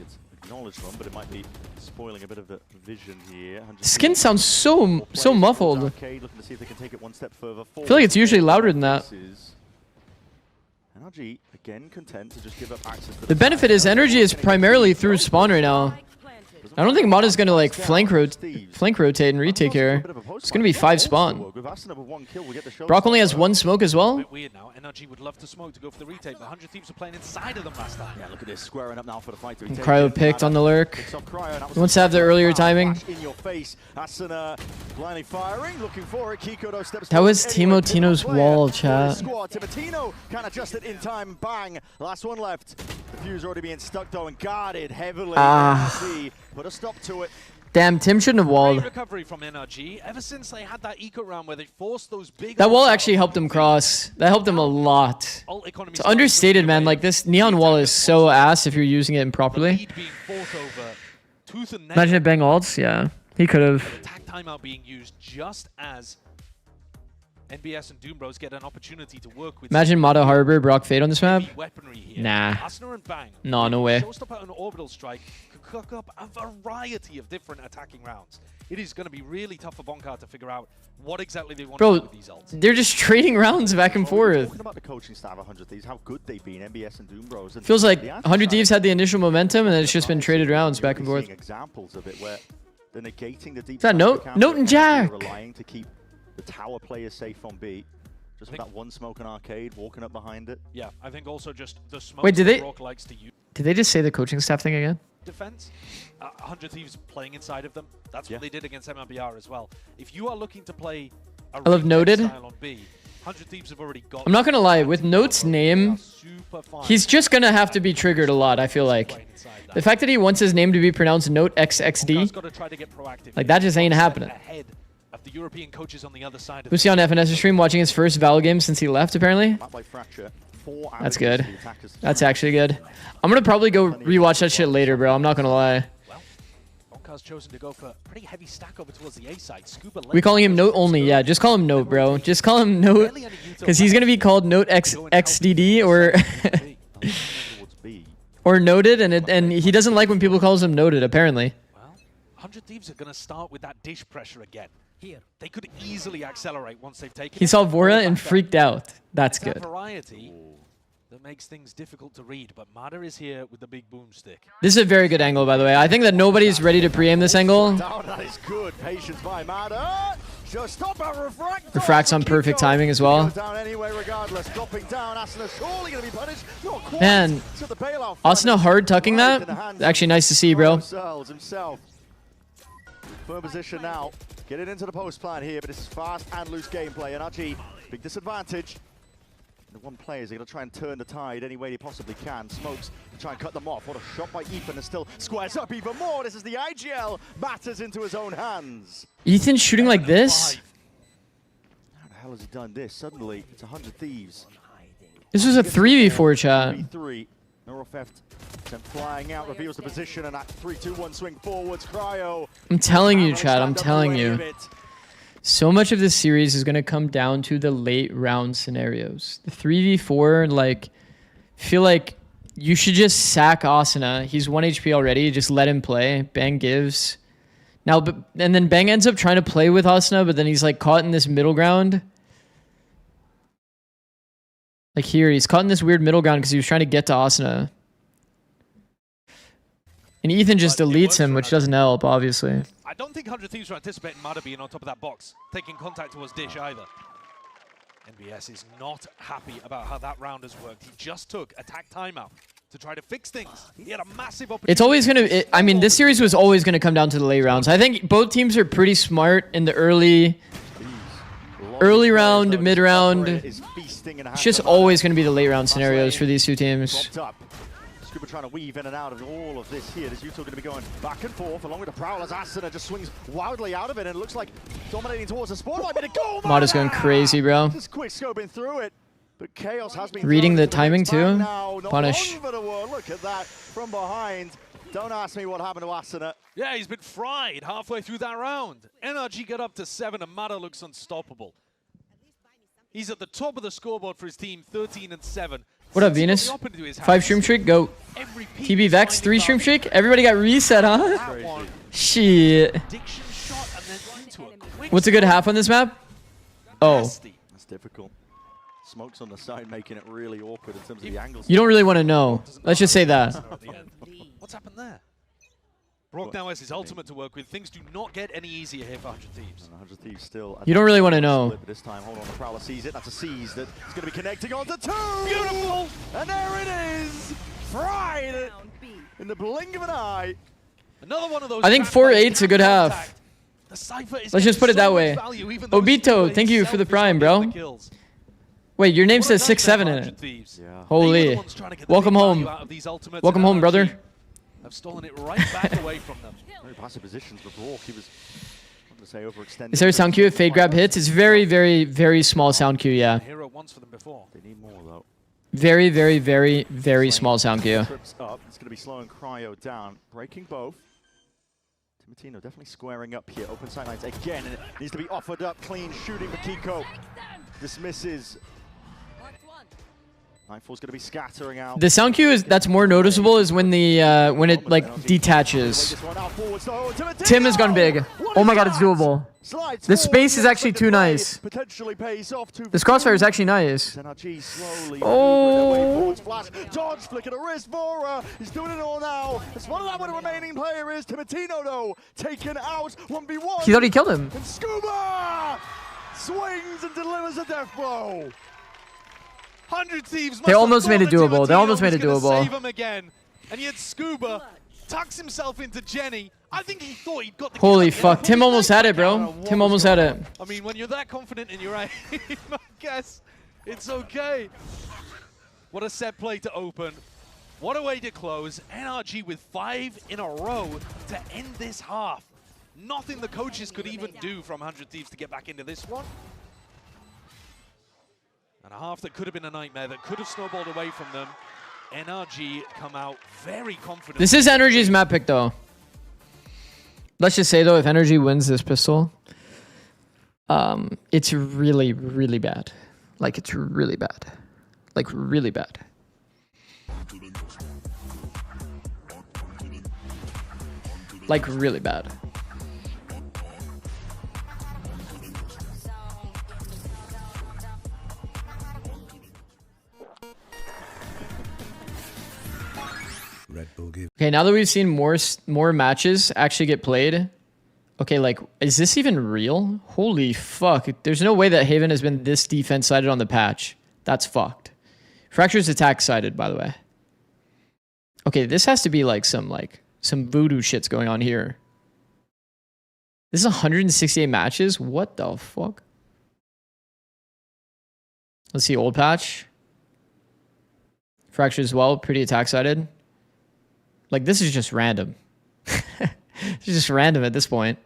It's acknowledged one, but it might be spoiling a bit of the vision here. Skin sounds so muffled. Arcade, looking to see if they can take it one step further I feel like it's usually louder than that. NRG again content to just give up access to The benefit is energy is primarily through spawn right now. I don't think Mata's gonna like flank rotate and retake here. It's gonna be 5 spawn. Brock only has 1 smoke as well. Weird now. NRG would love to smoke to go for the retake, but 100 Thieves are playing inside of them last time. Yeah, look at this, squaring up now for the fight. And Cryo picked on the lurk. He wants to have the earlier timing. In your face, Ascent blindly firing, looking for it. Kiko steps That was Timo Tino's wall, chat. Squad. Timotino can't adjust it in time. Bang. Last one left. The fuse already being stuck though and guarded heavily. Put a stop to it. Damn, Tim shouldn't have walled. Recovery from NRG ever since they had that eco round where they forced those big. That wall actually helped him cross. That helped him a lot. It's understated, man. Like this neon wall is so ass if you're using it improperly. Imagine it bang ults. Yeah, he could have. Attack timeout being used just as NBS and Doom Bros get an opportunity to work with. Imagine Mata Harbor, Brock Fade on this map. Nah. No way. Showstopper and Orbital Strike could cook up a variety of different attacking rounds. It is going to be really tough for Bonkar to figure out what exactly they want to do with these ults. They're just trading rounds back and forth. Talking about the coaching staff of 100 Thieves, how good they've been, NBS and Doom Bros. And feels like 100 Thieves had the initial momentum and then it's just been traded rounds back and forth. Examples of it where they're negating the deep. Is that Note and Jack? Relying to keep the tower players safe on B. Just with that one smoke and arcade, walking up behind it. Yeah, I think also just the smoke. Wait, did likes to use they just say the coaching staff thing again? Defense. 100 Thieves playing inside of them. That's what they did against MLBR as well. If you are looking to play a I love Noted. style on B, 100 Thieves have already got. I'm not gonna lie, with Note's name, he's just gonna have to be triggered a lot. I feel like the fact that he wants his name to be pronounced Note XXD, like that just ain't happening. The European coaches on the other side of Lucy on FNS stream watching his first Val game since he left, apparently. That's good. That's actually good. I'm gonna probably go rewatch that shit later, bro. I'm not gonna lie. Bonkar's chosen to go for a pretty heavy stack over towards the A side. Scuba we calling him Note only, yeah. Just call him Note, bro. Just call him Note, because he's gonna be called Note XDD or or Noted, and he doesn't like when people calls him Noted, apparently. Well, 100 Thieves are gonna start with that dish pressure again. Here, they could easily accelerate once they've taken. He saw Vora and freaked out. That's good. Variety that makes things difficult to read, but Mata is here with the big boomstick. This is a very good angle, by the way. I think that nobody's ready to pre-aim this angle. That is good. Patience by Mata. Just stop at refract. Refract's on perfect timing as well. Anyway, regardless, dropping down. Asuna surely going to be punished. Not quite. Man, Asuna hard tucking that. Actually, nice to see, bro. Himself. Firm position now. Get it into the post plan here, but it's fast and loose gameplay. NRG, big disadvantage. The one player is going to try and turn the tide any way he possibly can. Smokes to try and cut them off. What a shot by Ethan, and still squares up even more. This is the IGL. Matters into his own hands. Ethan's shooting like this? How the hell has he done this? Suddenly, it's 100 Thieves. This was a 3v4 chat. 3-3. Neurofeft flying out, reveals the position, and that 3-2-1 swing forwards. Cryo. I'm telling you, Chad, I'm telling you. So much of this series is going to come down to the late round scenarios. The 3v4, like, feel like you should just sack Asuna. He's 1 HP already. Just let him play. Bang gives. Now, and then Bang ends up trying to play with Asuna, but then he's like caught in this middle ground. Like here, he's caught in this weird middle ground because he was trying to get to Asuna. And Ethan just deletes him, which doesn't help, obviously. I don't think 100 Thieves were anticipating Mata being on top of that box, taking contact towards Dish either. NBS is not happy about how that round has worked. He just took attack timeout to try to fix things. He had a massive opportunity. It's always going to... I mean, this series was always going to come down to the late rounds. I think both teams are pretty smart in the early round, mid round. It's just always going to be the late round scenarios for these two teams. Scuba trying to weave in and out of all of this here. There's Utah going to be going back and forth along with the Prowlers. Ascent just swings wildly out of it, and it looks like dominating towards the spawn. Might be the goal. Mod is going crazy, bro. Just quick scoping through it, but Chaos has been reading the timing too. Punish. Look at that from behind. Don't ask me what happened to Ascent. Yeah, he's been fried halfway through that round. NRG got up to 7, and Mata looks unstoppable. He's at the top of the scoreboard for his team, 13-7. What up, Venus? 5 stream streak, go. TB Vex, 3 stream streak. Everybody got reset, huh? Shit. What's a good half on this map? Oh. That's difficult. Smokes on the side, making it really awkward in terms of the angles. You don't really want to know. Let's just say that. What's happened there? Brock now has his ultimate to work with. Things do not get any easier here for 100 Thieves. And 100 Thieves still. You don't really want to know. This time, hold on, the Prowler sees it. That's a seize that's going to be connecting onto 2. Beautiful! And there it is! Fried in the blink of an eye. Another one of those. I think 4-8's a good half. Let's just put it that way. Obito, thank you for the prime, bro. Wait, your name says 6-7 in it. Yeah. Holy. Welcome home. Welcome home, brother. Have stolen it right back away from them. Very passive positions for Brock. He was, I'm going to say, overextended. Is there a sound cue if fade grab hits? It's very, very, very small sound cue, yeah. Hero once for them before. They need more, though. Very, very, very, very small sound cue. Trips up. It's going to be slowing Cryo down. Breaking both. Timotino definitely squaring up here. Open sidelines again, and it needs to be offered up. Clean shooting for Kiko. Dismisses. Nightfall's going to be scattering out. The sound cue that's more noticeable is when when it like detaches. Tim has gone big. Oh my god, it's doable. The space is actually too nice. This crossfire is actually nice. Oh. Dodge flick of the wrist. Vora. He's doing it all now. It's one of them. Where the remaining player is Timotino though, taken out 1v1. He thought he killed him. And Scuba swings and delivers a death blow. 100 Thieves. They almost made it doable. They almost made it doable. Save him again, and yet Scuba tucks himself into Jenny. I think he thought he'd got the. Holy fuck! Tim almost had it, bro. Tim almost had it. I mean, when you're that confident in your aim, I guess it's okay. What a set play to open. What a way to close. NRG with 5 in a row to end this half. Nothing the coaches could even do from 100 Thieves to get back into this one. And a half that could have been a nightmare, that could have snowballed away from them. NRG come out very confident. This is NRG's map pick, though. Let's just say, though, if NRG wins this pistol, it's really, really bad. Like, it's really bad. Like, really bad. Like, really bad. Okay, now that we've seen more matches actually get played, okay, like, is this even real? Holy fuck. There's no way that Haven has been this defense-sided on the patch. That's fucked. Fracture's attack-sided, by the way. Okay, this has to be like some voodoo shit's going on here. This is 168 matches? What the fuck? Let's see, old patch. Fracture as well, pretty attack-sided. Like, this is just random. It's just random at this point.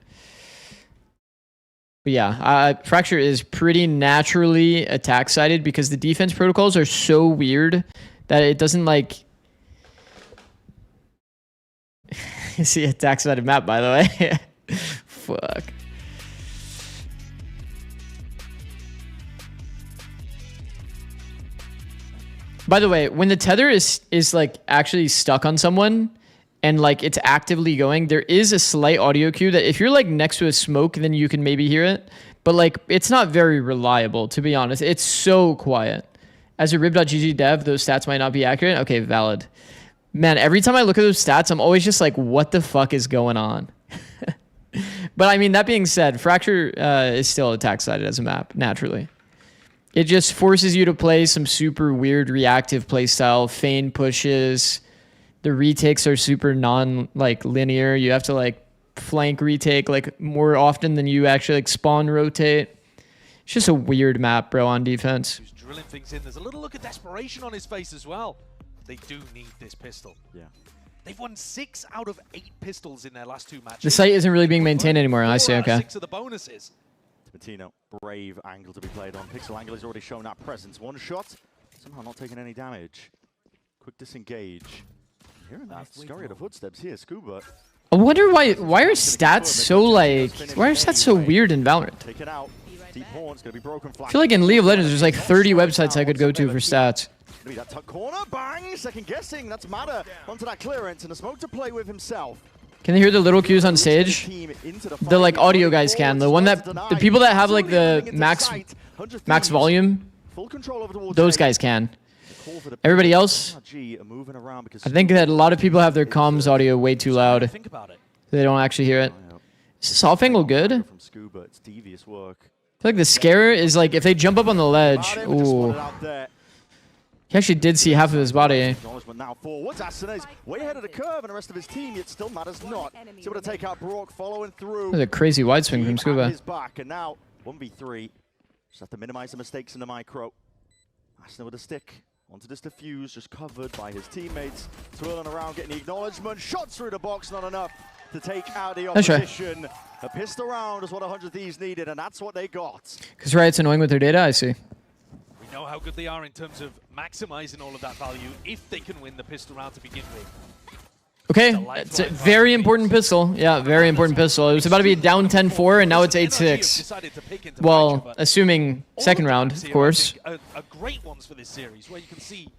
But yeah, Fracture is pretty naturally attack-sided because the defense protocols are so weird that it doesn't, like... You see attack-sided map, by the way. Fuck. By the way, when the tether is like actually stuck on someone and like it's actively going, there is a slight audio cue that if you're like next to a smoke, then you can maybe hear it. But like, it's not very reliable, to be honest. It's so quiet. As a rib.gg dev, those stats might not be accurate. Okay, valid. Man, every time I look at those stats, I'm always just like, what the fuck is going on? But I mean, that being said, Fracture is still attack-sided as a map, naturally. it just forces you to play some super weird reactive play style, feign pushes. The retakes are super linear. You have to like flank retake like more often than you actually like spawn rotate. It's just a weird map, bro, on defense. He's drilling things in. There's a little look of desperation on his face as well. They do need this pistol. Yeah. They've won 6 out of 8 pistols in their last 2 matches. The site isn't really being maintained anymore. I see. Okay. 6 of the bonuses. Timatino, brave angle to be played on. Pixel angle has already shown that presence. One shot, somehow not taking any damage. Quick disengage. Hearing that scurry of the footsteps here, Scuba. I wonder why are stats so like why are stats so weird in Valorant? Take it out. Deep horn's gonna be broken. I feel like in League of Legends there's like 30 websites I could go to for stats. Maybe that tuck corner, bang! Second guessing. That's Mata onto that clearance and a smoke to play with himself. Can they hear the little cues on stage? The like audio guys can. The people that have like the max volume, those guys can. Everybody else, I think that a lot of people have their comms audio way too loud. They don't actually hear it. Is this off angle good? I feel like the scare is like if they jump up on the ledge. Ooh. He actually did see half of his body. Now forwards, Ascent is way ahead of the curve, and the rest of his team, yet still matters not. He's able to take out Brock, following through. That's a crazy wide swing from Scuba. His back, and now 1v3. Just have to minimize the mistakes in the micro. Ascent with a stick. Onto this defuse, just covered by his teammates. Twirling around, getting the acknowledgement. Shots through the box, not enough to take out the opposition. A pistol round is what 100 Thieves needed, and that's what they got. Because Riot's annoying with their data, I see. We know how good they are in terms of maximizing all of that value if they can win the pistol round to begin with. Okay, it's a very important pistol. Yeah, very important pistol. It was about to be down 10-4, and now it's 8-6. Well, assuming second round, of course. Are great ones for this series, where you can see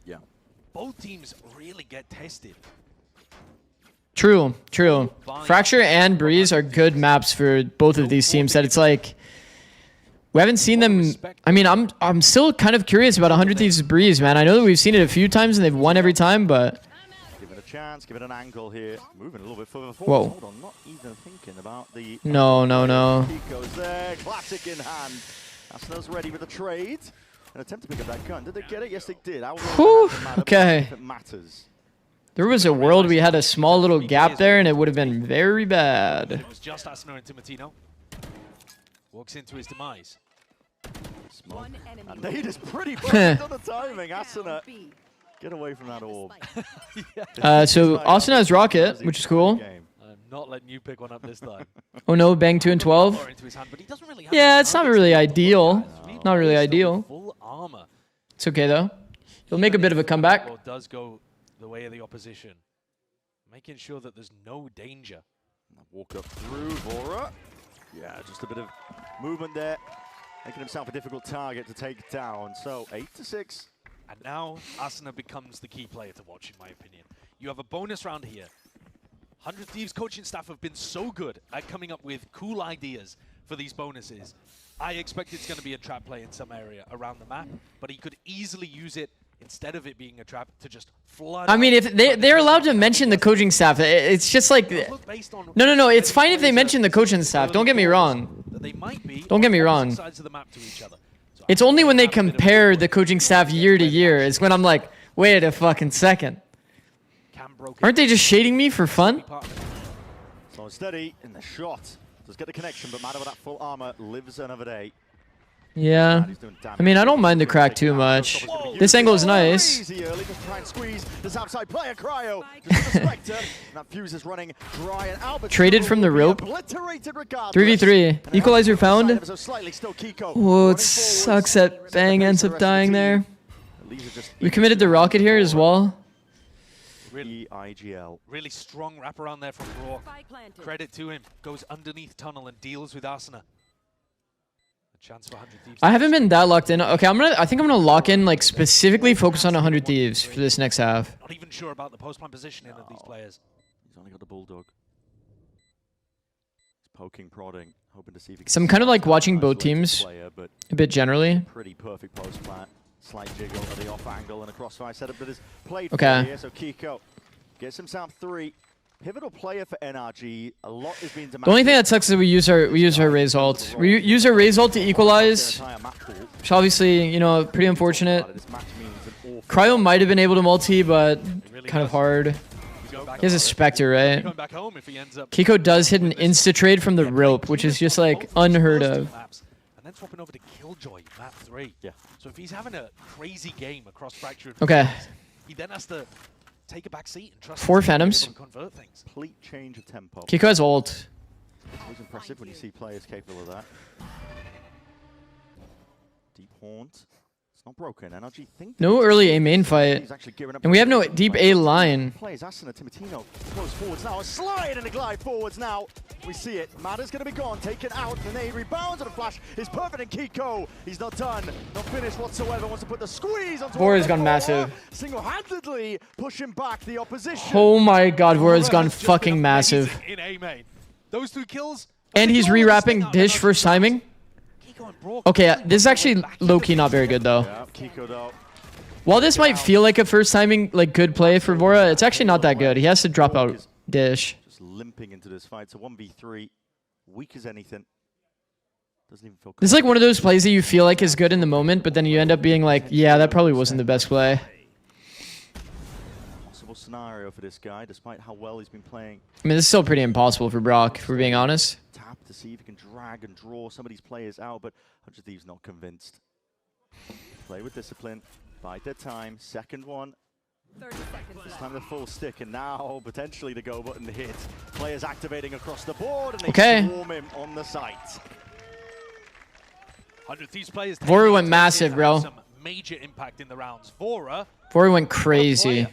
both teams really get tested. True, true. Fracture and Breeze are good maps for both of these teams. That it's like we haven't seen them. I mean, I'm still kind of curious about 100 Thieves Breeze, man. I know that we've seen it a few times and they've won every time, but give it a chance, give it an angle here. Moving a little bit further forward. Whoa. Hold on, not even thinking about the No. Pico's there, classic in hand. Asna's ready with a trade. An attempt to pick up that gun. Did they get it? Yes, they did. Whew, okay. If it matters. There was a world we had a small little gap there, and it would have been very bad. It was just Asna and Timatino. Walks into his demise. Smoke. And Nate is pretty perfect on the timing. Asna, get away from that orb. So Austin has Rocket, which is cool. I'm not letting you pick one up this time. Oh no, bang 2 and 12. Yeah, it's not really ideal. Not really ideal. Full armor. It's okay though. He'll make a bit of a comeback. Or does go the way of the opposition, making sure that there's no danger. Walk up through Vora. Yeah, just a bit of movement there, making himself a difficult target to take down. So 8-6. And now Asna becomes the key player to watch, in my opinion. You have a bonus round here. 100 Thieves coaching staff have been so good at coming up with cool ideas for these bonuses. I expect it's going to be a trap play in some area around the map, but he could easily use it instead of it being a trap to just flood. I mean, if they're allowed to mention the coaching staff, it's just like no. It's fine if they mention the coaching staff. Don't get me wrong. Don't get me wrong. It's only when they compare the coaching staff year to year is when I'm like, wait a fucking second. Aren't they just shading me for fun? So steady in the shot. Does get the connection, but Mata with that full armor lives another day. Yeah. I mean, I don't mind the crack too much. This angle is nice. Traded from the rope. 3v3. Equalizer found. Oh, it sucks that Bang ends up dying there. We committed the rocket here as well. Really strong wraparound there from Raw. Credit to him. Goes underneath tunnel and deals with Asna. Chance for 100 Thieves. I haven't been that locked in. Okay, I think I'm gonna lock in, like specifically focus on 100 Thieves for this next half. Not even sure about the post-plan positioning of these players. He's only got the Bulldog. He's poking, prodding, hoping to see if he can. So I'm kind of like watching both teams a bit generally. Pretty perfect post-plan. Slight jiggle of the off angle and a crossfire setup that is played okay. here. So Kiko gets himself 3. pivotal player for NRG. A lot is being demanded. The only thing that sucks is we use our Raze ult. We use our Raze ult to equalize, which obviously, you know, pretty unfortunate. Cryo might have been able to multi, but kind of hard. He has a Spectre, right? Kiko does hit an insta trade from the rope, which is just like unheard of. And then swapping over to Killjoy, map 3. Yeah. So if he's having a crazy game across Fracture, and Okay. Phoenix, he then has to take a back seat and trust 4 his team to be Phantoms. able to convert things. Complete change of tempo. Kiko has ult. It's always impressive when you see players capable of that. Deep Haunt. It's not broken. NRG think No early A main fight. And we have no deep A line. Plays Ascent and Timotino goes forwards now. A slide and a glide forwards now. We see it. Matter's going to be gone. Taken out. The nade rebounds and a flash is perfect. And Kiko, he's not done. Not finished whatsoever. Wants to put the squeeze onto Vora's gone massive. Single-handedly pushing back the opposition. Oh my god, Vora's gone fucking massive. In A main. Those 2 kills. And he's re-wrapping Dish first timing. Okay, this is actually low-key not very good though. Yeah, Kiko though. While this might feel like a first timing, like good play for Vora, it's actually not that good. He has to drop out Dish. Just limping into this fight. So 1v3, weak as anything. Doesn't even feel. This is like one of those plays that you feel like is good in the moment, but then you end up being like, yeah, that probably wasn't the best play. Possible scenario for this guy, despite how well he's been playing. I mean, this is still pretty impossible for Brock, if we're being honest. Tap to see if he can drag and draw some of these players out, but 100 Thieves not convinced. Play with discipline, bide their time. Second one. 30 seconds This time the full stick, and now potentially the go button hit. Players activating across the board, and they Okay. swarm him on the site. 100 Thieves players. Vora went massive, bro. Some major impact in the rounds. Vora Vora went crazy.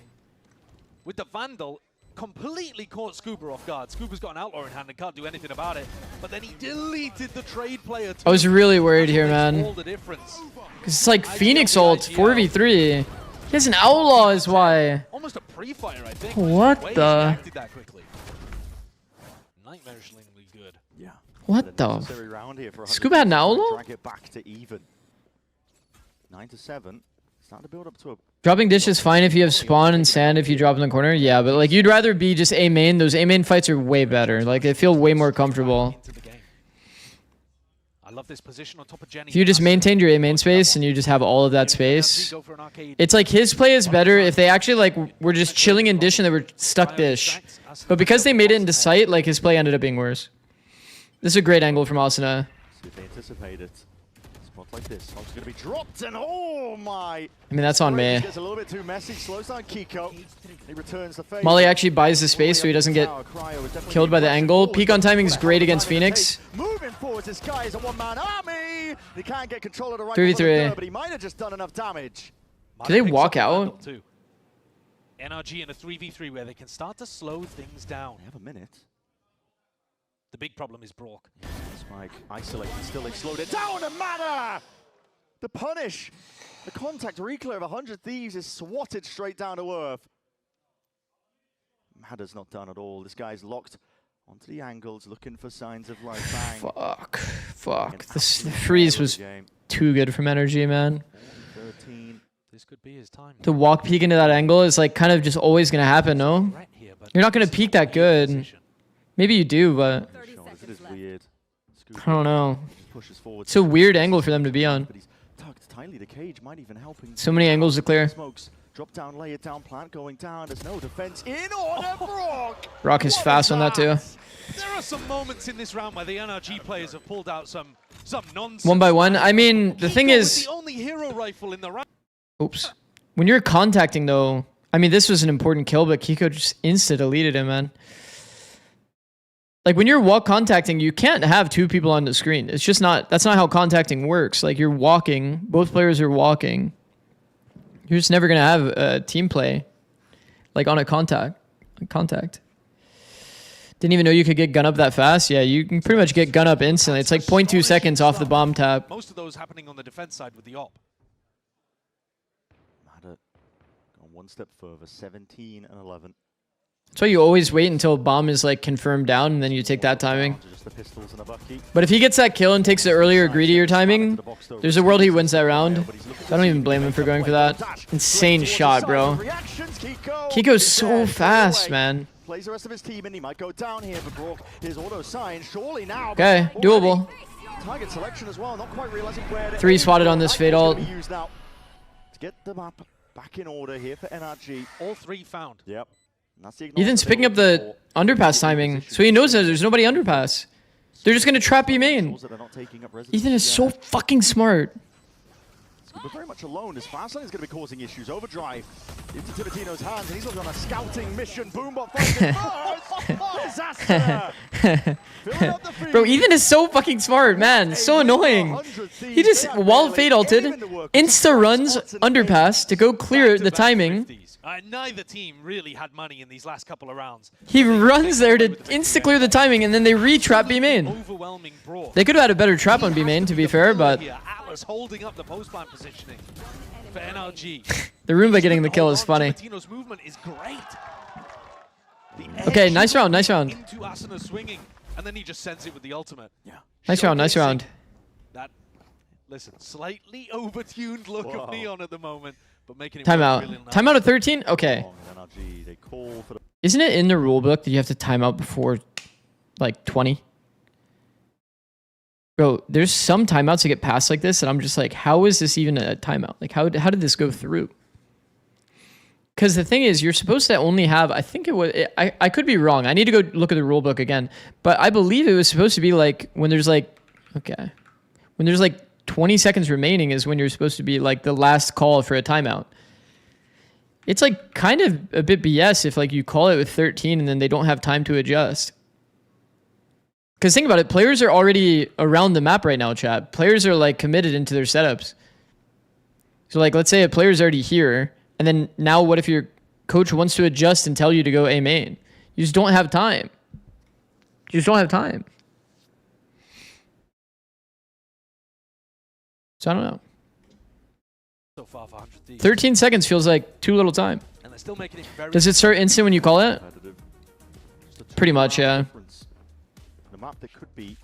with the Vandal completely caught Scuba off guard. Scuba's got an outlaw in hand and can't do anything about it. But then he deleted the trade player too. I was really worried here, man. All the difference. Because it's like Phoenix ult, 4v3. He has an outlaw is why. Almost a pre-fire, I think. What Way the? he acted that quickly. Nightmarishly good. Yeah. What the? Necessary round here for 100 Scuba had an Thieves to outlaw? Drag it back to even. 9-7. Starting to build up to a. Dropping Dish is fine if you have spawn and sand if you drop in the corner. Yeah, but like you'd rather be just A main. Those A main fights are way better. Like they feel way more comfortable. I love this position on top of Jenny. If you just maintained your A main space and you just have all of that space, it's like his play is better if they actually like were just chilling in Dish and they were stuck Dish. But because they made it into sight, like his play ended up being worse. This is a great angle from Asuna. See if they anticipate it. Spot like this. Smoke's going to be dropped, and oh my! I mean, that's on me. Gets a little bit too messy. Slows down Kiko. He returns the favor. Molly actually buys the space so he doesn't get killed by the angle. Peak on timing is great against Phoenix. Moving forward, this guy is a one-man army. He can't get control of the right 3v3. but he might have just done enough damage. Do they walk out? NRG in a 3v3 where they can start to slow things down. They have a minute. The big problem is Brock. Spike isolated, still they slowed it down, and Mana! The punish! The contact reclear of 100 Thieves is swatted straight down to earth. Mada's not done at all. This guy's locked onto the angles, looking for signs of life. Bang. Fuck. The freeze was too good from NRG, man. 13. This could be his time. To walk peek into that angle is like kind of just always going to happen, no? You're not going to peek that good. Maybe you do, but It is weird. I don't know. It's a weird angle for them to be on. But he's tucked tightly. The cage might even help him. So many angles to clear. Smokes. Drop down, lay it down, plant going down. There's no defense in order, Brock. Rock is fast on that too. There are some moments in this round where the NRG players have pulled out some nonsense. One by one. I mean, the thing is, the only hero rifle in the round. oops. When you're contacting though, I mean, this was an important kill, but Kiko just insta-deleted him, man. Like when you're walk contacting, you can't have two people on the screen. It's just not, that's not how contacting works. Like you're walking, both players are walking. You're just never going to have a team play like on a contact. Didn't even know you could get gun up that fast. Yeah, you can pretty much get gun up instantly. It's like 0.2 seconds off the bomb tap. Most of those happening on the defense side with the op. Mada gone one step further, 17 and 11. That's why you always wait until bomb is like confirmed down and then you take that timing. Just the pistols and a bucky. But if he gets that kill and takes the earlier, greedier timing, there's a world he wins that round. I don't even blame him for going for that. Insane shot, bro. Kiko's so fast, man. plays the rest of his team in. He might go down here for Brock. His auto sign, surely now. Okay, doable. Target selection as well, not quite realizing where 3 spotted on this fade ult. To get the map back in order here for NRG. All 3 found. Yep. Ethan's picking up the underpass timing, so he knows that there's nobody underpass. They're just gonna trap B main. Ethan is so fucking smart. But very much alone. His fast lane is going to be causing issues. Overdrive into Tibertino's hands, and he's looking on a scouting mission. Boombot fighting. Bro, Ethan is so fucking smart, man. So annoying. He just wall fade ulted, insta runs underpass to go clear the timing. Neither team really had money in these last couple of rounds. He runs there to insta clear the timing, and then they re-trap B main. They could have had a better trap on B main, to be fair, but Atlas holding up the post plant positioning for NRG. the Roomba getting the kill is funny. Tibertino's movement is great. Okay, nice round, nice round. Into Asuna swinging, and then he just sends it with the ultimate. Yeah. Nice round, nice round. That, listen, slightly overtuned look of Neon at the moment, but making it Timeout. really nice. Timeout at 13? Okay. Isn't it in the rulebook that you have to time out before, like, 20? Bro, there's some timeouts that get passed like this, and I'm just like, how is this even a timeout? Like, how did this go through? Because the thing is, you're supposed to only have, I think it was, I could be wrong. I need to go look at the rule book again. But I believe it was supposed to be like, when there's like, okay. When there's like 20 seconds remaining is when you're supposed to be like the last call for a timeout. It's like kind of a bit BS if like you call it with 13 and then they don't have time to adjust. Because think about it, players are already around the map right now, chat. Players are like committed into their setups. So like, let's say a player's already here, and then now what if your coach wants to adjust and tell you to go A main? You just don't have time. You just don't have time. So I don't know. So far for 100 13 seconds feels like too little time. And they're still making it very Does it start instant when you call it? Pretty much, yeah. The map that could be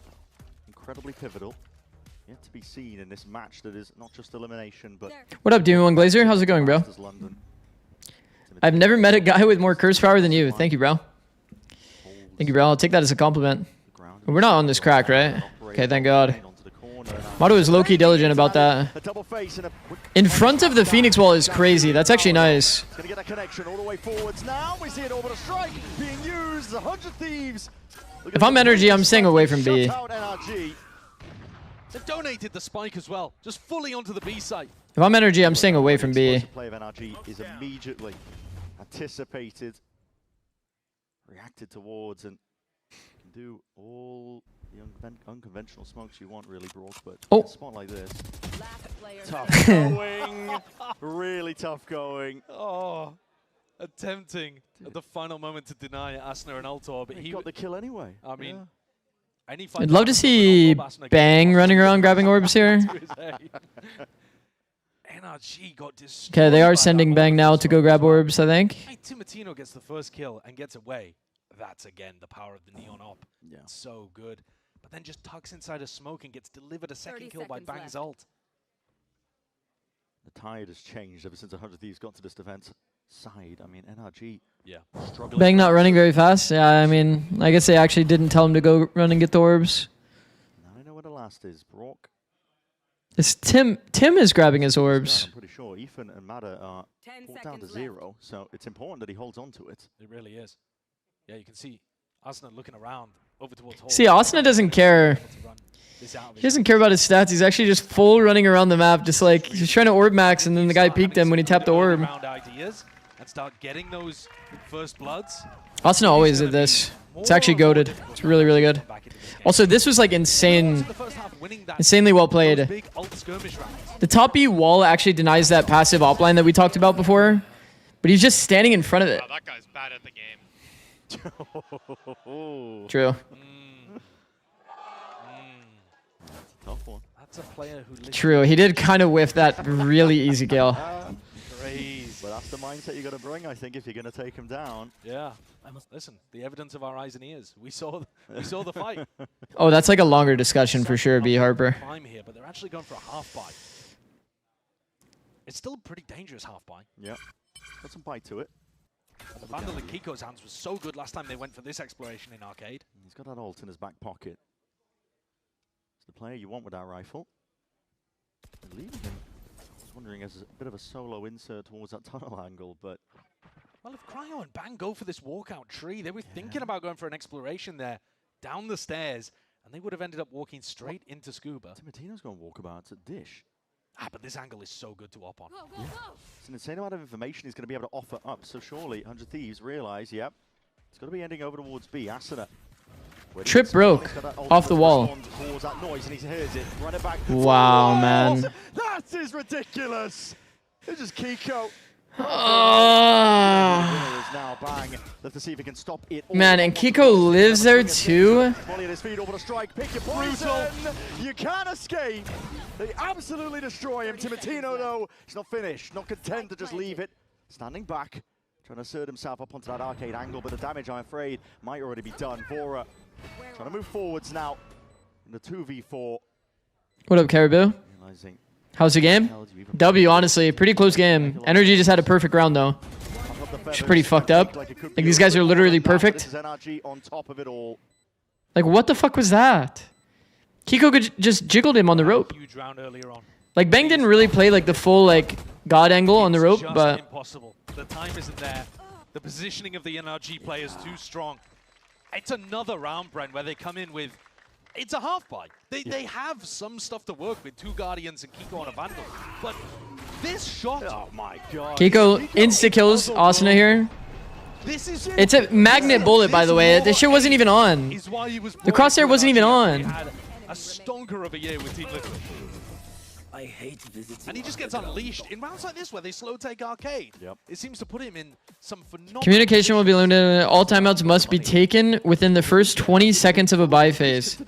incredibly pivotal, yet to be seen in this match that is not just elimination, but... What up, Demon One Glazer? How's it going, bro? I've never met a guy with more curse power than you. Thank you, bro. Thank you, bro. I'll take that as a compliment. We're not on this crack, right? Okay, thank God. Motto is low-key diligent about that. In front of the Phoenix wall is crazy. That's actually nice. It's gonna get a connection all the way forwards now. We see it over the strike being used. 100 Thieves. If I'm NRG, I'm staying away from B. They've donated the spike as well, just fully onto the B side. If I'm NRG, I'm staying away from B. The play of NRG is immediately anticipated, reacted towards, and can do all the unconventional smokes you want, really, Brock, but a spot like this. Tough going. Really tough going. Oh, attempting at the final moment to deny Asuna and Altor, but he got the kill anyway. I mean, any I'd love to see Bang running around grabbing orbs here. NRG got destroyed. Okay, they are sending Bang now to go grab orbs, I think. Hey, Tibertino gets the first kill and gets away. That's, again, the power of the Neon Op. Yeah. It's so good. But then just tucks inside a smoke and gets delivered a second kill by Bang's ult. The tide has changed ever since 100 Thieves got to this defense side. I mean, NRG struggling. Bang not running very fast. Yeah, I mean, I guess they actually didn't tell him to go run and get the orbs. Now I know where the last is. Brock. This Tim is grabbing his orbs. I'm pretty sure Ethan and Mada are pulled down to 0, so it's important that he holds on to it. It really is. Yeah, you can see Asuna looking around over towards Hall. See, Asuna doesn't care. He doesn't care about his stats. He's actually just full running around the map, just like he's trying to orb max, and then the guy peeked him when he tapped the orb. And start getting those first bloods. Asuna always did this. It's actually goated. It's really, really good. Also, this was like insanely well played. The top B wall actually denies that passive offline that we talked about before, but he's just standing in front of it. Wow, that guy's bad at the game. True. That's a tough one. That's a player who True. He did kind of whiff that really easy kill. But that's the mindset you got to bring, I think, if you're going to take him down. Yeah. Listen, the evidence of our eyes and ears. We saw the fight. Oh, that's like a longer discussion for sure, B. Harper. Climb here, but they're actually going for a half buy. It's still a pretty dangerous half buy. Yeah. Got some bite to it. The Vandal in Kiko's hands was so good last time they went for this exploration in Arcade. He's got that ult in his back pocket. It's the player you want with that rifle. And leaving him, I was wondering, as a bit of a solo insert towards that tunnel angle, but... Well, if Cryo and Bang go for this walkout tree, they were thinking about going for an exploration there, down the stairs, and they would have ended up walking straight into Scuba. Timatino's going walkabouts at Dish. Ah, but this angle is so good to op on. Yeah. It's an insane amount of information he's going to be able to offer up, so surely 100 Thieves realize, yep, it's going to be ending over towards B. Asuna. Trip broke off the wall. Noise, and he hears it. Run it back. Wow, man. That is ridiculous. It's just Kiko. Man, and Kiko lives there too. You can't escape. They absolutely destroy him. Timatino, though, he's not finished, not content to just leave it. Standing back, trying to assert himself up onto that arcade angle, but the damage, I'm afraid, might already be done. Vora trying to move forwards now in the 2v4. What up, Caribou? How's the game? W, honestly, pretty close game. NRG just had a perfect round though. Which is pretty fucked up. Like these guys are literally perfect. Like what the fuck was that? Kiko just jiggled him on the rope. Like Bang didn't really play like the full like god angle on the rope, but impossible. The time isn't there. The positioning of the NRG player is too strong. It's another round, Brent, where they come in with... It's a half buy. They have some stuff to work with, 2 Guardians and Kiko on a Vandal. But this shot... Oh my god. Kiko insta-kills Asuna here. It's a magnet bullet, by the way. This shit wasn't even on. The crosshair wasn't even on. Had a stonker of a year with Team Liquid. I hate visiting. And he just gets unleashed in rounds like this where they slow take Arcade. It seems to put him in some phenomenal... Communication will be limited. All timeouts must be taken within the first 20 seconds of a buy phase.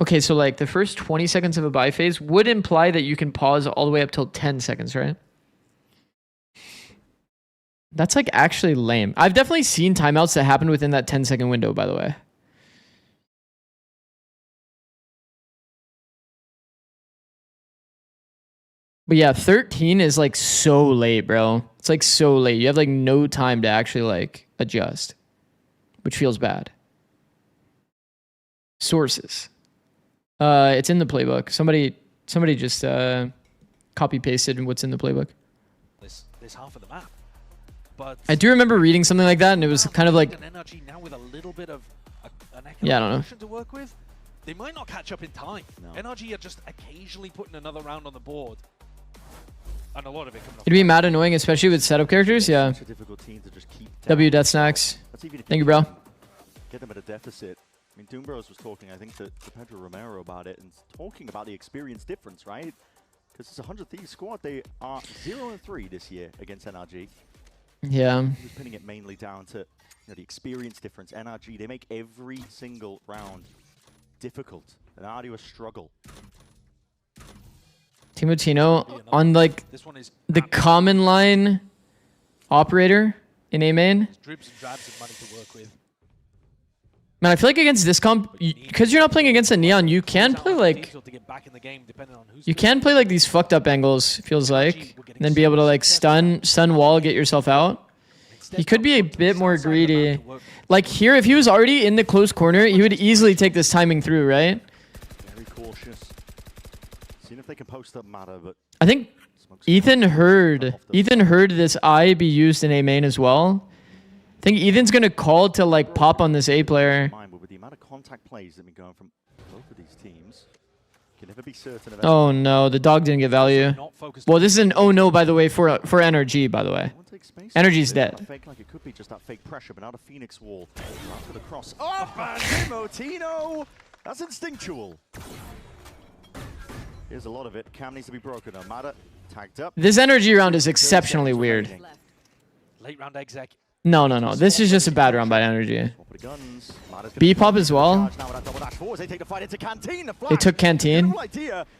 Okay, so like the first 20 seconds of a buy phase would imply that you can pause all the way up till 10 seconds, right? That's like actually lame. I've definitely seen timeouts that happen within that 10-second window, by the way. But yeah, 13 is like so late, bro. It's like so late. You have like no time to actually like adjust, which feels bad. Sources. It's in the playbook. Somebody just copy pasted what's in the playbook. This half of the map. But I do remember reading something like that, and it was kind of like... NRG now with a little bit of an yeah, I don't know. to work with. They might not catch up in time. No. NRG are just occasionally putting another round on the board. And a lot of it coming off. It'd be mad annoying, especially with setup characters, yeah. W Death Snacks. Thank you, bro. Get them at a deficit. I mean, Doombros was talking, I think, to Pedro Romero about it, and talking about the experience difference, right? Because it's a 100 Thieves squad. They are 0-3 this year against NRG. Yeah. He was pinning it mainly down to the experience difference. NRG, they make every single round difficult, an arduous struggle. Timatino on like the common line operator in A main. Dribs and drabs of money to work with. Man, I feel like against this comp, because you're not playing against a Neon, you can play like... You can play like these fucked up angles, feels like. And then be able to like stun wall, get yourself out. He could be a bit more greedy. Like here, if he was already in the close corner, he would easily take this timing through, right? Very cautious. Seeing if they can post up matter, but... I think Ethan heard this eye be used in A main as well. I think Ethan's gonna call to like pop on this A player. With the amount of contact plays that have been going from both of these teams, can never be certain of. Oh no, the dog didn't get value. Well, this is an oh no, by the way, for NRG, by the way. NRG's dead. Fake like it could be just that fake pressure, but now the Phoenix wall after the cross. Oh, Timotino! That's instinctual. Here's a lot of it. Cam needs to be broken. No matter. Tagged up. This NRG round is exceptionally weird. Late round exec. No. This is just a bad round by NRG. B pop as well. They took Canteen.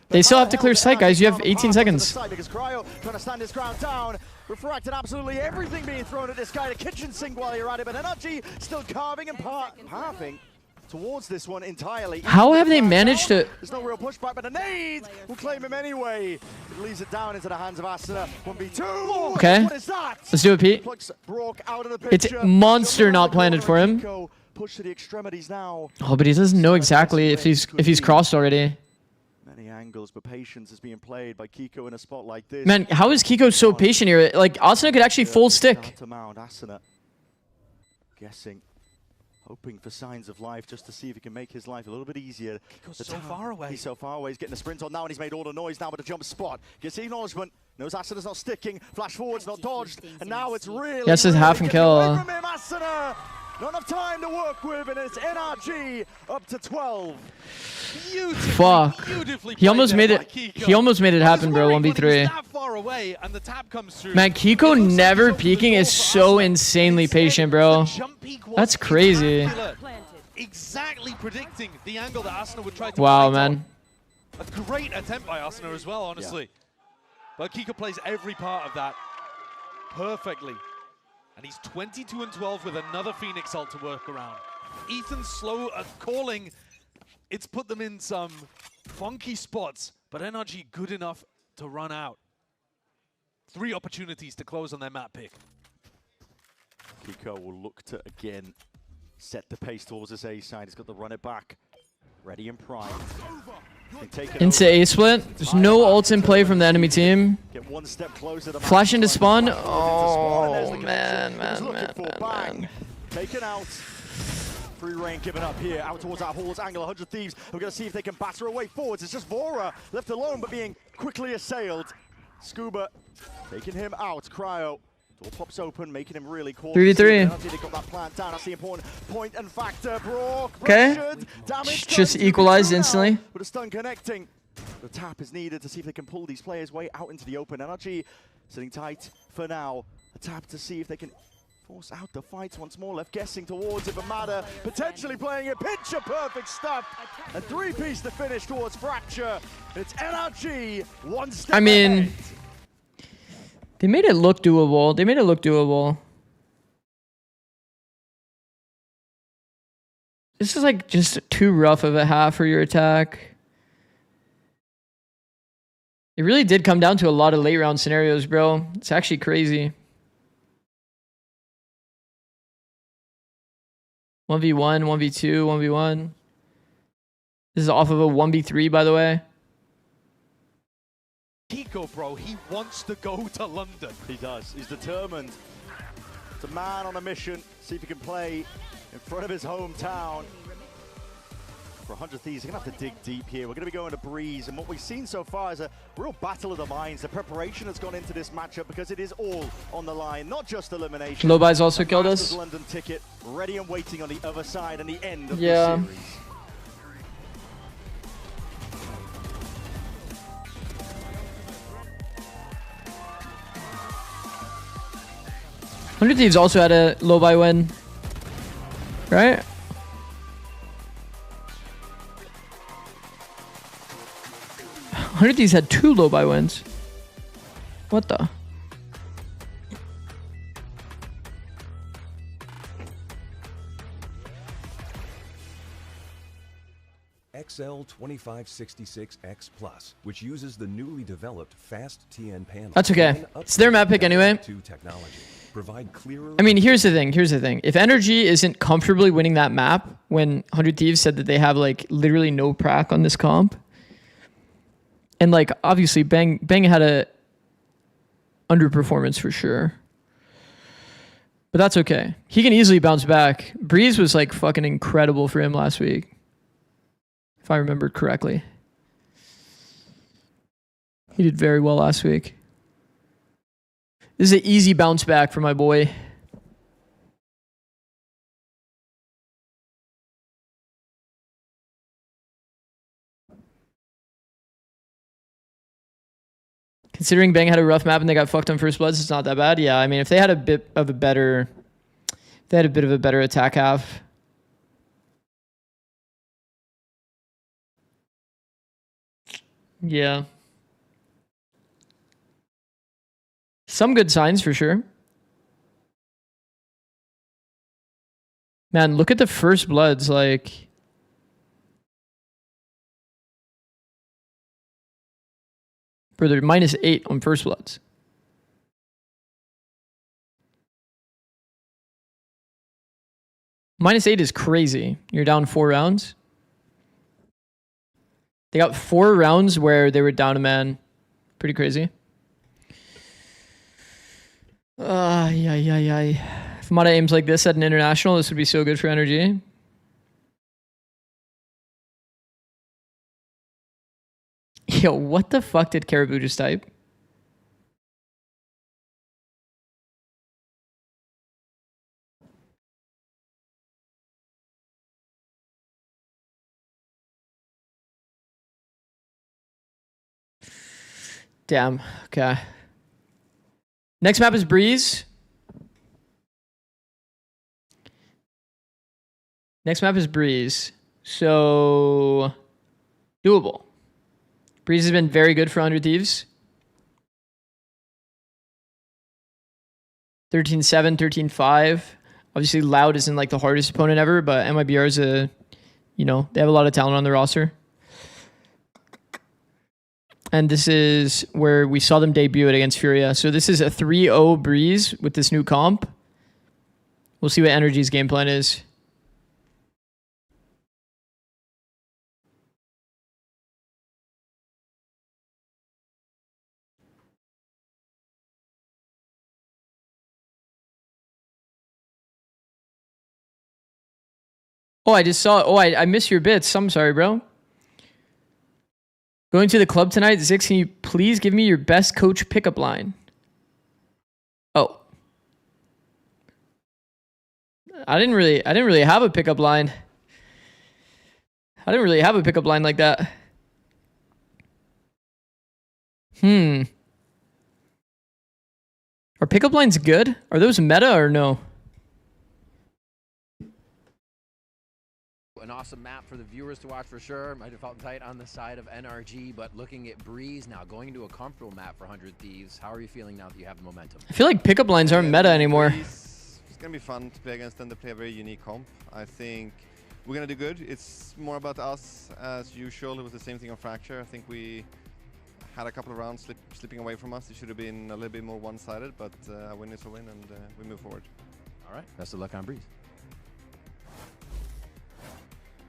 They still have to clear sight, guys. You have 18 seconds. Trying to stand his ground down. Refracted absolutely everything being thrown at this guy. The kitchen sink while you're at it, but NRG still carving and halving. towards this one entirely. How have they managed to... There's no real pushback, but a nade will claim him anyway. It leaves it down into the hands of Ascent. 1v2. Okay. What is that? Let's do it, Pete. Plucks Brock out of the It's picture. monster not planted for him. Push to the extremities now. Oh, but he doesn't know exactly if he's crossed already. Many angles, but patience is being played by Kiko in a spot like this. Man, how is Kiko so patient here? Like, Asuna could actually full stick. Asuna guessing, hoping for signs of life just to see if he can make his life a little bit easier. Kiko's so far away. He's so far away. He's getting a sprint on now, and he's made all the noise now with the jump spot. Gets the acknowledgement. Knows Asuna's not sticking. Flash forward's not dodged. And now it's really... Yes, it's half and kill. From him, Asuna. Not enough time to work with, and it's NRG up to 12. Fuck. He almost made it. He almost made it happen, bro. 1v3. That far away, and the tap comes through. Man, Kiko never peeking is so insanely patient, bro. That's crazy. Exactly predicting the angle that Asuna would try to Wow, man. A great attempt by Asuna as well, honestly. Yeah. But Kiko plays every part of that perfectly. And he's 22-12 with another Phoenix ult to work around. Ethan's slow at calling. It's put them in some funky spots, but NRG good enough to run out. 3 opportunities to close on their map pick. Kiko will look to, again, set the pace towards his A side. He's got to run it back. Ready and primed. Into A split. There's no ult in play from the enemy team. Get one step closer to Flash into spawn. Oh, man. Taken out. Free reign given up here. Out towards our halls. Angle 100 Thieves. We're going to see if they can batter away forwards. It's just Vora left alone, but being quickly assailed. Scuba taking him out. Cryo. Door pops open, making him really cautious. 3v3. They got that plant down. That's the important point and factor. Brock okay. Just equalized instantly. With a stun connecting. The tap is needed to see if they can pull these players way out into the open. NRG sitting tight for now. A tap to see if they can force out the fights once more. Left guessing towards it, but Matter potentially playing a picture perfect stuff. A 3-piece to finish towards Fracture. It's NRG one step ahead. They made it look doable. This is like just too rough of a half for your attack. It really did come down to a lot of late round scenarios, bro. It's actually crazy. 1v1, 1v2, 1v1. This is off of a 1v3, by the way. Kiko, bro, he wants to go to London. He does. He's determined. It's a man on a mission. See if he can play in front of his hometown. For 100 Thieves, he's going to have to dig deep here. We're going to be going to Breeze, and what we've seen so far is a real battle of the minds. The preparation has gone into this matchup because it is all on the line, not just elimination. Lobai's also killed us. London ticket ready and waiting on the other side and the end of the series. 100 Thieves also had a low buy win, right? Hundred Thieves had 2 low buy wins. What the? XL2566X Plus, which uses the newly developed fast TN panel. That's okay. It's their map pick anyway. I mean, here's the thing. If NRG isn't comfortably winning that map, when 100 Thieves said that they have like literally no prac on this comp, and like obviously Bang had a underperformance for sure, but that's okay. He can easily bounce back. Breeze was like fucking incredible for him last week, if I remembered correctly. He did very well last week. This is an easy bounce back for my boy. Considering Bang had a rough map and they got fucked on first bloods, it's not that bad. Yeah, I mean, if they had a bit of a better attack half. Yeah. Some good signs for sure. Man, look at the first bloods. Like, Bro, they're -8 on First Bloods. -8 is crazy. You're down 4 rounds. They got 4 rounds where they were down a man. Pretty crazy. If Mata aims like this at an international, this would be so good for NRG. Yo, what the fuck did Caribou just type? Damn. Okay. Next map is Breeze. Next map is Breeze. So, doable. Breeze has been very good for 100 Thieves. 13-7, 13-5. Obviously, Loud isn't like the hardest opponent ever, but MIBR is a, you know, they have a lot of talent on the roster. And this is where we saw them debut it against Furia. So this is a 3-0 Breeze with this new comp. We'll see what NRG's game plan is. Oh, I just saw. Oh, I missed your bits. I'm sorry, bro. Going to the club tonight, Zix, can you please give me your best coach pickup line? Oh. I didn't really have a pickup line. I didn't really have a pickup line like that. Are pickup lines good? Are those meta or no? An awesome map for the viewers to watch for sure. Might have felt tight on the side of NRG, but looking at Breeze now, going into a comfortable map for 100 Thieves. How are you feeling now that you have the momentum? I feel like pickup lines aren't meta anymore. It's going to be fun to play against them. They play a very unique comp. I think we're going to do good. It's more about us as usual. It was the same thing on Fracture. I think we had a couple of rounds slipping away from us. It should have been a little bit more one-sided, but a win is a win, and we move forward. All right. Best of luck on Breeze.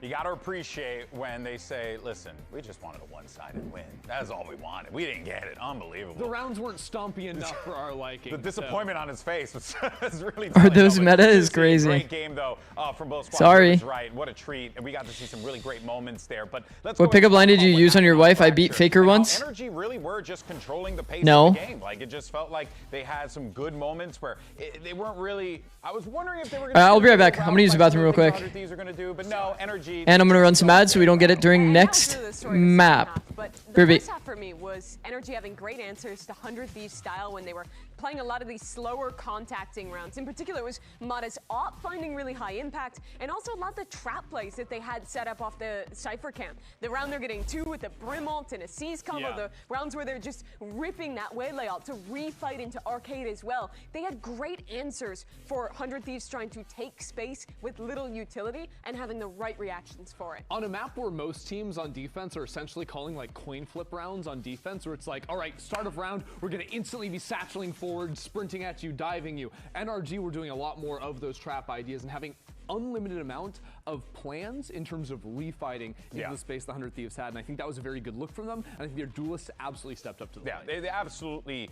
You got to appreciate when they say, listen, we just wanted a one-sided win. That's all we wanted. We didn't get it. Unbelievable. The rounds weren't stompy enough for our liking. The disappointment on his face was really Are those meta is crazy. Great game, though, from both squads. Sorry. Right. What a treat. And we got to see some really great moments there. But let's What pickup line did you use on your wife? I beat Faker once. NRG really were just controlling the pace No. of the game. Like, it just felt like they had some good moments where they weren't really... I was wondering if they were going to... I'll be right back. I'm going to use the bathroom real quick. But no, NRG... And I'm going to run some ads so we don't get it during next map. But the first half for me was NRG having great answers to 100 Thieves style when they were playing a lot of these slower contacting rounds. In particular, it was Mata's op finding really high impact, and also a lot of the trap plays that they had set up off the Cypher camp. The round they're getting 2 with the Brim ult and a Seize combo, the rounds where they're just ripping that waylay ult to refight into Arcade as well. They had great answers for 100 Thieves trying to take space with little utility and having the right reactions for it. On a map where most teams on defense are essentially calling like coin flip rounds on defense, where it's like, all right, start of round, we're going to instantly be satcheling forward, sprinting at you, diving you. NRG were doing a lot more of those trap ideas and having unlimited amount of plans in terms of refighting into the space the 100 Thieves had, and I think that was a very good look from them, and I think their duelists absolutely stepped up to the plate. They absolutely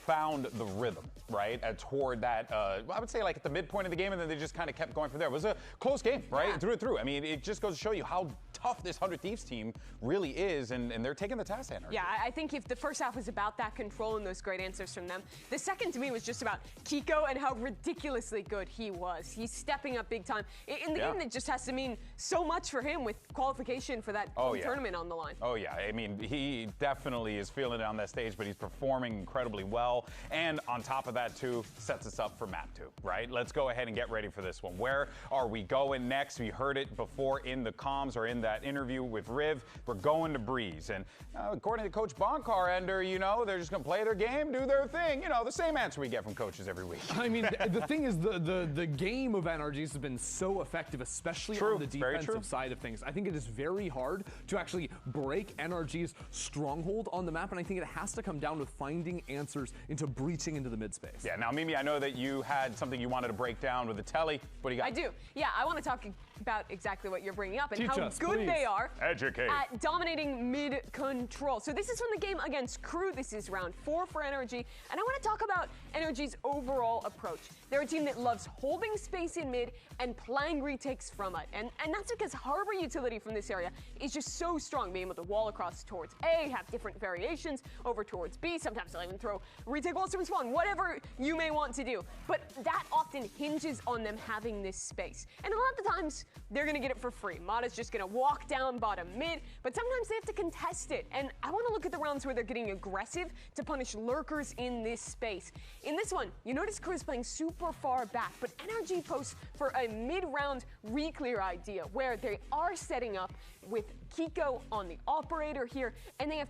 found the rhythm, right, toward that, I would say like at the midpoint of the game, and then they just kind of kept going from there. It was a close game, right, through and through. I mean, it just goes to show you how tough this 100 Thieves team really is, and they're taking the task to NRG. Yeah, I think if the first half was about that control and those great answers from them, the second to me was just about Kiko and how ridiculously good he was. He's stepping up big time. In the game that just has to mean so much for him with qualification for that tournament on the line. Oh yeah, I mean, he definitely is feeling it on that stage, but he's performing incredibly well. And on top of that too, sets us up for map 2, right? Let's go ahead and get ready for this one. Where are we going next? We heard it before in the comms or in that that interview with Riv. We're going to Breeze. And according to Coach Bonkar, Ender, you know, they're just going to play their game, do their thing. You know, the same answer we get from coaches every week. I mean, the thing is, the game of NRGs has been so effective, especially on the defensive side of things. I think it is very hard to actually break NRG's stronghold on the map, and I think it has to come down to finding answers into breaching into the mid space. Yeah, now, Mimi, I know that you had something you wanted to break down with the telly. What do you got? I do. Yeah, I want to talk about exactly what you're bringing up and Teach how us, good please. they are Educate. at dominating mid control. So this is from the game against Crew. This is round 4 for NRG, and I want to talk about NRG's overall approach. They're a team that loves holding space in mid and playing retakes from it, and that's because Harbor utility from this area is just so strong, being able to wall across towards A, have different variations over towards B. Sometimes they'll even throw retake walls to respawn, whatever you may want to do. But that often hinges on them having this space, and a lot of the times they're going to get it for free. Mada's just going to walk down bottom mid, but sometimes they have to contest it, and I want to look at the rounds where they're getting aggressive to punish lurkers in this space. In this one, you notice Crew is playing super far back, but NRG posts for a mid-round re-clear idea where they are setting up with Kiko on the operator here, and they have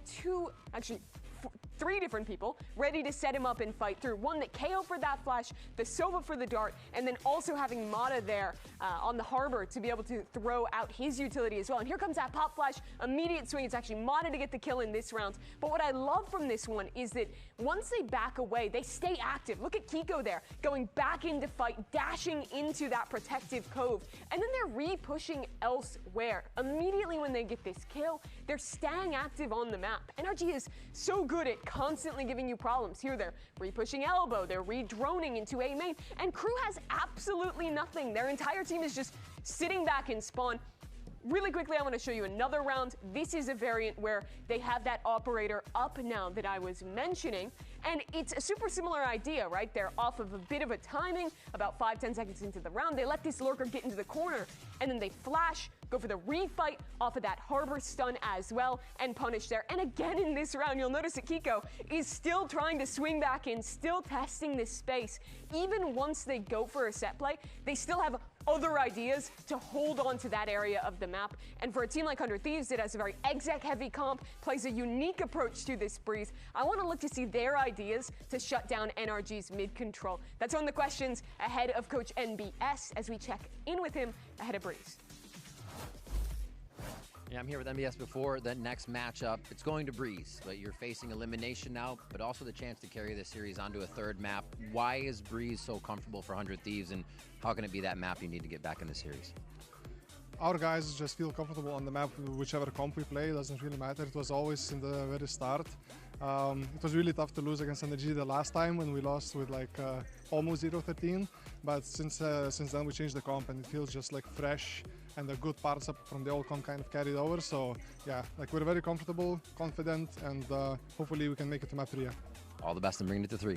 three different people ready to set him up and fight through. One that KO for that flash, the Sova for the dart, and then also having Mada there on the Harbor to be able to throw out his utility as well. And here comes that pop flash, immediate swing. It's actually Mada to get the kill in this round. But what I love from this one is that once they back away, they stay active. Look at Kiko there, going back into fight, dashing into that protective cove, and then they're re-pushing elsewhere. Immediately when they get this kill, they're staying active on the map. NRG is so good at constantly giving you problems. Here they're re-pushing elbow, they're re-droning into A main, and Crew has absolutely nothing. Their entire team is just sitting back in spawn. Really quickly, I want to show you another round. This is a variant where they have that operator up now that I was mentioning, and it's a super similar idea, right? They're off of a bit of a timing, about 5-10 seconds into the round. They let this lurker get into the corner, and then they flash, go for the refight off of that Harbor stun as well, and punish there. And again in this round, you'll notice that Kiko is still trying to swing back in, still testing this space. Even once they go for a set play, they still have other ideas to hold on to that area of the map. And for a team like 100 Thieves that has a very exec heavy comp, plays a unique approach to this Breeze, I want to look to see their ideas to shut down NRG's mid control. That's one of the questions ahead of Coach NBS as we check in with him ahead of Breeze. Yeah, I'm here with NBS before the next matchup. It's going to Breeze, but you're facing elimination now, but also the chance to carry this series onto a third map. Why is Breeze so comfortable for 100 Thieves, and how can it be that map you need to get back in the series? Our guys just feel comfortable on the map, whichever comp we play, doesn't really matter. It was always in the very start. It was really tough to lose against NRG the last time when we lost with like almost 0-13, but since then we changed the comp and it feels just like fresh, and the good parts up from the old comp kind of carried over. So yeah, like we're very comfortable, confident, and hopefully we can make it to map 3. All the best in bringing it to 3.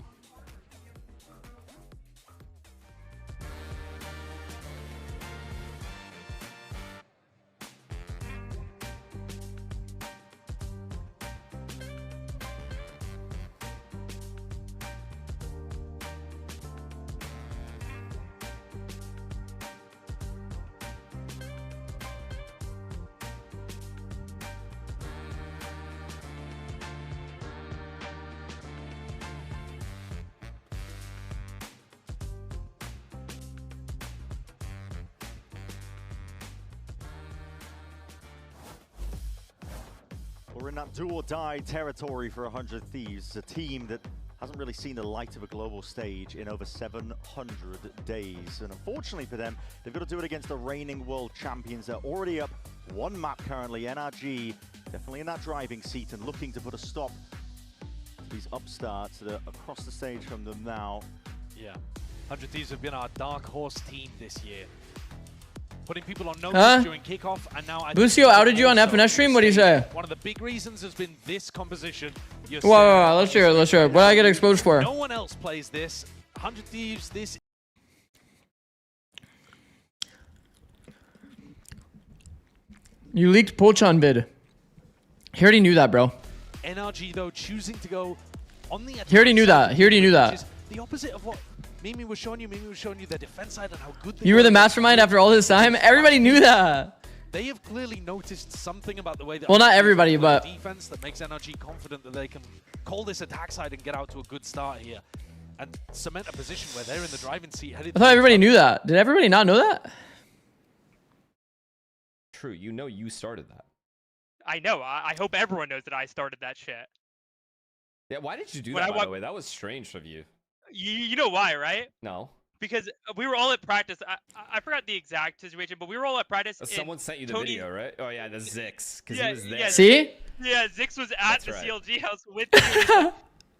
We're in that do-or-die territory for 100 Thieves, a team that hasn't really seen the light of a global stage in over 700 days. And unfortunately for them, they've got to do it against the reigning world champions. They're already up one map currently. NRG definitely in that driving seat and looking to put a stop to these upstarts that are across the stage from them now. Yeah, 100 Thieves have been our dark horse team this year. Putting people on notice during kickoff, and now Lucio outed you on FNS stream? What do you say? One of the big reasons has been this composition. Whoa, let's hear it, let's hear it. What did I get exposed for? No one else plays this. 100 Thieves, this. You leaked Polchan bid. He already knew that, bro. NRG, though, choosing to go on the attack. He already knew that. He already knew that. The opposite of what Mimi was showing you. Mimi was showing you the defense side and how good they You were the mastermind after all this time? Everybody knew that. they have clearly noticed something about the way that... Well, not everybody, but... defense that makes NRG confident that they can call this attack side and get out to a good start here. And cement a position where they're in the driving seat. I thought everybody knew that. Did everybody not know that? True, you know you started that. I know. I hope everyone knows that I started that shit. Yeah, why did you do that, by the way? That was strange of you. You know why, right? No. Because we were all at practice. I forgot the exact situation, but we were all at practice. Someone sent you the video, right? Oh yeah, the Zix, because he was there. Yeah, see? Yeah, Zix was at the right. CLG house with me.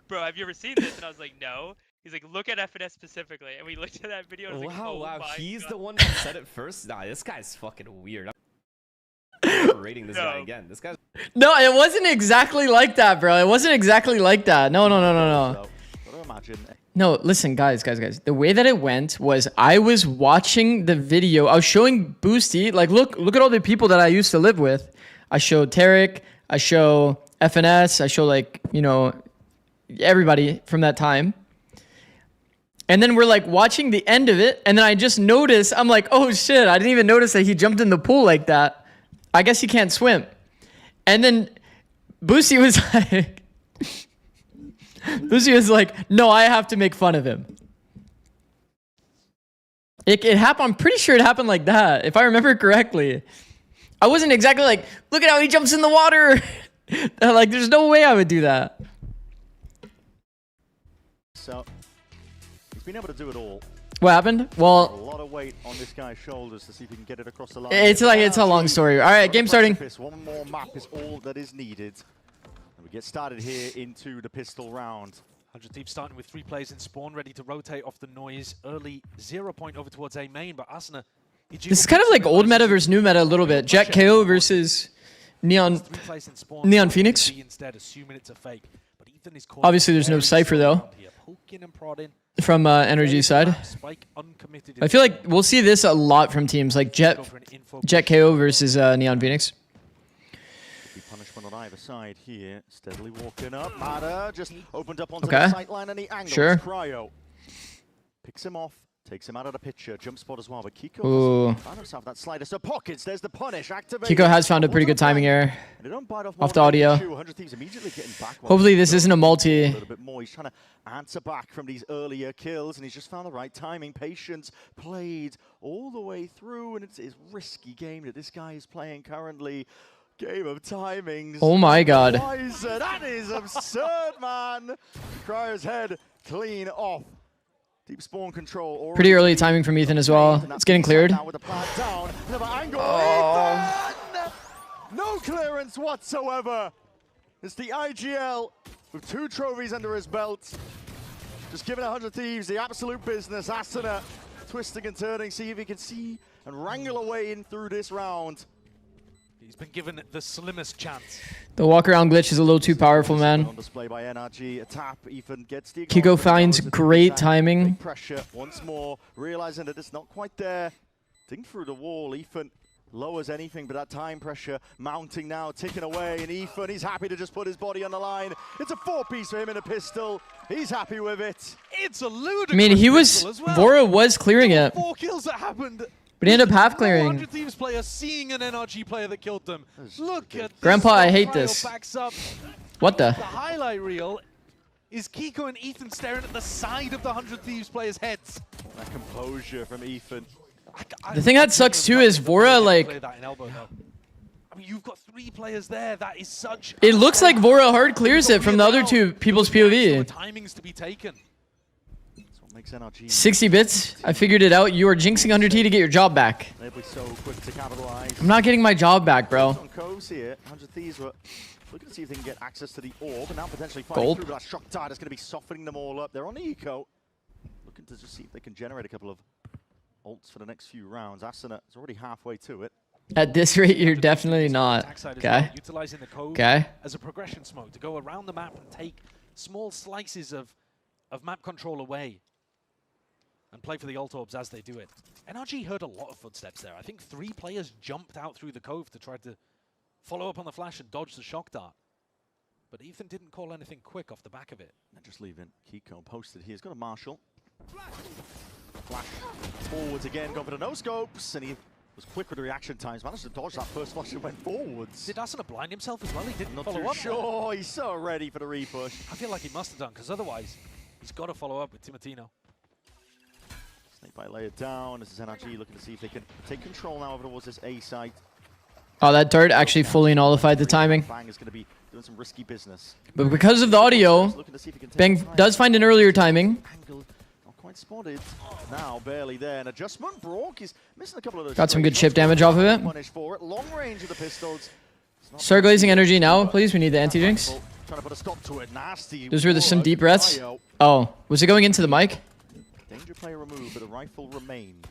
Bro, have you ever seen this? And I was like, no. He's like, look at FNS specifically. And we looked at that video and I was like, oh wow, my he's God. the one that said it first? Nah, this guy's fucking weird. I'm rating this guy again. This guy's... No, it wasn't exactly like that, bro. It wasn't exactly like that. No. No, listen, guys. The way that it went was I was watching the video. I was showing Boosty, like, look at all the people that I used to live with. I showed Tarek. I show FNS. I show, like, you know, everybody from that time. And then we're, like, watching the end of it. And then I just noticed, I'm like, oh, shit. I didn't even notice that he jumped in the pool like that. I guess he can't swim. And then Boosty was like... Lucy was like, no, I have to make fun of him. It happened. I'm pretty sure it happened like that, if I remember correctly. I wasn't exactly like, look at how he jumps in the water. Like, there's no way I would do that. So, he's been able to do it all. What happened? Well, a lot of weight on this guy's shoulders to see if he can get it across the line. It's a long story. All right, game starting. One more map is all that is needed. We get started here into the pistol round. 100 Thieves starting with 3 players in spawn, ready to rotate off the noise. Early 0 point over towards A main, but Asuna... This is kind of like old meta versus new meta a little bit. Jet KO versus Neon Phoenix. Obviously, there's no Cypher, though, from NRG side. I feel like we'll see this a lot from teams like Jet KO versus Neon Phoenix. Punishment on either side here. Steadily walking up. Mada just opened up onto the sight line and he angles. Sure. Cryo picks him off, takes him out of the picture. Jump spot as well, but Kiko found himself that slider. So pockets, there's the punish. Activate. Kiko has found a pretty good timing error off the audio. Hopefully this isn't a multi. A little bit more. He's trying to answer back from these earlier kills, and he's just found the right timing. Patience played all the way through, and it's a risky game that this guy is playing currently. Game of timings. Oh my God. That is absurd, man. Cryo's head clean off. Deep spawn control. Pretty early timing from Ethan as well. It's getting cleared. Oh. No clearance whatsoever. It's the IGL with 2 trophies under his belt. Just giving 100 Thieves the absolute business. Asuna twisting and turning, see if he can see and wrangle away in through this round. He's been given the slimmest chance. The walk around glitch is a little too powerful, man. On display by NRG. A tap. Ethan gets the Kiko finds great timing. Pressure once more, realizing that it's not quite there. Ding through the wall. Ethan lowers anything, but that time pressure mounting now, ticking away. And Ethan, he's happy to just put his body on the line. It's a 4-piece for him in a pistol. He's happy with it. It's a ludicrous. I mean, Vora was clearing it. 4 kills that happened. But he ended up half clearing. 100 Thieves player seeing an NRG player that killed them. Look at Grandpa, this. I hate this. What the? The highlight reel is Kiko and Ethan staring at the side of the 100 Thieves players' heads. That composure from Ethan. The thing that sucks too is Vora, like... I mean, you've got 3 players there. That is such... It looks like Vora hard clears it from the other 2 people's POV. Timings to be taken. 60 bits. I figured it out. You are jinxing 100T to get your job back. So quick to capitalize. I'm not getting my job back, bro. Here. 100 Thieves were looking to see if they can get access to the orb, and now potentially fighting through that shock tide is going to be softening them all up. They're on eco. Looking to just see if they can generate a couple of ults for the next few rounds. Asuna is already halfway to it. At this rate, you're definitely not. Okay. Utilizing the code as a progression smoke to go around the map and take small slices of map control away. And play for the ult orbs as they do it. NRG heard a lot of footsteps there. I think 3 players jumped out through the cove to try to follow up on the flash and dodge the shock dart. But Ethan didn't call anything quick off the back of it. And just leaving Kiko posted here. He's got a Marshall. Flash forwards again, going for the no scopes, and he Was quick with the reaction times, managed to dodge that first flush and went forwards. Did Ascent blind himself as well? He didn't Not follow too up. sure. He's so ready for the repush. I feel like he must have done, because otherwise he's got to follow up with Timotino. Snake Bite layered down. This is NRG looking to see if they can take control now over towards this A site. Oh, that dart actually fully nullified the timing. Bang is going to be doing some risky business. But because of the audio, Bang does find an earlier timing. Angle not quite spotted. Now barely there. An adjustment. Brock is missing a couple of those. Got some good chip damage off of it. Punish for it. Long range of the pistols. Start glazing energy now, please. We need the anti-jinx. Trying to put a stop to it. Nasty. Those were some deep breaths. Oh, was it going into the mic? Danger player removed, but the rifle remains.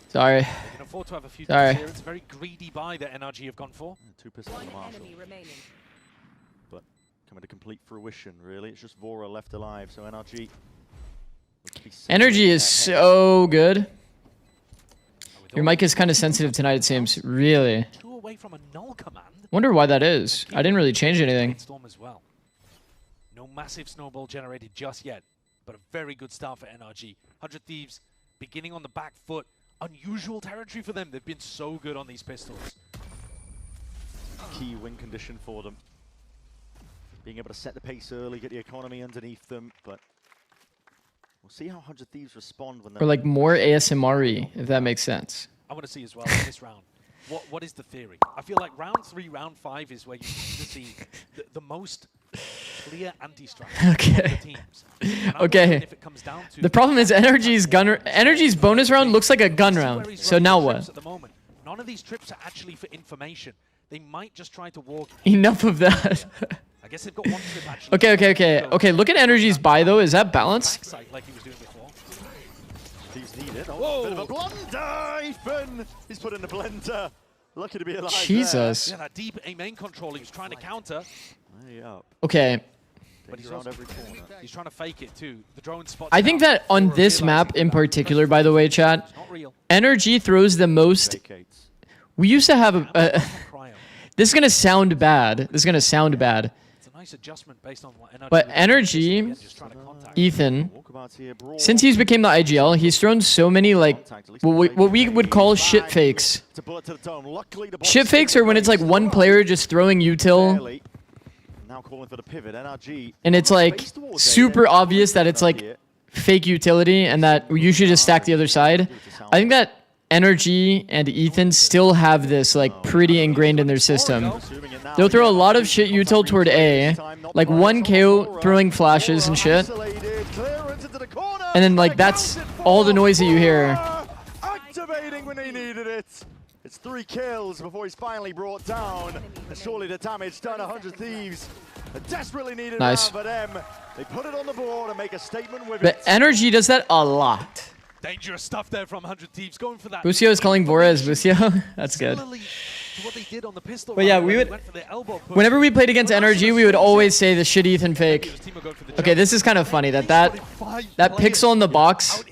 Sorry. They can afford to have a few Sorry. things here. It's a very greedy buy that NRG have gone for. 2 pistols on Marshall. But coming to complete fruition, really. It's just Vora left alive, so NRG. Energy is so good. Your mic is kind of sensitive tonight, it seems. Really. 2 away from a null command. Wonder why that is. I didn't really change anything. Storm as well. No massive snowball generated just yet, but a very good start for NRG. 100 Thieves beginning on the back foot. Unusual territory for them. They've been so good on these pistols. Key win condition for them. Being able to set the pace early, get the economy underneath them, but we'll see how 100 Thieves respond when they're... Or like more ASMR-y, if that makes sense. I want to see as well in this round. What is the theory? I feel like round 3, round 5 is where you tend to see the most clear anti-strategy Okay. of the teams. Okay. If it comes down to The problem is Energy's bonus round looks like a gun round. So now what? at the moment. None of these trips are actually for information. They might just try to walk. Enough of that. I guess they've got one trip actually. Okay, look at Energy's buy though. Is that balanced? Like he was doing before. Thieves need it. Oh, bit of a blunder! Ethan! He's put in the blender. Lucky to be alive Jesus. there. Yeah, that deep A-main control he was trying to counter. Okay. But he's also he's trying to fake it too. The drone spot. I think that on this map in particular, by the way, chat, NRG throws the most. We used to have a this is gonna sound bad. This is gonna sound bad. It's a nice adjustment based on what NRG. But NRG, Ethan, since he's became the IGL, he's thrown so many like what we would call shit fakes. Shit fakes are when it's like one player just throwing util. Now calling for the pivot, NRG. And it's like super obvious that it's like fake utility and that you should just stack the other side. I think that NRG and Ethan still have this like pretty ingrained in their system. They'll throw a lot of shit util toward A, like one KO throwing flashes and shit. And then like that's all the noise that you hear. Activating when they needed it. It's 3 kills before he's finally brought down. And surely the damage done. 100 Thieves. A desperately needed round for them. They put it on the board and make a statement with But it. NRG does that a lot. Dangerous stuff there from 100 Thieves going for that. Bucio is calling Vorez Bucio. That's good. What they did on the pistol But yeah, round, we where would. they went for the elbow push. Whenever we played against NRG, we would always say the shit Ethan fake. Okay, this is kind of funny that pixel in the box.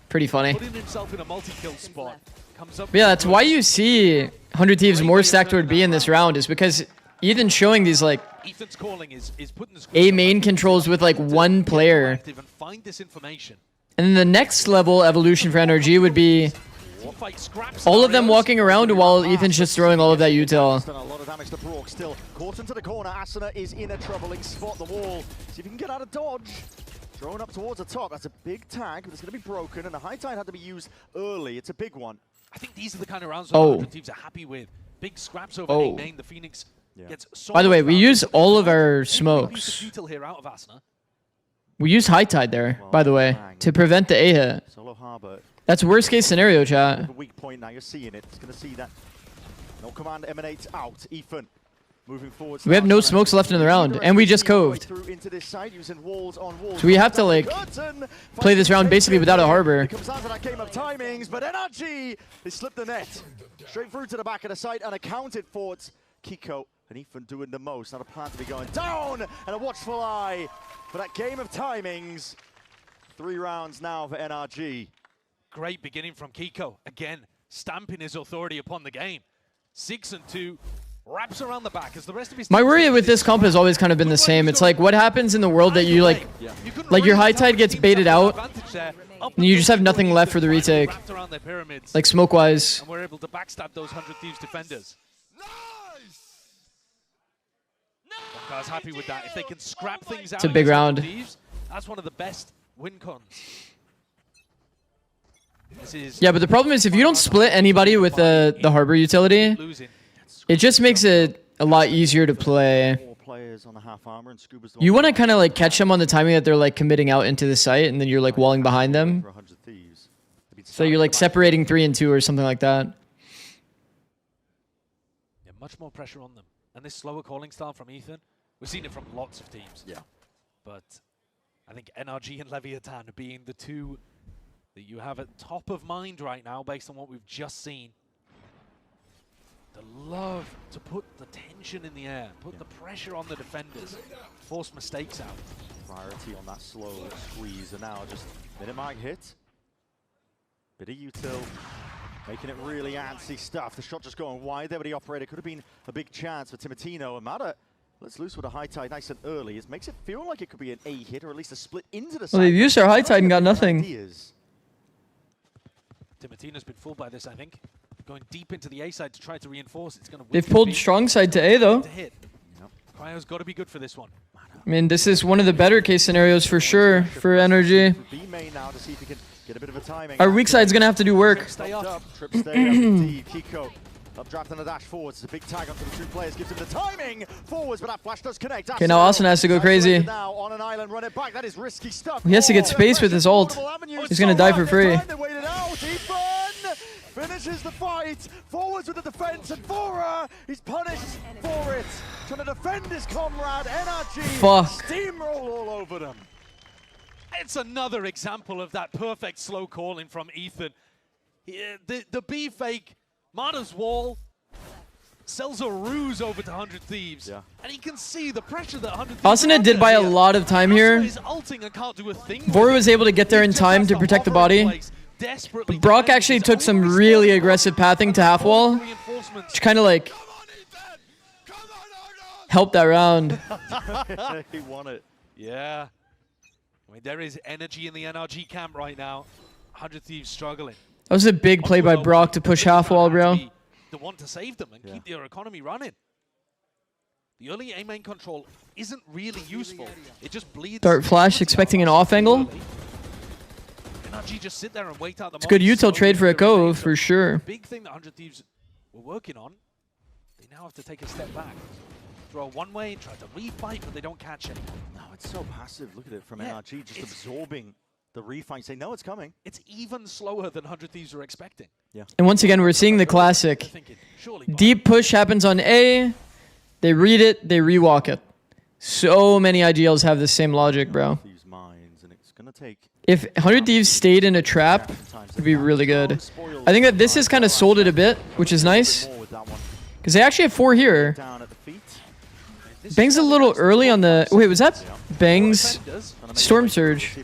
Pretty funny. Putting himself in a multi-kill spot. Comes up. But yeah, that's why you see 100 Thieves more stacked toward B in this round, is because Ethan's showing these like Ethan's calling is putting the A main controls with like one player. and find this information. And then the next level evolution for NRG would be all of them walking around while Ethan's just throwing all of that util. Done a lot of damage to Brock. Still caught into the corner. Asuna is in a troubling spot. The wall. See if he can get out of dodge. Thrown up towards the top. That's a big tag, but it's going to be broken. And the high tide had to be used early. It's a big one. I think these are the kind of rounds that 100 Thieves are happy with. Big scraps over A main. The Phoenix gets so By the way, much we value. use all of our Piece of smokes. util here out of Asuna. We use high tide there, by the way, to prevent the A hit. Solo Harbor. That's worst case scenario, chat. Weak point now. You're seeing it. It's going to see that. No command emanates out. Ethan moving forward. We have no smokes left in the round, and we just coved. So we have to like play this round basically without a harbor. It comes down to that game of timings, but NRG they slipped the net straight through to the back of the site and accounted for it. Kiko and Ethan doing the most. Not a plan to be going down, and a watchful eye for that game of timings. 3 rounds now for NRG. Great beginning from Kiko. Again, stamping his authority upon the game. 6 and 2. wraps around the back as the rest of his My team worry with this comp has always kind of been the same. It's like, what happens in the world that you like your high tide gets baited out, and you just have nothing left for the retake, like smoke-wise. And we're able to backstab those 100 Thieves defenders. I was happy with that. If they can scrap things out, It's a big round. Thieves, that's one of the best win cons. Yeah, but the problem is if you don't split anybody with the harbor utility, it just makes it a lot easier to play. You want to kind of like catch them on the timing that they're like committing out into the site, and then you're like walling behind them. So you're like separating 3 and 2 or something like that. Yeah, much more pressure on them. And this slower calling style from Ethan, we've seen it from lots of teams. Yeah. But I think NRG and Leviatán being the two that you have at top of mind right now based on what we've just seen. The love to put the tension in the air, put the pressure on the defenders, force mistakes out. Priority on that slow squeeze, and now just minimag hit. Bit of util, making it really antsy stuff. The shot just going wide there, but the operator could have been a big chance for Timotino. And Mata lets loose with a high tide nice and early. It makes it feel like it could be an A hit, or at least a split into the side. Well, they've used their high tide and got nothing. Timotino's been fooled by this, I think. Going deep into the A side to try to reinforce. It's going to. They've pulled strong side to A though. Cryo's got to be good for this one. I mean, this is one of the better case scenarios for sure for NRG. Our weak side's gonna have to do work. Stay up. Trip stay up indeed. Kiko updraft on a dash forwards. It's a big tag onto the 2 players. Gives him the timing forwards, but that flash does connect. Okay, now Ascent has to go crazy. Now on an island, run it back. That is risky stuff. He has to get space with his ult. He's gonna die for free. Finishes the fight. Forwards with the defense, and Fora, he's punished for it. Trying to defend his comrade. NRG. Fuck. Steamroll all over them. It's another example of that perfect slow calling from Ethan. The B fake, Mata's wall, sells a ruse over to 100 Thieves. Yeah. And you can see the pressure that 100 Thieves Ascent did buy a lot of time here. Vora was able to get there in time to protect the body. But Brock actually took some really aggressive pathing to half wall, which kind of like helped that round. He won it. Yeah. I mean, there is energy in the NRG camp right now. 100 Thieves struggling. That was a big play by Brock to push half wall, bro. The one to save them and keep their economy running. The early A main control isn't really useful. It just bleeds. Dart flash, expecting an off angle. NRG just sit there and wait out the. It's a good util trade for a cove, for sure. Big thing that 100 Thieves were working on. They now have to take a step back. Throw one way, try to refight, but they don't catch it. No, it's so passive. Look at it from NRG, just absorbing the refight. Say, no, it's coming. It's even slower than 100 Thieves were expecting. Yeah. And once again, we're seeing the classic. Deep push happens on A. They read it, they rewalk it. So many IGLs have the same logic, bro. If 100 Thieves stayed in a trap, it'd be really good. I think that this has kind of sold it a bit, which is nice. Because they actually have 4 here. Bang's a little early on the... Wait, was that Bang's Storm Surge? You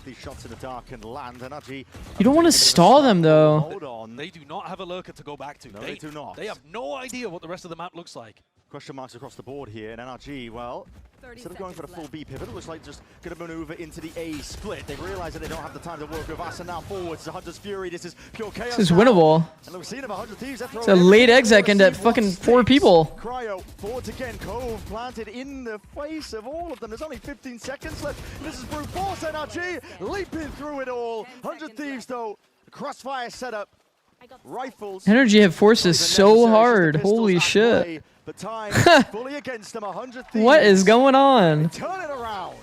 don't want to stall them, though. They do not have a lurker to go back to. No, they do not. They have no idea what the rest of the map looks like. Question marks across the board here, and NRG, well, instead of going for the full B pivot, it looks like just going to maneuver into the A split. They realize that they don't have the time to work with Ascent now forwards. 100's Fury, this is pure chaos. This is winnable. And we've seen 100 Thieves. It's a late exec into fucking 4 people. Cryo forwards again. Cove planted in the face of all of them. There's only 15 seconds left. This is brute force. NRG leaping through it all. 100 Thieves, though. Crossfire setup. Rifles. NRG have forced this so hard. Holy shit. But time fully against them. 100 Thieves. What is going on? Turn it around.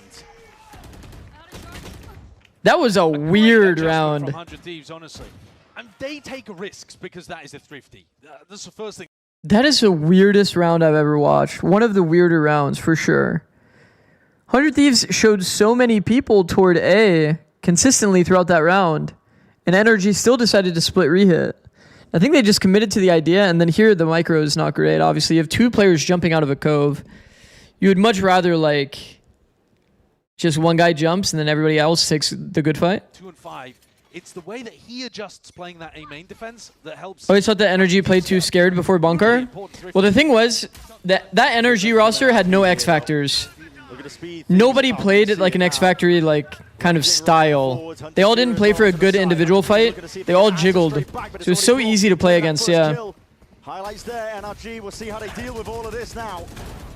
That was a weird round. From 100 Thieves, honestly. And they take risks because that is a thrifty. That's the first thing. That is the weirdest round I've ever watched. One of the weirder rounds, for sure. 100 Thieves showed so many people toward A consistently throughout that round. And NRG still decided to split rehit. I think they just committed to the idea, and then here the micro is not great. Obviously, you have 2 players jumping out of a cove. You would much rather, like, just one guy jumps and then everybody else takes the good fight. 2 and 5. It's the way that he adjusts playing that A main defense that helps. Oh, you thought the NRG played too scared before bunker? Well, the thing was, that NRG roster had no X factors. Nobody played like an X Factory like kind of style. They all didn't play for a good individual fight. They all jiggled. So it was so easy to play against, yeah. Highlights there, NRG. We'll see how they deal with all of this now.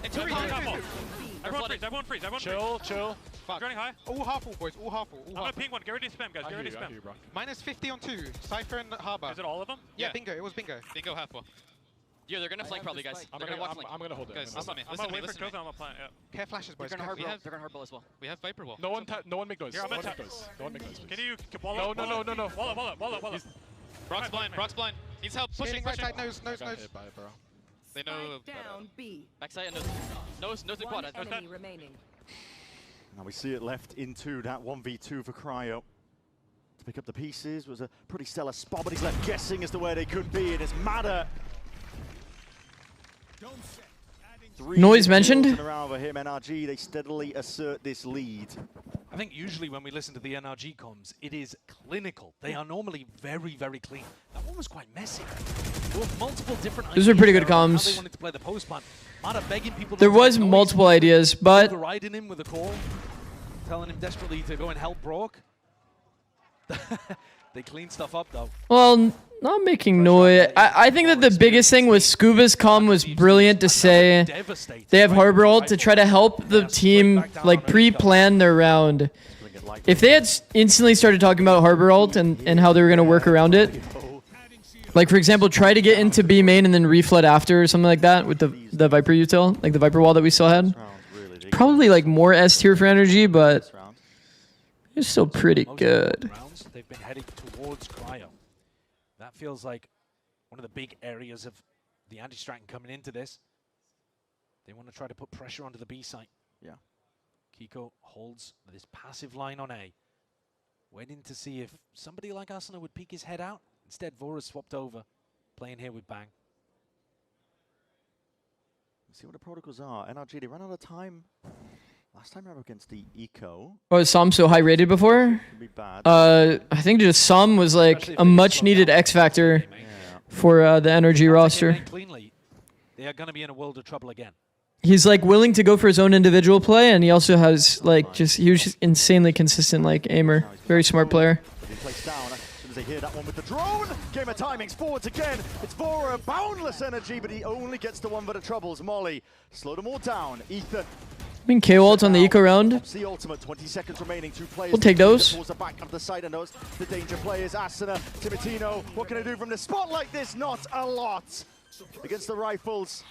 Everyone freeze. Chill. Fuck. Running high. All half full, boys. All half full. I'm gonna ping one. Get ready to spam, guys. Get ready to spam. Minus 50 on 2. Cypher and Harbor. Is it all of them? Yeah, bingo. It was bingo. Bingo half full. Yeah, they're gonna flank probably, guys. I'm gonna hold it. Guys, I'm gonna wait for Koza. I'm gonna plant. Yeah. Care flashes, boys. They're gonna hardball as well. We have Viper wall. No one make noise. No one make noise. Can you wall it? No. Wall it. Brock's blind. Needs help. Pushing. Right side, nose. They know. Down B. Backside and nose the quad. Enemy remaining. Now we see it left into that 1v2 for Cryo. To pick up the pieces was a pretty stellar spot, but he's left guessing as to where they could be. It is Matter. Noise mentioned. Around for him, NRG, they steadily assert this lead. I think usually when we listen to the NRG comms, it is clinical. They are normally very, very clean. That one was quite messy. There were multiple different Those are pretty good comms. They wanted to play the post plan. Begging people there was multiple ideas, but overriding him with a call, telling him desperately to go and help Brock. They cleaned stuff up though. Well, not making noise. I think that the biggest thing was Scuba's comm was brilliant to say they have Harbor ult to try to help the team like pre-plan their round. If they had instantly started talking about Harbor ult and how they were going to work around it, like for example, try to get into B main and then reflood after or something like that with the Viper util, like the Viper wall that we still had. Probably like more S tier for energy, but it's still pretty good. They've been heading towards Cryo. That feels like one of the big areas of the anti-Stratton coming into this. They want to try to put pressure onto the B site. Yeah. Kiko holds this passive line on A, waiting to see if somebody like Asuna would peek his head out. Instead, Vora swapped over, playing here with Bang. Let's see what the protocols are. NRG, they ran out of time. Last time around against the Eco. Oh, is Som so high rated before? I think just Som was like a much needed X factor for the NRG roster. They are going to be in a world of trouble again. He's like willing to go for his own individual play, and he also has like he was just insanely consistent like aimer. Very smart player. They hear that one with the drone. Game of timings forwards again. It's Vora, boundless energy, but he only gets the one for the troubles. Molly, slow them all down. Ethan. I mean, KO ult on the eco round. The ultimate, 20 seconds remaining. 2 players. We'll take those. Towards the back of the side, and those the danger players. Asuna, Timotino. What can I do from the spot like this? Not a lot. Against the rifles.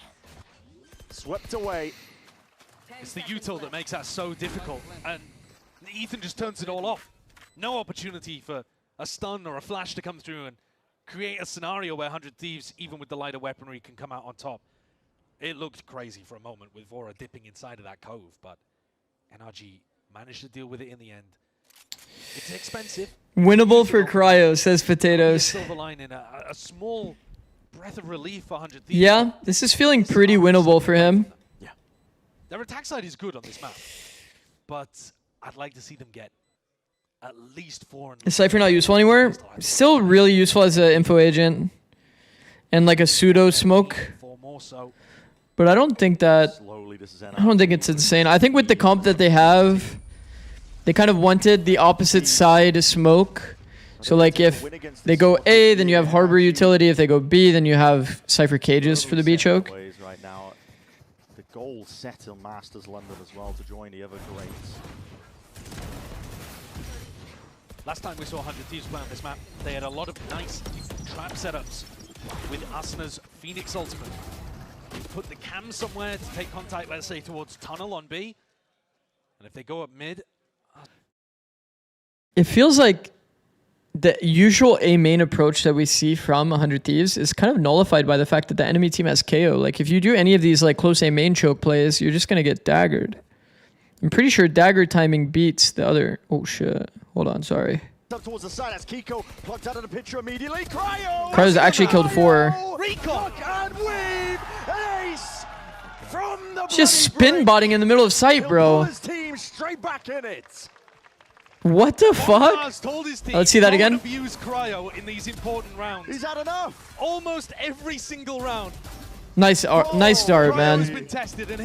Swept away. It's the util that makes that so difficult, and Ethan just turns it all off. No opportunity for a stun or a flash to come through and create a scenario where 100 Thieves, even with the lighter weaponry, can come out on top. It looked crazy for a moment with Vora dipping inside of that cove, but NRG managed to deal with it in the end. It's expensive. Winnable for Cryo, says Potatoes. Silver lining, a small breath of relief for 100 Thieves. Yeah, this is feeling pretty winnable for him. Yeah. Their attack side is good on this map, but I'd like to see them get at least 4. Is Cypher not useful anywhere? Still really useful as an info agent and like a pseudo smoke. But I don't think that. I don't think it's insane. I think with the comp that they have, they kind of wanted the opposite side to smoke. So like if they go A, then you have Harbor utility. If they go B, then you have Cypher cages for the B choke. Right now, the goal set on Masters London as well to join the other greats. Last time we saw 100 Thieves play on this map, they had a lot of nice trap setups with Asuna's Phoenix ultimate. Put the cam somewhere to take contact, let's say, towards tunnel on B. And if they go up mid... It feels like the usual A main approach that we see from 100 Thieves is kind of nullified by the fact that the enemy team has KO. Like, if you do any of these like close A main choke plays, you're just going to get daggered. I'm pretty sure dagger timing beats the other... Oh, shit. Hold on, sorry. Up towards the side, that's Kiko plucked out of the picture immediately. Cryo! Cryo's actually killed 4. Recon and win! An ace from the just spin botting in the middle of sight, bro. His team straight back in it. What the fuck? Let's see that again. Abuse Cryo in these important rounds. He's had enough. Almost every single round. Nice start, man.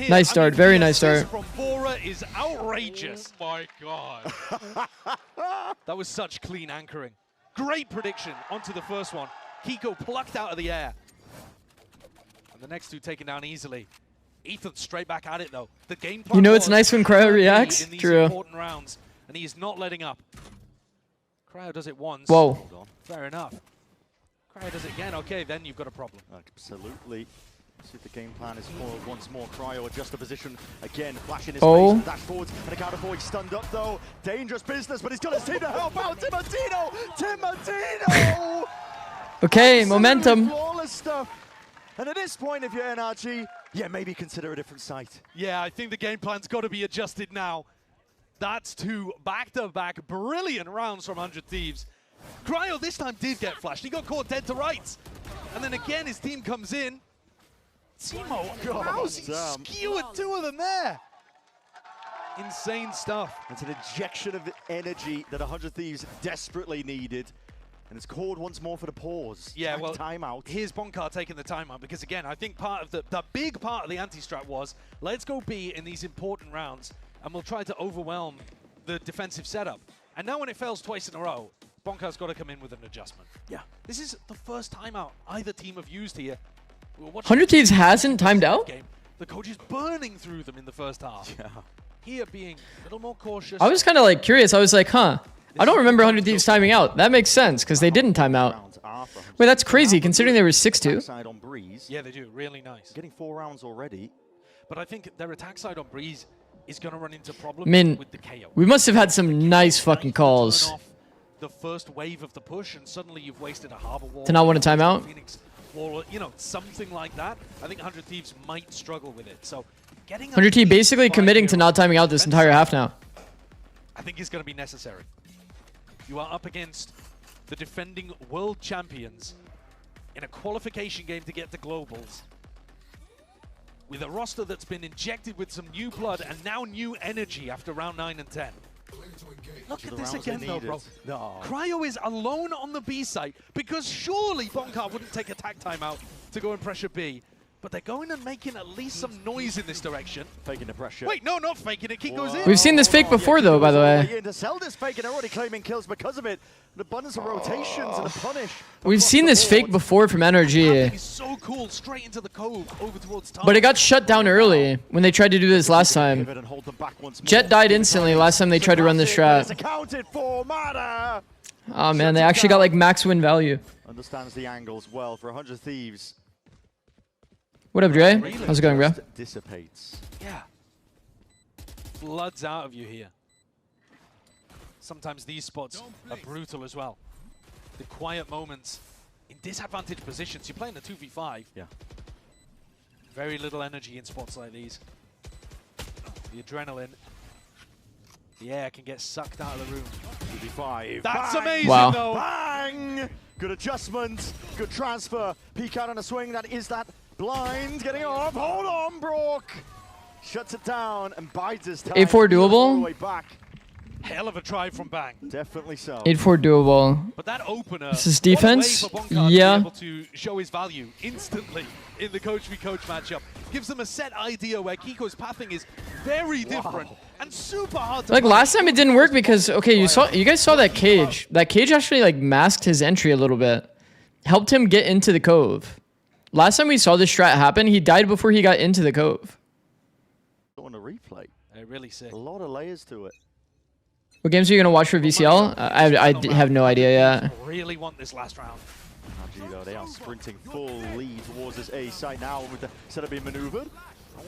Nice start, very nice start. From Bora is outrageous. Oh my god. That was such clean anchoring. Great prediction onto the first one. Kiko plucked out of the air. And the next two taken down easily. Ethan straight back at it though. The game plan, You know it's nice when Cryo reacts? in these True. important rounds, and he is not letting up. Cryo does it once. Whoa. Fair enough. Cryo does it again. Okay, then you've got a problem. Absolutely. See if the game plan is foiled once more. Cryo adjusts the position again, flashing his Oh. face, dash forwards, and a counter forward stunned up though. Dangerous business, but he's got his team to help out. Timotino! Okay, Absolutely momentum. flawless stuff. And at this point, if you're NRG, yeah, maybe consider a different site. Yeah, I think the game plan's got to be adjusted now. That's two back-to-back brilliant rounds from 100 Thieves. Cryo this time did get flashed. He got caught dead to rights. And then again, his team comes in. Timo, how's he skewered two of them there? Insane stuff. It's an injection of energy that 100 Thieves desperately needed. And it's called once more for the pause. Yeah, well, timeout. Here's Bonkar taking the timeout because, again, I think part of the big part of the anti-strat was let's go B in these important rounds and we'll try to overwhelm the defensive setup. And now when it fails twice in a row, Bonkar's got to come in with an adjustment. Yeah. This is the first timeout either team have used here. 100 Thieves hasn't timed out? Game. The coach is burning through them in the first half. Yeah. Here being a little more cautious. I was kind of like curious. I was like, huh. I don't remember 100 Thieves timing out. That makes sense because they didn't time out. Wait, that's crazy considering they were 6-2. Side on Breeze. Yeah, they do. Really nice. Getting 4 rounds already. But I think their attack side on Breeze is going to run into I problems mean, with the KO. we must have had some nice fucking calls. Turn off the first wave of the push, and suddenly you've wasted a harbor wall. To not want a timeout? Phoenix wall, you know, something like that. I think 100 Thieves might struggle with it. So getting 100 Thieves basically committing to not timing out this entire half now. I think is going to be necessary. You are up against the defending world champions in a qualification game to get to Globals, with a roster that's been injected with some new blood and now new energy after round 9 and 10. Look at this again though, bro. No. Cryo is alone on the B site because surely Bonkar wouldn't take a tag timeout to go and pressure B. But they're going and making at least some noise in this direction. Faking the pressure. Wait, no, not faking it. Keep goes in. We've seen this fake before though, by the way. To sell this fake and already claiming kills because of it. An abundance of rotations and a punish. We've seen this fake before from NRG. He's so cool, straight into the cove, over towards top. But it got shut down early when they tried to do this last time. Jet died instantly last time they tried to run this strat. Accounted for, Mada. Oh man, they actually got like max win value. Understands the angles well for 100 Thieves. What up, Dre? How's it going, bro? Dissipates. Yeah. Floods out of you here. Sometimes these spots are brutal as well. The quiet moments in disadvantaged positions. You're playing a 2v5. Yeah. Very little energy in spots like these. The adrenaline. The air can get sucked out of the room. 2v5. That's Bang. amazing, Wow. though. Bang! Good adjustment. Good transfer. Peek out on a swing. That is that blind. Getting off. Hold on, Brock. Shuts it down and bides his time. 8-4 All the doable. way back. Hell of a try from Bang. Definitely so. 8-4 doable. But that opener. This is what a way defense? for Bonkar to Yeah. be able to show his value instantly in the coach v coach matchup. Gives them a set idea where Kiko's pathing is very different and super hard to Like find. last time it didn't work because okay, you guys saw that cage. That cage actually like masked his entry a little bit. Helped him get into the cove. Last time we saw this strat happen, he died before he got into the cove. On a replay. Really sick. A lot of layers to it. What games are you gonna watch for VCL? I have no idea yet. Really want this last round. NRG though, they are sprinting full lead towards this A site now with the setup being maneuvered.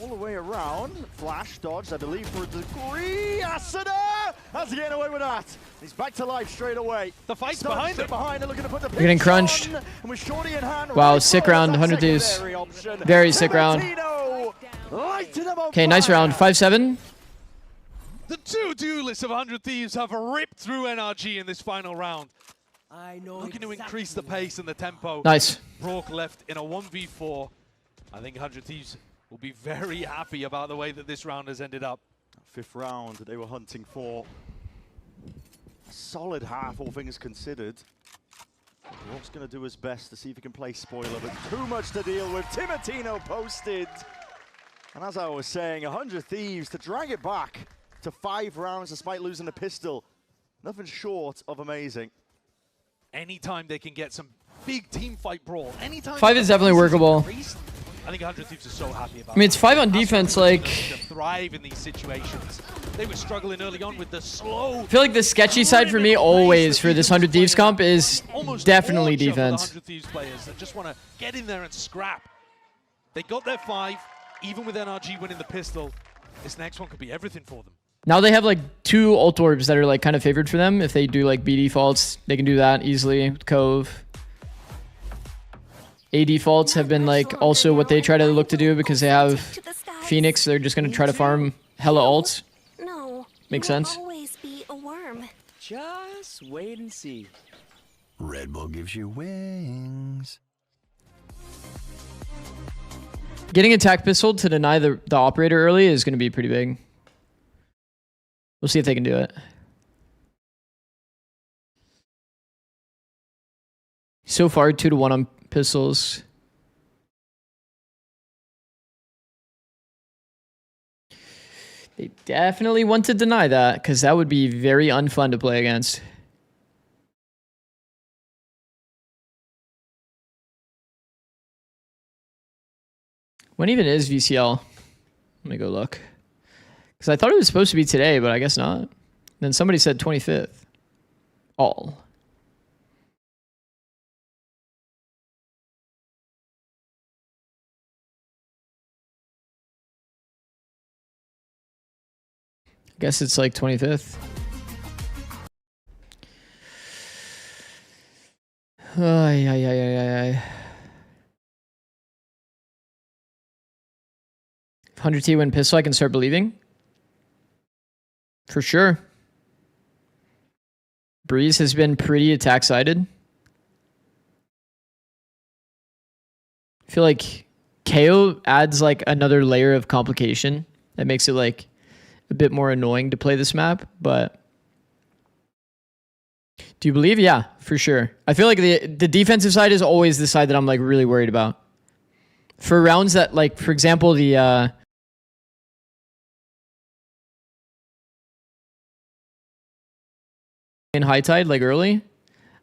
All the way around. Flash dodged, I believe, for a degree. Asada has to get away with that. He's back to life straight away. The fight's behind him. They're looking to put the They're getting pinch crunched. on, and with Shorty in hand, Wow, right sick forward, round, that 100 Thieves. secondary option. Very sick round. Timotino lighting them on Okay, nice fire. round. 5-7. The two duelists of 100 Thieves have ripped through NRG in this final round. Looking to increase the pace and the tempo. Nice. Brock left in a 1v4. I think 100 Thieves will be very happy about the way that this round has ended up. Fifth round they were hunting for. A solid half, all things considered. Rock's going to do his best to see if he can play spoiler, but too much to deal with. Timotino posted. And as I was saying, 100 Thieves to drag it back to 5 rounds despite losing the pistol. Nothing short of amazing. Anytime they can get some big team fight brawl, anytime 5 is definitely workable. I think 100 Thieves are so happy about I mean, it's 5 on that. defense, like... To thrive in these situations. They were struggling early on with the slow... I feel like the sketchy side for me always for this 100 Thieves comp is definitely defense. 100 Thieves players that just want to get in there and scrap. They got their 5, even with NRG winning the pistol. This next one could be everything for them. Now they have like 2 ult orbs that are like kind of favored for them. If they do like B defaults, they can do that easily with Cove. A defaults have been like also what they try to look to do because they have Phoenix. They're just going to try to farm hella ults. No. Makes sense. Always be a worm. Just wait and see. Red Bull gives you wings. Getting attack pistol to deny the operator early is going to be pretty big. We'll see if they can do it. So far, 2-1 on pistols. They definitely want to deny that because that would be very unfun to play against. When even is VCL? Let me go look. Because I thought it was supposed to be today, but I guess not. Then somebody said 25th. All. I guess it's like 25th. Ay, ay, ay, ay, ay. 100T win pistol, I can start believing. For sure. Breeze has been pretty attack-sided. I feel like KO adds like another layer of complication that makes it like a bit more annoying to play this map, but do you believe? Yeah, for sure. I feel like the defensive side is always the side that I'm like really worried about. For rounds that like, for example, the in high tide, like early,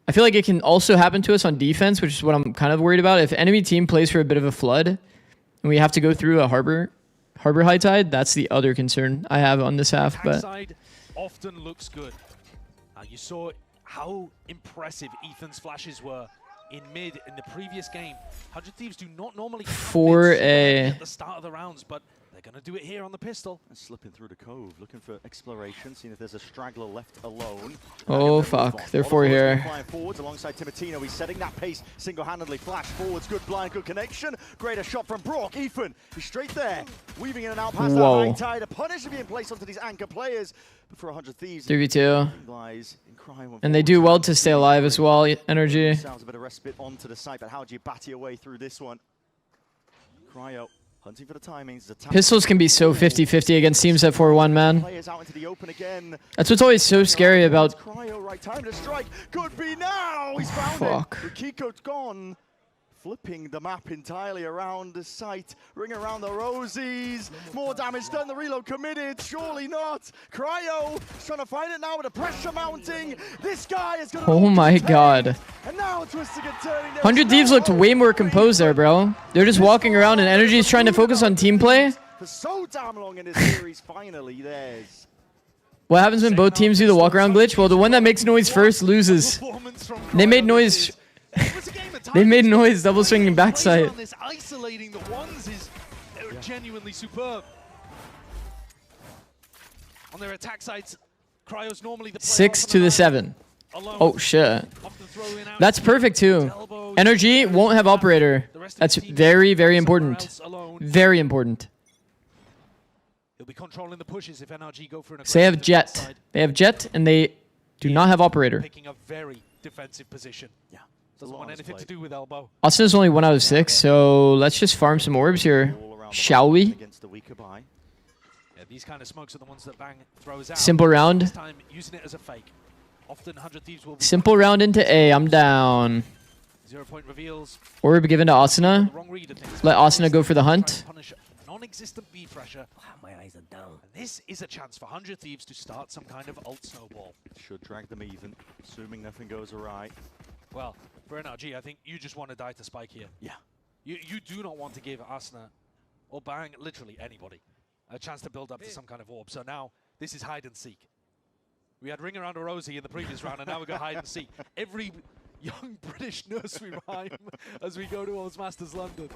I feel like it can also happen to us on defense, which is what I'm kind of worried about. If enemy team plays for a bit of a flood and we have to go through a harbor high tide, that's the other concern I have on this half. But side often looks good. You saw how impressive Ethan's flashes were in mid in the previous game. 100 Thieves do not normally for at the start of the rounds, but they're going to do it here on the pistol. And slipping through the cove, looking for exploration, seeing if there's a straggler left alone. Oh fuck, they're 4 here. Flying forwards alongside Timotino, he's setting that pace single-handedly. Flash forwards, good blind, good connection. Greater shot from Brock. Ethan, he's straight there, weaving in and out past that high tide. A punish being placed onto these anchor players. But for 100 Thieves, 3v2. And they do well to stay alive as well, NRG. Sounds a bit of respite onto the site, but how do you bat your way through this one? Cryo hunting for the timings. Pistols can be so 50-50 against teams at 4-1, man. That's what's always so scary about... Cryo, right time to strike. Could be now. He's found it. Kiko's gone. Flipping the map entirely around the site. Ring around the rosies. More damage done. The reload committed. Surely not. Cryo is trying to find it now with the pressure mounting. This guy is going to... Oh my god. And now twisting and turning. 100 Thieves looked way more composed there, bro. They're just walking around and NRG is trying to focus on team play. For so damn long in this series, finally there's... What happens when both teams do the walk around glitch? Well, the one that makes noise first loses. They made noise... They made noise double swinging backside. Isolating the ones is genuinely superb. On their attack sides, Cryo's normally the 6 to the 7. Oh shit. That's perfect too. NRG won't have operator. That's very, very important. Very important. He'll be controlling the pushes if NRG go for an So they have Jet. They have Jet and they do not have operator. Picking a very defensive position. Yeah. Doesn't want anything to do with elbow. Austin is only 1 out of 6, so let's just farm some orbs here, shall we? Yeah, these kind of smokes are the ones that Bang throws out. Simple round. This time using it as a fake. Often 100 Thieves will Simple round into A. I'm down. 0 point reveals. Orb given to Asuna. Let Asuna go for the hunt. Non-existent B pressure. My eyes are down. And this is a chance for 100 Thieves to start some kind of ult snowball. Should drag them even, assuming nothing goes awry. Well, for NRG, I think you just want to die to Spike here. Yeah. You do not want to give Asuna, or Bang, literally anybody, a chance to build up to some kind of orb. So now, this is hide and seek. We had Ring Around a Rosie in the previous round, and now we've got hide and seek. Every young British nursery rhyme as we go towards Masters London.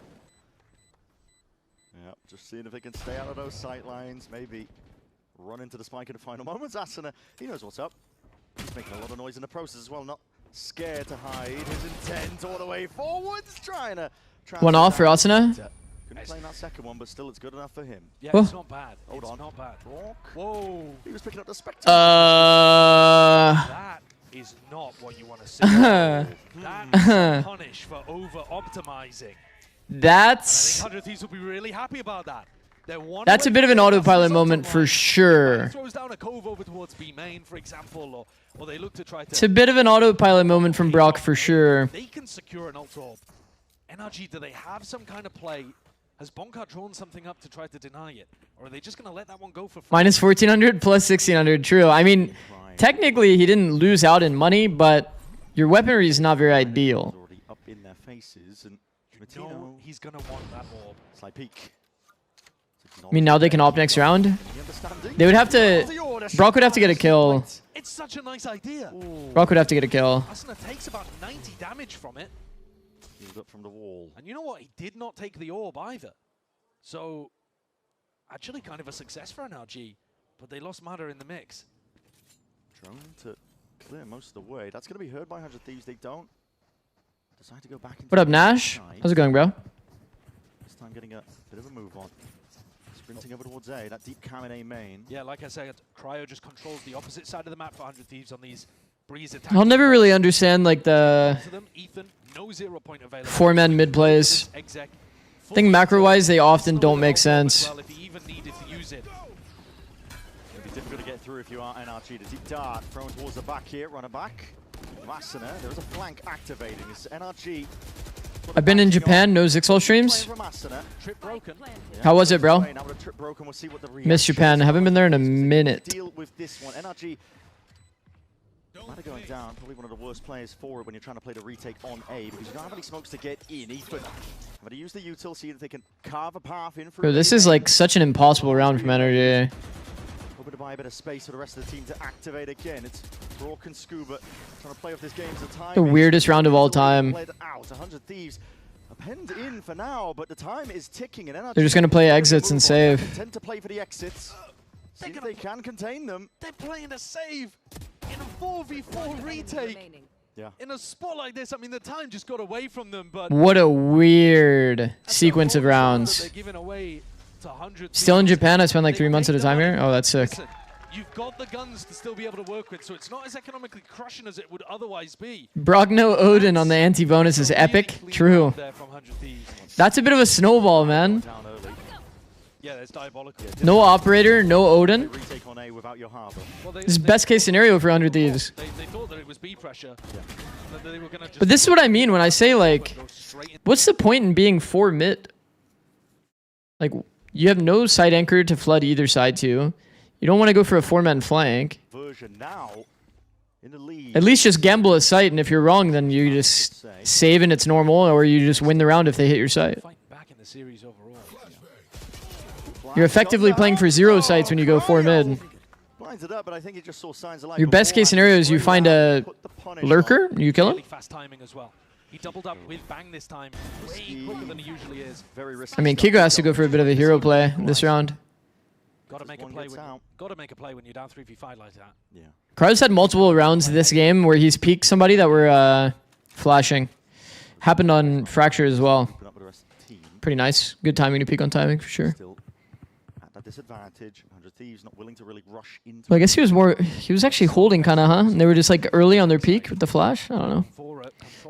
Yeah, just seeing if they can stay out of those sight lines, maybe run into the spike in the final moments. Asuna, he knows what's up. He's making a lot of noise in the process as well, not scared to hide. His intent all the way forwards, trying to... One off for Asuna. Couldn't play that second one, but still it's good enough for him. Yeah, oh. It's not bad. Hold on. Not bad. Walk. Whoa. He was picking up the spectacle. That is not what you want to see. That is punish for over-optimizing. That's... I think 100 Thieves will be really happy about that. That's a bit of an autopilot moment for sure. Throws down a cove over towards B main, for example, or they look to try to... It's a bit of an autopilot moment from Brock for sure. They can secure an ult orb. NRG, do they have some kind of play? Has Bonka drawn something up to try to deny it? Or are they just going to let that one go for free? Minus 1,400 plus 1,600, true. I mean, technically he didn't lose out in money, but your weaponry is not very ideal. Already up in their faces, and no, he's going to want that orb. Slight peek. I mean, now they can op next round. They would have to... Brock would have to get a kill. It's such a nice idea. Brock would have to get a kill. Asuna takes about 90 damage from it. Up from the wall. And you know what? He did not take the orb either. So, actually kind of a success for NRG, but they lost Mada in the mix. Drone to clear most of the way. That's going to be heard by 100 Thieves. They don't decide to go back into... What up, Nash? How's it going, bro? This time getting a bit of a move on. Sprinting over towards A, that deep cam in A main. Yeah, like I said, Cryo just controls the opposite side of the map for 100 Thieves on these breeze attacks. I'll never really understand like the Ethan, no 0 point available. 4-man mid plays. I think macro-wise they often don't make sense. It'd be difficult to get through if you are NRG. The deep dart thrown towards the back here, runner back. Asuna, there is a flank activating. It's NRG. I've been in Japan, no Zixel streams. How was it, bro? Missed Japan. I haven't been there in a minute. Deal with this one. NRG Mada going down, probably one of the worst players for it when you're trying to play the retake on A, because you don't have any smokes to get in. Ethan, I'm going to use the util, see if they can carve a path in for Bro, this is like such an impossible round from NRG. Hoping to buy a bit of space for the rest of the team to activate again. It's Brock and Scuba trying to play off this game to time. The weirdest round of all time. Out. 100 Thieves penned in for now, but the time is ticking. And They're just going to play exits and save. Tend to play for the exits. See if they can contain them. They're playing a save in a 4v4 retake. Yeah. In a spot like this, I mean, the time just got away from them, but... What a weird sequence of rounds. Still in Japan, I spent like 3 months at a time here. Oh, that's sick. Listen, you've got the guns to still be able to work with, so it's not as economically crushing as it would otherwise be. Brock no Odin on the anti-bonus is epic. True. That's a bit of a snowball, man. Yeah, that's diabolical. No operator, no Odin. Retake on A without your harbor. This is best case scenario for 100 Thieves. They thought that it was B pressure. That they were gonna just But this is what I mean when I say, like, what's the point in being 4 mid? Like, you have no side anchor to flood either side to. You don't want to go for a 4-man flank. Version now in the lead. At least just gamble a site, and if you're wrong, then you just save and it's normal, or you just win the round if they hit your site. back in the series overall. You're effectively playing for 0 sites when you go 4 mid. Blinds it up, but I think he just saw signs of life. Your best case scenario is you find a lurker, you kill him. Really fast timing as well. He doubled up with Bang this time, way quicker than he usually is. Very risky. I mean, Kigo has to go for a bit of a hero play this round. Gotta make a play when you're down 3v5 like that. Yeah. Cryo's had multiple rounds this game where he's peeked somebody that were flashing. Happened on Fracture as well. Pretty nice. Good timing to peek on timing for sure. Still at that disadvantage. 100 Thieves not willing to really rush into. Well, I guess he was actually holding kind of, huh? And they were just like early on their peak with the flash. I don't know.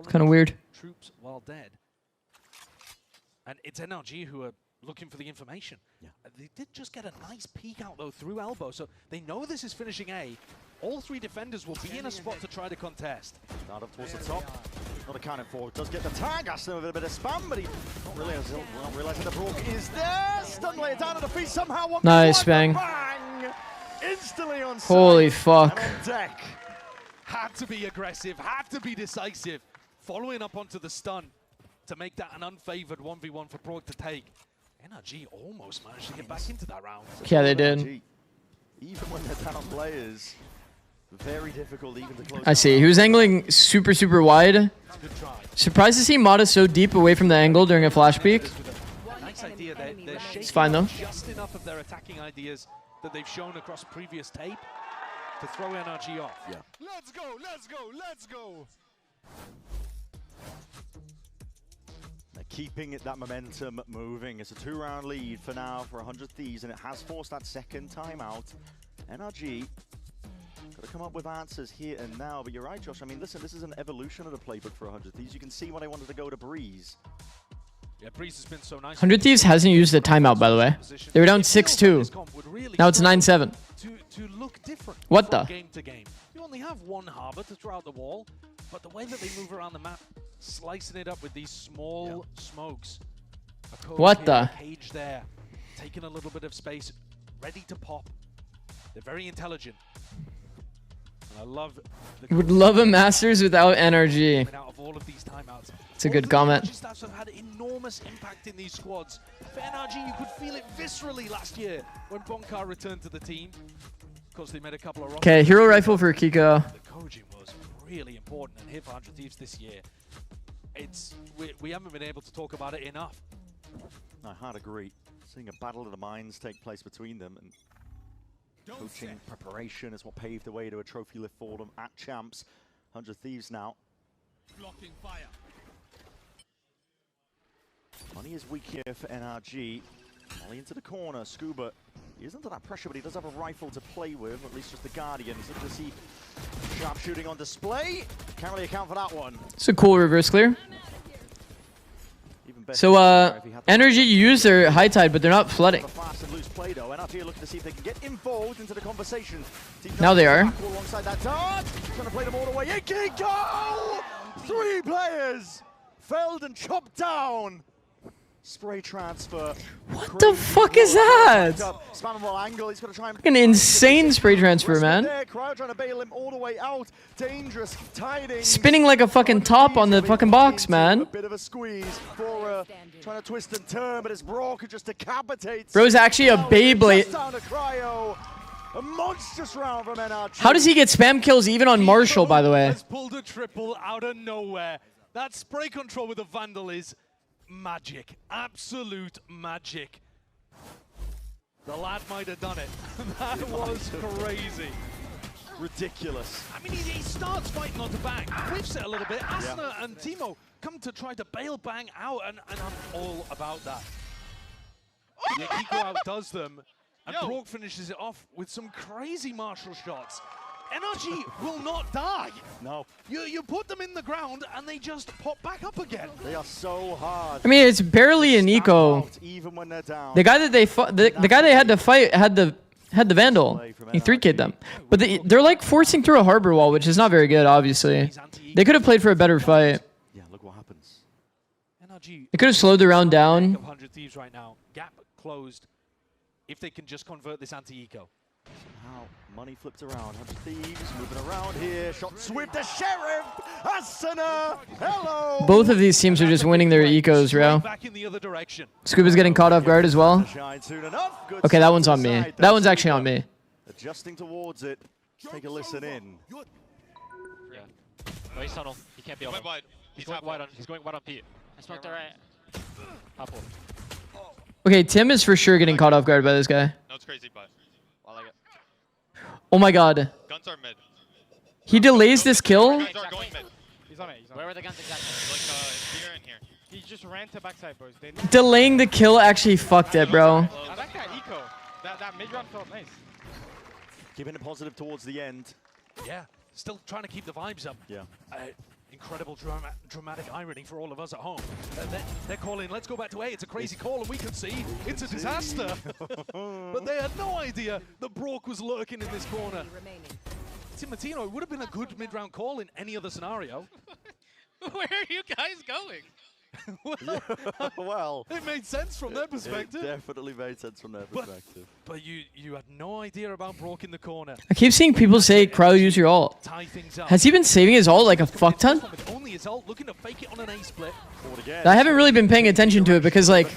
Kind of weird. Troops while dead. And it's NRG who are looking for the information. Yeah. They did just get a nice peek out though through elbow, so they know this is finishing A. All 3 defenders will be in a spot to try to contest. Start up towards the top. Not accounted for. Does get the tag. Ascent with a bit of spam, but he not really not realizing the Brook is there. Stun Leviatán on the feet somehow. Nice, bang. Instantly on site. Holy fuck. And on deck. Had to be aggressive, had to be decisive. Following up onto the stun to make that an unfavored 1v1 for Brook to take. NRG almost managed to get back into that round. Yeah, they did. Even when they're down players, very difficult even to close. I see. He was angling super, super wide. Surprised to see Mata so deep away from the angle during a flash peek. Nice idea. They're It's fine though. just enough of their attacking ideas that they've shown across previous tape to throw NRG off. Yeah. Let's go, let's go, let's go. They're keeping that momentum moving. It's a 2-round lead for now for 100 Thieves, and it has forced that second timeout. NRG got to come up with answers here and now, but you're right, Josh. I mean, listen, this is an evolution of the playbook for 100 Thieves. You can see when I wanted to go to Breeze. Yeah, Breeze has been so nice. 100 Thieves hasn't used the timeout, by the way. They were down 6-2. Now it's 9-7. To look different What from the? game to game. You only have one harbor to throw out the wall, but the way that they move around the map, slicing it up with these small smokes. A code What here, the? a cage there, taking a little bit of space, ready to pop. They're very intelligent. And I love the Would love a Masters without NRG. out of all of these timeouts. It's a good comment. NRG staffs have had enormous impact in these squads. For NRG, you could feel it viscerally last year when Bonkar returned to the team. Of course, they made a couple of Okay, hero rifle for Kiko. The coaching was really important, and here for 100 Thieves this year, we haven't been able to talk about it enough. I hard agree. Seeing a battle of the minds take place between them, and coaching preparation is what paved the way to a trophy lift for them at Champs. 100 Thieves now. Blocking fire. Money is weak here for NRG. Molly into the corner. Scuba, he isn't under that pressure, but he does have a rifle to play with, at least just the Guardians. Look to see sharpshooting on display. Can't really account for that one. It's a cool reverse clear. So, NRG used their high tide, but they're not flooding. Fast and loose play though. NRG looking to see if they can get involved into the conversation. Now they are. Alongside that dart, trying to play them all the way. It can go! 3 players felled and chopped down. Spray transfer. What the fuck is that? Spammable angle. He's going to try and An insane spray transfer, man. Crowd trying to bail him all the way out. Dangerous tidings. Spinning like a fucking top on the fucking box, man. A bit of a squeeze for trying to twist and turn, but his Brock could just decapitate. Bro's actually a Beyblade. Down to Cryo. A monstrous round from NRG. How does he get spam kills even on Marshall, by the way? Has pulled a triple out of nowhere. That spray control with the Vandal is magic. Absolute magic. The lad might have done it. That was crazy. Ridiculous. I mean, he starts fighting onto Bang, whiffs it a little bit. Asna and Timo come to try to bail Bang out, and I'm all about that. Yeah, Kiko outdoes them, and Brock finishes it off with some crazy martial shots. NRG will not die. No. You put them in the ground, and they just pop back up again. They are so hard. I mean, it's barely an eco. Even when they're down. The guy that the guy they had to fight had the Vandal. He 3K'd them. But they're like forcing through a harbor wall, which is not very good, obviously. They could have played for a better fight. Yeah, look what happens. NRG. They could have slowed the round down. 100 Thieves right now. Gap closed. If they can just convert this anti-eco. Somehow money flipped around. 100 Thieves moving around here. Shot swift. The Sheriff. Asana. Hello. Both of these teams are just winning their ecos, Ro. Back in the other direction. Scuba's getting caught off guard as well. Okay, that one's on me. That one's actually on me. Adjusting towards it. Take a listen in. Yeah. No, he's tunnel. He can't be on. He's going wide on. He's going wide on Pete. I smoked right. Apple. Okay, Tim is for sure getting caught off guard by this guy. No, it's crazy, but I like it. Oh my god. Guns are mid. He delays this kill. Guns are going mid. He's on it. He's on Where were the guns exactly? Like here and here. He just ran to backside, boys. Delaying the kill actually fucked it, bro. I like that eco. That mid round felt nice. Keeping it positive towards the end. Yeah, still trying to keep the vibes up. Yeah. Incredible dramatic irony for all of us at home. They're calling, let's go back to A. It's a crazy call, and we can see it's a disaster. But they had no idea that Brock was lurking in this corner. Timatino, it would have been a good mid-round call in any other scenario. Where are you guys going? Well, it made sense from their perspective. It definitely made sense from their perspective. But you had no idea about Brock in the corner. I keep seeing people say Cryo use your ult. Has he been saving his ult like a fuck ton? Only his ult, looking to fake it on an A split. I haven't really been paying attention to it because like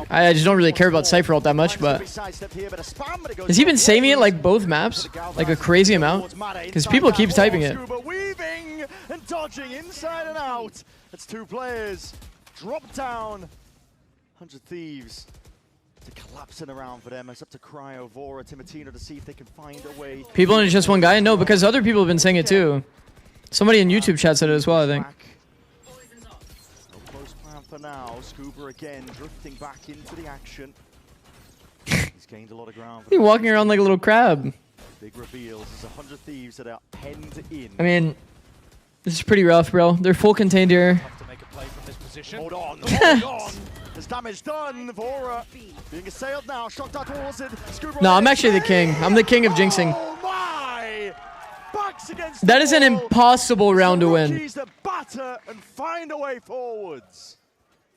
I just don't really care about Cypher ult that much, but has he been saving it like both maps? Like a crazy amount? Because people keep typing it. Weaving and dodging inside and out. That's two players. Drop down. 100 Thieves to collapsing around for them. It's up to Cryo, Vora, Timatino to see if they can find a way. People and it's just one guy? No, because other people have been saying it too. Somebody in YouTube chat said it as well, I think. No close plan for now. Scuba again drifting back into the action. He's gained a lot of ground. He's walking around like a little crab. Big reveals. There's 100 Thieves that are penned in. I mean, this is pretty rough, bro. They're full contained here. Hold on, hold on. There's damage done. Vora being assailed now. Shocked out towards it. No, I'm actually the king. I'm the king of jinxing. Oh my! Backs against That is an impossible round to win. That batter and find a way forwards.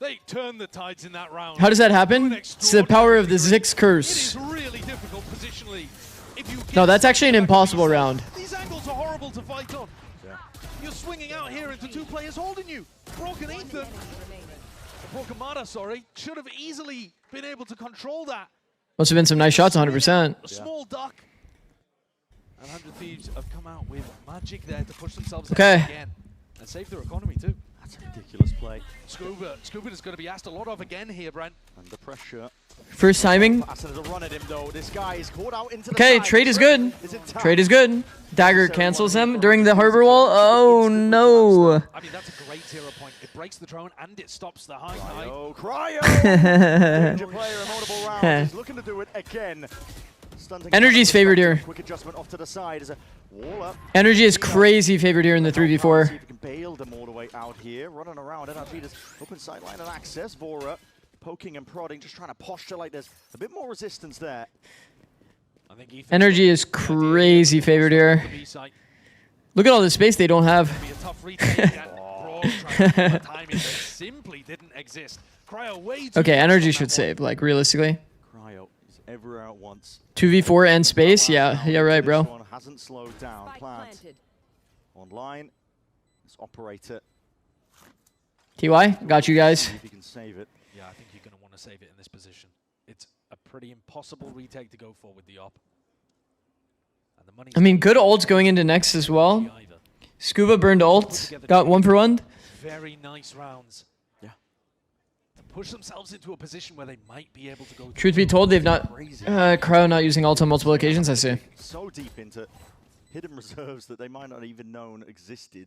They turn the tides in that round. How does that happen? It's the power of the Zix curse. It is really difficult positionally. If you No, that's actually an impossible round. These angles are horrible to fight on. Yeah. You're swinging out here into two players holding you. Brock and Ethan. Brock and Mara, sorry, should have easily been able to control that. Must have been some nice shots, 100%. A small duck. And 100 Thieves have come out with magic there to push themselves ahead again and save their economy too. That's a ridiculous play. Scuba is going to be asked a lot of again here, Brent. Under pressure. First timing. Run at him, though. This guy is caught out into the Okay, side. trade is good. Trade is good. Dagger cancels him during the harbor wall. Oh no. I mean, that's a great 0 point. It breaks the drone and it stops the high knight. Cryo! Danger player in multiple rounds. He's looking to do it again. NRG's favored here. Quick adjustment off to the side as a wall up. NRG is crazy favored here in the 3v4. See if we can bail them all the way out here. Running around. NRG just open sideline and access. Vora poking and prodding, just trying to posture like there's a bit more resistance there. I think NRG is crazy favored here. Look at all the space they don't have. Simply didn't exist. Okay, NRG should save, like realistically. Cryo is everywhere at once. 2v4 and space, yeah, right, bro. This one hasn't slowed down. Plant online. This operator. TY, got you guys. See if you can save it. Yeah, I think you're going to want to save it in this position. It's a pretty impossible retake to go for with the op. I mean, good ults going into next as well. Scuba burned ult, got 1 for 1. Very nice rounds. Yeah. To push themselves into a position where they might be able to go. Truth be told, they've not Cryo not using ult on multiple occasions, I see. So deep into hidden reserves that they might not even known existed.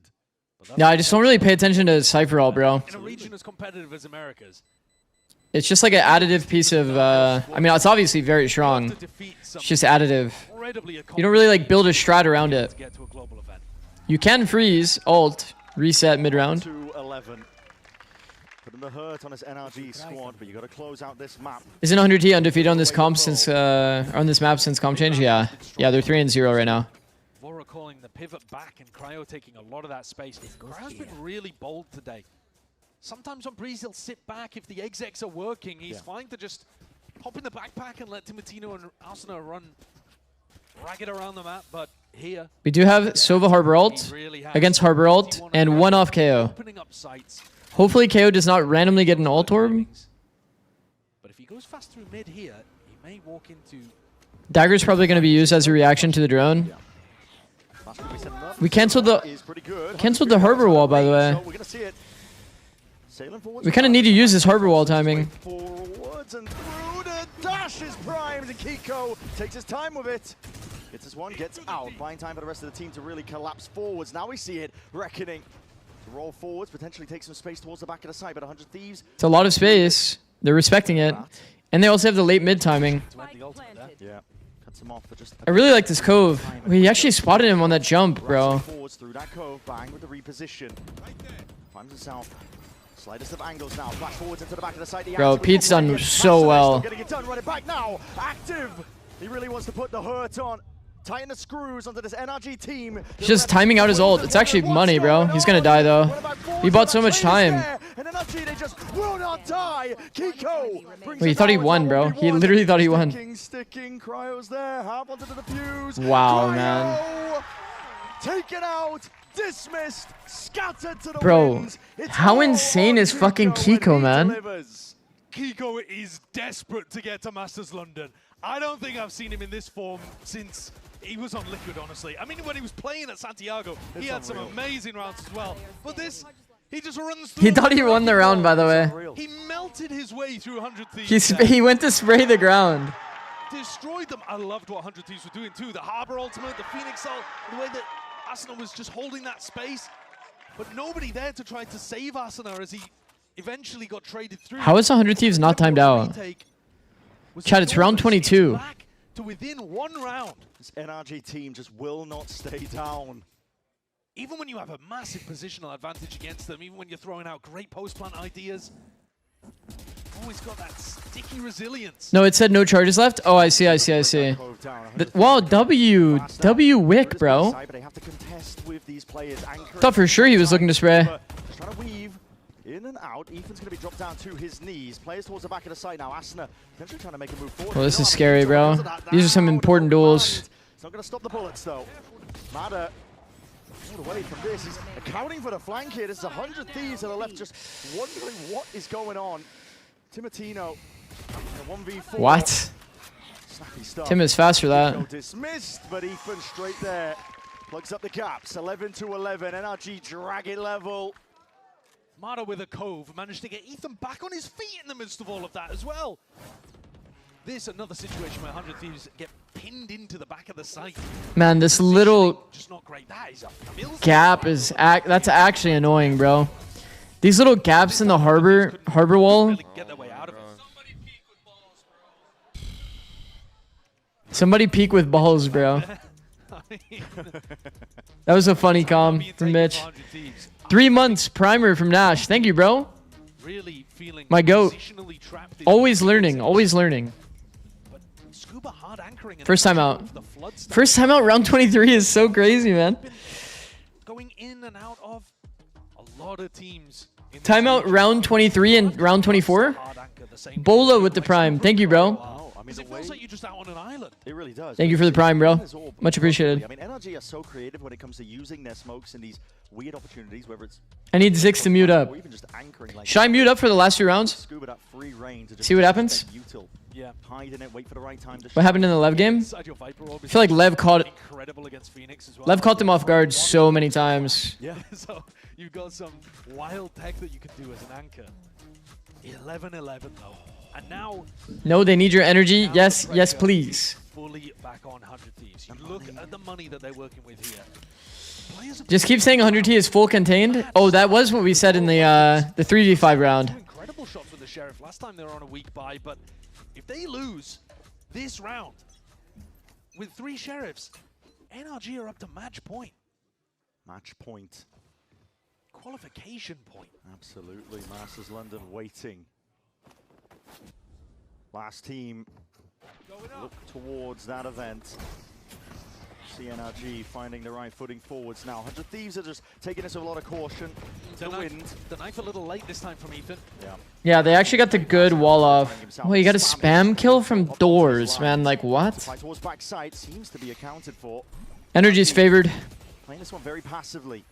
Yeah, I just don't really pay attention to Cypher ult, bro. In a region as competitive as America's. It's just like an additive piece of, I mean, it's obviously very strong. It's just additive. You don't really like build a strat around it. You can freeze, ult, reset mid-round. 2-11. Putting the hurt on his NRG squad, but you got to close out this map. Isn't 100T undefeated on this comp since, on this map since comp change? Yeah. Yeah, they're 3-0 right now. Vora calling the pivot back and Cryo taking a lot of that space. Cryo's been really bold today. Sometimes on Breeze, he'll sit back. If the execs are working, he's fine to just hop in the backpack and let Timatino and Asuna run ragged around the map. But here, we do have Sova Harbor ult against Harbor ult and 1 off KO. Hopefully KO does not randomly get an ult orb. But if he goes fast through mid here, he may walk into... Dagger's probably going to be used as a reaction to the drone. We canceled the harbor wall, by the way. We kind of need to use this harbor wall timing. Forwards and through the dash is primed and Kiko takes his time with it. Gets this one, gets out. Buying time for the rest of the team to really collapse forwards. Now we see it, Reckoning to roll forwards, potentially take some space towards the back of the side, but 100 Thieves. It's a lot of space. They're respecting it. And they also have the late mid timing. Yeah. Cuts him off for just I really like this cove. We actually spotted him on that jump, bro. Forwards through that cove, bang with the reposition. Finds himself. Slightest of angles now. Flash forwards into the back of the side. Bro, Pete's done so well. Getting it done. Running back now. Active. He really wants to put the hurt on. tighten the screws onto this NRG team. He's just timing out his ult. It's actually money, bro. He's gonna die though. He bought so much time. And NRG, they just will not die. Kiko Wait, he thought he won, bro. He literally thought he won. Sticking, Cryo's there. Hop onto the defuse. Wow, Cryo, man. taken out, dismissed, scattered to the Bro, winds. It's how all insane is fucking Kiko, man? delivers. Kiko is desperate to get to Masters London. I don't think I've seen him in this form since he was on Liquid, honestly. I mean, when he was playing at Santiago, he had some amazing rounds as well. But this, he just runs through. He thought he won the round, by the way. He melted his way through 100 Thieves. He went to spray the ground. Destroyed them. I loved what 100 Thieves were doing too. The Harbor ultimate, the Phoenix ult, the way that Asuna was just holding that space. But nobody there to try to save Asuna as he eventually got traded through. How is 100 Thieves not timed out? Chad, it's round 22. To within 1 round. This NRG team just will not stay down. Even when you have a massive positional advantage against them, even when you're throwing out great post-plant ideas, always got that sticky resilience. No, it said no charges left. Oh, I see. Wow, W Wick, bro. Thought for sure he was looking to spray. Just trying to weave in and out. Ethan's going to be dropped down to his knees. Players towards the back of the site now. Asuna potentially trying to make a move forward. Well, this is scary, bro. These are some important duels. It's not going to stop the bullets, though. Mada pulled away from this. He's accounting for the flank here. This is 100 Thieves that are left just wondering what is going on. Timotino, 1v4. What? Tim is fast for that. Dismissed, but Ethan straight there. Plugs up the gaps. 11 to 11. NRG drag it level. Mada with a cove managed to get Ethan back on his feet in the midst of all of that as well. This another situation where 100 Thieves get pinned into the back of the site. Man, this little just not great. That is a gap is that's actually annoying, bro. These little gaps in the harbor wall. Somebody peek with balls, bro. That was a funny comm from Mitch. 3 months primer from Nash. Thank you, bro. My goat. Always learning, always learning. First time out. First time out, round 23 is so crazy, man. Going in and out of a lot of teams. Timeout round 23 and round 24. Bola with the prime. Thank you, bro. It feels like you're just out on an island. It really does. Thank you for the prime, bro. Much appreciated. I mean, NRG are so creative when it comes to using their smokes in these weird opportunities, whether it's... I need Zix to mute up. Should I mute up for the last 2 rounds? See what happens? Yeah. What happened in the Lev game? I feel like Lev caught them off guard so many times. Yeah, so you've got some wild tech that you can do as an anchor. 11-11 though. And now... No, they need your energy. Yes, yes, please. Fully back on 100 Thieves. You look at the money that they're working with here. Just keep saying 100T is full contained. Oh, that was what we said in the 3v5 round. Incredible shots with the Sheriff. Last time they were on a weak buy, but if they lose this round with 3 Sheriffs, NRG are up to match point. Match point. Qualification point. Absolutely. Masters London waiting. Last team look towards that event. CNRG finding the right footing forwards now. 100 Thieves are just taking this with a lot of caution. The wind. The knife a little late this time from Ethan. Yeah. Yeah, they actually got the good wall off. Oh, you got a spam kill from doors, man. Like, what? Towards backside seems to be accounted for. Energy's favored. Playing this one very passively.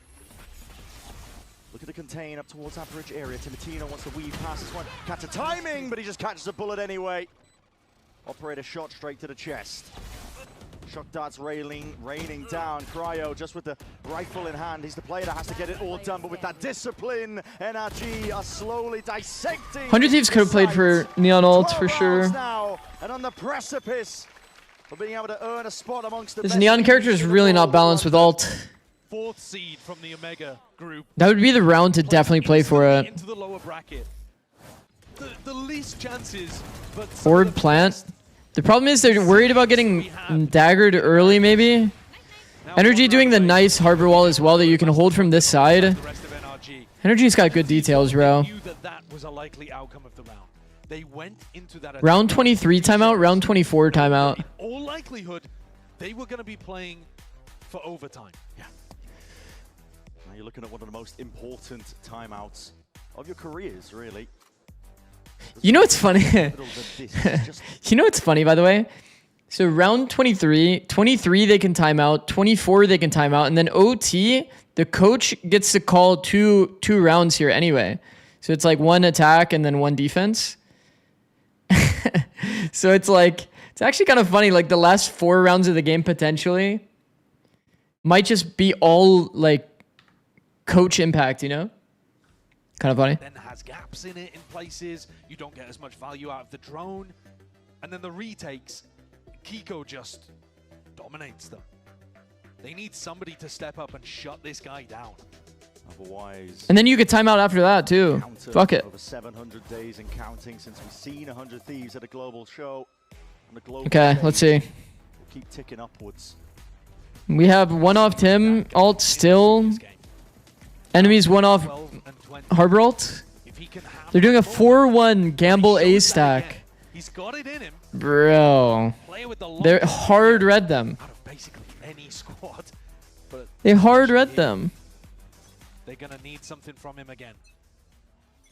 Look at the contain up towards that bridge area. Timotino wants to weave past this one. Catch a timing, but he just catches a bullet anyway. Operator shot straight to the chest. Shock darts raining down. Cryo just with the rifle in hand. He's the player that has to get it all done, but with that discipline, NRG are slowly dissecting. 100 Thieves could have played for Neon ult for sure. Now, and on the precipice of being able to earn a spot amongst the This Neon character is really not balanced with ult. 4th seed from the Omega group. That would be the round to definitely play for it. Into the lower bracket. The least chances, but Forward plant. The problem is they're worried about getting daggered early, maybe. Energy doing the nice harbor wall as well that you can hold from this side. Energy's got good details, bro. That was a likely outcome of the round. They went into that Round 23 timeout, round 24 timeout. In all likelihood, they were going to be playing for overtime. Yeah. Now you're looking at one of the most important timeouts of your careers, really. You know what's funny? You know what's funny, by the way? So round 23 they can time out, 24 they can time out, and then OT, the coach gets to call two rounds here anyway. So it's like one attack and then one defense. So it's like, it's actually kind of funny, like the last 4 rounds of the game potentially might just be all like coach impact, you know? Kind of funny. Then has gaps in it in places. You don't get as much value out of the drone. And then the retakes, Kiko just dominates them. They need somebody to step up and shut this guy down. Otherwise, and then you could time out after that too. Fuck it. Over 700 days and counting since we've seen 100 Thieves at a global show. On the global Okay, stage. let's see. We'll keep ticking upwards. We have one off Tim ult still. Enemies one off Harbor ult. They're doing a 4-1 gamble A stack. He's got it in him. Bro. They're hard read them. Out of basically any squad. But they hard read them. They're going to need something from him again.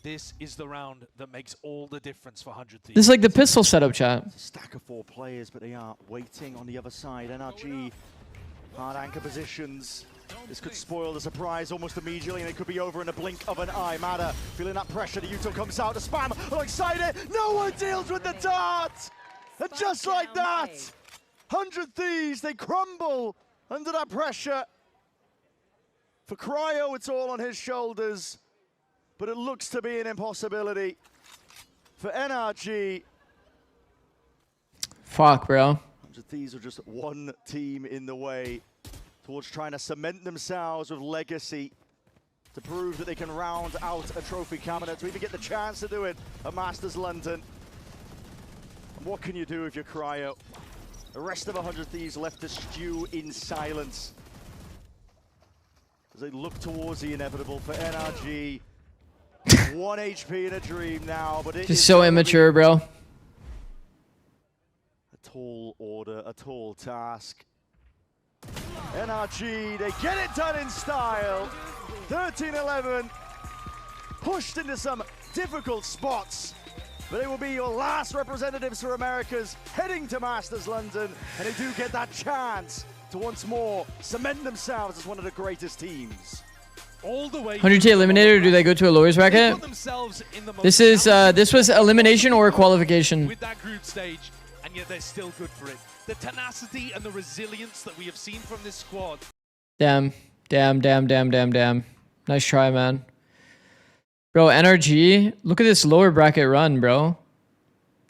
This is the round that makes all the difference for 100 Thieves. This is like the pistol setup, chat. It's a stack of 4 players, but they are waiting on the other side. NRG, hard anchor positions. This could spoil the surprise almost immediately, and it could be over in a blink of an eye. Mada feeling that pressure. The Yuto comes out to spam alongside it. No one deals with the dart! And just like that, 100 Thieves, they crumble under that pressure. For Cryo, it's all on his shoulders, but it looks to be an impossibility. For NRG, fuck, bro. 100 Thieves are just one team in the way towards trying to cement themselves with legacy to prove that they can round out a trophy cabinet, to even get the chance to do it at Masters London. And what can you do if you're Cryo? The rest of 100 Thieves left to stew in silence as they look towards the inevitable for NRG. 1 HP in a dream now, but it just so immature, bro. A tall order, a tall task. NRG, they get it done in style. 13-11, pushed into some difficult spots, but they will be your last representatives for Americas heading to Masters London, and they do get that chance to once more cement themselves as one of the greatest teams. All the way 100K eliminated, or do they go to a lowers bracket? This is this was elimination or qualification. With that group stage, and yet they're still good for it. The tenacity and the resilience that we have seen from this squad. Damn. Nice try, man. Bro, NRG, look at this lower bracket run, bro.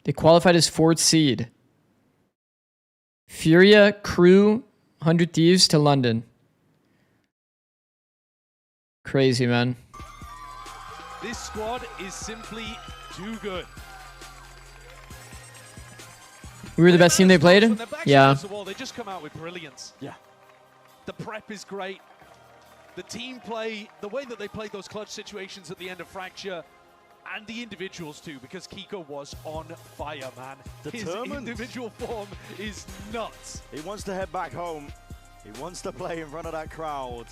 They qualified as 4th seed. Furia, Crew, 100 Thieves to London. Crazy, man. This squad is simply too good. We were the best team they played? Yeah. They just come out with brilliance. Yeah. The prep is great. The team play, the way that they played those clutch situations at the end of Fracture, and the individuals too, because Kiko was on fire, man. Determined. His individual form is nuts. He wants to head back home. He wants to play in front of that crowd.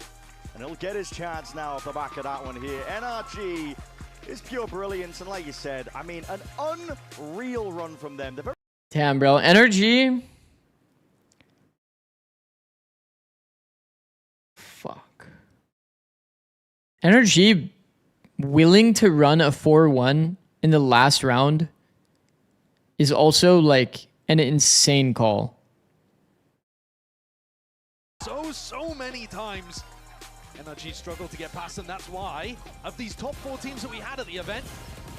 And he'll get his chance now off the back of that one here. NRG is pure brilliance. And like you said, I mean, an unreal run from them. Damn, bro. NRG. Fuck. NRG willing to run a 4-1 in the last round is also like an insane call. So many times NRG struggled to get past them. That's why, of these top 4 teams that we had at the event,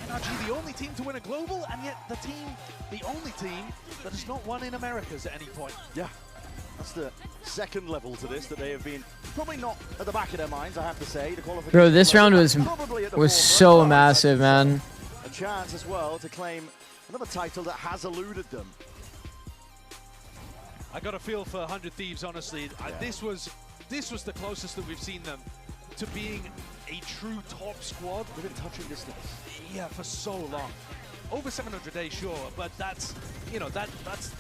NRG the only team to win a global, and yet the only team that has not won in Americas at any point. Yeah, that's the second level to this that they have been probably not at the back of their minds, I have to say. The qualification bro, this round was so massive, man. A chance as well to claim another title that has eluded them. I got a feel for 100 Thieves, honestly. Yeah. This was the closest that we've seen them to being a true top squad. Within touching distance. Yeah, for so long. Over 700 days, sure, but that's, you know, that's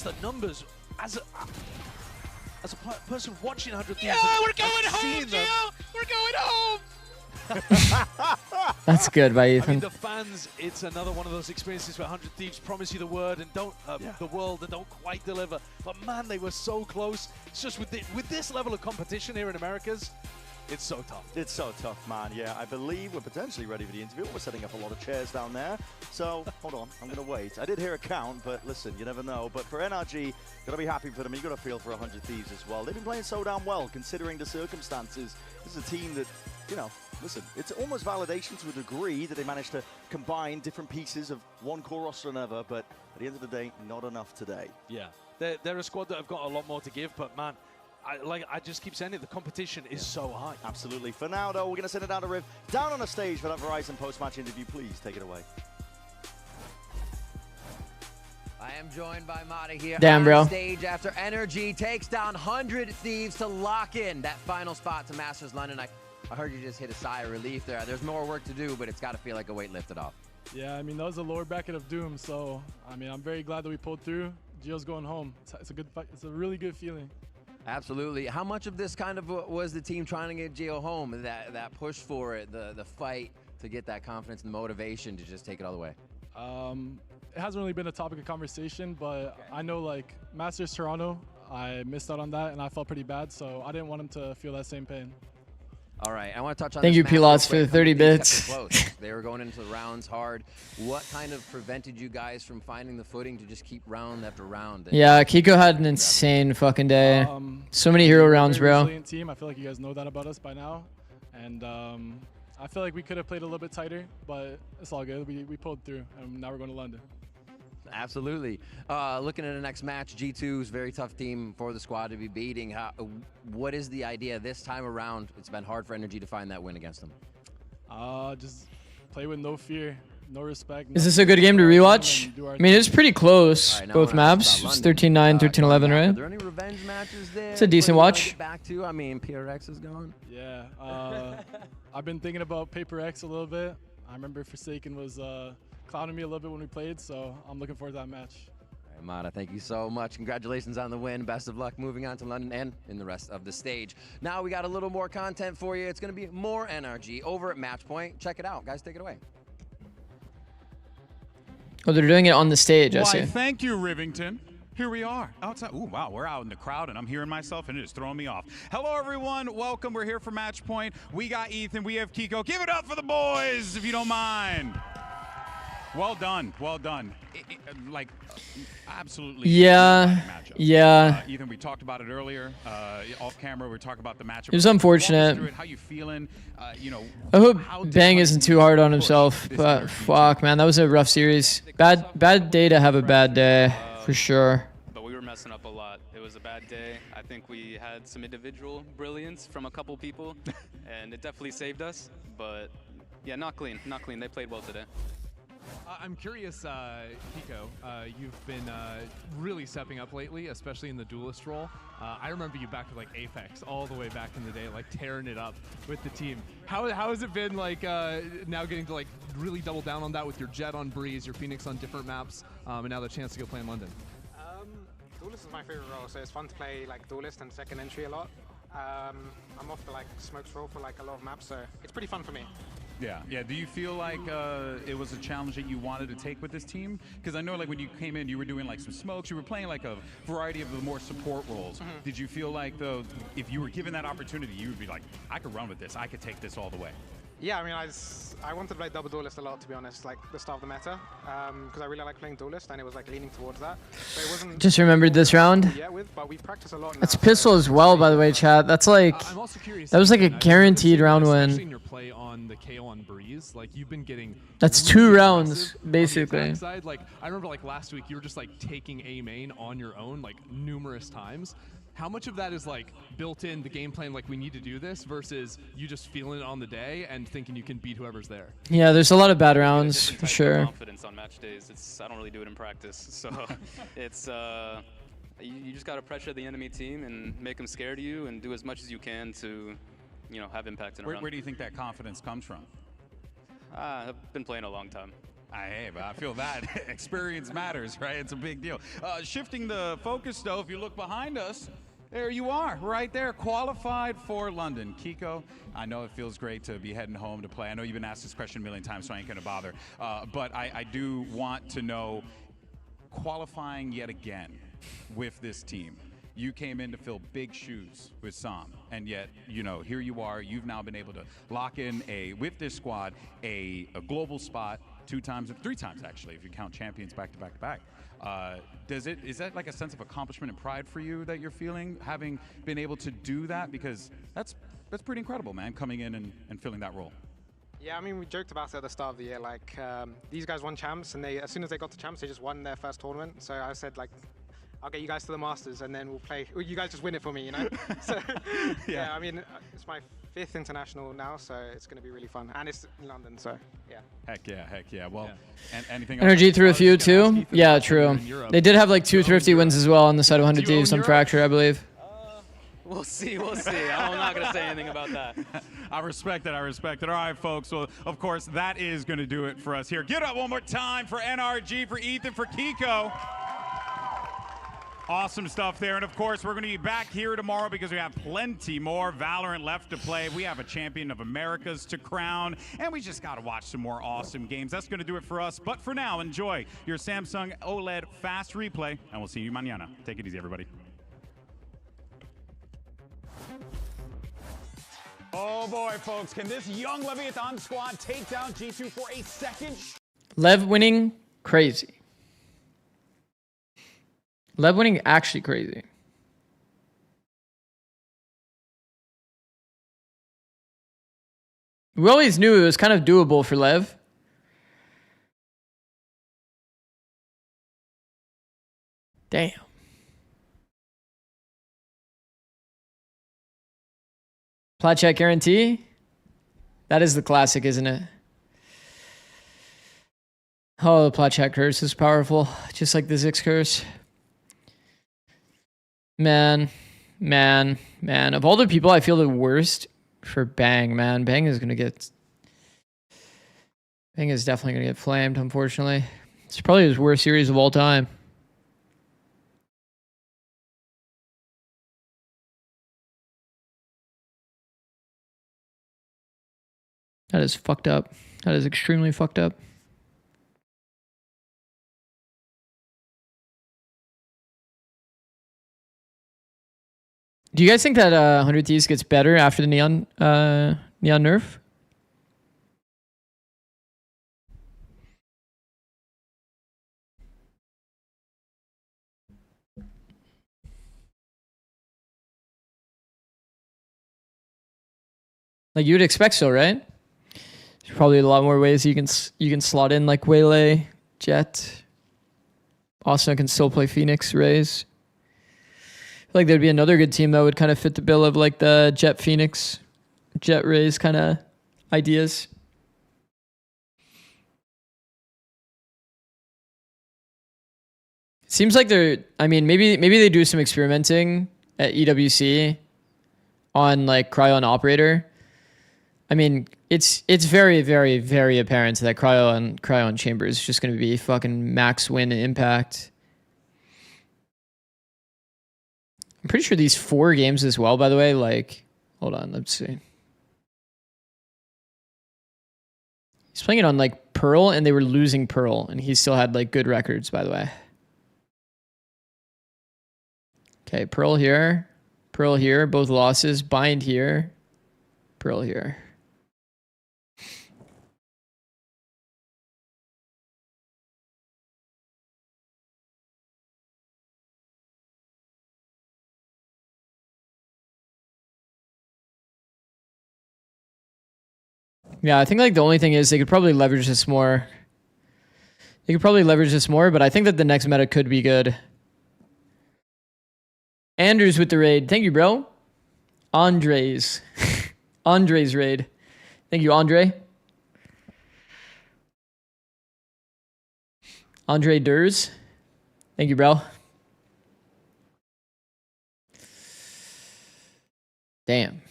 the numbers. as a person watching 100 Thieves. Yeah, we're and going home, seeing them, Gio! We're going home! That's good by I mean, Ethan. the fans, it's another one of those experiences where 100 Thieves promise you the word and don't the world and don't quite deliver. But man, they were so close. It's just with this level of competition here in Americas, it's so tough. It's so tough, man. Yeah, I believe we're potentially ready for the interview. We're setting up a lot of chairs down there. So, hold on, I'm going to wait. I did hear a count, but listen, you never know. But for NRG, got to be happy for them. You've got to feel for 100 Thieves as well. They've been playing so damn well, considering the circumstances. This is a team that, you know, listen, it's almost validation to a degree that they managed to combine different pieces of one core roster and another, but at the end of the day, not enough today. Yeah, they're a squad that have got a lot more to give, but man, I just keep saying it, the competition is so high. Absolutely. For now, though, we're going to send it down to Riv, down on a stage for that Verizon post-match interview. Please take it away. I am joined by Mata here Damn, on bro. stage after NRG takes down 100 Thieves to lock in that final spot to Masters London. I heard you just hit a sigh of relief there. There's more work to do, but it's got to feel like a weight lifted off. Yeah, I mean, that was the lower bracket of doom, so, I mean, I'm very glad that we pulled through. Gio's going home. It's a good fight. It's a really good feeling. Absolutely. How much of this kind of was the team trying to get Gio home, that push for it, the fight to get that confidence and motivation to just take it all the way? It hasn't really been a topic of conversation, but I know, like, Masters Toronto, I missed out on that, and I felt pretty bad, so I didn't want him to feel that same pain. All right, I want to touch on Thank this you, match Pilots, real for quick. the 30 These kept bits. it close. They were going into the rounds hard. What kind of prevented you guys from finding the footing to just keep round after round? Yeah, Kiko had an insane fucking day. So many hero rounds, Very bro. resilient team. I feel like you guys know that about us by now, and I feel like we could have played a little bit tighter, but it's all good. We pulled through, and now we're going to London. Absolutely. Looking at the next match, G2's very tough team for the squad to be beating. What is the idea this time around? It's been hard for NRG to find that win against them. Just play with no fear, no respect. Is this a good game to rewatch? I mean, it's pretty close, Right, both maps. It was 13-9, 13-11, Are right? there any revenge matches there? It's a decent What do you wanna watch. get back to? I mean, PRX is gone. Yeah, I've been thinking about Paper X a little bit. I remember Forsaken was clowning me a little bit when we played, so I'm looking forward to that match. All right, Mata, thank you so much. Congratulations on the win. Best of luck moving on to London and in the rest of the stage. Now we got a little more content for you. It's going to be more NRG over at Matchpoint. Check it out. Guys, take it away. Oh, they're doing it on the stage, I Why, see. thank you, Rivington. Here we are outside. Ooh, wow, we're out in the crowd, and I'm hearing myself, and it is throwing me off. Hello, everyone. Welcome. We're here for Match Point. We got Ethan. We have Kiko. Give it up for the boys, if you don't mind. Well done. Well done. Absolutely. Yeah. Yeah. Ethan, we talked about it earlier. Off camera, we were talking about the matchup. It was unfortunate. Walk us through it. How you feeling? You know. I hope Bang isn't too hard on himself, but fuck, man, that was a rough series. Bad day to have a bad day, for sure. But we were messing up a lot. It was a bad day. I think we had some individual brilliance from a couple people, and it definitely saved us. But yeah, not clean. Not clean. They played well today. I'm curious, Kiko, you've been really stepping up lately, especially in the duelist role. I remember you back with like Apex all the way back in the day, like tearing it up with the team. How has it been like now getting to like really double down on that with your Jet on Breeze, your Phoenix on different maps, and now the chance to go play in London? Duelist is my favorite role, so it's fun to play like Duelist and second entry a lot. I'm off the like Smokes role for like a lot of maps, so it's pretty fun for me. Yeah, yeah. Do you feel like it was a challenge that you wanted to take with this team? Because I know, like, when you came in, you were doing like some smokes. You were playing like a variety of the more support roles. Did you feel like, though, if you were given that opportunity, you would be like, I could run with this. I could take this all the way? Yeah, I mean, I wanted to play double Duelist a lot, to be honest, like the start of the meta, because I really like playing Duelist, and it was like leaning towards that. But it wasn't Just remembered this round. yeah, but we practice a lot now. That's pistol as well, by the way, chat. That's like, I'm also curious, that was like a Ethan, guaranteed round especially in win. your play on the KO on Breeze, like you've been getting. That's really 2 rounds, aggressive on the basically. attack side. Like I remember, like last week, you were just like taking A main on your own, like numerous times. How much of that is like built in the game plan, like we need to do this, versus you just feeling it on the day and thinking you can beat whoever's there? Yeah, there's a lot of bad rounds, for sure. Confidence on match days. I don't really do it in practice, so it's you just gotta pressure the enemy team and make them scared of you, and do as much as you can to, you know, have impact in a round. Where do you think that confidence comes from? I've been playing a long time. Hey, but I feel that experience matters, right? It's a big deal. Shifting the focus, though, if you look behind us, There you are, right there, qualified for London. Kiko, I know it feels great to be heading home to play. I know you've been asked this question a million times, so I ain't gonna bother. But I do want to know, qualifying yet again with this team. You came in to fill big shoes with Sam, and yet, you know, here you are. You've now been able to lock in with this squad, a global spot 3 times actually, if you count champions back to back to back. Is that like a sense of accomplishment and pride for you that you're feeling, having been able to do that? Because that's pretty incredible, man, coming in and filling that role. Yeah, I mean, we joked about it at the start of the year. Like, these guys won champs, and as soon as they got to champs, they just won their first tournament. So I said, like, I'll get you guys to the Masters, and then we'll play. You guys just win it for me, you know? So, yeah, I mean, it's my 5th international now, so it's going to be really fun. And it's in London, so yeah. Heck yeah. Well, and anything else? NRG threw a few too. Yeah, true. They did have like 2 thrifty wins as well on the side of 100 Thieves on Fracture, I believe. We'll see. I'm not going to say anything about that. I respect it. All right, folks. Well, of course, that is going to do it for us here. Give it up one more time for NRG, for Ethan, for Kiko. Awesome stuff there. And of course, we're going to be back here tomorrow because we have plenty more Valorant left to play. We have a champion of Americas to crown, and we just got to watch some more awesome games. That's going to do it for us. But for now, enjoy your Samsung OLED fast replay, and we'll see you mañana. Take it easy, everybody. Oh boy, folks, can this young Leviatán squad take down G2 for a second? Lev winning, crazy. Lev winning actually crazy. We always knew it was kind of doable for Lev. Damn. Plat check guarantee? That is the classic, isn't it? Oh, the plat check curse is powerful, just like the Zix curse. Man. Of all the people, I feel the worst for Bang, man. Bang is definitely gonna get flamed, unfortunately. It's probably his worst series of all time. That is fucked up. That is extremely fucked up. Do you guys think that 100 Thieves gets better after the Neon nerf? Like you would expect so, right? There's probably a lot more ways you can slot in like Waylay, Jet. Austin can still play Phoenix, Raze. I feel like there'd be another good team that would kind of fit the bill of like the Jet Phoenix, Jet Raze kind of ideas. It seems like maybe they do some experimenting at EWC on like Cryo Operator. I mean, it's very, very, very apparent that Cryo Chambers is just going to be fucking max win impact. I'm pretty sure these 4 games as well, by the way, like, hold on, let's see. He's playing it on like Pearl, and they were losing Pearl, and he still had like good records, by the way. Okay, Pearl here, both losses, Bind here, Pearl here. Yeah, I think like the only thing is they could probably leverage this more. But I think that the next meta could be good. Andrews with the raid. Thank you, bro. Andres raid. Thank you, Andre. Andre Durs. Thank you, bro. Damn.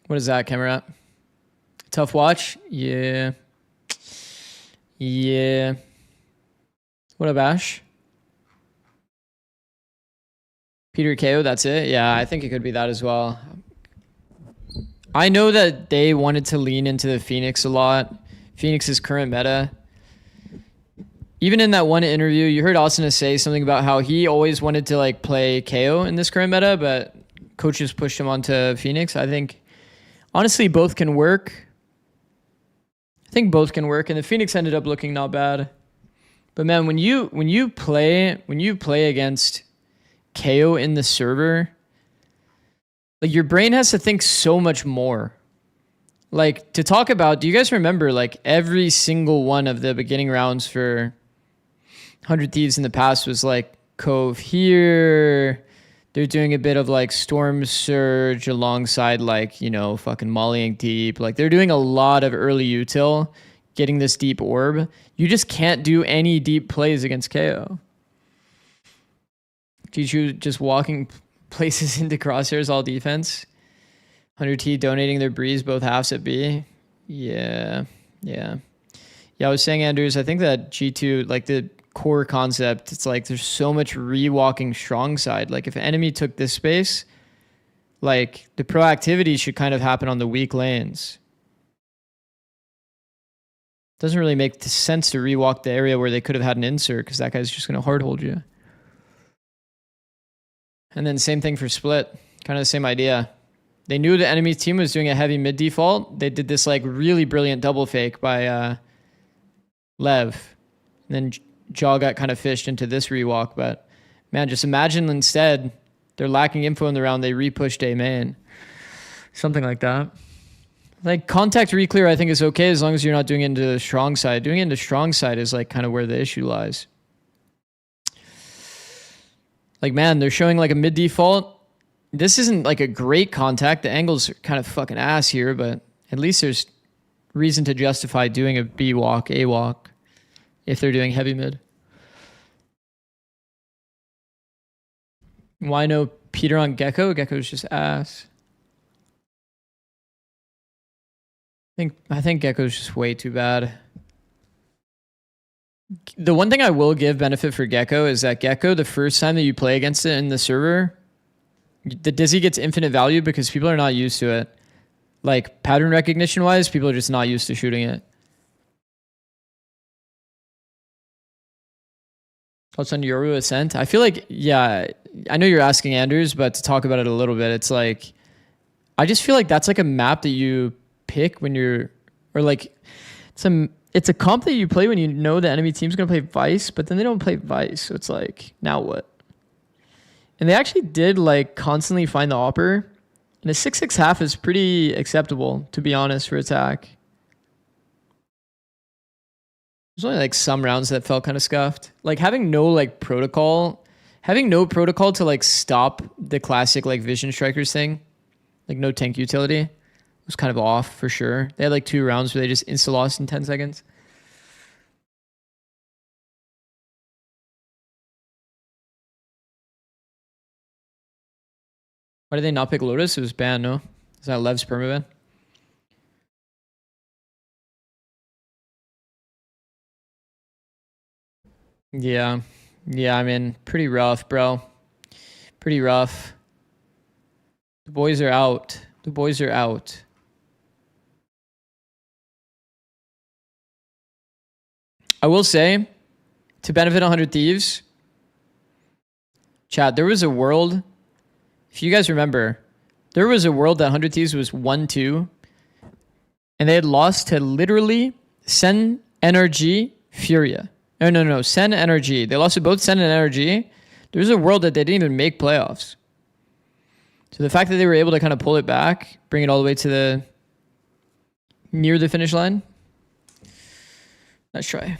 What is that, camera? Tough watch? Yeah. What up, Ash? Peter KO, that's it? Yeah, I think it could be that as well. I know that they wanted to lean into the Phoenix a lot. Phoenix's current meta. Even in that one interview, you heard Austin say something about how he always wanted to like play KO in this current meta, but coaches pushed him onto Phoenix. I think, honestly, both can work. I think both can work, and the Phoenix ended up looking not bad. But man, when you play against KO in the server, like your brain has to think so much more. Like to talk about, do you guys remember like every single one of the beginning rounds for 100 Thieves in the past was like Cove here. They're doing a bit of like Storm Surge alongside like, you know, fucking mollying deep. Like they're doing a lot of early util, getting this deep orb. You just can't do any deep plays against KO. G2 just walking places into crosshairs all defense. 100T donating their breeze both halves at B. Yeah. I was saying, Andrews, I think that G2, like the core concept, it's like there's so much re-walking strong side. Like if an enemy took this space, like the proactivity should kind of happen on the weak lanes. Doesn't really make sense to re-walk the area where they could have had an insert because that guy's just going to hard hold you. And then same thing for split. Kind of the same idea. They knew the enemy team was doing a heavy mid default. They did this like really brilliant double fake by Lev. And then Jaw got kind of fished into this rewalk. But man, just imagine instead they're lacking info in the round. They repushed A main. Something like that. Like contact reclear I think is okay as long as you're not doing it into the strong side. Doing it into strong side is like kind of where the issue lies. Like man, they're showing like a mid default. This isn't like a great contact. The angles are kind of fucking ass here, but at least there's reason to justify doing a B walk, A walk, if they're doing heavy mid. Why no Peter on Gecko's just ass. I think Gecko's just way too bad. The one thing I will give benefit for Gecko is that Gecko, the first time that you play against it in the server, the Dizzy gets infinite value because people are not used to it. Like pattern recognition wise, people are just not used to shooting it. Thoughts on Yoru Ascent? I feel like, yeah, I know you're asking Anders, but to talk about it a little bit, it's like, I just feel like that's like a map that you pick when you're, or like, it's a comp that you play when you know the enemy team's going to play Vice, but then they don't play Vice. So it's like, now what? And they actually did like constantly find the Opper. And a 6-6 half is pretty acceptable, to be honest, for attack. There's only like some rounds that felt kind of scuffed. Like having no like protocol, to like stop the classic like Vision Strikers thing, like no tank utility, was kind of off for sure. They had like 2 rounds where they just insta-lost in 10 seconds. Why did they not pick Lotus? It was banned, no? Is that Lev's permaban? Yeah. Yeah, I mean, pretty rough, bro. Pretty rough. The boys are out. The boys are out. I will say, to benefit 100 Thieves, chat, there was a world, if you guys remember, there was a world that 100 Thieves was 1-2, and they had lost to literally Sen, NRG, Furia. No, Sen, NRG. They lost to both Sen and NRG. There was a world that they didn't even make playoffs. So the fact that they were able to kind of pull it back, bring it all the way to the near the finish line. Let's try.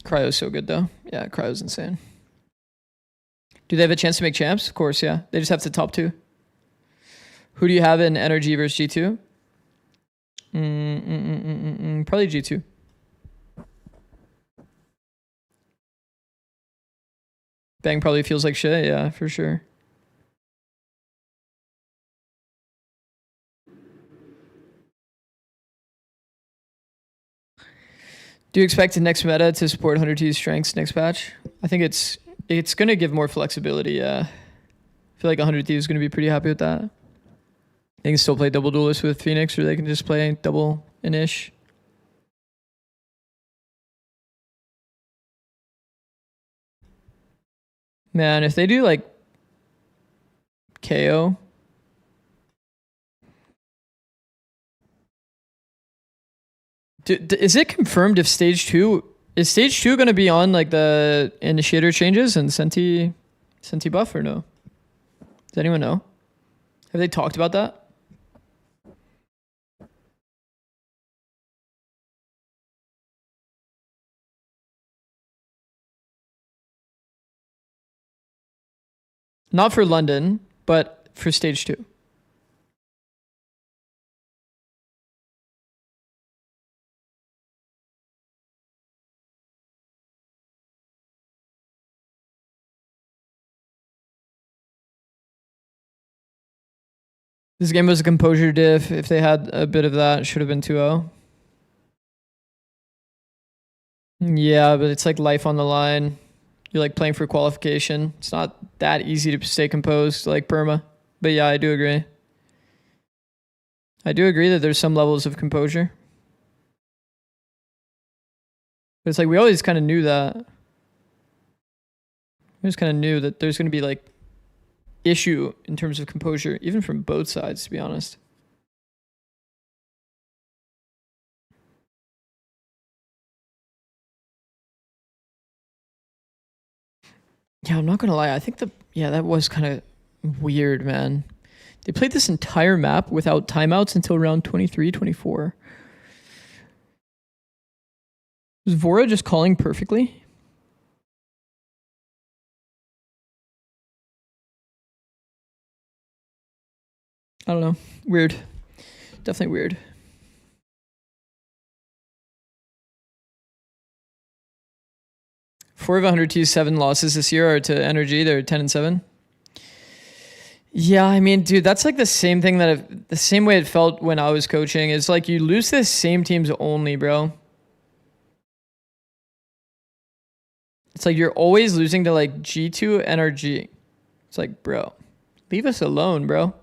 Cryo's so good though. Yeah, Cryo's insane. Do they have a chance to make champs? Of course, yeah. They just have to top 2. Who do you have in NRG versus G2? Probably G2. Bang probably feels like shit, yeah, for sure. Do you expect the next meta to support 100T's strengths next patch? I think it's going to give more flexibility, yeah. I feel like 100T is going to be pretty happy with that. They can still play double duelist with Phoenix, or they can just play double Inish. Man, if they do like KO. Is it confirmed if stage 2 is stage 2 going to be on like the initiator changes and Senti buff or no? Does anyone know? Have they talked about that? Not for London, but for stage 2. This game was a composure diff. If they had a bit of that, it should have been 2-0. Yeah, but it's like life on the line. You're like playing for qualification. It's not that easy to stay composed like Perma. But yeah, I do agree. I do agree that there's some levels of composure. But it's like we always kind of knew that. We just kind of knew that there's going to be like issue in terms of composure, even from both sides, to be honest. Yeah, I'm not gonna lie. I think that was kind of weird, man. They played this entire map without timeouts until round 23, 24. Was Vora just calling perfectly? I don't know. Weird. Definitely weird. Four of 100T's 7 losses this year are to NRG. They're 10-7. Yeah, I mean, dude, that's like the same thing the same way it felt when I was coaching. It's like you lose to the same teams only, bro. It's like you're always losing to like G2, NRG. It's like, bro, leave us alone, bro.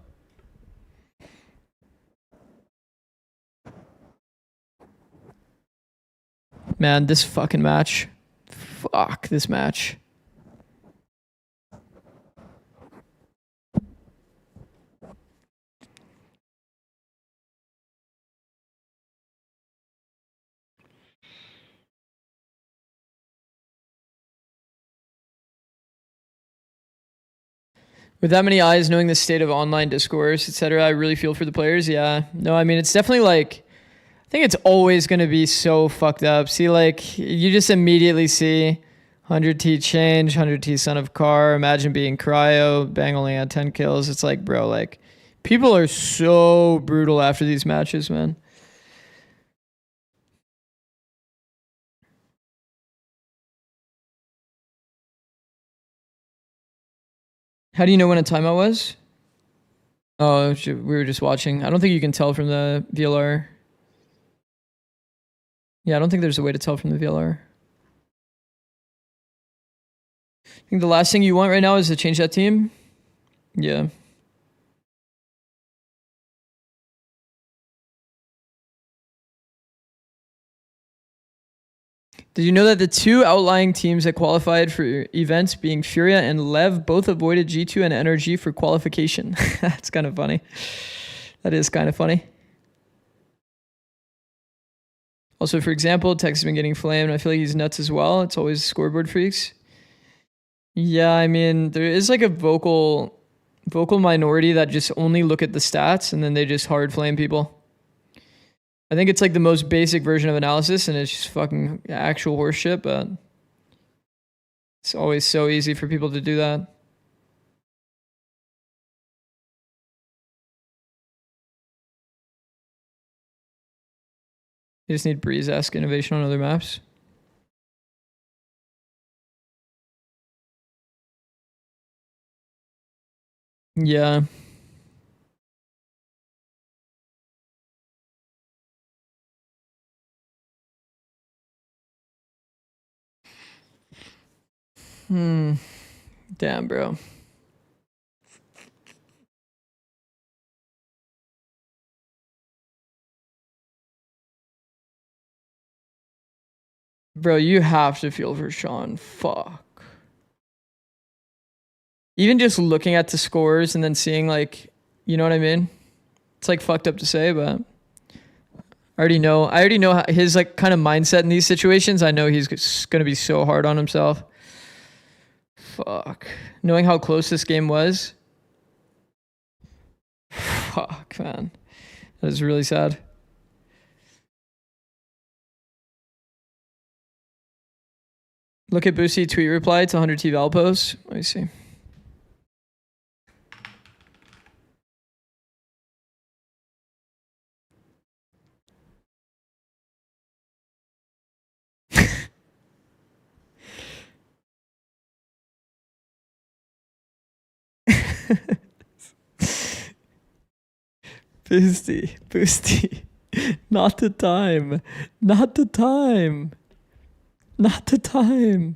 Man, this fucking match. Fuck this match. With that many eyes, knowing the state of online discourse, etc., I really feel for the players. Yeah. No, I mean, it's definitely like, I think it's always going to be so fucked up. See, like, you just immediately see 100T change, 100T son of Car, imagine being Cryo, Bang only had 10 kills. It's like, bro, like, people are so brutal after these matches, man. How do you know when a timeout was? Oh, we were just watching. I don't think you can tell from the VLR. Yeah, I don't think there's a way to tell from the VLR. I think the last thing you want right now is to change that team. Yeah. Did you know that the two outlying teams that qualified for events, being Furia and Lev, both avoided G2 and NRG for qualification? That's kind of funny. That is kind of funny. Also, for example, Tex has been getting flamed. I feel like he's nuts as well. It's always scoreboard freaks. Yeah, I mean, there is like a vocal minority that just only look at the stats and then they just hard flame people. I think it's like the most basic version of analysis and it's just fucking actual horseshit, but it's always so easy for people to do that. You just need Breeze-esque innovation on other maps. Yeah. Damn, bro. Bro, you have to feel for Sean. Fuck. Even just looking at the scores and then seeing, like, you know what I mean? It's like fucked up to say, but I already know his like kind of mindset in these situations. I know he's going to be so hard on himself. Fuck. Knowing how close this game was. Fuck, man. That is really sad. Look at Boosie tweet reply to 100 T-Val post. Let me see. Boosty. Not the time. Not the time. Not the time.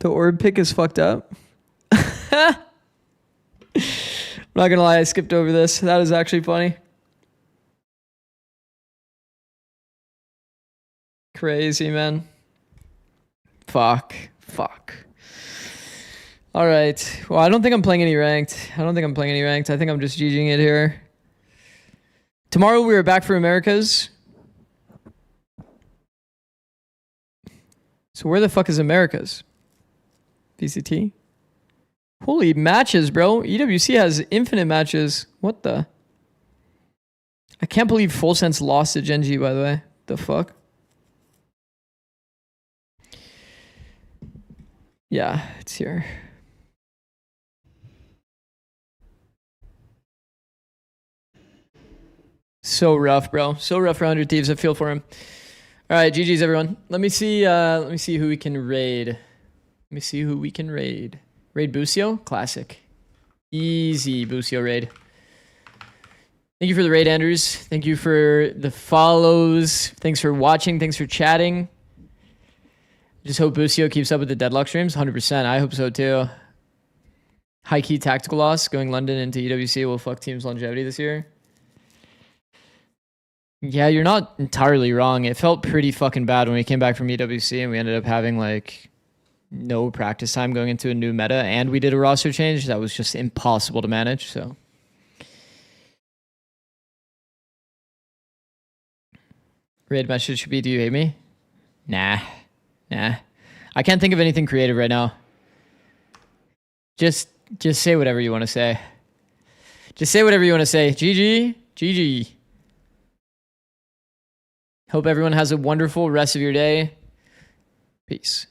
The orb pick is fucked up. I'm not gonna lie, I skipped over this. That is actually funny. Crazy, man. Fuck. All right. Well, I don't think I'm playing any ranked. I think I'm just GGing it here. Tomorrow we are back for Americas. So where the fuck is Americas? VCT? Holy matches, bro. EWC has infinite matches. What the? I can't believe Full Sense lost to Gen G, by the way. The fuck? Yeah, it's here. So rough, bro. So rough for 100 Thieves. I feel for him. All right, GG's, everyone. Let me see who we can raid. Raid Busio? Classic. Easy Busio raid. Thank you for the raid, Andrews. Thank you for the follows. Thanks for watching. Thanks for chatting. Just hope Busio keeps up with the Deadlock streams. 100%. I hope so too. High key tactical loss. Going London into EWC will fuck team's longevity this year. Yeah, you're not entirely wrong. It felt pretty fucking bad when we came back from EWC and we ended up having like no practice time going into a new meta, and we did a roster change that was just impossible to manage. So raid message should be, do you hate me? Nah. I can't think of anything creative right now. Just say whatever you want to say. GG. Hope everyone has a wonderful rest of your day. Peace.